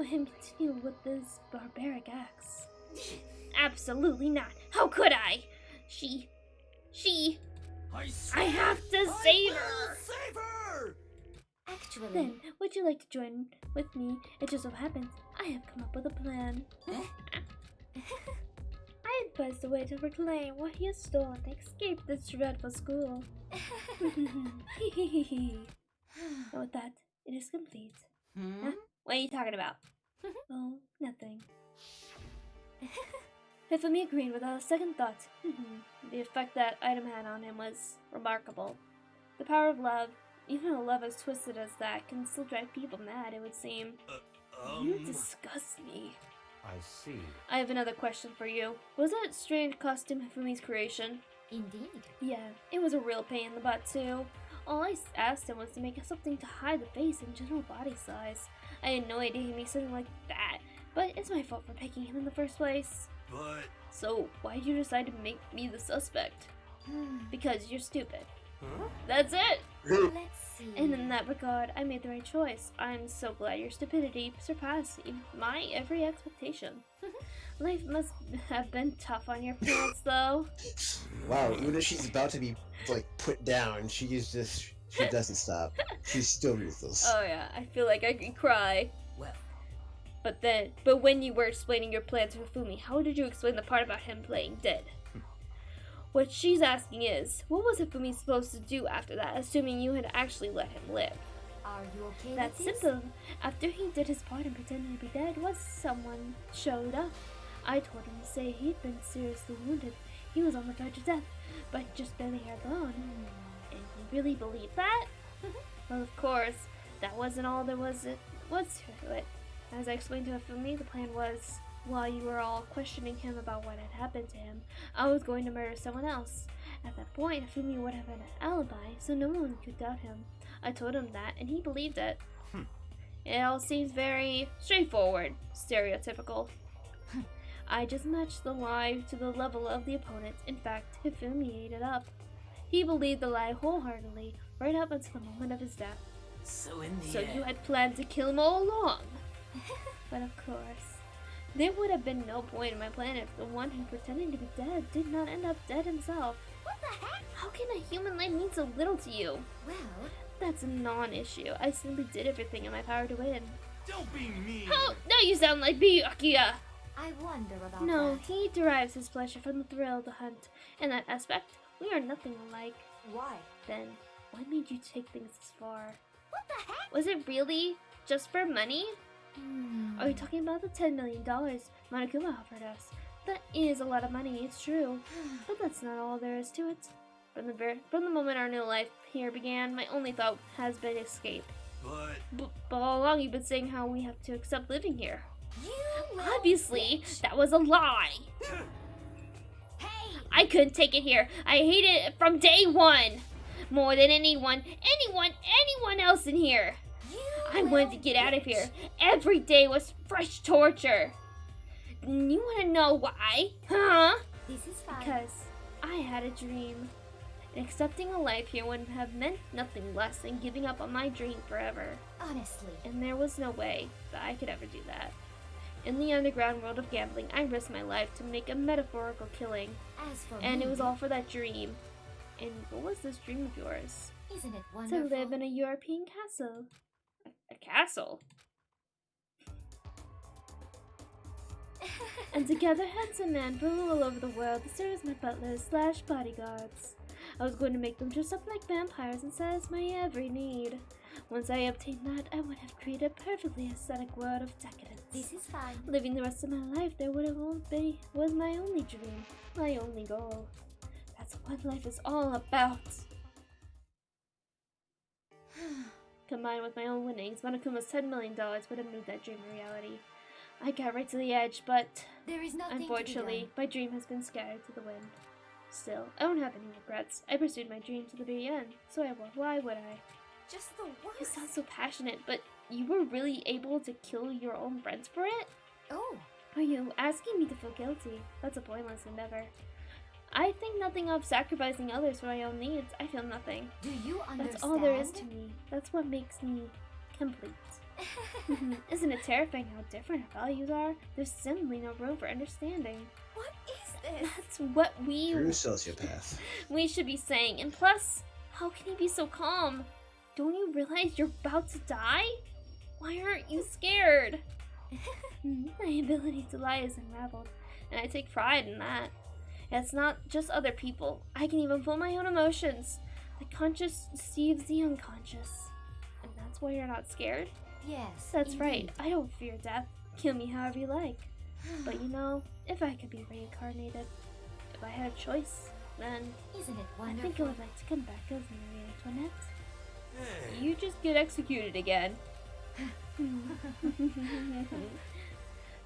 him continue with this barbaric acts? Absolutely not. How could I? She. I have to save her. Save her! Actually... Then, would you like to join with me? It just so happens I have come up with a plan. I advised a way to reclaim what he has stolen and escape this dreadful school. And with that, it is complete. Huh? What are you talking about? Oh, nothing. Hifumi agreed without a second thought. The effect that item had on him was remarkable. The power of love, even a love as twisted as that, can still drive people mad, it would seem. You disgust me. I see. I have another question for you. Was that strange costume Hifumi's creation? Indeed. Yeah, it was a real pain in the butt too. All I asked him was to make something to hide the face and general body size. I had no idea he'd make something like that, but it's my fault for picking him in the first place. But... So, why did you decide to make me the suspect? Because you're stupid. Huh? That's it. Let's see. And in that regard, I made the right choice. I'm so glad your stupidity surpassed my every expectation. Life must have been tough on your parents, though. Wow, even if she's about to be, like, put down, she doesn't stop. She's still ruthless. Oh yeah, I feel like I could cry. Well, But when you were explaining your plan to Hifumi, how did you explain the part about him playing dead? What she's asking is, what was Hifumi supposed to do after that, assuming you had actually let him live? Are you okay That's with this? simple. After he did his part and pretended to be dead, someone showed up. I told him to say he'd been seriously wounded. He was on the verge of death, but just barely held on. And he really believed that? Well, of course, that wasn't all there was to it. As I explained to Hifumi, the plan was, while you were all questioning him about what had happened to him, I was going to murder someone else. At that point, Hifumi would have an alibi, so no one could doubt him. I told him that, and he believed it. It all seems very straightforward, stereotypical. I just matched the lie to the level of the opponent. In fact, Hifumi ate it up. He believed the lie wholeheartedly, right up until the moment of his death. so in the So end, you had planned to kill him all along. But of course, there would have been no point in my plan if the one who pretended to be dead did not end up dead himself. What the heck? How can a human life mean so little to you? Well, That's a non-issue. I simply did everything in my power to win. Don't be mean. Oh, now you sound like Byakuya! I wonder about No, that. he derives his pleasure from the thrill of the hunt. In that aspect, we are nothing alike. Why? Then, what made you take things this far? What the heck? Was it really just for money? Are you talking about the $10 million Monokuma offered us? That is a lot of money, it's true. But that's not all there is to it. From the moment our new life here began, my only thought has been escape. But But all along you've been saying how we have to accept living here. You little Obviously, bitch. that was a lie. Hey! I couldn't take it here. I hated it from day one. More than anyone else in here. You I wanted to get out of here. Every day was fresh torture. And you want to know why? Huh? This is fine. Because I had a dream. And accepting a life here would have meant nothing less than giving up on my dream forever. Honestly. And there was no way that I could ever do that. In the underground world of gambling, I risked my life to make a metaphorical killing. As for And me, it was all for that dream. And what was this dream of yours? Isn't it To wonderful? live in a European castle. A castle? And to gather handsome men from all over the world to serve as my butlers / bodyguards. I was going to make them dress up like vampires and satisfy my every need. Once I obtained that, I would have created a perfectly aesthetic world of decadence. This is fine. Living the rest of my life there was my only dream, my only goal. That's what life is all about. Combined with my own winnings, Monokuma's $10 million would have made that dream a reality. I got right to the edge, but There is nothing unfortunately, to be my dream has been scattered to the wind. Still, I don't have any regrets. I pursued my dream to the very end, so why would I? Just the You worst. sound so passionate, but you were really able to kill your own friends for it? done. Oh, Are you asking me to feel guilty? That's a pointless endeavor. I think nothing of sacrificing others for my own needs. I feel nothing. do you understand? That's all there is to me. That's what makes me complete. Isn't it terrifying how different our values are? There's simply no room for understanding. What is this? That's what True sociopath. we should be saying. And plus, how can you be so calm? Don't you realize you're about to die? Why aren't you scared? My ability to lie is unraveled, and I take pride in that. It's not just other people. I can even feel my own emotions. The conscious deceives the unconscious. And that's why you're not scared? Yes. That's right. indeed. I don't fear death. Kill me however you like. But you know, if I could be reincarnated, if I had a choice, then Isn't it I wonderful? think I would like to come back as Marie Antoinette. hey, You just get executed again.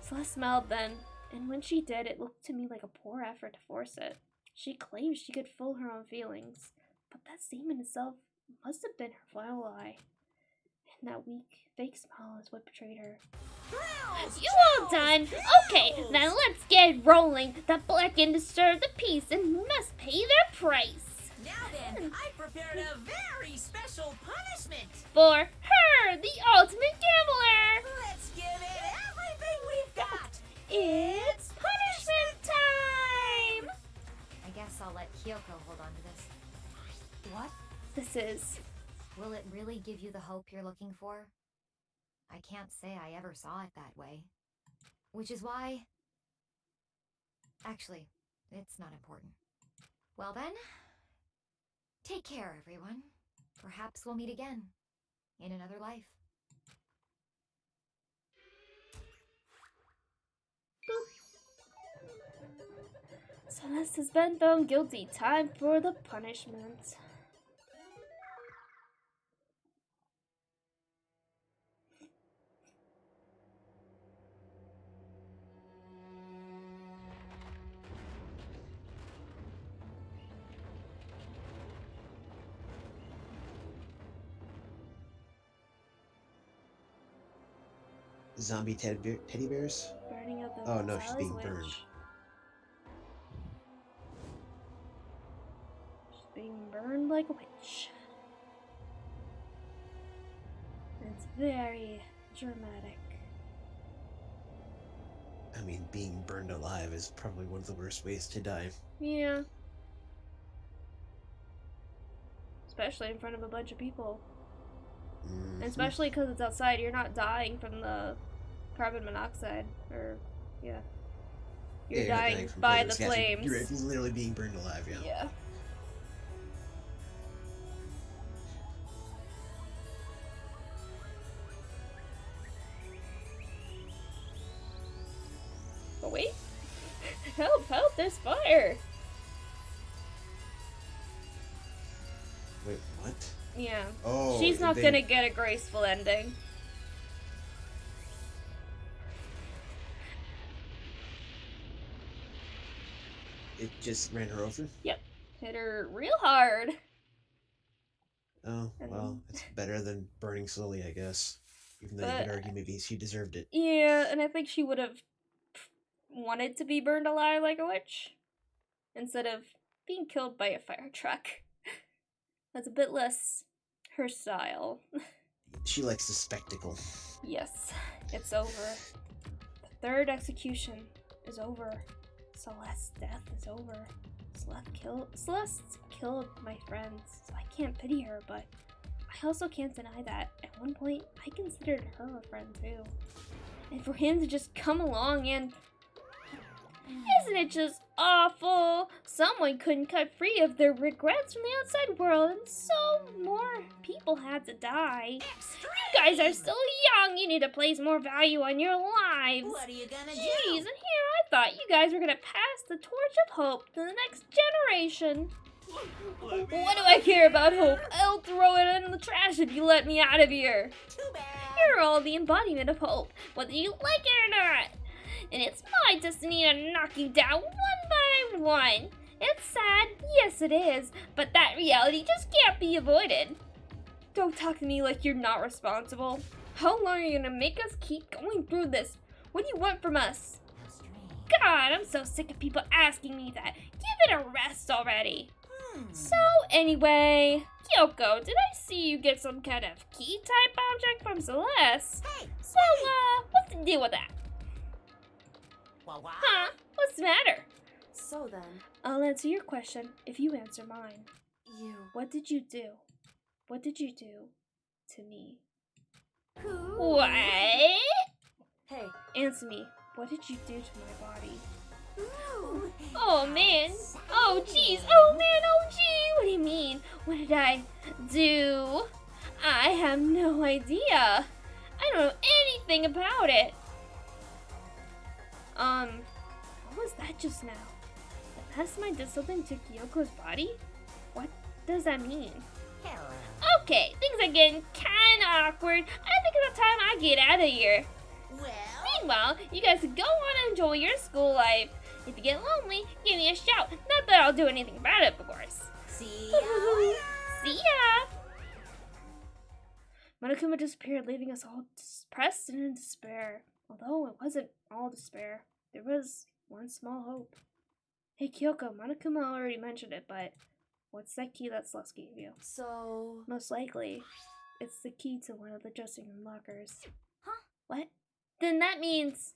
Celeste smiled then, and when she did, it looked to me like a poor effort to force it. She claimed she could fool her own feelings, but that statement itself must have been her final lie. And that weak, fake smile is what betrayed her. You all done? Okay, then let's get rolling. The blackened deserve the peace and must pay their price. Now then, I prepared a very special punishment! For her, the ultimate gambler! Let's give it everything we've got! It's punishment time! I guess I'll let Kyoko hold on to this. What? This is... Will it really give you the hope you're looking for? I can't say I ever saw it that way. Which is why... Actually, it's not important. Well then, take care, everyone. Perhaps we'll meet again, in another life. Celeste has been found guilty. Time for the punishment. Zombie teddy bears? Burning up the Oh no, she's being witch. burned. She's being burned like a witch. It's very dramatic. I mean, being burned alive is probably one of the worst ways to die. Yeah. Especially in front of a bunch of people. And especially because it's outside, you're not dying from the carbon monoxide. Or, yeah. You're dying by the flames. You're literally being burned alive, yeah. Yeah. Oh, wait. Help, help, there's fire! Wait, what? Yeah. Oh, she's not gonna get a graceful ending. It just ran her over? Yep. Hit her real hard. Oh, well, it's better than burning slowly, I guess. Even though you could argue maybe she deserved it. Yeah, and I think she would have wanted to be burned alive like a witch. Instead of being killed by a fire truck. That's a bit less her style. She likes the spectacle. Yes, it's over. The third execution is over. Celeste's death is over. Celeste killed my friends, so I can't pity her, but I also can't deny that at one point I considered her a friend too. And for him to just come along and... Isn't it just awful? Someone couldn't cut free of their regrets from the outside world, and so more people had to die. You guys are still young. You need to place more value on your lives. What are you gonna do? Jeez, and here I thought you guys were gonna pass the torch of hope to the next generation. What do I care about hope? I'll throw it in the trash if you let me out of here. Too bad. You're all the embodiment of hope, whether you like it or not. And it's my destiny to knock you down one by one. It's sad, yes it is, but that reality just can't be avoided. Don't talk to me like you're not responsible. How long are you gonna make us keep going through this? What do you want from us? God, I'm so sick of people asking me that. Give it a rest already. So, anyway, Kyoko, did I see you get some kind of key-type object from Celeste? Hey, so, what's the deal with that? Well, what? Huh? What's the matter? So then, I'll answer your question if you answer mine. you... What did you do? What did you do to me? Who? What? Hey, Answer me. What did you do to my body? Ooh. Oh man. Oh jeez. Oh man. Oh gee. What do you mean? What did I do? I have no idea. I don't know anything about it. What was that just now? The past mind did something to Kyoko's body? What does that mean? Hello. Okay, things are getting kinda awkward. I think it's time I get out of here. Well, Meanwhile, you guys can go on and enjoy your school life. If you get lonely, give me a shout. Not that I'll do anything about it, of course. see ya later. See ya! Monokuma disappeared, leaving us all depressed and in despair. Although it wasn't all despair, there was one small hope. Hey Kyoko, Monokuma already mentioned it, but What's that key that Celeste gave you? So... Most likely, it's the key to one of the dressing room lockers. Huh? What? Then that means...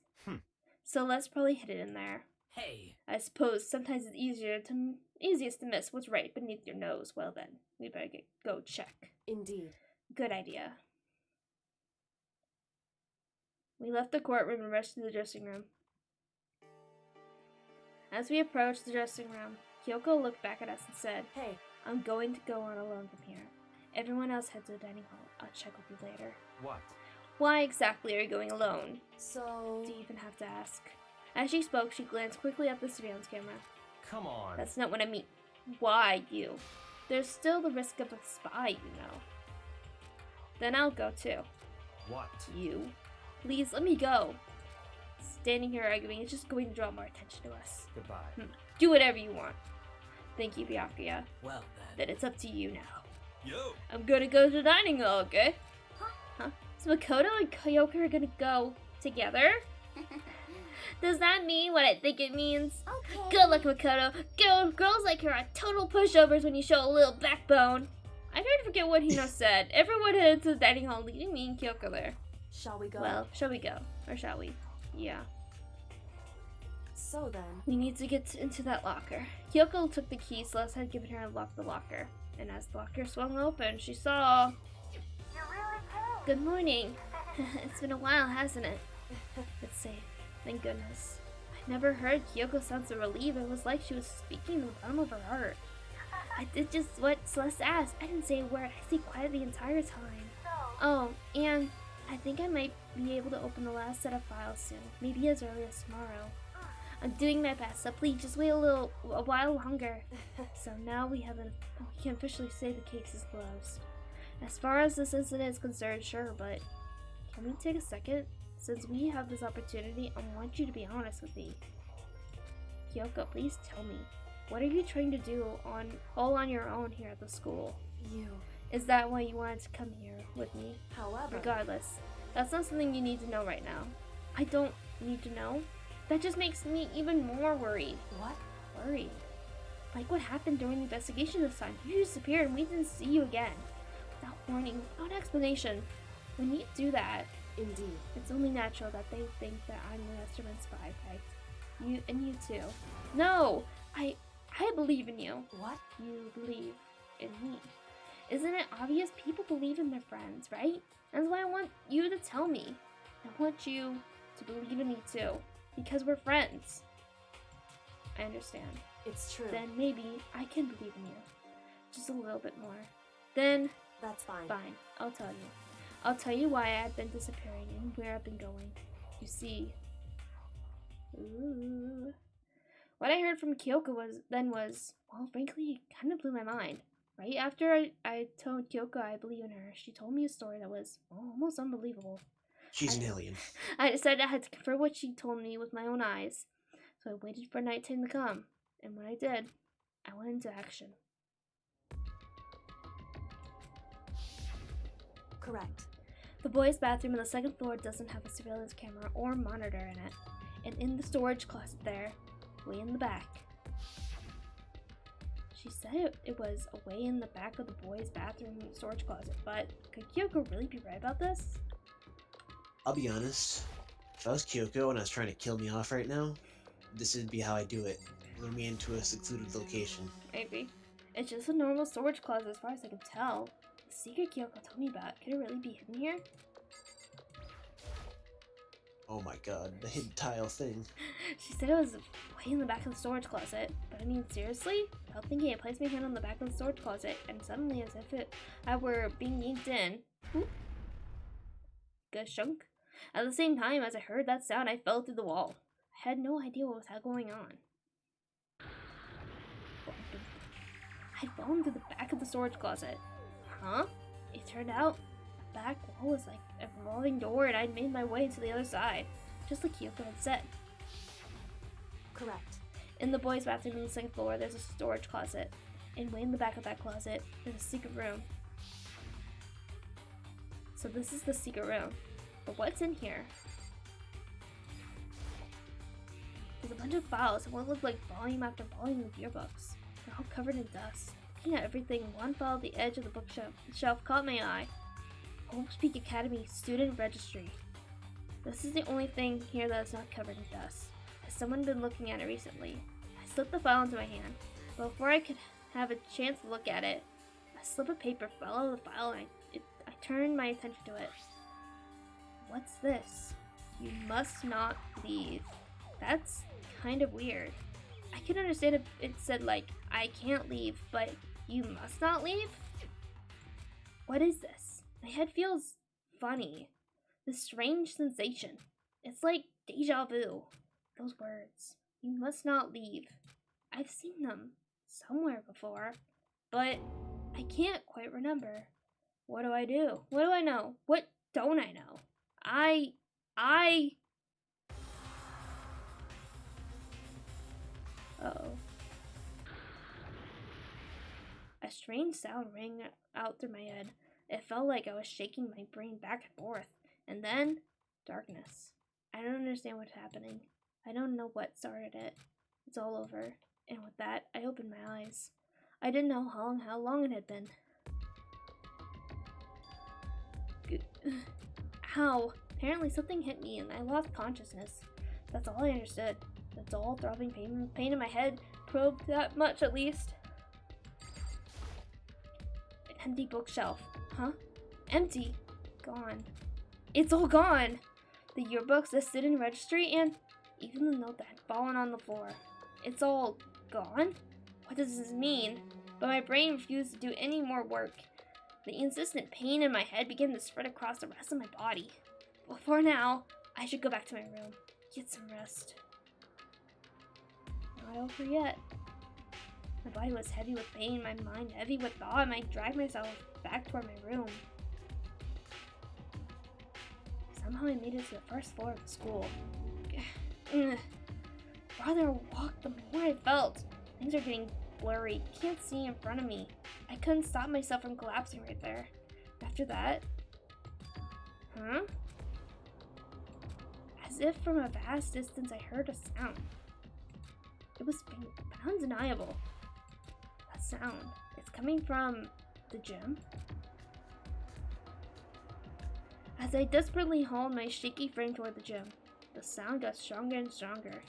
Celeste probably hid it in there. Hey. I suppose sometimes it's easiest to miss what's right beneath your nose. Well then, we better go check. Indeed. Good idea. We left the courtroom and rushed to the dressing room. As we approached the dressing room, Kyoko looked back at us and said, Hey, I'm going to go on alone from here. Everyone else head to the dining hall. I'll check with you later. What? Why exactly are you going alone? so... Do you even have to ask? As she spoke, she glanced quickly at the surveillance camera. Come on. That's not what I mean. Why you? There's still the risk of a spy, you know. Then I'll go too. What? You. Please, let me go. Standing here arguing is just going to draw more attention to us. Goodbye. Do whatever you want. Thank you, Byakuya. Well Then it's up to you now. Yo! I'm gonna go to the dining hall, okay? Huh? So Makoto and Kyoko are gonna go together? Does that mean what I think it means? Okay. Good luck, Makoto. Girls like her are total pushovers when you show a little backbone. I tried to forget what Hino said. Everyone headed to the dining hall, leaving me and Kyoko there. Shall we go? Well, shall we go? Or shall we? Yeah. So then... We need to get into that locker. Kyoko took the key Celeste had given her and locked the locker. And as the locker swung open, she saw... You're really cool. Good morning. It's been a while, hasn't it? It's safe. Thank goodness. I never heard Kyoko sound so relieved. It was like she was speaking to the bottom of her heart. I did just what Celeste asked. I didn't say a word. I stayed quiet the entire time. Oh, and I think I might be able to open the last set of files soon. Maybe as early as tomorrow. I'm doing my best, so please just wait a while longer. So now we can officially say the case is closed. As far as this incident is concerned, sure, but can we take a second? Since we have this opportunity, I want you to be honest with me. Kyoko, please tell me, what are you trying to do all on your own here at the school? Is that why you wanted to come here with me? However... Regardless, that's not something you need to know right now. I don't need to know. That just makes me even more worried. What? Worried. Like what happened during the investigation this time. You disappeared and we didn't see you again. Without warning, without explanation. When you do that, Indeed. It's only natural that they think that I'm the mastermind spy, right? You too. No! I believe in you. What? You believe in me. Isn't it obvious people believe in their friends, right? That's why I want you to tell me. I want you to believe in me too. Because we're friends. I understand. It's true. Then maybe I can believe in you. Just a little bit more. Then... That's fine. Fine. I'll tell you. I'll tell you why I've been disappearing and where I've been going. You see... Ooh. What I heard from Kyoko was, well, frankly, it kind of blew my mind. Right after I told Kyoko I believe in her, she told me a story that was almost unbelievable. She's an alien. I decided I had to confirm what she told me with my own eyes. So I waited for nighttime to come. And when I did, I went into action. Correct. The boys' bathroom on the second floor doesn't have a surveillance camera or monitor in it. And in the storage closet there, way in the back. She said it was away in the back of the boys' bathroom storage closet, but could Kyoko really be right about this? I'll be honest. If I was Kyoko and I was trying to kill me off right now, this would be how I do it. Lure me into a secluded location. Maybe. It's just a normal storage closet as far as I can tell. The secret Kyoko told me about, could it really be hidden here? Oh my god, the hidden tile thing. She said it was way in the back of the storage closet. But I mean, seriously? Without thinking, I placed my hand on the back of the storage closet, and suddenly, as if I were being yanked in, whoop, good shunk. At the same time, as I heard that sound, I fell through the wall. I had no idea what was going on. I'd fallen through the back of the storage closet. Huh? It turned out the back wall was like a revolving door and I'd made my way to the other side, just like Kyoko had said. Correct. In the boys' bathroom on the second floor, there's a storage closet. And way in the back of that closet, there's a secret room. So this is the secret room. But what's in here? There's a bunch of files and what look like volume after volume of yearbooks. They're all covered in dust. Looking at everything, one fell at the edge of the bookshelf caught my eye. Hope's Peak Academy Student Registry. This is the only thing here that is not covered in dust. Has someone been looking at it recently? I slipped the file into my hand, but before I could have a chance to look at it, a slip of paper fell out of the file and I turned my attention to it. What's this? You must not leave. That's kind of weird. I could understand if it said, like, I can't leave, but you must not leave? What is this? My head feels funny. This strange sensation. It's like deja vu. Those words. You must not leave. I've seen them somewhere before, but I can't quite remember. What do I do? What do I know? What don't I know? Uh-oh. A strange sound rang out through my head. It felt like I was shaking my brain back and forth. And then, darkness. I don't understand what's happening. I don't know what started it. It's all over. And with that, I opened my eyes. I didn't know how long it had been. Ow! Apparently something hit me and I lost consciousness. That's all I understood. The dull, throbbing pain in my head probed that much at least. An empty bookshelf. Huh? Empty. Gone. It's all gone! The yearbooks, the student registry, and even the note that had fallen on the floor. It's all gone? What does this mean? But my brain refused to do any more work. The insistent pain in my head began to spread across the rest of my body. Well, for now, I should go back to my room. Get some rest. Not over yet. My body was heavy with pain, my mind heavy with thought, and I dragged myself back toward my room. Somehow I made it to the first floor of the school. The farther I walked, the more I felt. Things are getting blurry. Can't see in front of me. I couldn't stop myself from collapsing right there. After that... Huh? As if from a vast distance I heard a sound. It was faint, but undeniable. That sound. It's coming from the gym. As I desperately hauled my shaky frame toward the gym, the sound got stronger and stronger.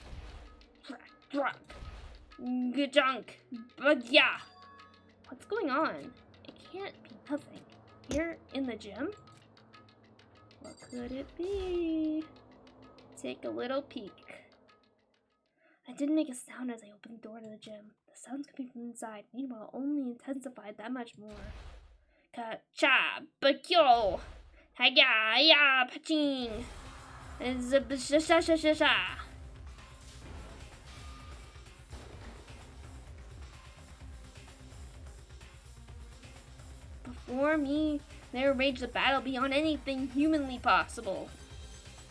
Drunk. Good junk. But yeah. What's going on? It can't be nothing. Here in the gym? What could it be? Take a little peek. I didn't make a sound as I opened the door to the gym. The sounds coming from inside, meanwhile, only intensified that much more. Ka-cha, bakyo! Hi-ya, ya, paching! Sha-sha-sha-sha-sha! Before me, there raged a battle beyond anything humanly possible.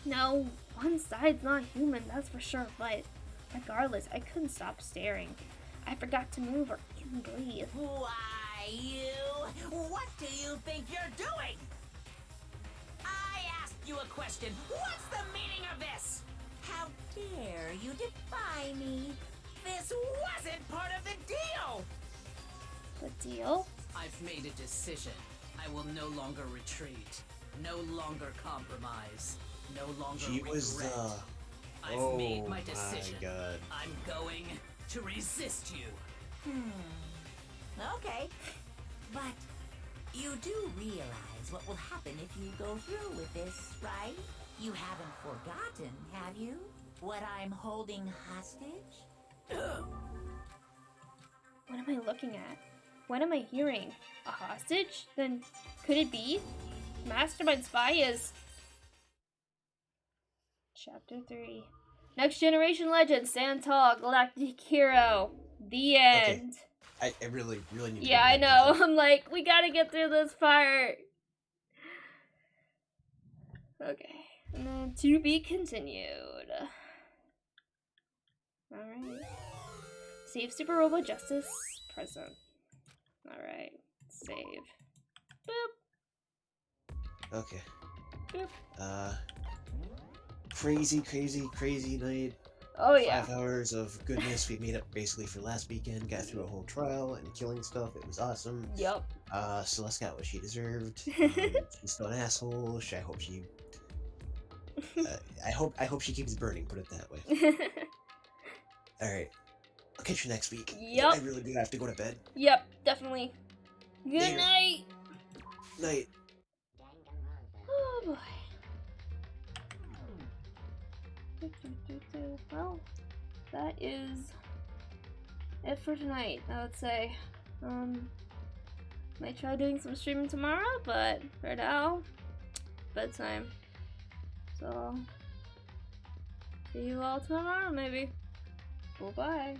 No, one side's not human, that's for sure, but regardless, I couldn't stop staring. I forgot to move or even breathe. Why, you? What do you think you're doing? I asked you a question. What's the meaning of this? How dare you defy me? This wasn't part of the deal! The deal? I've made a decision. I will no longer retreat. No longer compromise. No longer regret. I've made my decision. My God. I'm going to resist you. Okay. But you do realize what will happen if you go through with this, right? You haven't forgotten, have you? What I'm holding hostage? What am I looking at? What am I hearing? A hostage? Then could it be? Mastermind Spy is... Chapter 3. Next Generation Legend, Stand Tall, Galactic Hero. The end. Okay. I really need to... Yeah, I know. I'm like, we gotta get through this part. Okay. And then to be continued. Alright. Save Super Robo Justice. Present. Alright. Save. Boop. Okay. Boop. Crazy night. Oh yeah. 5 hours of goodness. We made up basically for last weekend. Got through a whole trial and killing stuff. It was awesome. Yep. Celeste got what she deserved. She's still an asshole. I hope she. I hope she keeps burning. Put it that way. All right. I'll catch you next week. Yep. I really do have to go to bed. Yep. Definitely. Good Later. night. Night. Oh boy. Well, that is it for tonight, I would say. Might try doing some streaming tomorrow, but for now, bedtime. So, see you all tomorrow, maybe. Bye-bye.